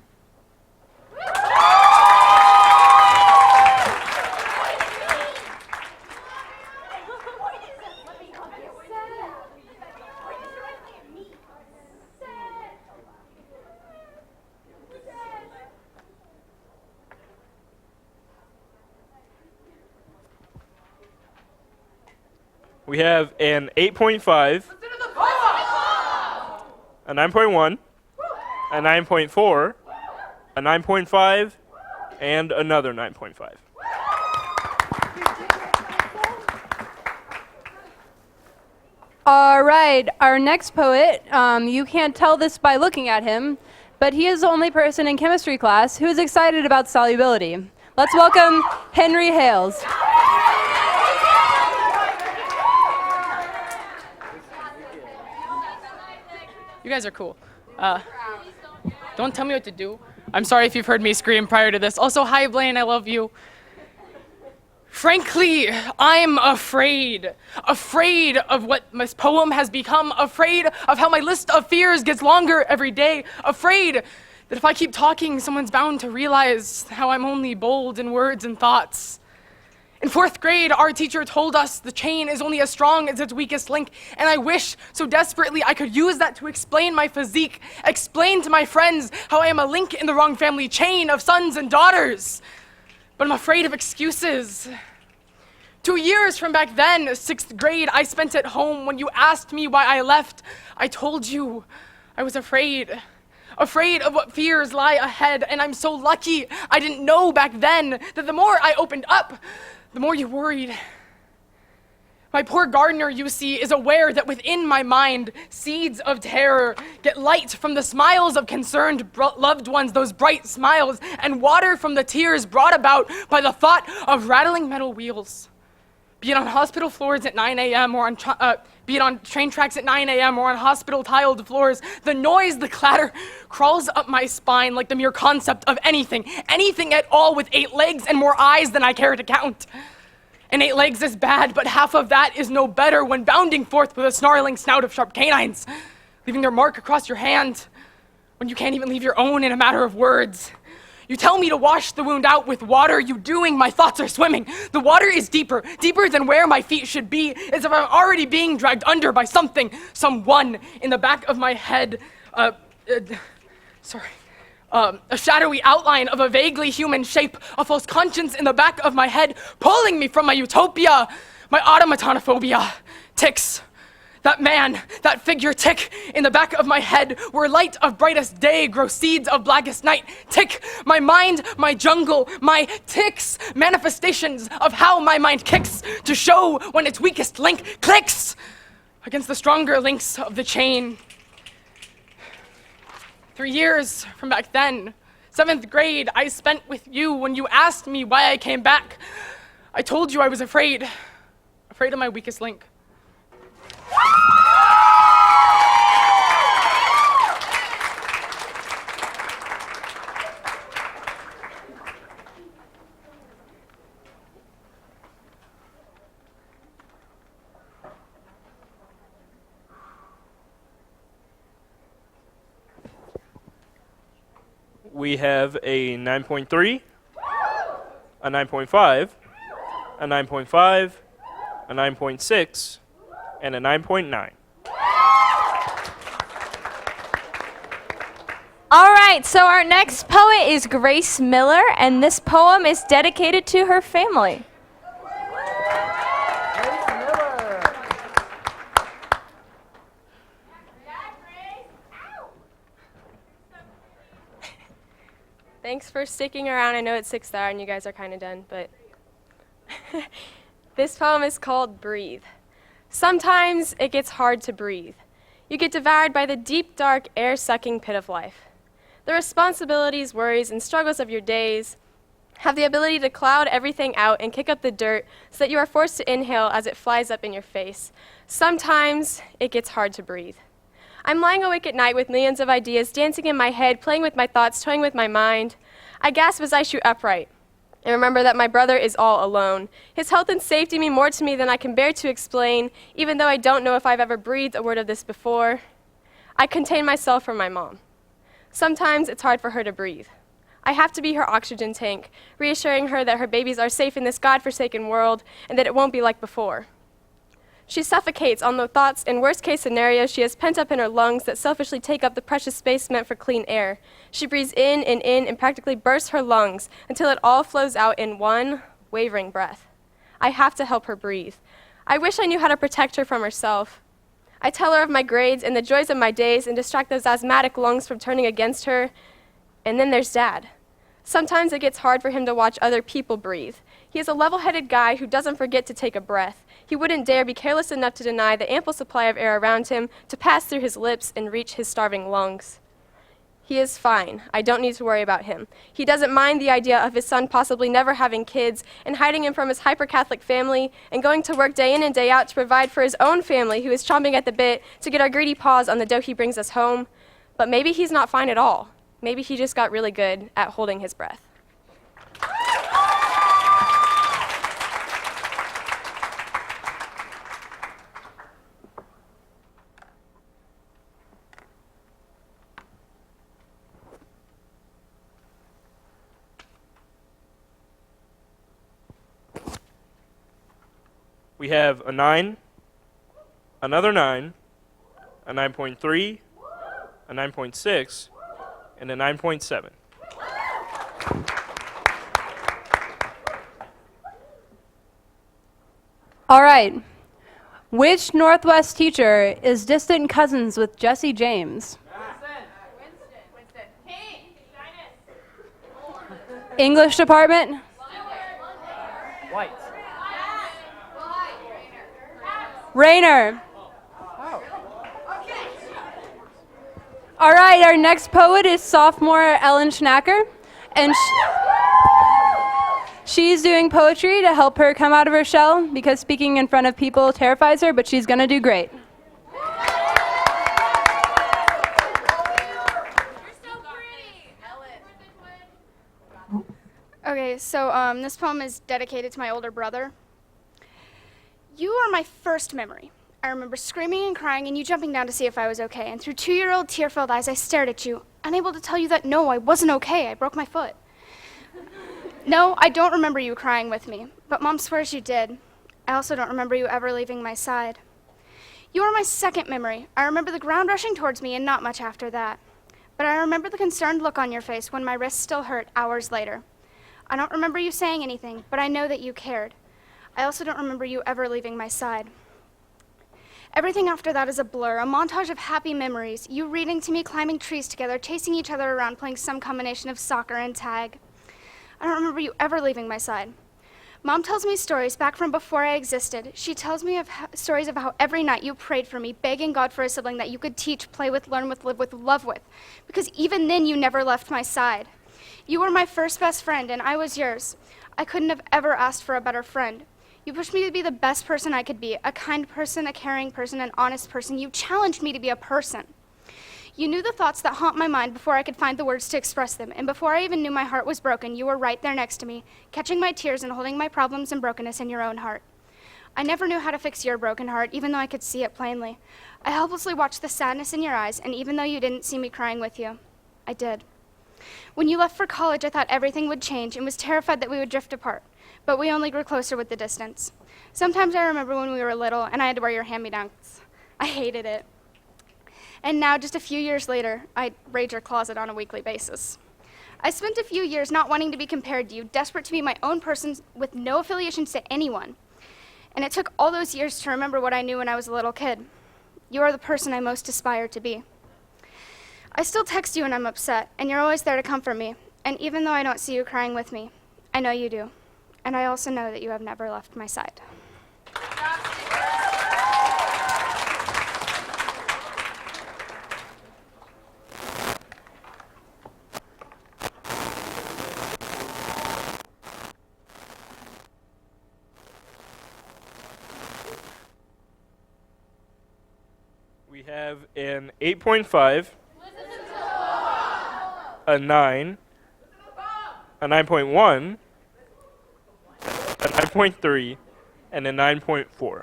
Speaker 7: We have an 8.5, a 9.1, a 9.4, a 9.5, and another 9.5.
Speaker 4: All right, our next poet, you can't tell this by looking at him, but he is the only person in chemistry class who is excited about solubility. Let's welcome Henry Hales.
Speaker 2: You guys are cool. Don't tell me what to do. I'm sorry if you've heard me scream prior to this. Also, hi, Blaine, I love you. Frankly, I'm afraid. Afraid of what this poem has become. Afraid of how my list of fears gets longer every day. Afraid that if I keep talking, someone's bound to realize how I'm only bold in words and thoughts. In 4th grade, our teacher told us the chain is only as strong as its weakest link, and I wish so desperately I could use that to explain my physique, explain to my friends how I am a link in the wrong family chain of sons and daughters. But I'm afraid of excuses. 2 years from back then, 6th grade, I spent at home. When you asked me why I left, I told you I was afraid. Afraid of what fears lie ahead, and I'm so lucky I didn't know back then that the more I opened up, the more you worried. My poor gardener, you see, is aware that within my mind, seeds of terror get light from the smiles of concerned loved ones, those bright smiles, and water from the tears brought about by the thought of rattling metal wheels. Be it on hospital floors at 9 a.m. or be it on train tracks at 9 a.m. or on hospital tiled floors, the noise, the clatter, crawls up my spine like the mere concept of anything at all with 8 legs and more eyes than I care to count. And 8 legs is bad, but half of that is no better when bounding forth with a snarling snout of sharp canines, leaving their mark across your hand when you can't even leave your own in a matter of words. You tell me to wash the wound out with water. You doing, my thoughts are swimming. The water is deeper than where my feet should be, as if I'm already being dragged under by something, someone in the back of my head. A shadowy outline of a vaguely human shape, a false conscience in the back of my head, pulling me from my utopia, my automatonophobia. Ticks. That man, that figure, tick, in the back of my head, where light of brightest day grow seeds of blackest night. Tick, my mind, my jungle, my ticks, manifestations of how my mind kicks to show when its weakest link clicks against the stronger links of the chain. 3 years from back then, 7th grade, I spent with you when you asked me why I came back. I told you I was afraid of my weakest link.
Speaker 7: We have a 9.3, a 9.5, a 9.5, a 9.6, and a 9.9.
Speaker 9: All right, so our next poet is Grace Miller, and this poem is dedicated to her family.
Speaker 22: Thanks for sticking around. I know it's 6th hour and you guys are kind of done, but this poem is called Breathe. Sometimes it gets hard to breathe. You get devoured by the deep, dark, air-sucking pit of life. The responsibilities, worries, and struggles of your days have the ability to cloud everything out and kick up the dirt so that you are forced to inhale as it flies up in your face. Sometimes it gets hard to breathe. I'm lying awake at night with millions of ideas dancing in my head, playing with my thoughts, toying with my mind. I gasp as I shoot upright and remember that my brother is all alone. His health and safety mean more to me than I can bear to explain, even though I don't know if I've ever breathed a word of this before. I contain myself from my mom. Sometimes it's hard for her to breathe. I have to be her oxygen tank, reassuring her that her babies are safe in this God-forsaken world and that it won't be like before. She suffocates on the thoughts and worst-case scenarios she has pent up in her lungs that selfishly take up the precious space meant for clean air. She breathes in and practically bursts her lungs until it all flows out in one wavering breath. I have to help her breathe. I wish I knew how to protect her from herself. I tell her of my grades and the joys of my days and distract those asthmatic lungs from turning against her. And then there's Dad. Sometimes it gets hard for him to watch other people breathe. He is a level-headed guy who doesn't forget to take a breath. He wouldn't dare be careless enough to deny the ample supply of air around him to pass through his lips and reach his starving lungs. He is fine. I don't need to worry about him. He doesn't mind the idea of his son possibly never having kids and hiding him from his hyper-Catholic family and going to work day in and day out to provide for his own family who is chomping at the bit to get our greedy paws on the dough he brings us home. But maybe he's not fine at all. Maybe he just got really good at holding his breath.
Speaker 7: We have a 9, another 9, a 9.3, a 9.6, and a 9.7.
Speaker 4: All right. Which Northwest teacher is distant cousins with Jesse James? English department?
Speaker 3: White.
Speaker 4: Rayner. All right, our next poet is sophomore Ellen Schnacker, and she's doing poetry to help her come out of her shell because speaking in front of people terrifies her, but she's gonna do great.
Speaker 10: Okay, so this poem is dedicated to my older brother. You are my first memory. I remember screaming and crying and you jumping down to see if I was okay. And through 2-year-old tear-filled eyes, I stared at you, unable to tell you that no, I wasn't okay. I broke my foot. No, I don't remember you crying with me, but Mom swears you did. I also don't remember you ever leaving my side. You are my second memory. I remember the ground rushing towards me and not much after that. But I remember the concerned look on your face when my wrist still hurt hours later. I don't remember you saying anything, but I know that you cared. I also don't remember you ever leaving my side. Everything after that is a blur, a montage of happy memories, you reading to me, climbing trees together, chasing each other around, playing some combination of soccer and tag. I don't remember you ever leaving my side. Mom tells me stories back from before I existed. She tells me of stories of how every night you prayed for me, begging God for a sibling that you could teach, play with, learn with, live with, love with, because even then you never left my side. You were my first best friend, and I was yours. I couldn't have ever asked for a better friend. You pushed me to be the best person I could be, a kind person, a caring person, an honest person. You challenged me to be a person. You knew the thoughts that haunt my mind before I could find the words to express them, and before I even knew my heart was broken, you were right there next to me, catching my tears and holding my problems and brokenness in your own heart. I never knew how to fix your broken heart, even though I could see it plainly. I helplessly watched the sadness in your eyes, and even though you didn't see me crying with you, I did. When you left for college, I thought everything would change and was terrified that we would drift apart, but we only grew closer with the distance. Sometimes I remember when we were little and I had to wear your hand-me-downs. I hated it. And now, just a few years later, I raid your closet on a weekly basis. I spent a few years not wanting to be compared to you, desperate to be my own person with no affiliations to anyone. And it took all those years to remember what I knew when I was a little kid. You are the person I most aspire to be. I still text you when I'm upset, and you're always there to comfort me. And even though I don't see you crying with me, I know you do. And I also know that you have never left my side.
Speaker 7: have an 8.5, a 9, a 9.1, a 9.3, and a 9.4.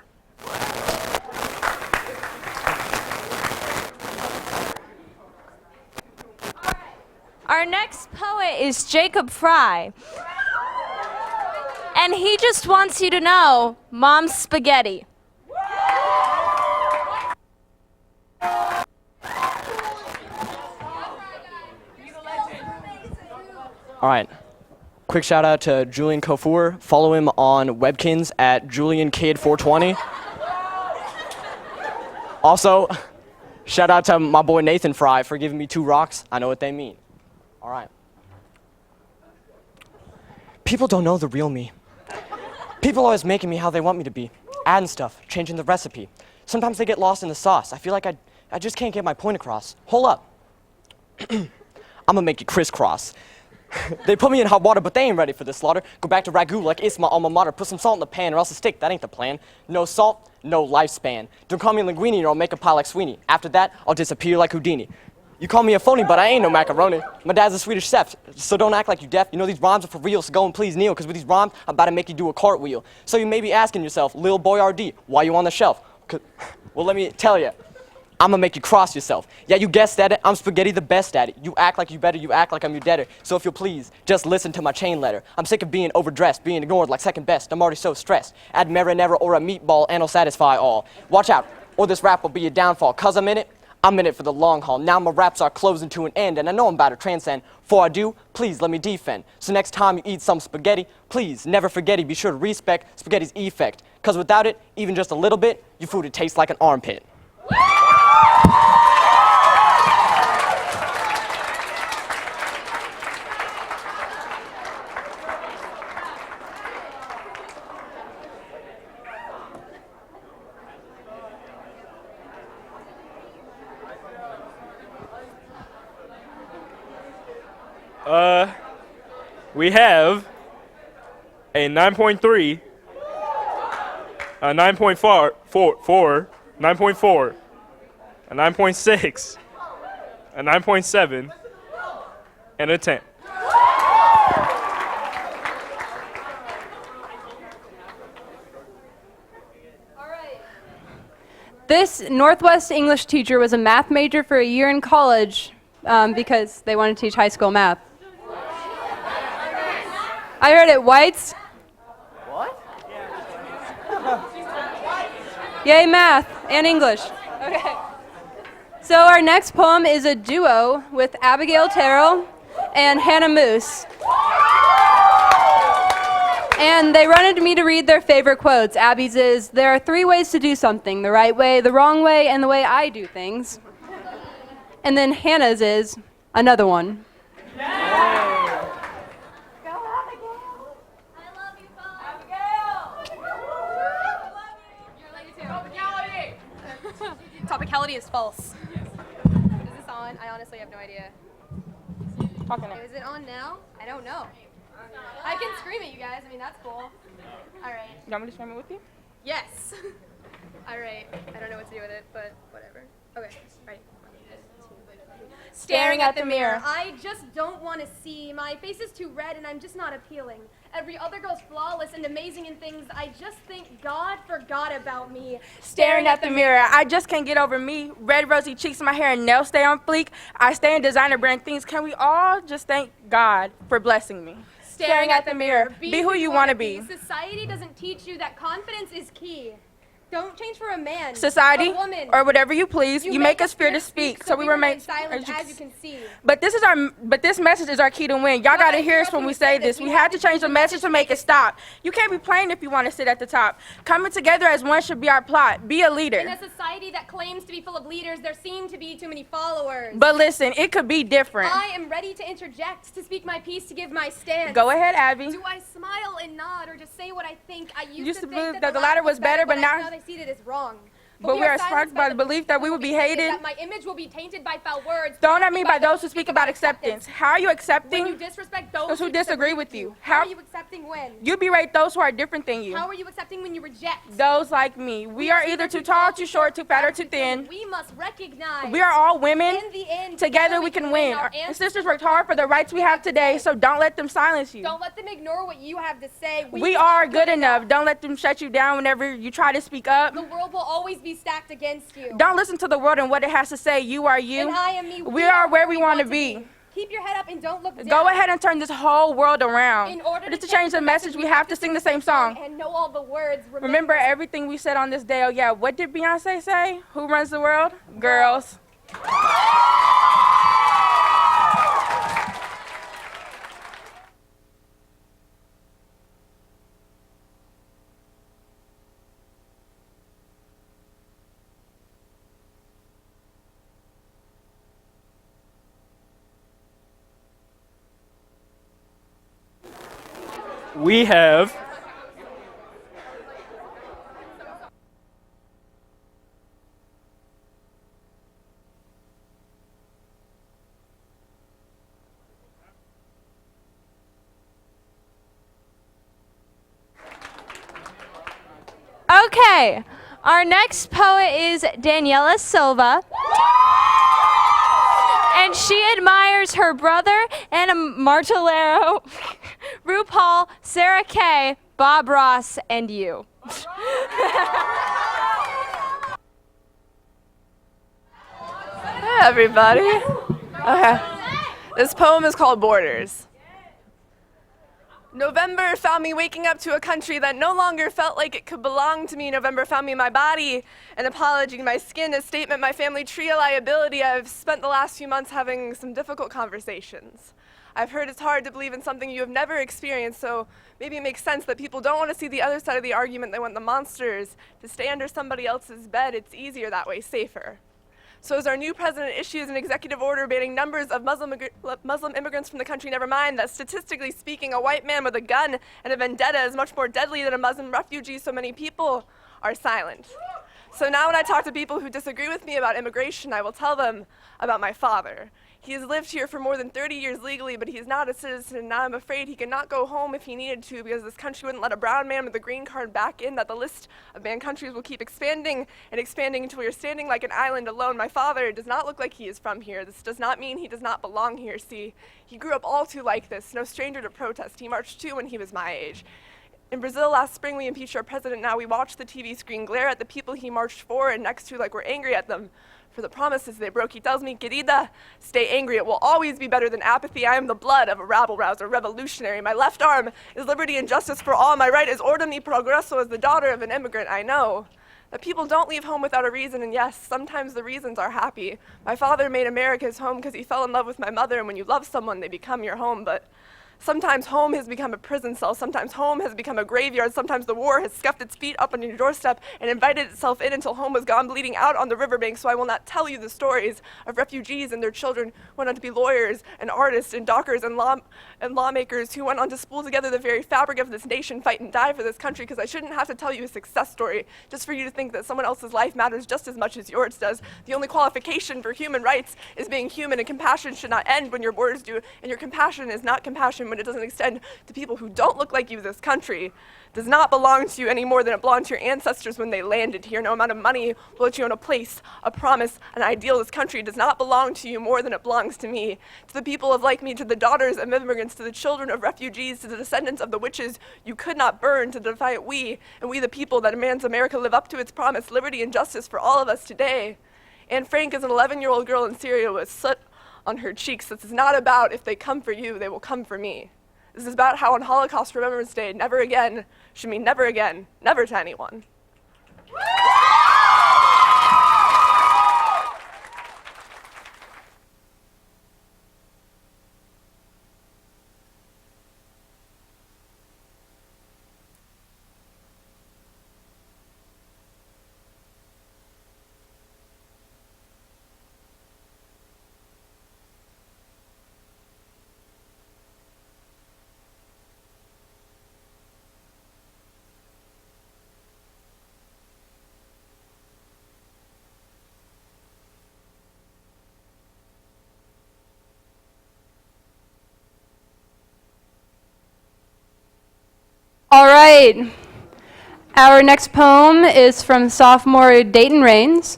Speaker 9: Our next poet is Jacob Fry. And he just wants you to know, Mom's spaghetti.
Speaker 18: All right. Quick shout out to Julian Kofour. Follow him on Webkins at JulianKid420. Also, shout out to my boy Nathan Fry for giving me 2 rocks. I know what they mean. All right. People don't know the real me. People always making me how they want me to be. Adding stuff, changing the recipe. Sometimes they get lost in the sauce. I feel like I just can't get my point across. Hold up. I'm gonna make you crisscross. They put me in hot water, but they ain't ready for this slaughter. Go back to ragu like it's my alma mater. Put some salt in the pan or else a stick, that ain't the plan. No salt, no lifespan. Don't call me linguine or I'll make a pie like Sweeney. After that, I'll disappear like Houdini. You call me a phony, but I ain't no macaroni. My dad's a Swedish chef, so don't act like you deaf. You know these rhymes are for real, so go and please kneel, because with these rhymes, I'm about to make you do a cartwheel. So you may be asking yourself, Lil Boy RD, why you on the shelf? Well, let me tell you. I'm gonna make you cross yourself. Yeah, you guessed at it, I'm spaghetti the best at it. You act like you better, you act like I'm your debtor. So if you'll please, just listen to my chain letter. I'm sick of being overdressed, being ignored like second best. I'm already so stressed. Add marinara or a meatball and I'll satisfy all. Watch out, or this rap will be your downfall. Cause I'm in it for the long haul. Now my raps are closing to an end and I know I'm about to transcend. Before I do, please let me defend. So next time you eat some spaghetti, please never forget it. Be sure to respect spaghetti's effect. Cause without it, even just a little bit, your food would taste like an armpit.
Speaker 7: We have a 9.3, a 9.4, 9.4, a 9.6, a 9.7, and a 10.
Speaker 4: This Northwest English teacher was a math major for a year in college because they wanted to teach high school math. I heard it, whites.
Speaker 18: What?
Speaker 4: Yay, math and English. Okay. So our next poem is a duo with Abigail Terrell and Hannah Moose. And they wanted me to read their favorite quotes. Abby's is, there are 3 ways to do something, the right way, the wrong way, and the way I do things. And then Hannah's is, another one.
Speaker 6: Topicality is false. Is this on? I honestly have no idea. Is it on now? I don't know. I can scream at you guys. I mean, that's cool. All right.
Speaker 2: You want me to scream it with you?
Speaker 6: Yes. All right. I don't know what to do with it, but whatever. Okay. Ready? Staring at the mirror. I just don't want to see. My face is too red and I'm just not appealing. Every other girl's flawless and amazing in things. I just think God forgot about me.
Speaker 19: Staring at the mirror, I just can't get over me. Red rosy cheeks, my hair and nails stay on fleek. I stay in designer brand things. Can we all just thank God for blessing me? Staring at the mirror, be who you want to be.
Speaker 6: Society doesn't teach you that confidence is key. Don't change for a man,
Speaker 19: Society,
Speaker 6: a woman,
Speaker 19: or whatever you please, you make us fear to speak, so we remain
Speaker 6: silent as you can see.
Speaker 19: But this message is our key to win. Y'all gotta hear us when we say this. We had to change the message to make it stop. You can't be playing if you want to sit at the top. Coming together as one should be our plot. Be a leader.
Speaker 6: In a society that claims to be full of leaders, there seem to be too many followers.
Speaker 19: But listen, it could be different.
Speaker 6: I am ready to interject, to speak my piece, to give my stance.
Speaker 19: Go ahead, Abby.
Speaker 6: Do I smile and nod or just say what I think? I used
Speaker 19: Used
Speaker 6: to
Speaker 19: to
Speaker 6: think
Speaker 19: believe that the latter was better, but now
Speaker 6: I see that it's wrong.
Speaker 19: But we are sparked by the belief that we will be hated.
Speaker 8: That my image will be tainted by foul words.
Speaker 19: Thrown at me by those who speak about acceptance. How are you accepting
Speaker 8: When you disrespect
Speaker 19: those who disagree with you?
Speaker 8: How are you accepting when?
Speaker 19: You berate those who are different than you.
Speaker 8: How are you accepting when you reject?
Speaker 19: Those like me. We are either too tall, too short, too fat, or too thin.
Speaker 8: We must recognize.
Speaker 19: We are all women.
Speaker 8: In the end,
Speaker 19: together we can win. Our ancestors worked hard for the rights we have today, so don't let them silence you.
Speaker 8: Don't let them ignore what you have to say.
Speaker 19: We are good enough. Don't let them shut you down whenever you try to speak up.
Speaker 8: The world will always be stacked against you.
Speaker 19: Don't listen to the world and what it has to say. You are you.
Speaker 8: And I am me.
Speaker 19: We are where we want to be.
Speaker 8: Keep your head up and don't look down.
Speaker 19: Go ahead and turn this whole world around.
Speaker 8: In order
Speaker 19: to change the message, we have to sing the same song.
Speaker 8: And know all the words.
Speaker 19: Remember everything we said on this day. Oh yeah, what did Beyonce say? Who runs the world? Girls.
Speaker 7: We have
Speaker 9: Okay, our next poet is Daniela Silva. And she admires her brother, Anna Martellero, RuPaul, Sarah Kay, Bob Ross, and you.
Speaker 16: Hey everybody. Okay. This poem is called Borders. November found me waking up to a country that no longer felt like it could belong to me. November found me my body, an apology, my skin, a statement, my family tree, a liability. I've spent the last few months having some difficult conversations. I've heard it's hard to believe in something you have never experienced, so maybe it makes sense that people don't want to see the other side of the argument. They want the monsters to stay under somebody else's bed. It's easier that way, safer. So as our new president issues an executive order banning numbers of Muslim immigrants from the country, never mind that statistically speaking, a white man with a gun and a vendetta is much more deadly than a Muslim refugee, so many people are silent. So now when I talk to people who disagree with me about immigration, I will tell them about my father. He has lived here for more than 30 years legally, but he's not a citizen, and now I'm afraid he could not go home if he needed to because this country wouldn't let a brown man with a green card back in, that the list of banned countries will keep expanding and expanding until we are standing like an island alone. My father does not look like he is from here. This does not mean he does not belong here. See, he grew up all too like this, no stranger to protest. He marched too when he was my age. In Brazil last spring, we impeached our president. Now we watch the TV screen glare at the people he marched for and next to like we're angry at them for the promises they broke. He tells me, querida, stay angry. It will always be better than apathy. I am the blood of a rabble-rouser, revolutionary. My left arm is liberty and justice for all. My right is orden y progreso as the daughter of an immigrant. I know that people don't leave home without a reason, and yes, sometimes the reasons are happy. My father made America his home because he fell in love with my mother, and when you love someone, they become your home, but sometimes home has become a prison cell. Sometimes home has become a graveyard. Sometimes the war has scuffed its feet up on your doorstep and invited itself in until home was gone bleeding out on the riverbank. So I will not tell you the stories of refugees and their children who went on to be lawyers and artists and doctors and lawmakers who went on to spool together the very fabric of this nation, fight and die for this country, because I shouldn't have to tell you a success story just for you to think that someone else's life matters just as much as yours does. The only qualification for human rights is being human, and compassion should not end when your borders do, and your compassion is not compassion when it doesn't extend to people who don't look like you. This country does not belong to you any more than it belonged to your ancestors when they landed here. No amount of money will let you own a place, a promise, an ideal. This country does not belong to you more than it belongs to me, to the people of like me, to the daughters of immigrants, to the children of refugees, to the descendants of the witches you could not burn, to the defiant we, and we the people that demands America live up to its promise, liberty and justice for all of us today. Anne Frank is an 11-year-old girl in Syria with soot on her cheeks. This is not about if they come for you, they will come for me. This is about how on Holocaust Remembrance Day, never again should mean never again, never to anyone.
Speaker 4: right. Our next poem is from sophomore Dayton Rains.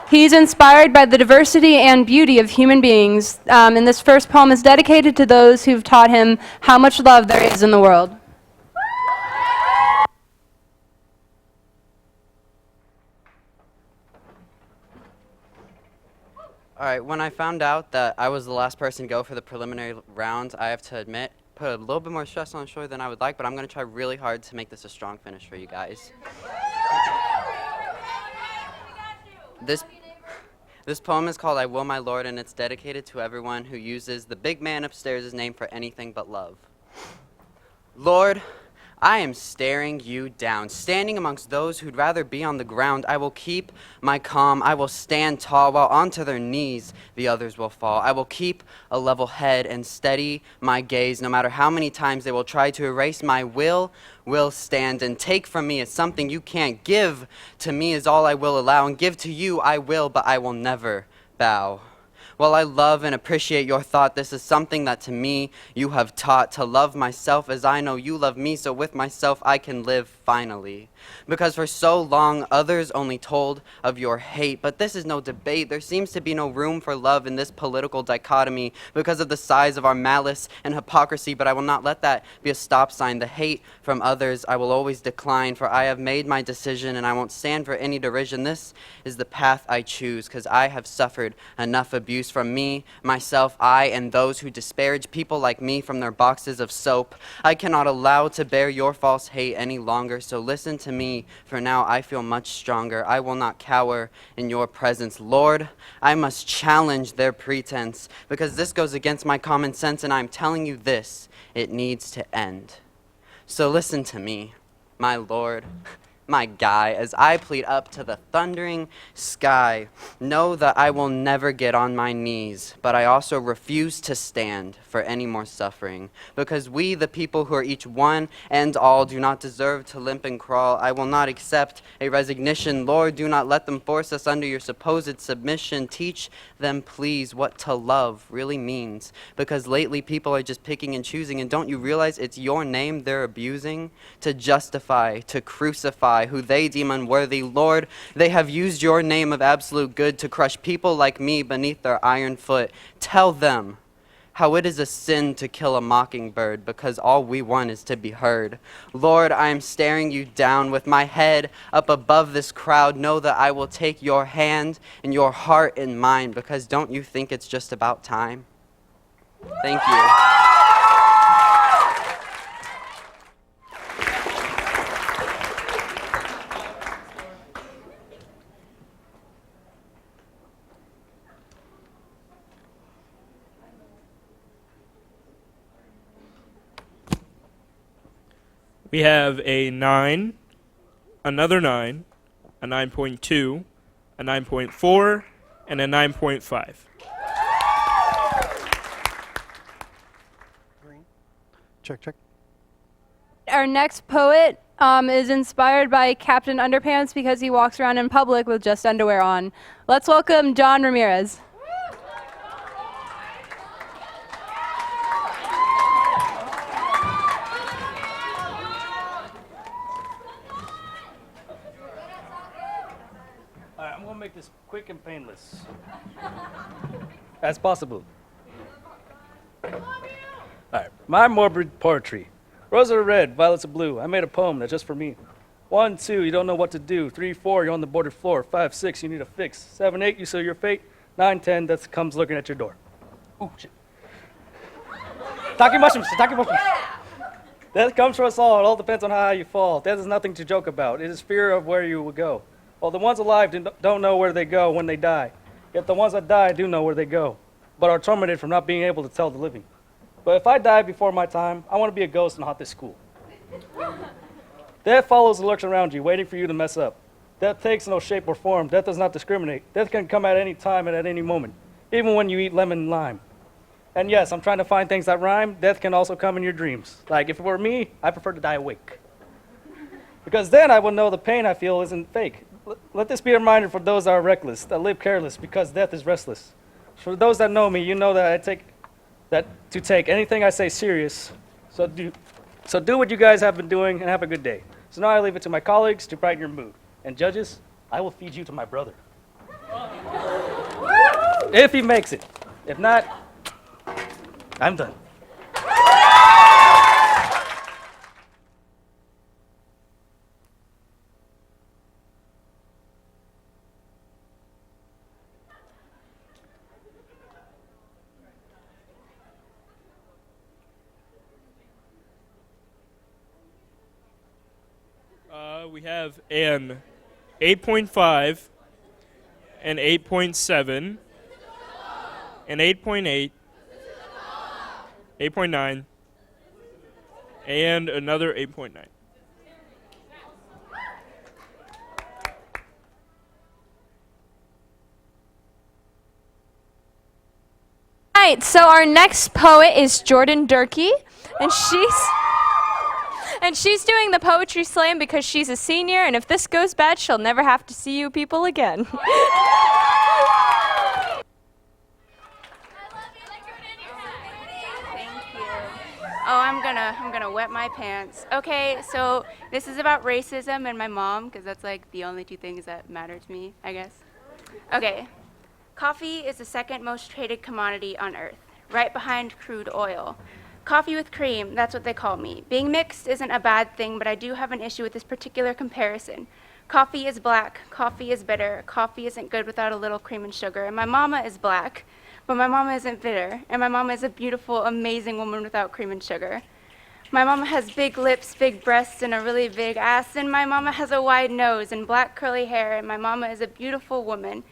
Speaker 4: He's inspired by the diversity and beauty of human beings, and this first poem is dedicated to those who've taught him how much love there is in the world.
Speaker 5: All right, when I found out that I was the last person to go for the preliminary round, I have to admit, put a little bit more stress on the shoulder than I would like, but I'm going to try really hard to make this a strong finish for you guys. This poem is called I Will My Lord, and it's dedicated to everyone who uses the big man upstairs' name for anything but love. Lord, I am staring you down, standing amongst those who'd rather be on the ground. I will keep my calm. I will stand tall, while onto their knees the others will fall. I will keep a level head and steady my gaze, no matter how many times they will try to erase my will stand and take from me is something you can't give. To me is all I will allow, and give to you I will, but I will never bow. While I love and appreciate your thought, this is something that to me you have taught, to love myself as I know you love me, so with myself I can live finally. Because for so long others only told of your hate, but this is no debate. There seems to be no room for love in this political dichotomy because of the size of our malice and hypocrisy, but I will not let that be a stop sign. The hate from others I will always decline, for I have made my decision and I won't stand for any derision. This is the path I choose, because I have suffered enough abuse from me, myself, I, and those who disparage people like me from their boxes of soap. I cannot allow to bear your false hate any longer, so listen to me, for now I feel much stronger. I will not cower in your presence. Lord, I must challenge their pretense, because this goes against my common sense, and I'm telling you this, it needs to end. So listen to me, my Lord, my guy, as I plead up to the thundering sky. Know that I will never get on my knees, but I also refuse to stand for any more suffering, because we, the people who are each one and all, do not deserve to limp and crawl. I will not accept a resignation. Lord, do not let them force us under your supposed submission. Teach them, please, what to love really means, because lately people are just picking and choosing, and don't you realize it's your name they're abusing to justify, to crucify who they deem unworthy. Lord, they have used your name of absolute good to crush people like me beneath their iron foot. Tell them how it is a sin to kill a mockingbird, because all we want is to be heard. Lord, I am staring you down with my head up above this crowd. Know that I will take your hand and your heart in mine, because don't you think it's just about time? Thank you.
Speaker 7: We have a 9, another 9, a 9.2, a 9.4, and a 9.5.
Speaker 11: Check, check.
Speaker 4: Our next poet is inspired by Captain Underpants because he walks around in public with just underwear on. Let's welcome John Ramirez.
Speaker 23: I'm going to make this quick and painless as possible. All right, my morbid poetry. Roses are red, violets are blue. I made a poem that's just for me. 1, 2, you don't know what to do. 3, 4, you're on the border floor. 5, 6, you need a fix. 7, 8, you seal your fate. 9, 10, that comes looking at your door. Ooh, shit. Talking mushrooms, talking mushrooms. Death comes for us all. It all depends on how high you fall. Death is nothing to joke about. It is fear of where you will go. Well, the ones alive don't know where they go when they die. Yet the ones that die do know where they go, but are tormented from not being able to tell the living. But if I die before my time, I want to be a ghost and haunt this school. Death follows and lurks around you, waiting for you to mess up. Death takes no shape or form. Death does not discriminate. Death can come at any time and at any moment, even when you eat lemon and lime. And yes, I'm trying to find things that rhyme. Death can also come in your dreams. Like, if it were me, I prefer to die awake. Because then I will know the pain I feel isn't fake. Let this be a reminder for those that are reckless, that live careless, because death is restless. For those that know me, you know that to take anything I say serious. So So do what you guys have been doing and have a good day. So now I leave it to my colleagues to brighten your mood. And judges, I will feed you to my brother. If he makes it. If not, I'm done.
Speaker 7: We have an 8.5, an 8.7, an 8.8, 8.9, and another 8.9.
Speaker 9: Right, so our next poet is Jordan Durkee, and she's doing the poetry slam because she's a senior, and if this goes bad, she'll never have to see you people again.
Speaker 14: Oh, I'm gonna wet my pants. Okay, so this is about racism and my mom, because that's like the only two things that matter to me, I guess. Okay, coffee is the second most traded commodity on earth, right behind crude oil. Coffee with cream, that's what they call me. Being mixed isn't a bad thing, but I do have an issue with this particular comparison. Coffee is black, coffee is bitter, coffee isn't good without a little cream and sugar, and my mama is black. But my mama isn't bitter, and my mama is a beautiful, amazing woman without cream and sugar. My mama has big lips, big breasts, and a really big ass, and my mama has a wide nose and black curly hair, and my mama is a beautiful woman,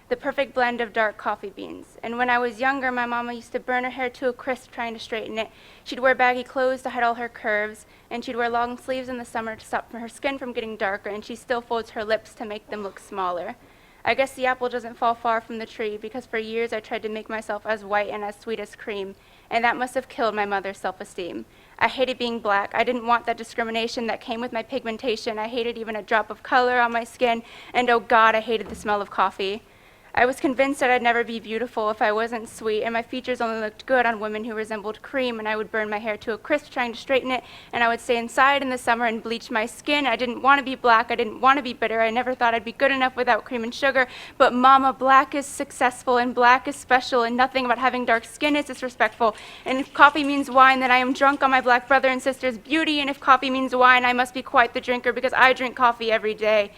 Speaker 14: the perfect blend of dark coffee beans. And when I was younger, my mama used to burn her hair to a crisp trying to straighten it. She'd wear baggy clothes to hide all her curves, and she'd wear long sleeves in the summer to stop her skin from getting darker, and she still folds her lips to make them look smaller. I guess the apple doesn't fall far from the tree, because for years I tried to make myself as white and as sweet as cream, and that must have killed my mother's self-esteem. I hated being black. I didn't want that discrimination that came with my pigmentation. I hated even a drop of color on my skin, and oh God, I hated the smell of coffee. I was convinced that I'd never be beautiful if I wasn't sweet, and my features only looked good on women who resembled cream, and I would burn my hair to a crisp trying to straighten it, and I would stay inside in the summer and bleach my skin. I didn't want to be black. I didn't want to be bitter. I never thought I'd be good enough without cream and sugar, but mama, black is successful, and black is special, and nothing about having dark skin is disrespectful. And if coffee means wine, then I am drunk on my black brother and sister's beauty, and if coffee means wine, I must be quite the drinker, because I drink coffee every day.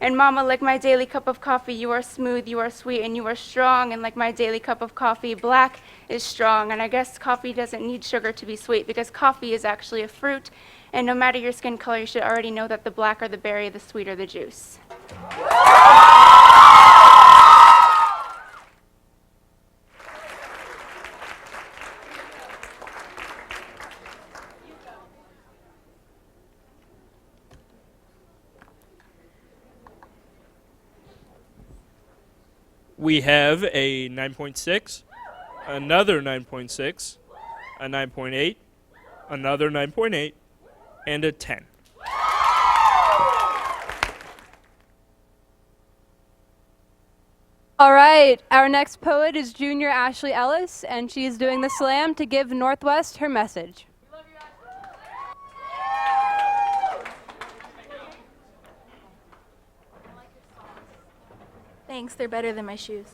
Speaker 14: And mama, like my daily cup of coffee, you are smooth, you are sweet, and you are strong. And like my daily cup of coffee, black is strong. And I guess coffee doesn't need sugar to be sweet, because coffee is actually a fruit. And no matter your skin color, you should already know that the blacker the berry, the sweeter the juice.
Speaker 7: We have a 9.6, another 9.6, a 9.8, another 9.8, and a 10.
Speaker 4: All right, our next poet is Junior Ashley Ellis, and she is doing the slam to give Northwest her message.
Speaker 15: Thanks, they're better than my shoes.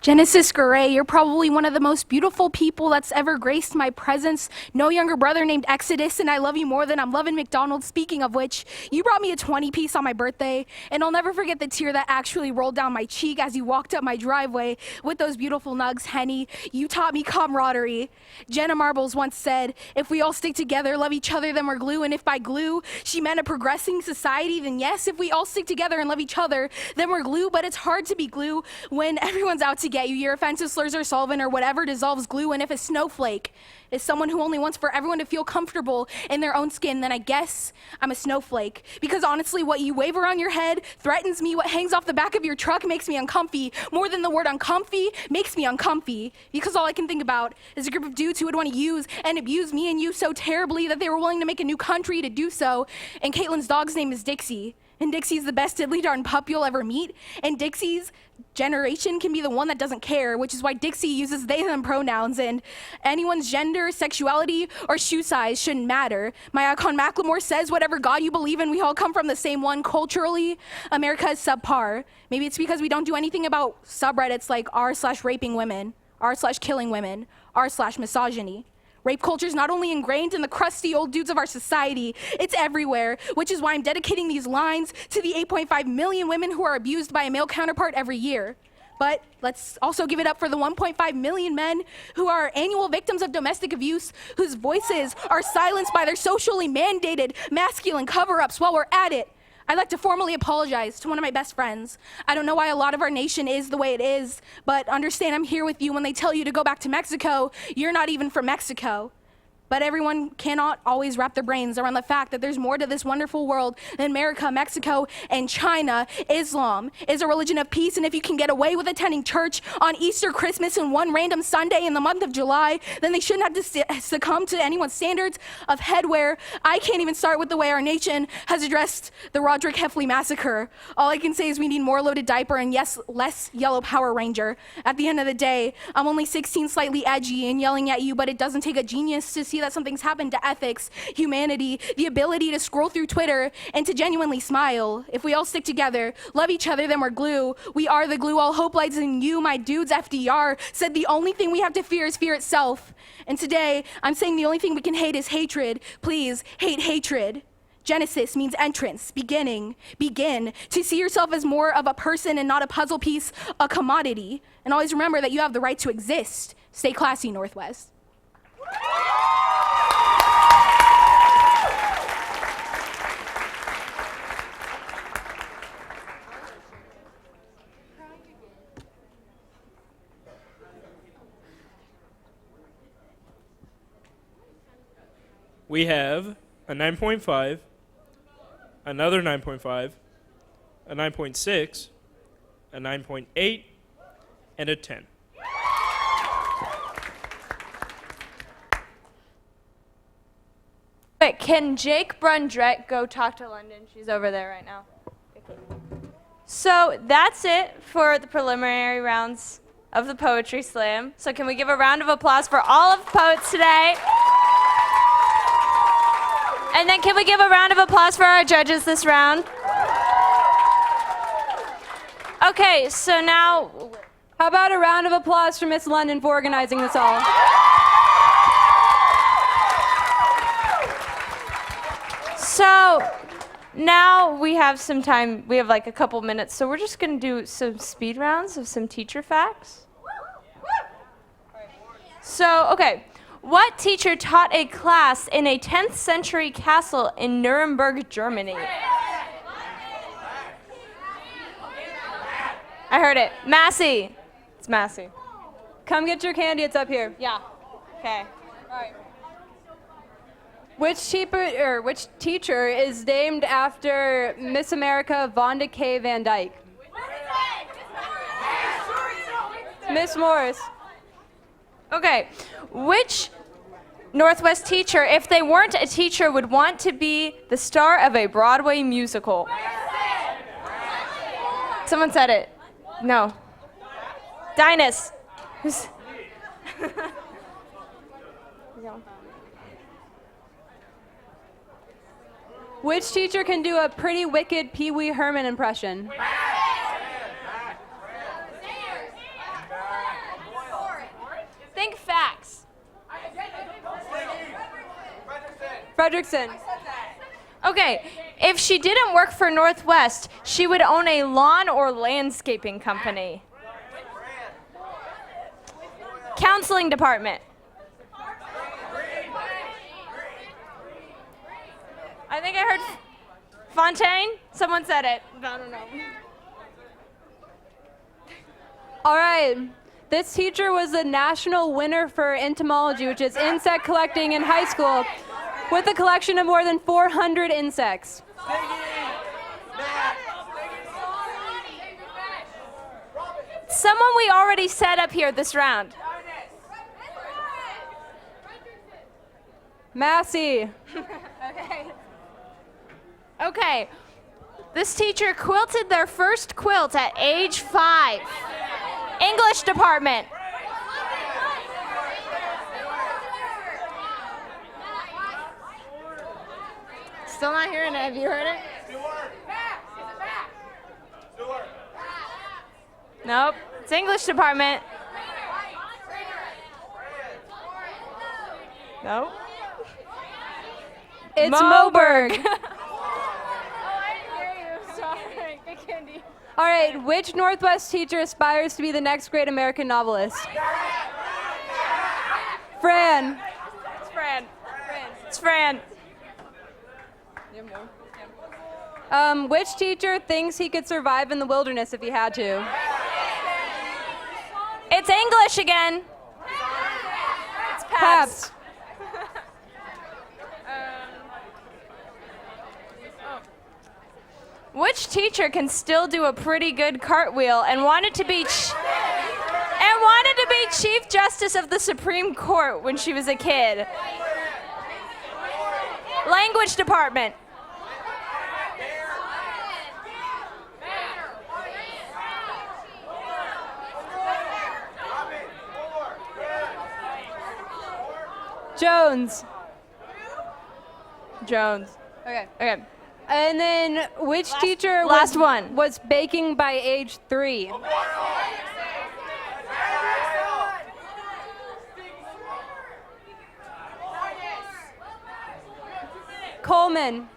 Speaker 15: Genesis Gray, you're probably one of the most beautiful people that's ever graced my presence. No younger brother named Exodus, and I love you more than I'm loving McDonald's. Speaking of which, you brought me a 20-piece on my birthday, and I'll never forget the tear that actually rolled down my cheek as you walked up my driveway with those beautiful nugs, Henny. You taught me camaraderie. Jenna Marbles once said, if we all stick together, love each other, then we're glue, and if by glue she meant a progressing society, then yes, if we all stick together and love each other, then we're glue, but it's hard to be glue when everyone's out to get you. Your offensive slurs are solvent or whatever dissolves glue, and if a snowflake is someone who only wants for everyone to feel comfortable in their own skin, then I guess I'm a snowflake. Because honestly, what you wave around your head threatens me. What hangs off the back of your truck makes me uncomfy. More than the word uncomfy makes me uncomfy. Because all I can think about is a group of dudes who would want to use and abuse me and you so terribly that they were willing to make a new country to do so. And Caitlin's dog's name is Dixie. And Dixie's the best diddly darn pup you'll ever meet. And Dixie's generation can be the one that doesn't care, which is why Dixie uses they, them pronouns, and anyone's gender, sexuality, or shoe size shouldn't matter. My icon Macklemore says whatever God you believe in, we all come from the same one. Culturally, America is subpar. Maybe it's because we don't do anything about subreddits like r/raping women, r/killing women, r/misogyny. Rape culture is not only ingrained in the crusty old dudes of our society, it's everywhere, which is why I'm dedicating these lines to the 8.5 million women who are abused by a male counterpart every year. But let's also give it up for the 1.5 million men who are annual victims of domestic abuse, whose voices are silenced by their socially mandated masculine cover-ups. While we're at it, I'd like to formally apologize to one of my best friends. I don't know why a lot of our nation is the way it is, but understand I'm here with you when they tell you to go back to Mexico. You're not even from Mexico. But everyone cannot always wrap their brains around the fact that there's more to this wonderful world than America, Mexico, and China. Islam is a religion of peace, and if you can get away with attending church on Easter, Christmas, and one random Sunday in the month of July, then they shouldn't have to succumb to anyone's standards of headwear. I can't even start with the way our nation has addressed the Roderick Heffley massacre. All I can say is we need more loaded diaper and, yes, less yellow Power Ranger. At the end of the day, I'm only 16, slightly edgy and yelling at you, but it doesn't take a genius to see that something's happened to ethics, humanity, the ability to scroll through Twitter and to genuinely smile. If we all stick together, love each other, then we're glue. We are the glue. All hope lies in you. My dudes, FDR, said the only thing we have to fear is fear itself. And today, I'm saying the only thing we can hate is hatred. Please, hate hatred. Genesis means entrance, beginning, begin, to see yourself as more of a person and not a puzzle piece, a commodity. And always remember that you have the right to exist. Stay classy, Northwest.
Speaker 7: We have a 9.5, another 9.5, a 9.6, a 9.8, and a 10.
Speaker 9: Wait, can Jake Brundrett go talk to London? She's over there right now. So that's it for the preliminary rounds of the Poetry Slam. So can we give a round of applause for all of the poets today? And then can we give a round of applause for our judges this round? Okay, so now,
Speaker 4: How about a round of applause for Miss London for organizing this all?
Speaker 9: so now we have some time, we have like a couple minutes, so we're just gonna do some speed rounds of some teacher facts. So, okay. What teacher taught a class in a 10th century castle in Nuremberg, Germany? I heard it. Massey. It's Massey.
Speaker 4: Come get your candy, it's up here.
Speaker 9: Yeah. Okay.
Speaker 4: All right. Which teacher is named after Miss America Vonda K. Van Dyke? Miss Morris.
Speaker 9: Okay. Which Northwest teacher, if they weren't a teacher, would want to be the star of a Broadway musical? Someone said it. No. Dinus.
Speaker 4: Which teacher can do a pretty wicked Pee Wee Herman impression?
Speaker 9: Think facts.
Speaker 4: Fredrickson.
Speaker 9: Okay, if she didn't work for Northwest, she would own a lawn or landscaping company. Counseling department. I think I heard Fontaine? Someone said it. I don't know.
Speaker 4: All right. This teacher was the national winner for entomology, which is insect collecting in high school, with a collection of more than 400 insects.
Speaker 9: Someone we already set up here this round.
Speaker 4: Massey.
Speaker 9: Okay. This teacher quilted their first quilt at age 5. English department. Still not hearing it. Have you heard it? Nope. It's English department. Nope.
Speaker 4: It's
Speaker 9: Moberg.
Speaker 4: All right, which Northwest teacher aspires to be the next great American novelist? Fran.
Speaker 12: It's Fran.
Speaker 9: It's Fran.
Speaker 4: Which teacher thinks he could survive in the wilderness if he had to?
Speaker 9: It's English again.
Speaker 12: It's Pabst.
Speaker 9: Which teacher can still do a pretty good cartwheel and wanted to be Chief Justice of the Supreme Court when she was a kid? Language department.
Speaker 4: Jones.
Speaker 9: Jones.
Speaker 4: Okay.
Speaker 9: Okay.
Speaker 4: And then which teacher
Speaker 9: last one.
Speaker 4: was baking by age 3? Coleman.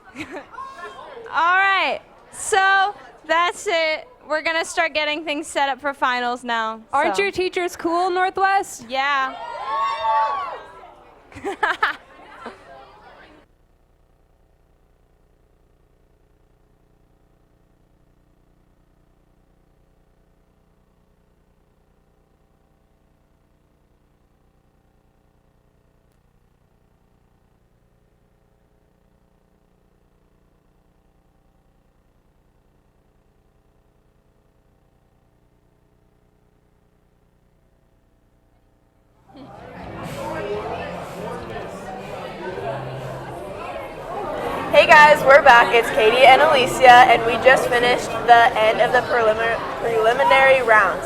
Speaker 9: All right. So that's it. We're going to start getting things set up for finals now.
Speaker 4: Aren't
Speaker 9: so.
Speaker 4: your teachers cool, Northwest?
Speaker 9: Yeah.
Speaker 13: Hey guys, we're back. It's Katie and Alicia, and we just finished the end of the preliminary rounds.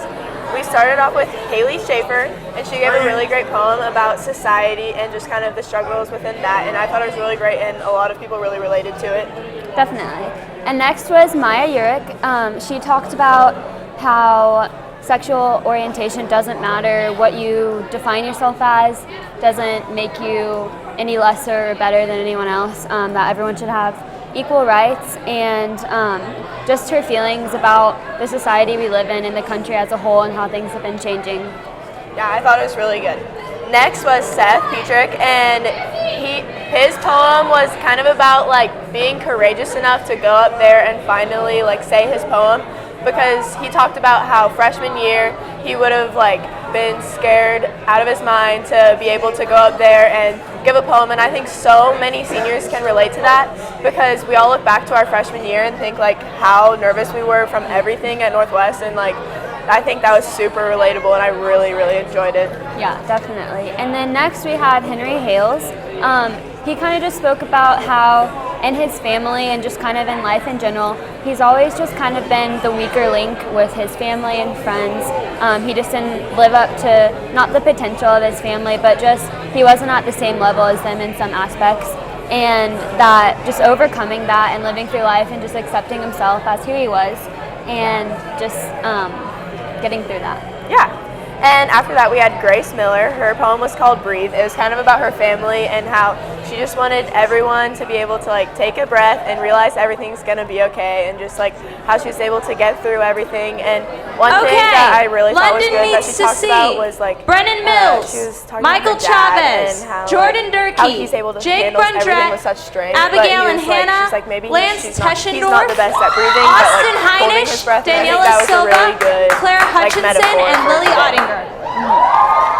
Speaker 13: We started off with Haley Schaefer, and she gave a really great poem about society and just kind of the struggles within that, and I thought it was really great, and a lot of people really related to it.
Speaker 17: Definitely. And next was Maya Urich. She talked about how sexual orientation doesn't matter, what you define yourself as doesn't make you any lesser or better than anyone else, that everyone should have equal rights, and just her feelings about the society we live in and the country as a whole and how things have been changing.
Speaker 13: Yeah, I thought it was really good. Next was Seth Petrick, and his poem was kind of about like being courageous enough to go up there and finally like say his poem, because he talked about how freshman year he would have like been scared out of his mind to be able to go up there and give a poem, and I think so many seniors can relate to that, because we all look back to our freshman year and think like how nervous we were from everything at Northwest, and like I think that was super relatable and I really, really enjoyed it.
Speaker 17: Yeah, definitely. And then next we have Henry Hales. He kind of just spoke about how in his family and just kind of in life in general, he's always just kind of been the weaker link with his family and friends. He just didn't live up to not the potential of his family, but just he wasn't at the same level as them in some aspects. And that just overcoming that and living through life and just accepting himself as who he was and just getting through that.
Speaker 13: Yeah. And after that, we had Grace Miller. Her poem was called Breathe. It was kind of about her family and how she just wanted everyone to be able to like take a breath and realize everything's gonna be okay, and just like how she was able to get through everything. And one thing that I really thought was good that she talked about was like
Speaker 9: Brennan Mills,
Speaker 13: she was talking
Speaker 9: Michael
Speaker 13: about her dad
Speaker 9: Chavez,
Speaker 13: and how,
Speaker 9: Jordan
Speaker 13: like, how
Speaker 9: Durkee,
Speaker 13: he's able to
Speaker 9: Jake
Speaker 13: handle everything
Speaker 9: Bundret,
Speaker 13: with such strength.
Speaker 9: Abigail
Speaker 13: but
Speaker 9: and
Speaker 13: he was like,
Speaker 9: Hannah,
Speaker 13: she's like, maybe
Speaker 9: Lance
Speaker 13: he's not the
Speaker 9: Teschendorf,
Speaker 13: best at breathing,
Speaker 9: Austin
Speaker 13: but like holding his
Speaker 9: Heinisch,
Speaker 13: breath. And I think
Speaker 9: Daniela
Speaker 13: that was a
Speaker 9: Silva,
Speaker 13: really good,
Speaker 9: Claire
Speaker 13: like,
Speaker 9: Hutchinson,
Speaker 13: metaphor
Speaker 9: and
Speaker 13: for
Speaker 9: Lily
Speaker 13: today.
Speaker 9: Ottinger.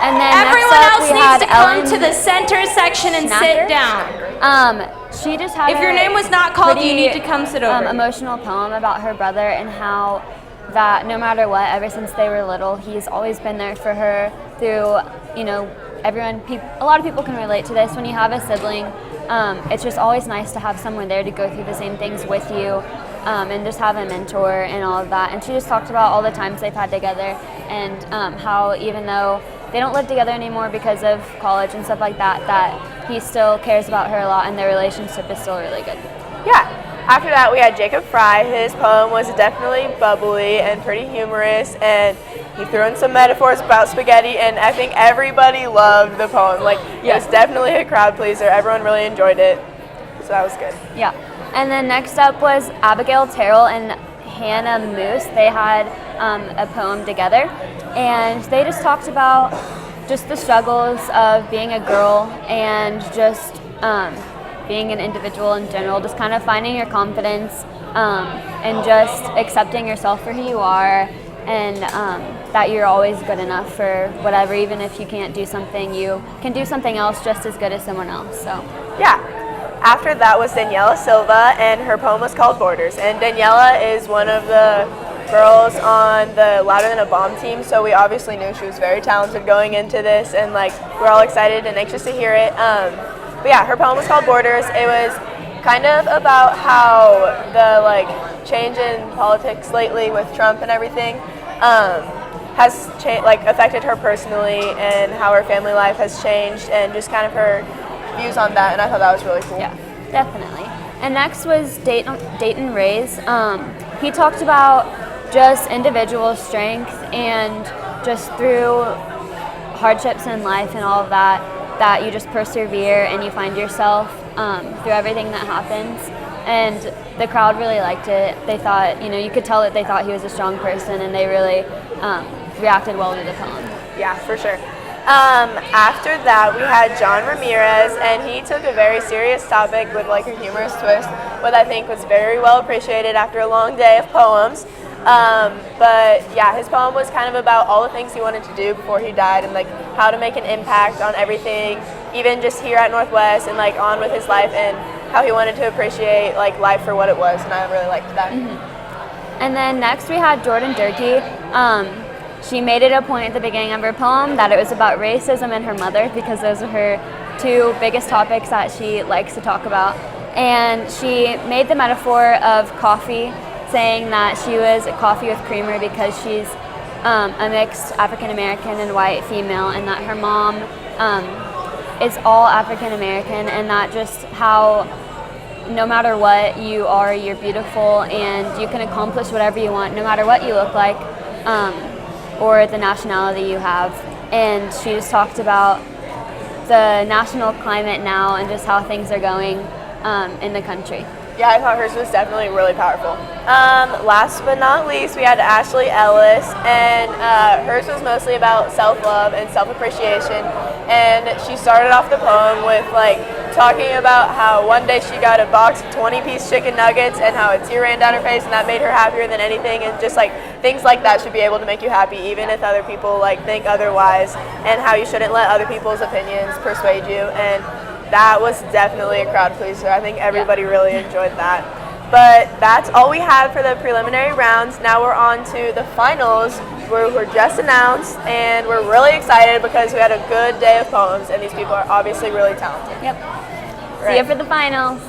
Speaker 17: And then
Speaker 9: Everyone
Speaker 17: next up
Speaker 9: else
Speaker 17: we
Speaker 9: needs
Speaker 17: had
Speaker 9: to come
Speaker 17: Ellen
Speaker 9: to the center section and sit down.
Speaker 17: She just had
Speaker 9: If your
Speaker 17: a
Speaker 9: name was not called, you
Speaker 17: pretty,
Speaker 9: need to come sit over.
Speaker 17: Emotional poem about her brother and how that no matter what, ever since they were little, he's always been there for her through, you know, everyone. A lot of people can relate to this. When you have a sibling, it's just always nice to have someone there to go through the same things with you. and just have a mentor and all of that. And she just talked about all the times they've had together and how even though they don't live together anymore because of college and stuff like that, that he still cares about her a lot and their relationship is still really good.
Speaker 13: Yeah. After that, we had Jacob Fry. His poem was definitely bubbly and pretty humorous, and he threw in some metaphors about spaghetti, and I think everybody loved the poem. Like, it was definitely a crowd pleaser. Everyone really enjoyed it, so that was good.
Speaker 17: Yeah. And then next up was Abigail Terrell and Hannah Moose. They had a poem together, and they just talked about just the struggles of being a girl and just being an individual in general, just kind of finding your confidence and just accepting yourself for who you are, and that you're always good enough for whatever. Even if you can't do something, you can do something else just as good as someone else. So
Speaker 13: yeah. After that was Daniela Silva, and her poem was called Borders. And Daniela is one of the girls on the Louder Than a Bomb team, so we obviously knew she was very talented going into this, and like we're all excited and anxious to hear it. But yeah, her poem was called Borders. It was kind of about how the like change in politics lately with Trump and everything has affected her personally, and how her family life has changed, and just kind of her views on that. And I thought that was really cool.
Speaker 17: Yeah, definitely. And next was Dayton Ray's. He talked about just individual strength and just through hardships in life and all of that, that you just persevere and you find yourself through everything that happens. And the crowd really liked it. They thought, you could tell that they thought he was a strong person, and they really reacted well to the poem.
Speaker 13: Yeah, for sure. After that, we had John Ramirez, and he took a very serious topic with like a humorous twist, what I think was very well appreciated after a long day of poems. But yeah, his poem was kind of about all the things he wanted to do before he died, and like how to make an impact on everything, even just here at Northwest, and like on with his life, and how he wanted to appreciate like life for what it was, and I really liked that.
Speaker 17: Mm-hmm. And then next we had Jordan Durkee. She made it a point at the beginning of her poem that it was about racism and her mother, because those are her two biggest topics that she likes to talk about. And she made the metaphor of coffee, saying that she was a coffee with creamer because she's a mixed African American and white female, and that her mom is all African American, and that just how no matter what you are, you're beautiful and you can accomplish whatever you want, no matter what you look like or the nationality you have. And she just talked about the national climate now and just how things are going in the country.
Speaker 13: Yeah, I thought hers was definitely really powerful. Last but not least, we had Ashley Ellis, and hers was mostly about self-love and self-appreciation. And she started off the poem with like talking about how one day she got a box of 20-piece chicken nuggets and how a tear ran down her face, and that made her happier than anything. And just like things like that should be able to make you happy, even if other people like think otherwise, and how you shouldn't let other people's opinions persuade you. And that was definitely a crowd pleaser. I think everybody really enjoyed that. But that's all we had for the preliminary rounds. Now we're on to the finals, where we're just announced, and we're really excited because we had a good day of poems, and these people are obviously really talented.
Speaker 17: Yep.
Speaker 13: Right.
Speaker 17: See you for the finals.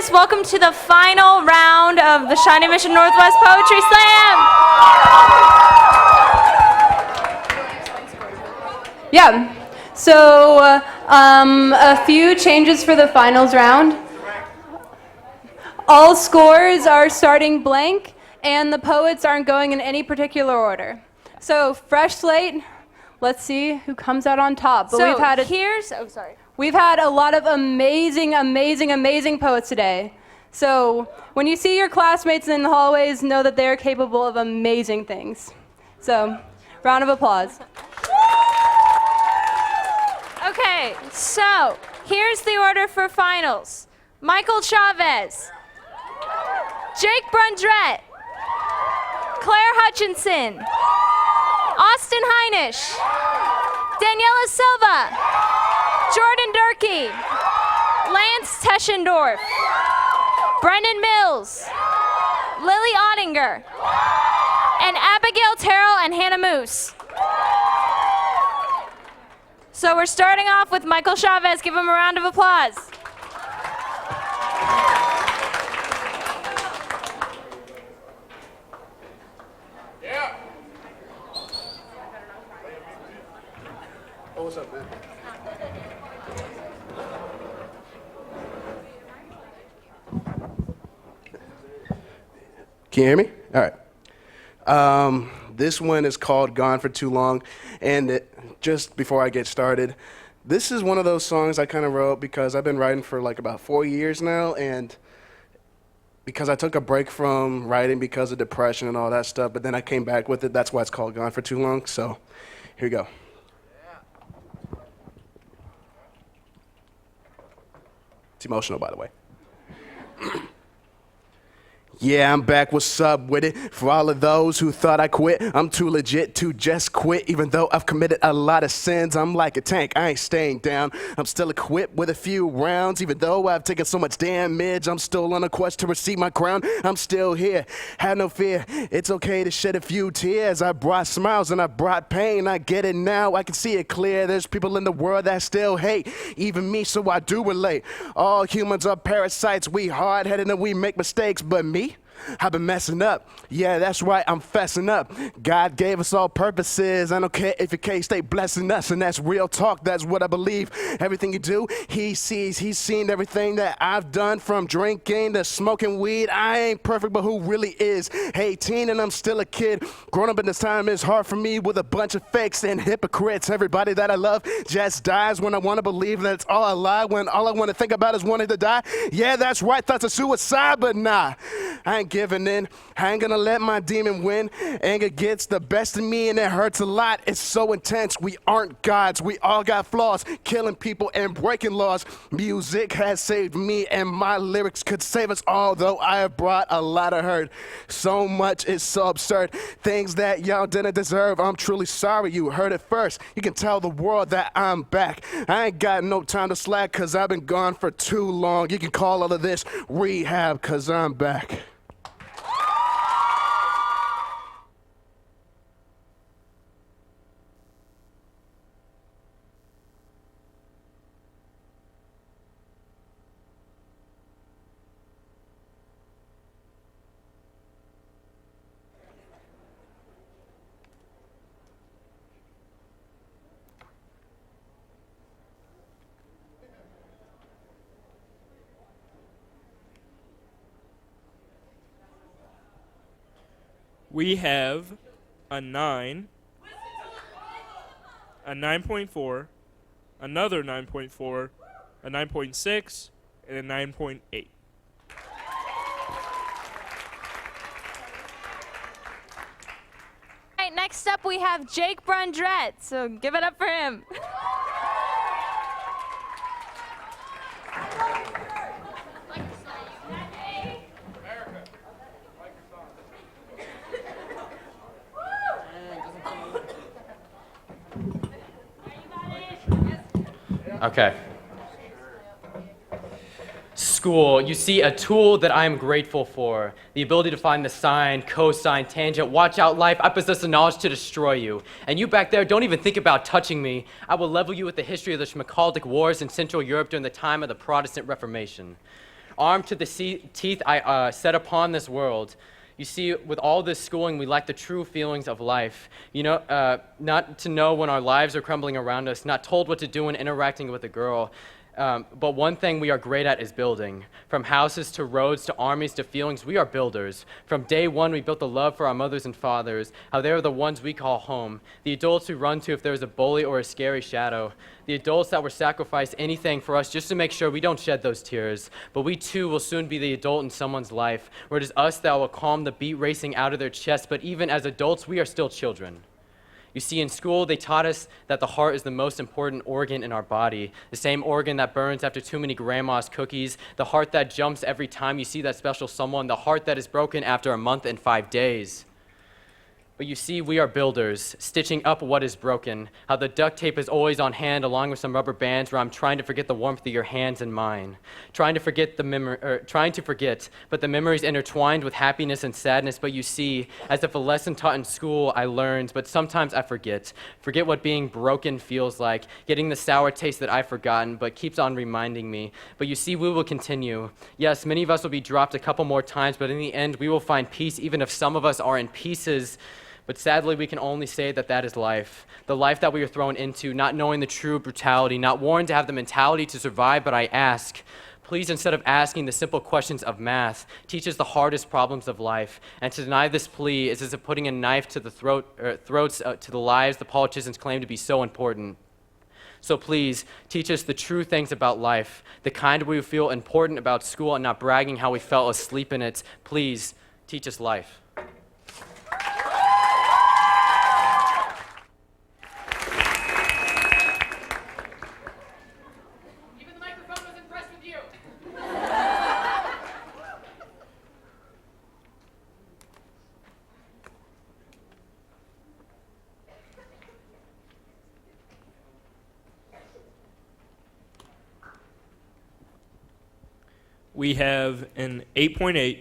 Speaker 9: finalists, welcome to the final round of the Shining Mission Northwest Poetry Slam.
Speaker 4: Yeah. So a few changes for the finals round. All scores are starting blank, and the poets aren't going in any particular order. So fresh slate. Let's see who comes out on top. But
Speaker 9: So
Speaker 4: we've had We've had a lot of amazing, amazing, amazing poets today. So when you see your classmates in the hallways, know that they're capable of amazing things. So, round of applause.
Speaker 9: Okay, so here's the order for finals. Michael Chavez, Jake Brundrett, Claire Hutchinson, Austin Heinisch, Daniela Silva, Jordan Durkee, Lance Teschendorf, Brendan Mills, Lily Ottinger, and Abigail Terrell and Hannah Moose. So we're starting off with Michael Chavez. Give him a round of applause.
Speaker 1: Yeah. Oh, what's up, man? Can you hear me? All right. This one is called Gone for Too Long. And just before I get started, this is one of those songs I kind of wrote because I've been writing for like about 4 years now. And because I took a break from writing because of depression and all that stuff, but then I came back with it. That's why it's called Gone for Too Long. So here we go. It's emotional, by the way. Yeah, I'm back, what's up with it? For all of those who thought I quit, I'm too legit to just quit. Even though I've committed a lot of sins, I'm like a tank, I ain't staying down. I'm still equipped with a few rounds. Even though I've taken so much damage, I'm still on a quest to receive my crown. I'm still here, have no fear. It's okay to shed a few tears. I brought smiles and I brought pain. I get it now, I can see it clear. There's people in the world that still hate, even me, so I do relate. All humans are parasites, we hard-headed and we make mistakes, but me? I've been messing up. Yeah, that's right, I'm fessing up. God gave us all purposes. I don't care if you can't stay blessing us, and that's real talk, that's what I believe. Everything you do, he sees. He's seen everything that I've done, from drinking to smoking weed. I ain't perfect, but who really is? 18 and I'm still a kid. Growing up in this time is hard for me with a bunch of fakes and hypocrites. Everybody that I love just dies when I want to believe that it's all a lie, when all I want to think about is wanting to die. Yeah, that's right, thoughts of suicide, but nah, I ain't giving in. I ain't gonna let my demon win. Anger gets the best of me and it hurts a lot. It's so intense. We aren't gods. We all got flaws. Killing people and breaking laws. Music has saved me and my lyrics could save us all, though I have brought a lot of hurt. So much is so absurd. Things that y'all didn't deserve. I'm truly sorry you heard it first. You can tell the world that I'm back. I ain't got no time to slack cause I've been gone for too long. You can call all of this rehab cause I'm back.
Speaker 7: We have a 9, a 9.4, another 9.4, a 9.6, and a 9.8.
Speaker 9: All right, next up we have Jake Brundrett, so give it up for him.
Speaker 20: Okay. School, you see, a tool that I am grateful for. The ability to find the sine, cosine, tangent. Watch out, life. I possess the knowledge to destroy you. And you back there, don't even think about touching me. I will level you with the history of the Schmalkaldic Wars in Central Europe during the time of the Protestant Reformation. Armed to the teeth, I set upon this world. You see, with all this schooling, we lack the true feelings of life. Not to know when our lives are crumbling around us, not told what to do when interacting with a girl. But one thing we are great at is building. From houses to roads to armies to feelings, we are builders. From day one, we built the love for our mothers and fathers, how they are the ones we call home. The adults we run to if there's a bully or a scary shadow. The adults that will sacrifice anything for us just to make sure we don't shed those tears. But we too will soon be the adult in someone's life, where it is us that will calm the beat racing out of their chest, but even as adults, we are still children. You see, in school, they taught us that the heart is the most important organ in our body, the same organ that burns after too many grandma's cookies, the heart that jumps every time you see that special someone, the heart that is broken after a month and 5 days. But you see, we are builders, stitching up what is broken, how the duct tape is always on hand along with some rubber bands where I'm trying to forget the warmth of your hands and mine. Trying to forget, but the memories intertwined with happiness and sadness. But you see, as if a lesson taught in school I learned, but sometimes I forget. Forget what being broken feels like, getting the sour taste that I've forgotten, but keeps on reminding me. But you see, we will continue. Yes, many of us will be dropped a couple more times, but in the end, we will find peace, even if some of us are in pieces. But sadly, we can only say that that is life. The life that we are thrown into, not knowing the true brutality, not warned to have the mentality to survive, but I ask, please, instead of asking the simple questions of math, teach us the hardest problems of life. And to deny this plea is as if putting a knife to the throats to the lives the politicians claim to be so important. So please, teach us the true things about life, the kind we feel important about school and not bragging how we fell asleep in it. Please, teach us life.
Speaker 7: We have an 8.8,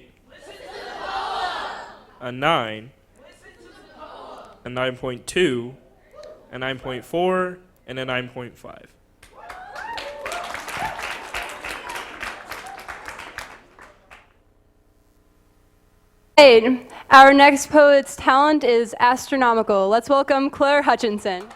Speaker 7: a 9, a 9.2, a 9.4, and a 9.5.
Speaker 4: Our next poet's talent is astronomical. Let's welcome Claire Hutchinson.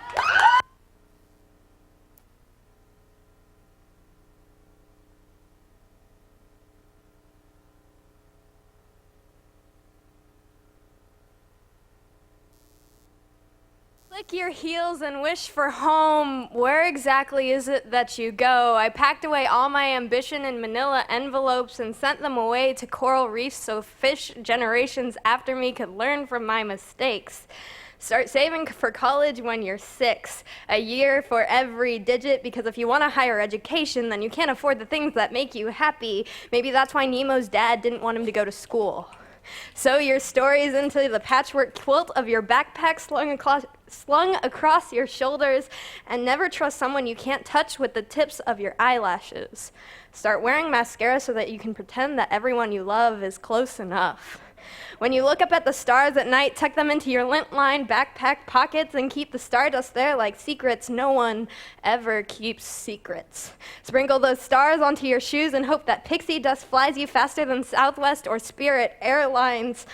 Speaker 9: Click your heels and wish for home. Where exactly is it that you go? I packed away all my ambition in manila envelopes and sent them away to coral reefs so fish generations after me could learn from my mistakes. Start saving for college when you're 6, a year for every digit, because if you want a higher education, then you can't afford the things that make you happy. Maybe that's why Nemo's dad didn't want him to go to school. Sew your stories into the patchwork quilt of your backpack slung across your shoulders, and never trust someone you can't touch with the tips of your eyelashes. Start wearing mascara so that you can pretend that everyone you love is close enough. When you look up at the stars at night, tuck them into your lint-lined backpack pockets and keep the stardust there like secrets. No one ever keeps secrets. Sprinkle those stars onto your shoes and hope that pixie dust flies you faster than Southwest or Spirit Airlines.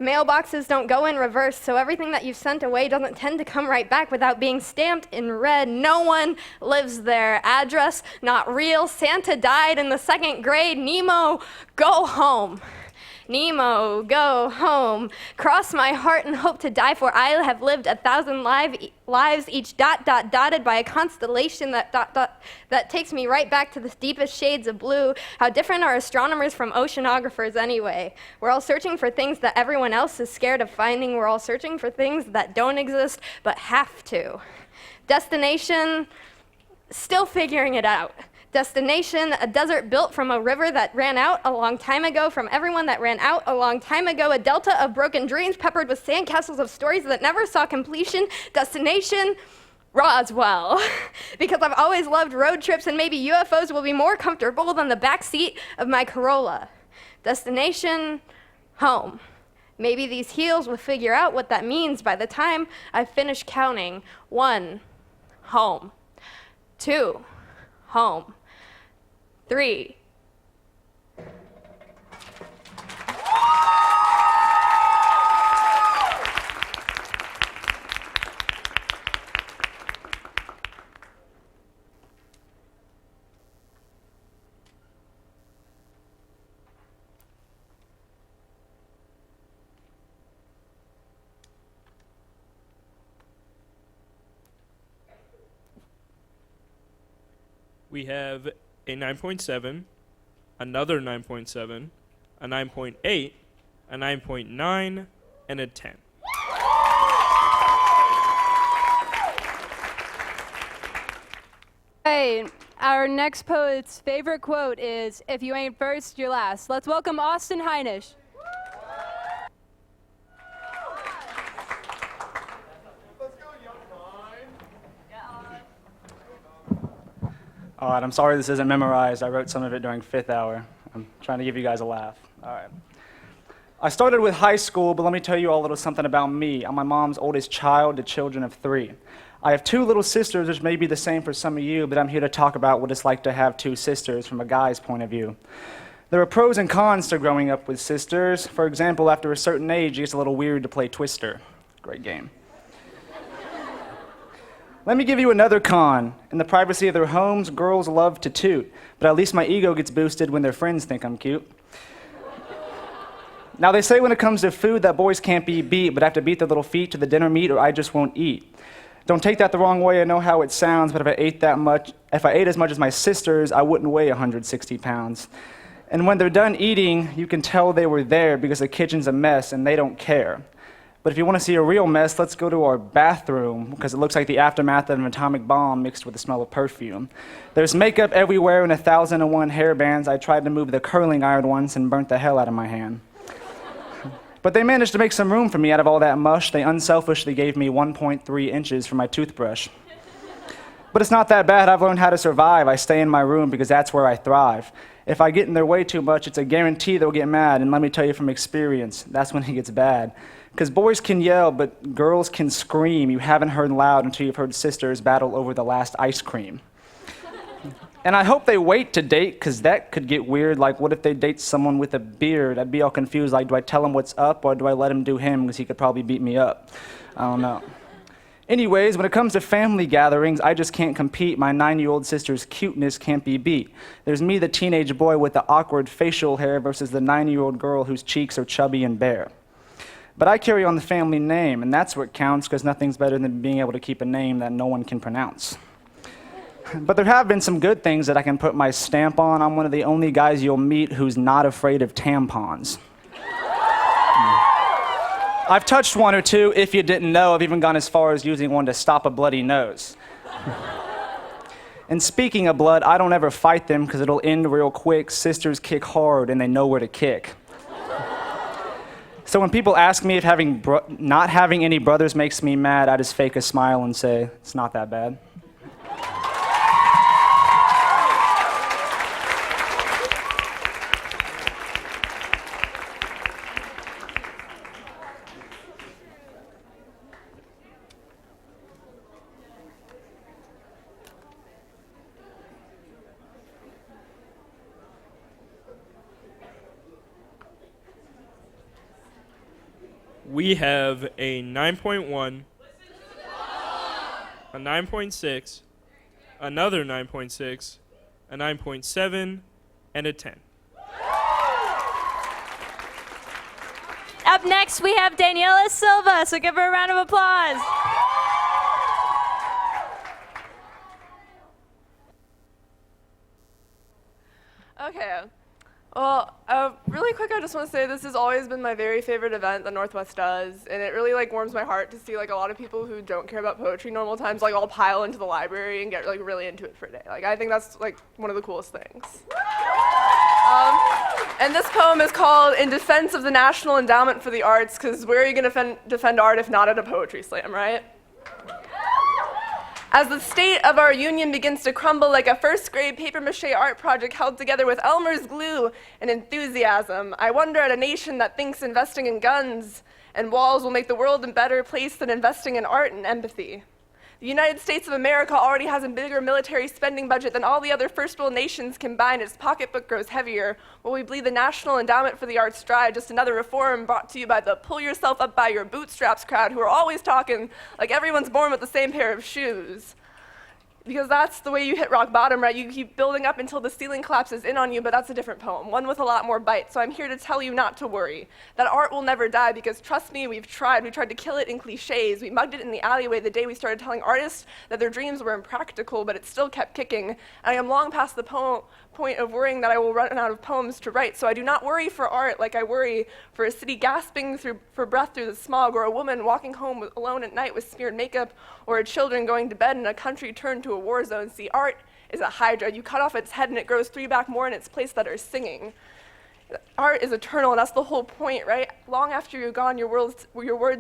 Speaker 9: Mailboxes don't go in reverse, so everything that you've sent away doesn't tend to come right back without being stamped in red. No one lives there. Address not real. Santa died in the 2nd grade. Nemo, go home. Nemo, go home. Cross my heart and hope to die, for I have lived 1,000 lives, each dotted by a constellation that takes me right back to the deepest shades of blue. How different are astronomers from oceanographers anyway? We're all searching for things that everyone else is scared of finding. We're all searching for things that don't exist but have to. Destination, still figuring it out. Destination, a desert built from a river that ran out a long time ago, from everyone that ran out a long time ago, a delta of broken dreams peppered with sandcastles of stories that never saw completion. Destination, Roswell. Because I've always loved road trips, and maybe UFOs will be more comfortable than the back seat of my Corolla. Destination, home. Maybe these heels will figure out what that means by the time I finish counting. 1, home. 2, home. 3,
Speaker 7: We have a 9.7, another 9.7, a 9.8, a 9.9, and a 10.
Speaker 4: Hey, our next poet's favorite quote is, "If you ain't first, you're last." Let's welcome Austin Heinisch.
Speaker 23: All right, I'm sorry this isn't memorized. I wrote some of it during 5th hour. I'm trying to give you guys a laugh. All right. I started with high school, but let me tell you all a little something about me. I'm my mom's oldest child to children of 3. I have 2 little sisters, which may be the same for some of you, but I'm here to talk about what it's like to have 2 sisters from a guy's point of view. There are pros and cons to growing up with sisters. For example, after a certain age, it gets a little weird to play Twister. Great game. Let me give you another con. In the privacy of their homes, girls love to toot, but at least my ego gets boosted when their friends think I'm cute. Now, they say when it comes to food that boys can't be beat, but I have to beat their little feet to the dinner meat or I just won't eat. Don't take that the wrong way, I know how it sounds, but if I ate as much as my sisters, I wouldn't weigh 160 pounds. And when they're done eating, you can tell they were there because the kitchen's a mess and they don't care. But if you want to see a real mess, let's go to our bathroom, because it looks like the aftermath of an atomic bomb mixed with the smell of perfume. There's makeup everywhere and 1,001 hairbands. I tried to move the curling iron once and burnt the hell out of my hand. But they managed to make some room for me out of all that mush. They unselfishly gave me 1.3 inches for my toothbrush. But it's not that bad. I've learned how to survive. I stay in my room because that's where I thrive. If I get in their way too much, it's a guarantee they'll get mad. And let me tell you from experience, that's when it gets bad. Because boys can yell, but girls can scream. You haven't heard loud until you've heard sisters battle over the last ice cream. And I hope they wait to date, because that could get weird. Like, what if they date someone with a beard? I'd be all confused. Like, do I tell him what's up, or do I let him do him, because he could probably beat me up? I don't know. Anyways, when it comes to family gatherings, I just can't compete. My 9-year-old sister's cuteness can't be beat. There's me, the teenage boy with the awkward facial hair, versus the 9-year-old girl whose cheeks are chubby and bare. But I carry on the family name, and that's what counts, because nothing's better than being able to keep a name that no one can pronounce. But there have been some good things that I can put my stamp on. I'm one of the only guys you'll meet who's not afraid of tampons. I've touched one or two. If you didn't know, I've even gone as far as using one to stop a bloody nose. And speaking of blood, I don't ever fight them because it'll end real quick. Sisters kick hard, and they know where to kick. So when people ask me if not having any brothers makes me mad, I just fake a smile and say, it's not that bad.
Speaker 7: We have a 9.1, a 9.6, another 9.6, a 9.7, and a 10.
Speaker 9: Up next, we have Daniela Silva, so give her a round of applause.
Speaker 16: Okay. Well, really quick, I just want to say this has always been my very favorite event that Northwest does, and it really warms my heart to see a lot of people who don't care about poetry normal times all pile into the library and get really into it for a day. I think that's one of the coolest things. And this poem is called "In Defense of the National Endowment for the Arts," because where are you going to defend art if not at a poetry slam, right? As the state of our union begins to crumble like a first-grade papier-mâché art project held together with Elmer's glue and enthusiasm, I wonder at a nation that thinks investing in guns and walls will make the world a better place than investing in art and empathy. The United States of America already has a bigger military spending budget than all the other first world nations combined. Its pocketbook grows heavier. Will we bleed the National Endowment for the Arts dry? Just another reform brought to you by the pull yourself up by your bootstraps crowd who are always talking like everyone's born with the same pair of shoes. Because that's the way you hit rock bottom, right? You keep building up until the ceiling collapses in on you, but that's a different poem, one with a lot more bite. So I'm here to tell you not to worry, that art will never die, because trust me, we've tried. We tried to kill it in cliches. We mugged it in the alleyway the day we started telling artists that their dreams were impractical, but it still kept kicking. And I am long past the point of worrying that I will run out of poems to write, so I do not worry for art like I worry for a city gasping for breath through the smog, or a woman walking home alone at night with smeared makeup, or children going to bed in a country turned to a war zone. See, art is a hydra. You cut off its head and it grows 3 back more in its place that are singing. Art is eternal, and that's the whole point, right? Long after you're gone, your words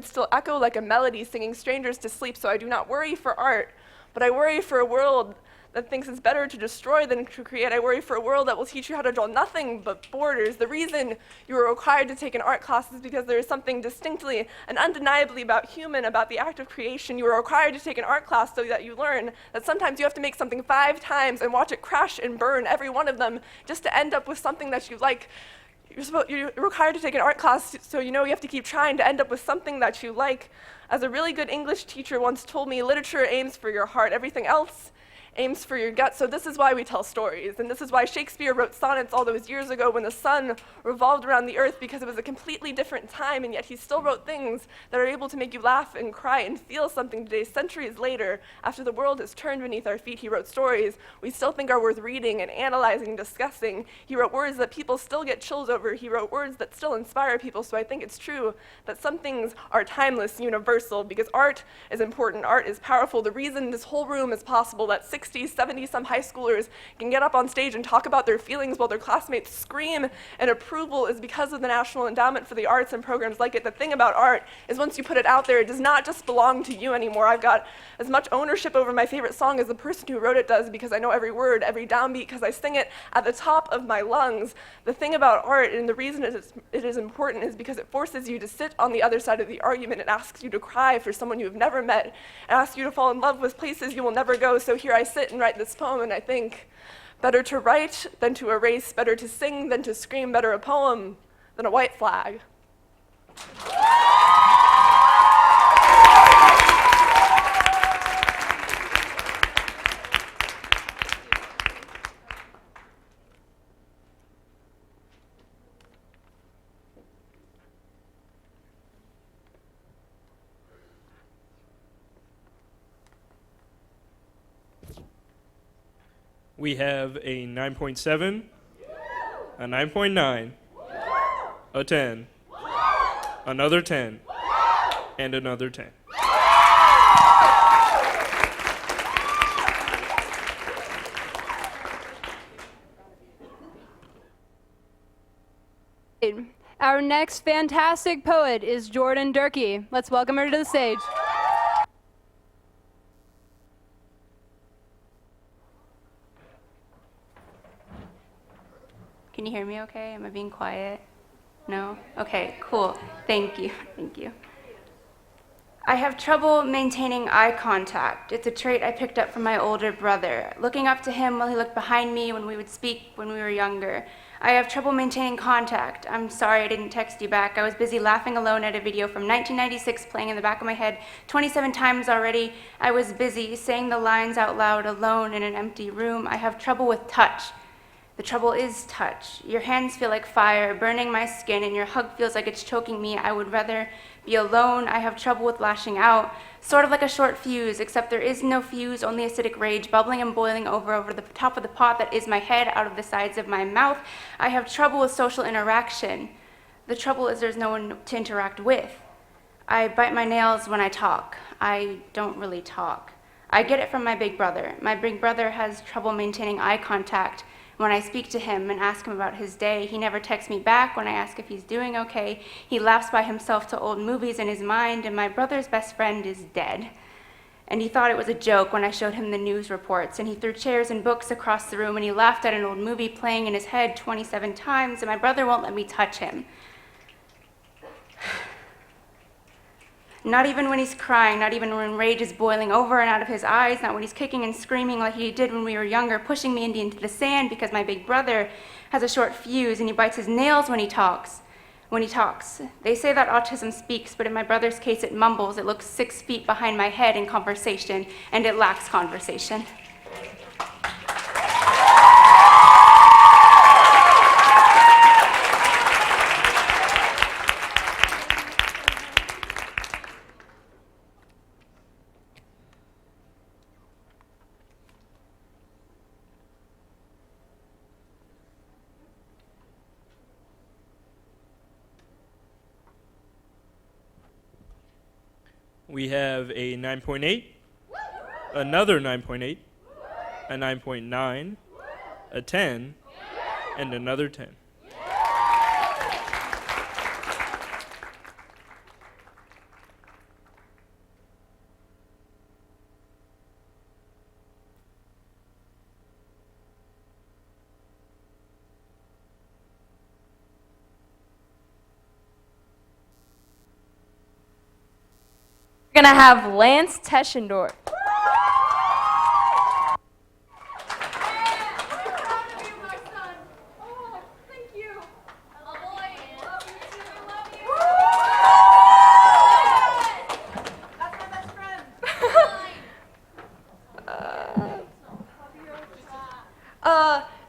Speaker 16: still echo like a melody, singing strangers to sleep, so I do not worry for art, but I worry for a world that thinks it's better to destroy than to create. I worry for a world that will teach you how to draw nothing but borders. The reason you are required to take an art class is because there is something distinctly and undeniably about the act of creation. You are required to take an art class so that you learn that sometimes you have to make something 5 times and watch it crash and burn, every one of them, just to end up with something that you like. You're required to take an art class so you know you have to keep trying to end up with something that you like. As a really good English teacher once told me, literature aims for your heart. Everything else aims for your gut. So this is why we tell stories, and this is why Shakespeare wrote sonnets all those years ago when the sun revolved around the earth, because it was a completely different time, and yet he still wrote things that are able to make you laugh and cry and feel something today. Centuries later, after the world has turned beneath our feet, he wrote stories we still think are worth reading and analyzing and discussing. He wrote words that people still get chills over. He wrote words that still inspire people. So I think it's true that some things are timeless, universal, because art is important, art is powerful. The reason this whole room is possible, that 60, 70 some high schoolers can get up on stage and talk about their feelings while their classmates scream in approval, is because of the National Endowment for the Arts and programs like it. The thing about art is once you put it out there, it does not just belong to you anymore. I've got as much ownership over my favorite song as the person who wrote it does, because I know every word, every downbeat, because I sing it at the top of my lungs. The thing about art, and the reason it is important, is because it forces you to sit on the other side of the argument. It asks you to cry for someone you have never met. It asks you to fall in love with places you will never go. So here I sit and write this poem, and I think better to write than to erase, better to sing than to scream, better a poem than a white flag.
Speaker 7: We have a 9.7, a 9.9, a 10, another 10, and another 10.
Speaker 4: Our next fantastic poet is Jordan Durkee. Let's welcome her to the stage.
Speaker 14: Can you hear me okay? Am I being quiet? No? Okay, cool. Thank you. Thank you. I have trouble maintaining eye contact. It's a trait I picked up from my older brother. Looking up to him while he looked behind me when we would speak when we were younger. I have trouble maintaining contact. I'm sorry I didn't text you back. I was busy laughing alone at a video from 1996 playing in the back of my head 27 times already. I was busy saying the lines out loud alone in an empty room. I have trouble with touch. The trouble is touch. Your hands feel like fire, burning my skin, and your hug feels like it's choking me. I would rather be alone. I have trouble with lashing out, sort of like a short fuse, except there is no fuse, only acidic rage, bubbling and boiling over the top of the pot that is my head, out of the sides of my mouth. I have trouble with social interaction. The trouble is there's no one to interact with. I bite my nails when I talk. I don't really talk. I get it from my big brother. My big brother has trouble maintaining eye contact. When I speak to him and ask him about his day, he never texts me back when I ask if he's doing okay. He laughs by himself to old movies in his mind, and my brother's best friend is dead. And he thought it was a joke when I showed him the news reports, and he threw chairs and books across the room, and he laughed at an old movie playing in his head 27 times, and my brother won't let me touch him. Not even when he's crying, not even when rage is boiling over and out of his eyes, not when he's kicking and screaming like he did when we were younger, pushing me into the sand because my big brother has a short fuse and he bites his nails when he talks. They say that autism speaks, but in my brother's case it mumbles. It looks 6 feet behind my head in conversation, and it lacks conversation.
Speaker 7: We have a 9.8, another 9.8, a 9.9, a 10, and another 10.
Speaker 4: We're gonna have Lance Teschendorf.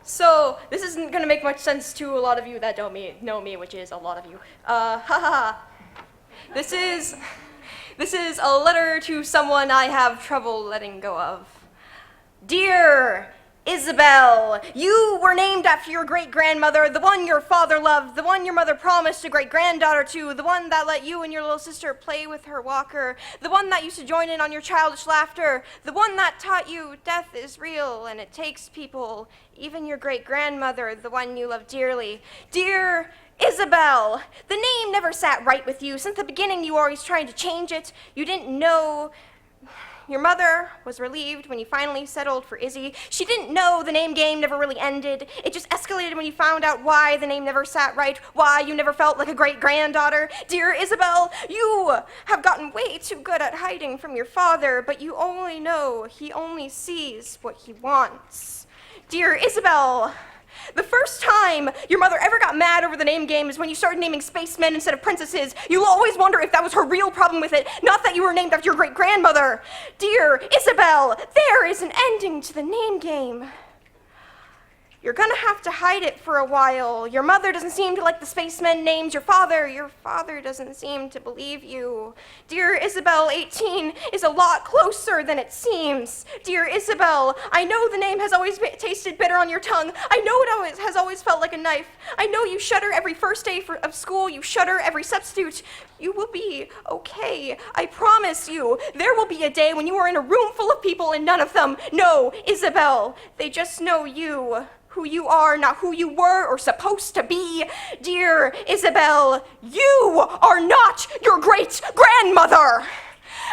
Speaker 3: So this isn't gonna make much sense to a lot of you that don't know me, which is a lot of you. This is a letter to someone I have trouble letting go of. Dear Isabel, you were named after your great-grandmother, the one your father loved, the one your mother promised a great-granddaughter to, the one that let you and your little sister play with her walker, the one that used to join in on your childish laughter, the one that taught you death is real and it takes people, even your great-grandmother, the one you love dearly. Dear Isabel, the name never sat right with you. Since the beginning, you were always trying to change it. You didn't know. Your mother was relieved when you finally settled for Izzy. She didn't know the name game never really ended. It just escalated when you found out why the name never sat right, why you never felt like a great-granddaughter. Dear Isabel, you have gotten way too good at hiding from your father, but you only know he only sees what he wants. Dear Isabel, the first time your mother ever got mad over the name game is when you started naming spacemen instead of princesses. You'll always wonder if that was her real problem with it, not that you were named after your great-grandmother. Dear Isabel, there is an ending to the name game. You're gonna have to hide it for a while. Your mother doesn't seem to like the spacemen names. Your father doesn't seem to believe you. Dear Isabel, 18 is a lot closer than it seems. Dear Isabel, I know the name has always tasted bitter on your tongue. I know it has always felt like a knife. I know you shudder every first day of school. You shudder every substitute. You will be okay. I promise you. There will be a day when you are in a room full of people and none of them know Isabel. They just know you. Who you are, not who you were or supposed to be. Dear Isabel, you are not your great-grandmother.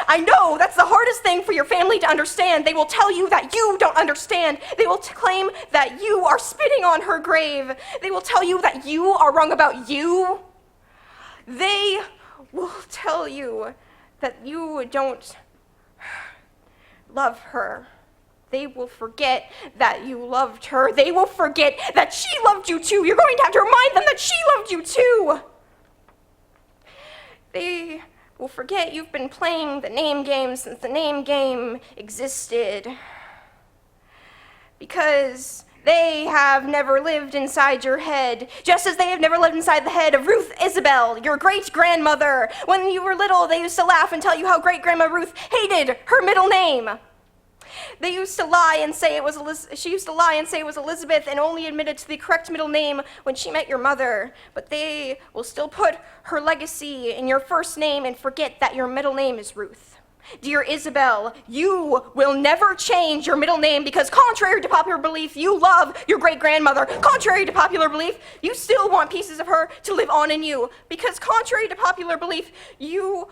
Speaker 3: I know that's the hardest thing for your family to understand. They will tell you that you don't understand. They will claim that you are spitting on her grave. They will tell you that you are wrong about you. They will tell you that you don't love her. They will forget that you loved her. They will forget that she loved you too. You're going to have to remind them that she loved you too. They will forget you've been playing the name game since the name game existed. Because they have never lived inside your head, just as they have never lived inside the head of Ruth Isabel, your great-grandmother. When you were little, they used to laugh and tell you how great-grandma Ruth hated her middle name. They used to lie and say it was she used to lie and say it was Elizabeth and only admitted to the correct middle name when she met your mother. But they will still put her legacy in your first name and forget that your middle name is Ruth. Dear Isabel, you will never change your middle name because contrary to popular belief, you love your great-grandmother. Contrary to popular belief, you still want pieces of her to live on in you. Because contrary to popular belief, you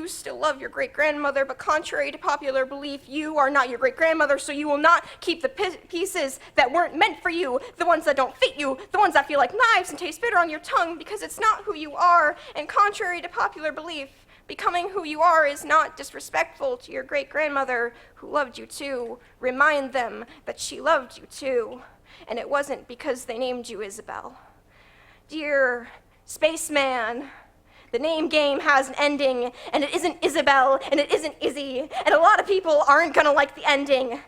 Speaker 3: still love your great-grandmother, but contrary to popular belief, you are not your great-grandmother, so you will not keep the pieces that weren't meant for you, the ones that don't fit you, the ones that feel like knives and taste bitter on your tongue, because it's not who you are. And contrary to popular belief, Becoming who you are is not disrespectful to your great-grandmother who loved you too. Remind them that she loved you too, and it wasn't because they named you Isabel. Dear spaceman, the name game has an ending, and it isn't Isabel, and it isn't Izzy, and a lot of people aren't gonna like the ending.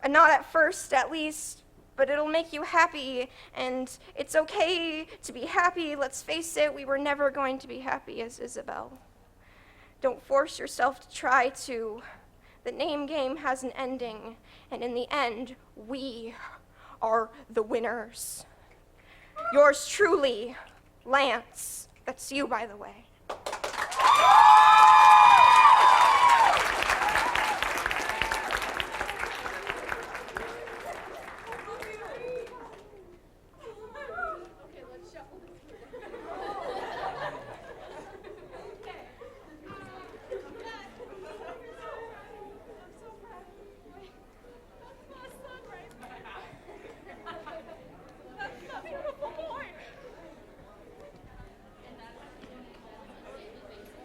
Speaker 3: And not at first, at least, but it'll make you happy, and it's okay to be happy. Let's face it, we were never going to be happy as Isabel. Don't force yourself to try to. The name game has an ending, and in the end, we are the winners. Yours truly, Lance. That's you, by the way.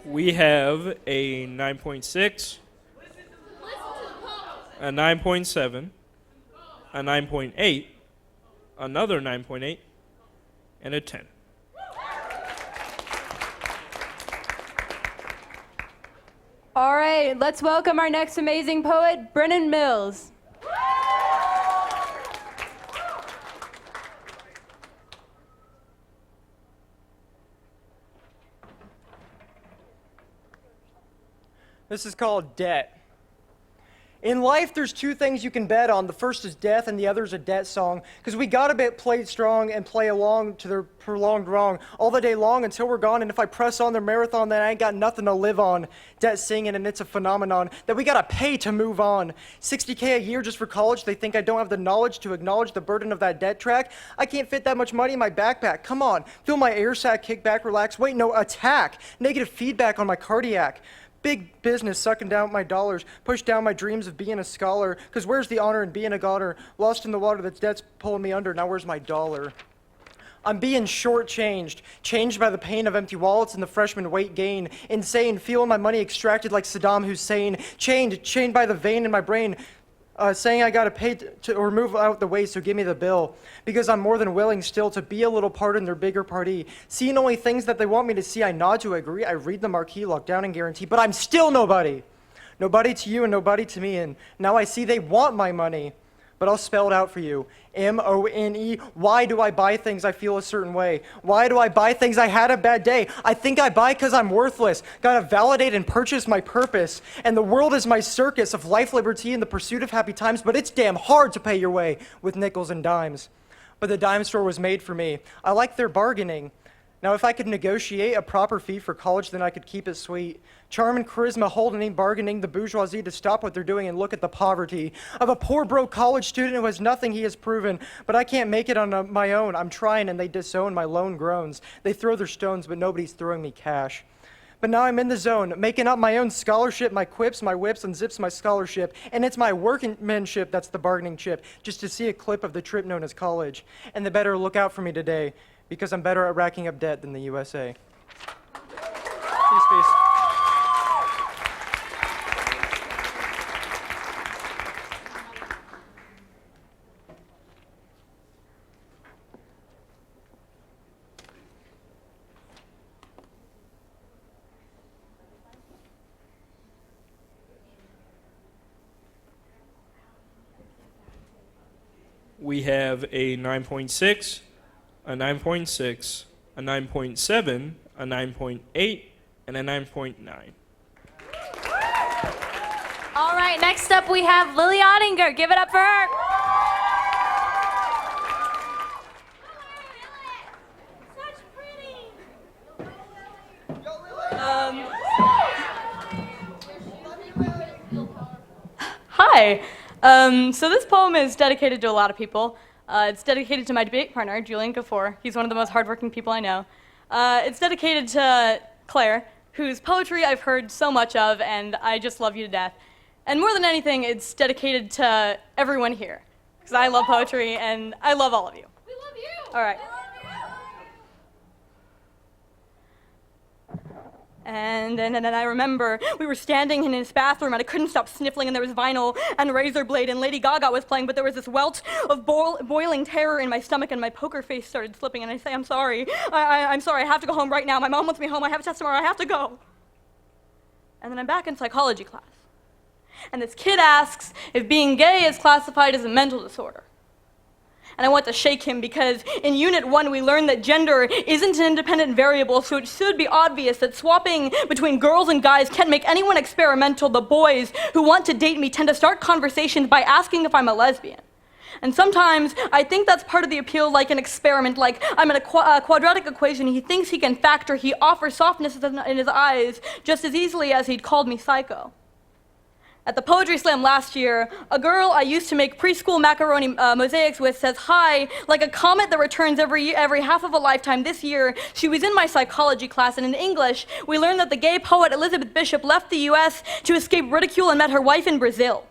Speaker 7: We have a 9.6, a 9.7, a 9.8, another 9.8, and a 10.
Speaker 4: All right, let's welcome our next amazing poet, Brennan Mills.
Speaker 18: This is called debt. In life, there's two things you can bet on. The first is death, and the other is a debt song. Because we gotta play strong and play along to their prolonged wrong all the day long until we're gone. And if I press on their marathon, then I ain't got nothing to live on. Debt singing, and it's a phenomenon that we gotta pay to move on. $60K a year just for college. They think I don't have the knowledge to acknowledge the burden of that debt track. I can't fit that much money in my backpack. Come on, feel my air sac, kick back, relax. Wait, no, attack. Negative feedback on my cardiac. Big business sucking down my dollars, push down my dreams of being a scholar, because where's the honor in being a goner? Lost in the water, that's debt's pulling me under, now where's my dollar? I'm being shortchanged, changed by the pain of empty wallets and the freshman weight gain. Insane, feeling my money extracted like Saddam Hussein. Chained by the vein in my brain, saying I gotta pay or move out the way, so give me the bill. Because I'm more than willing still to be a little part in their bigger party. Seeing only things that they want me to see, I nod to agree. I read the marquee, lock down and guarantee, but I'm still nobody. Nobody to you and nobody to me, and now I see they want my money. But I'll spell it out for you. M-O-N-E. Why do I buy things I feel a certain way? Why do I buy things I had a bad day? I think I buy because I'm worthless. Gotta validate and purchase my purpose. And the world is my circus of life, liberty, and the pursuit of happy times, but it's damn hard to pay your way with nickels and dimes. But the dime store was made for me. I like their bargaining. Now, if I could negotiate a proper fee for college, then I could keep it sweet. Charm and charisma holding, bargaining the bourgeoisie to stop what they're doing and look at the poverty of a poor, broke college student who has nothing he has proven. But I can't make it on my own. I'm trying, and they disown my lone groans. They throw their stones, but nobody's throwing me cash. But now I'm in the zone, making up my own scholarship, my quips, my whips, and zips my scholarship. And it's my workmanship that's the bargaining chip, just to see a clip of the trip known as college. And they better look out for me today, because I'm better at racking up debt than the USA. Peace, peace.
Speaker 7: We have a 9.6, a 9.6, a 9.7, a 9.8, and a 9.9.
Speaker 9: All right, next up we have Lily Ottinger. Give it up for her.
Speaker 10: Hi. So this poem is dedicated to a lot of people. It's dedicated to my debate partner, Julian Gafour. He's one of the most hardworking people I know. It's dedicated to Claire, whose poetry I've heard so much of, and I just love you to death. And more than anything, it's dedicated to everyone here, because I love poetry, and I love all of you. We love you! All right. And I remember we were standing in his bathroom and I couldn't stop sniffling, and there was vinyl and razor blade and Lady Gaga was playing, but there was this welt of boiling terror in my stomach and my poker face started slipping, and I say, I'm sorry. I'm sorry, I have to go home right now. My mom wants me home. I have a test tomorrow. I have to go. And then I'm back in psychology class. And this kid asks if being gay is classified as a mental disorder. And I want to shake him because in Unit 1 we learned that gender isn't an independent variable, so it should be obvious that swapping between girls and guys can't make anyone experimental. The boys who want to date me tend to start conversations by asking if I'm a lesbian. And sometimes I think that's part of the appeal, like an experiment, like I'm in a quadratic equation. He thinks he can factor, he offers softness in his eyes just as easily as he'd called me psycho. At the Poetry Slam last year, a girl I used to make preschool macaroni mosaics with says hi, like a comet that returns every half of a lifetime. This year, she was in my psychology class, and in English, we learned that the gay poet Elizabeth Bishop left the US to escape ridicule and met her wife in Brazil.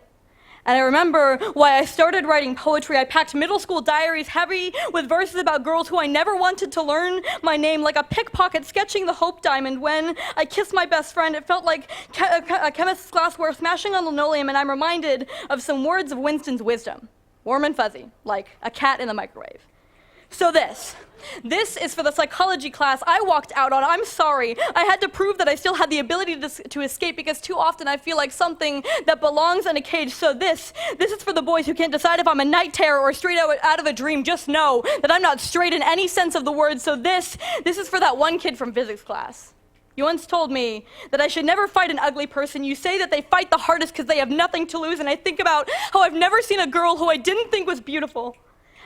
Speaker 10: And I remember why I started writing poetry. I packed middle school diaries heavy with verses about girls who I never wanted to learn my name, like a pickpocket sketching the Hope Diamond. When I kissed my best friend, it felt like a chemist's glassware smashing on linoleum, and I'm reminded of some words of Winston's wisdom. Warm and fuzzy, like a cat in the microwave. So this is for the psychology class I walked out on. I'm sorry. I had to prove that I still had the ability to escape, because too often I feel like something that belongs in a cage. So this is for the boys who can't decide if I'm a night terror or straight out of a dream. Just know that I'm not straight in any sense of the word. So this is for that one kid from physics class. You once told me that I should never fight an ugly person. You say that they fight the hardest because they have nothing to lose, and I think about how I've never seen a girl who I didn't think was beautiful.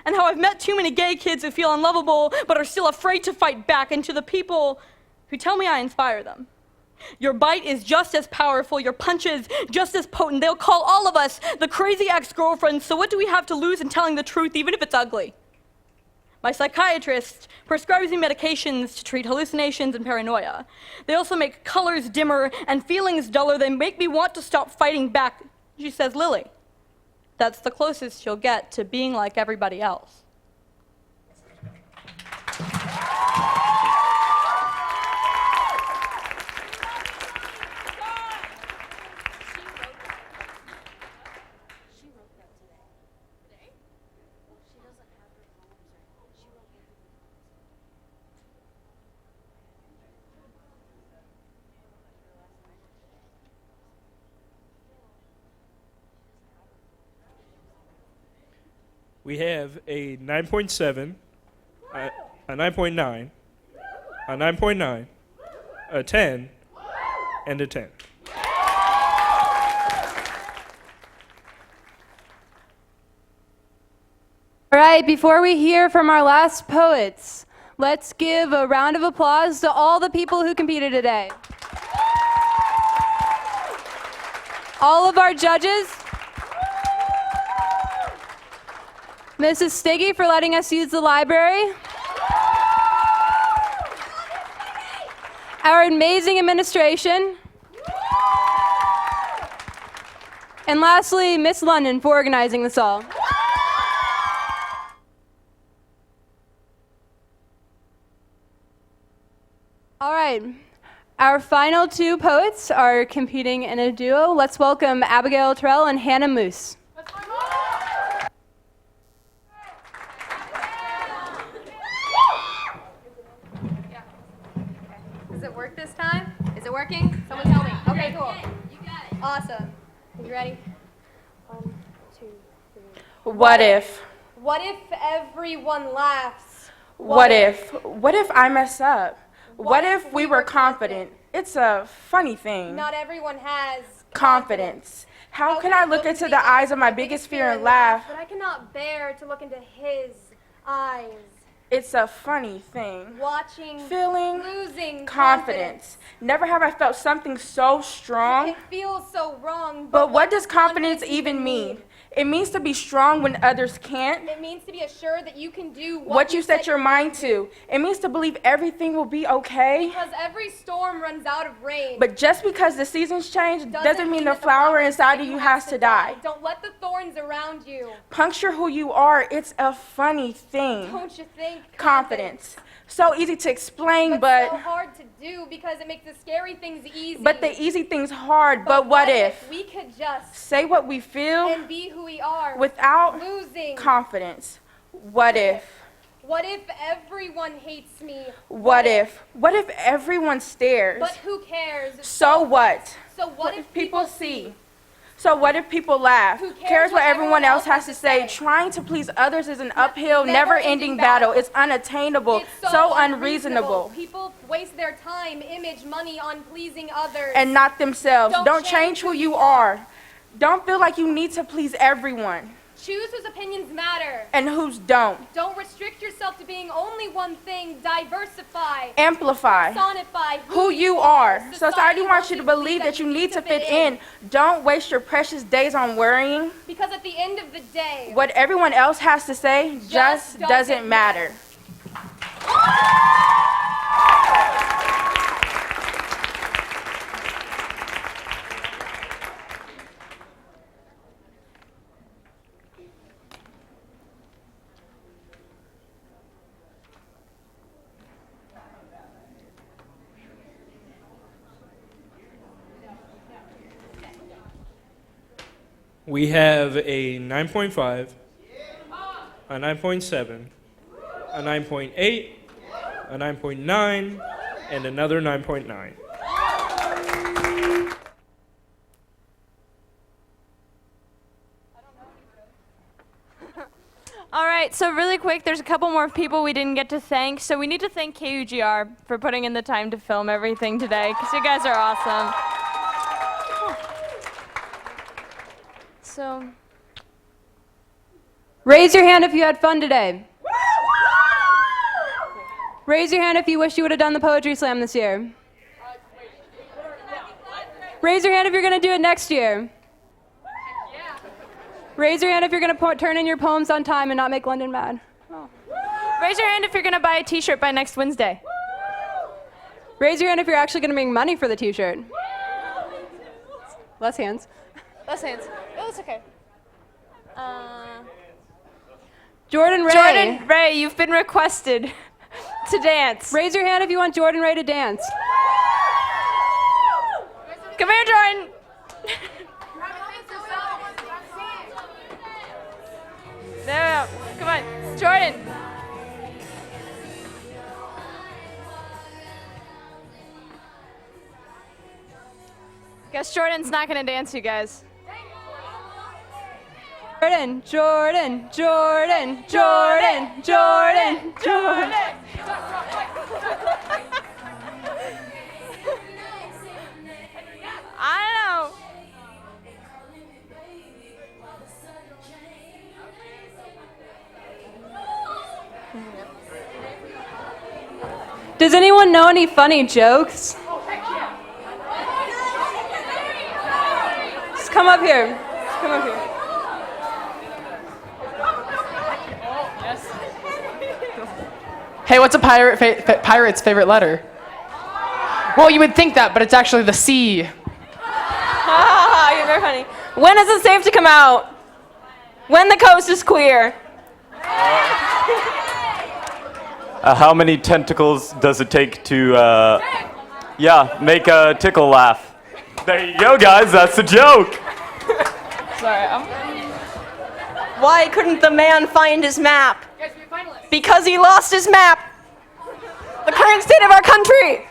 Speaker 10: And how I've met too many gay kids who feel unlovable but are still afraid to fight back, and to the people who tell me I inspire them. Your bite is just as powerful, your punches just as potent. They'll call all of us the crazy ex-girlfriends, so what do we have to lose in telling the truth, even if it's ugly? My psychiatrist prescribes me medications to treat hallucinations and paranoia. They also make colors dimmer and feelings duller. They make me want to stop fighting back. She says, Lily, that's the closest you'll get to being like everybody else.
Speaker 7: We have a 9.7, a 9.9, a 9.9, a 10, and a 10.
Speaker 4: All right, before we hear from our last poets, let's give a round of applause to all the people who competed today. All of our judges. Mrs. Stiggy for letting us use the library. Our amazing administration. And lastly, Miss London for organizing this all. All right, our final two poets are competing in a duo. Let's welcome Abigail Terrell and Hannah Moose.
Speaker 3: Does it work this time? Is it working? Someone tell me. Okay, cool. You got it. Awesome. You ready? 1, 2, 3.
Speaker 19: What if?
Speaker 3: What if everyone laughs?
Speaker 19: What if I mess up? What if we were confident? It's a funny thing.
Speaker 3: Not everyone has
Speaker 19: confidence. How can I look into the eyes of my biggest fear and laugh?
Speaker 3: But I cannot bear to look into his eyes.
Speaker 19: It's a funny thing.
Speaker 3: Watching,
Speaker 19: feeling,
Speaker 3: losing
Speaker 19: confidence. Never have I felt something so strong.
Speaker 3: It feels so wrong.
Speaker 19: But what does confidence even mean? It means to be strong when others can't.
Speaker 8: It means to be assured that you can do
Speaker 19: What you set your mind to. It means to believe everything will be okay.
Speaker 8: Because every storm runs out of rain.
Speaker 19: But just because the seasons change doesn't mean the flower inside of you has to die.
Speaker 8: Don't let the thorns around you.
Speaker 19: Puncture who you are. It's a funny thing.
Speaker 8: Don't you think?
Speaker 19: Confidence. So easy to explain, but
Speaker 8: so hard to do because it makes the scary things easy.
Speaker 19: But the easy thing's hard. But what if
Speaker 8: we could just
Speaker 19: say what we feel
Speaker 8: and be who we are
Speaker 19: without
Speaker 8: losing
Speaker 19: confidence? What if?
Speaker 8: What if everyone hates me?
Speaker 19: What if? What if everyone stares?
Speaker 8: But who cares?
Speaker 19: So what?
Speaker 8: So what if
Speaker 19: people see? So what if people laugh? Who cares what everyone else has to say? Trying to please others is an uphill, never-ending battle. It's unattainable,
Speaker 8: It's
Speaker 19: so unreasonable.
Speaker 8: People waste their time, image, money on pleasing others.
Speaker 19: And not themselves. Don't change who you are. Don't feel like you need to please everyone.
Speaker 8: Choose whose opinions matter.
Speaker 19: And whose don't.
Speaker 8: Don't restrict yourself to being only one thing. Diversify.
Speaker 19: Amplify.
Speaker 8: Personify
Speaker 19: who you are. Society wants you to believe that you need to fit in. Don't waste your precious days on worrying.
Speaker 8: Because at the end of the day,
Speaker 19: what everyone else has to say just doesn't matter.
Speaker 7: We have a 9.5, a 9.7, a 9.8, a 9.9, and another 9.9.
Speaker 4: All right, so really quick, there's a couple more people we didn't get to thank. So we need to thank KUGR for putting in the time to film everything today, because you guys are awesome. So,
Speaker 10: Raise your hand if you had fun today. Raise your hand if you wish you would have done the poetry slam this year. Raise your hand if you're going to do it next year. Raise your hand if you're going to turn in your poems on time and not make London mad. Oh.
Speaker 4: Raise your hand if you're going to buy a t-shirt by next Wednesday.
Speaker 10: Raise your hand if you're actually going to bring money for the t-shirt. Less hands.
Speaker 4: Less hands. Oh, that's okay.
Speaker 10: Jordan Ray.
Speaker 4: Jordan Ray, you've been requested to dance.
Speaker 10: Raise your hand if you want Jordan Ray to dance.
Speaker 4: Come here, Jordan. There we go. Come on, Jordan. Guess Jordan's not gonna dance, you guys.
Speaker 10: Jordan, Jordan, Jordan, Jordan, Jordan, Jordan.
Speaker 4: I don't know.
Speaker 10: Does anyone know any funny jokes? Just come up here. Just come up here.
Speaker 2: Hey, what's a pirate's favorite letter? Well, you would think that, but it's actually the C.
Speaker 4: Ah, you're very funny. When is it safe to come out? When the coast is queer.
Speaker 21: How many tentacles does it take to, make a tickle laugh? There you go, guys. That's the joke.
Speaker 4: Sorry, Why couldn't the man find his map? Because he lost his map. The current state of our country.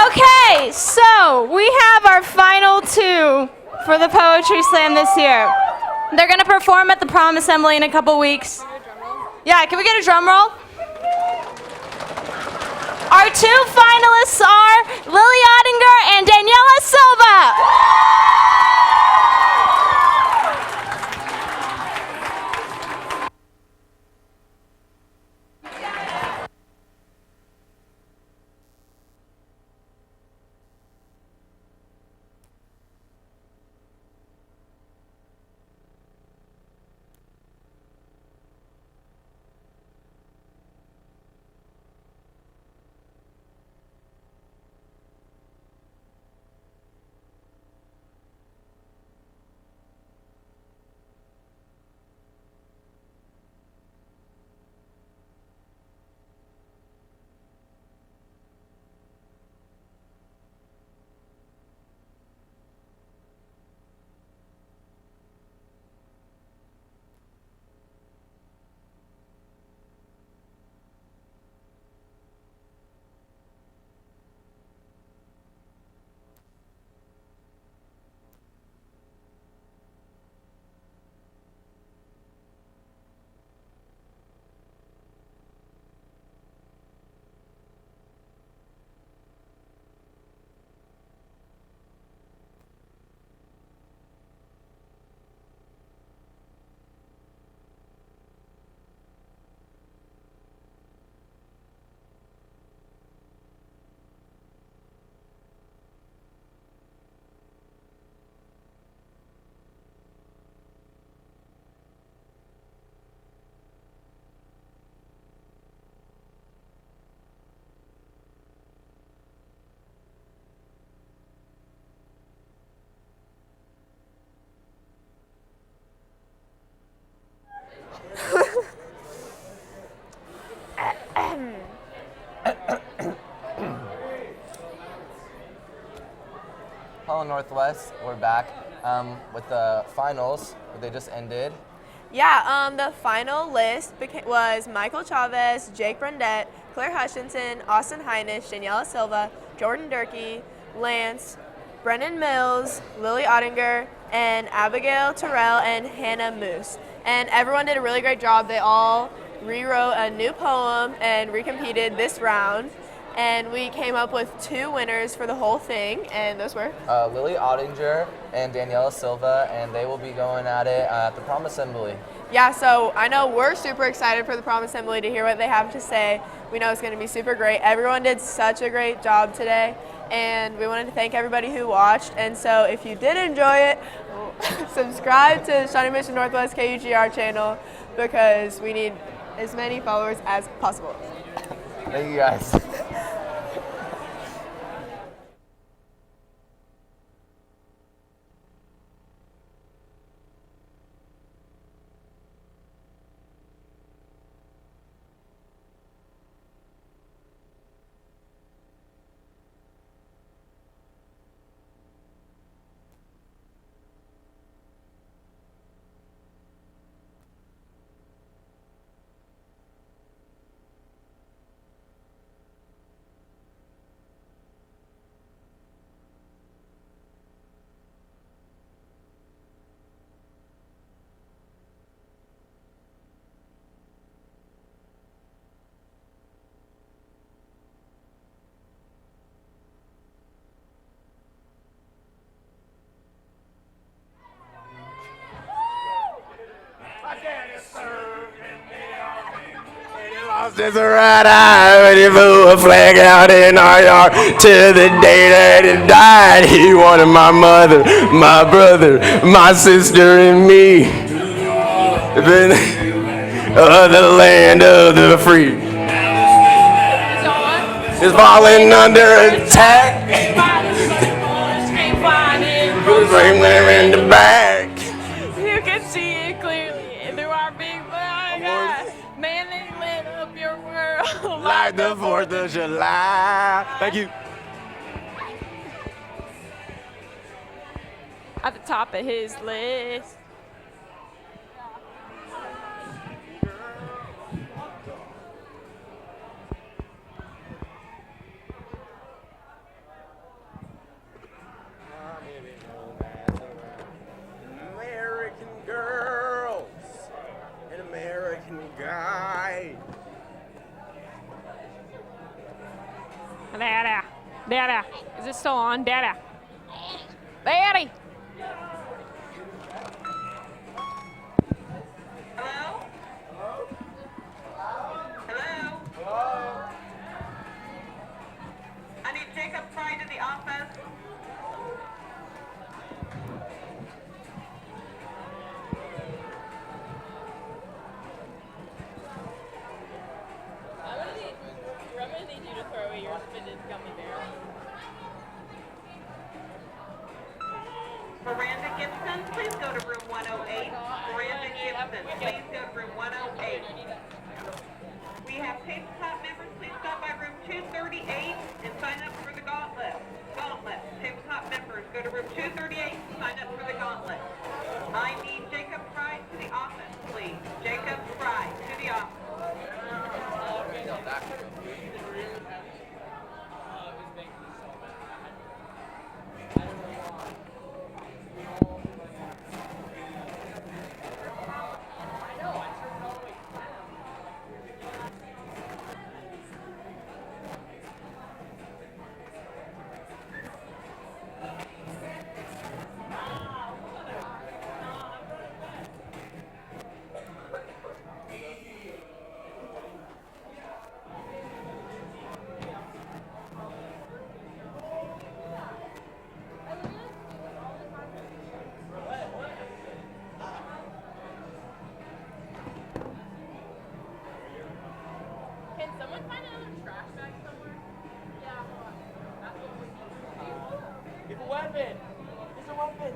Speaker 4: Okay, so we have our final two for the Poetry Slam this year. They're going to perform at the prom assembly in a couple weeks. Yeah, can we get a drum roll? Our two finalists are Lily Ottinger and Daniela Silva.
Speaker 5: Hello Northwest, we're back with the finals. They just ended.
Speaker 13: Yeah, the final list was Michael Chavez, Jake Brundett, Claire Hutchinson, Austin Heinisch, Daniela Silva, Jordan Durkee, Lance, Brennan Mills, Lily Ottinger, and Abigail Terrell and Hannah Moose. And everyone did a really great job. They all rewrote a new poem and recompeted this round. And we came up with 2 winners for the whole thing, and those were?
Speaker 5: Lily Ottinger and Daniela Silva, and they will be going at it at the prom assembly.
Speaker 13: Yeah, so I know we're super excited for the prom assembly to hear what they have to say. We know it's going to be super great. Everyone did such a great job today, and we wanted to thank everybody who watched. And so if you did enjoy it, subscribe to Shawnee Mission Northwest KUGR channel because we need as many followers as possible.
Speaker 5: Thank you guys.
Speaker 1: There's a right eye when he blew a flag out in our yard till the day that he died. He wanted my mother, my brother, my sister, and me. The land of the free is falling under attack. In the back.
Speaker 10: You can see it clearly through our big black eyes. Man, they lit up your world
Speaker 1: Like the 4th of July. Thank you.
Speaker 10: At the top of his list.
Speaker 1: American girls, an American guy.
Speaker 10: Dada, Dada, is it still on? Dada. Daddy.
Speaker 6: I need Jacob Fry to the office.
Speaker 10: I'm gonna need you to throw away your spinach gummy bear.
Speaker 6: Miranda Gibson, please go to room 108. Miranda Gibson, please go to room 108. We have tabletop members, please stop by room 238 and sign up for the gauntlet. Tabletop members, go to room 238 and sign up for the gauntlet. I need Jacob Fry to the office, please. Jacob Fry to the office.
Speaker 10: Can someone find another trash bag somewhere? Yeah, hold on. That's what we need.
Speaker 18: It's a weapon. It's a weapon.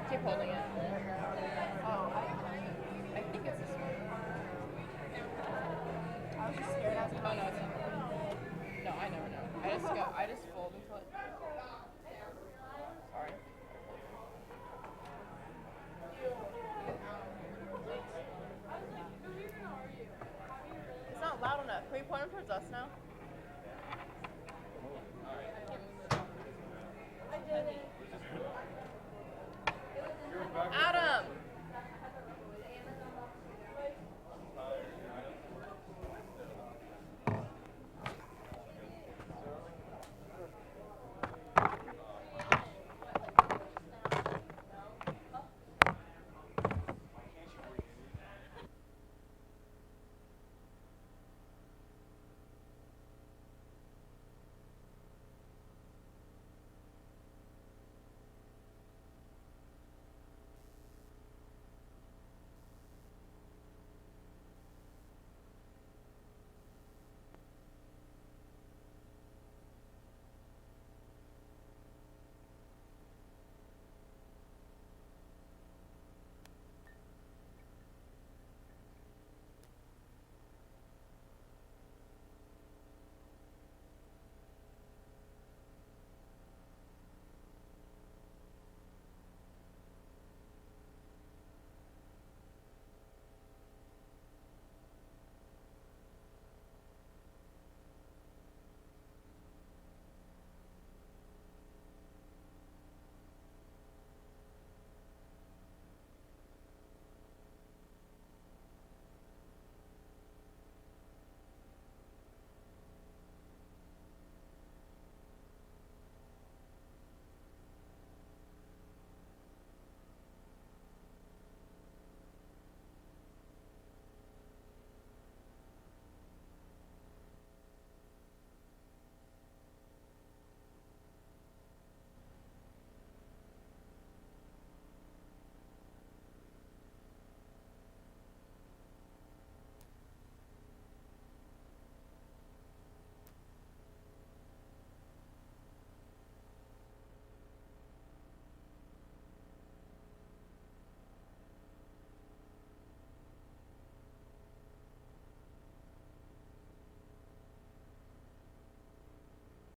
Speaker 10: Keep holding it. I just fold until it. Sorry.
Speaker 13: It's not loud enough. Can we point them towards us now? I did it. Adam!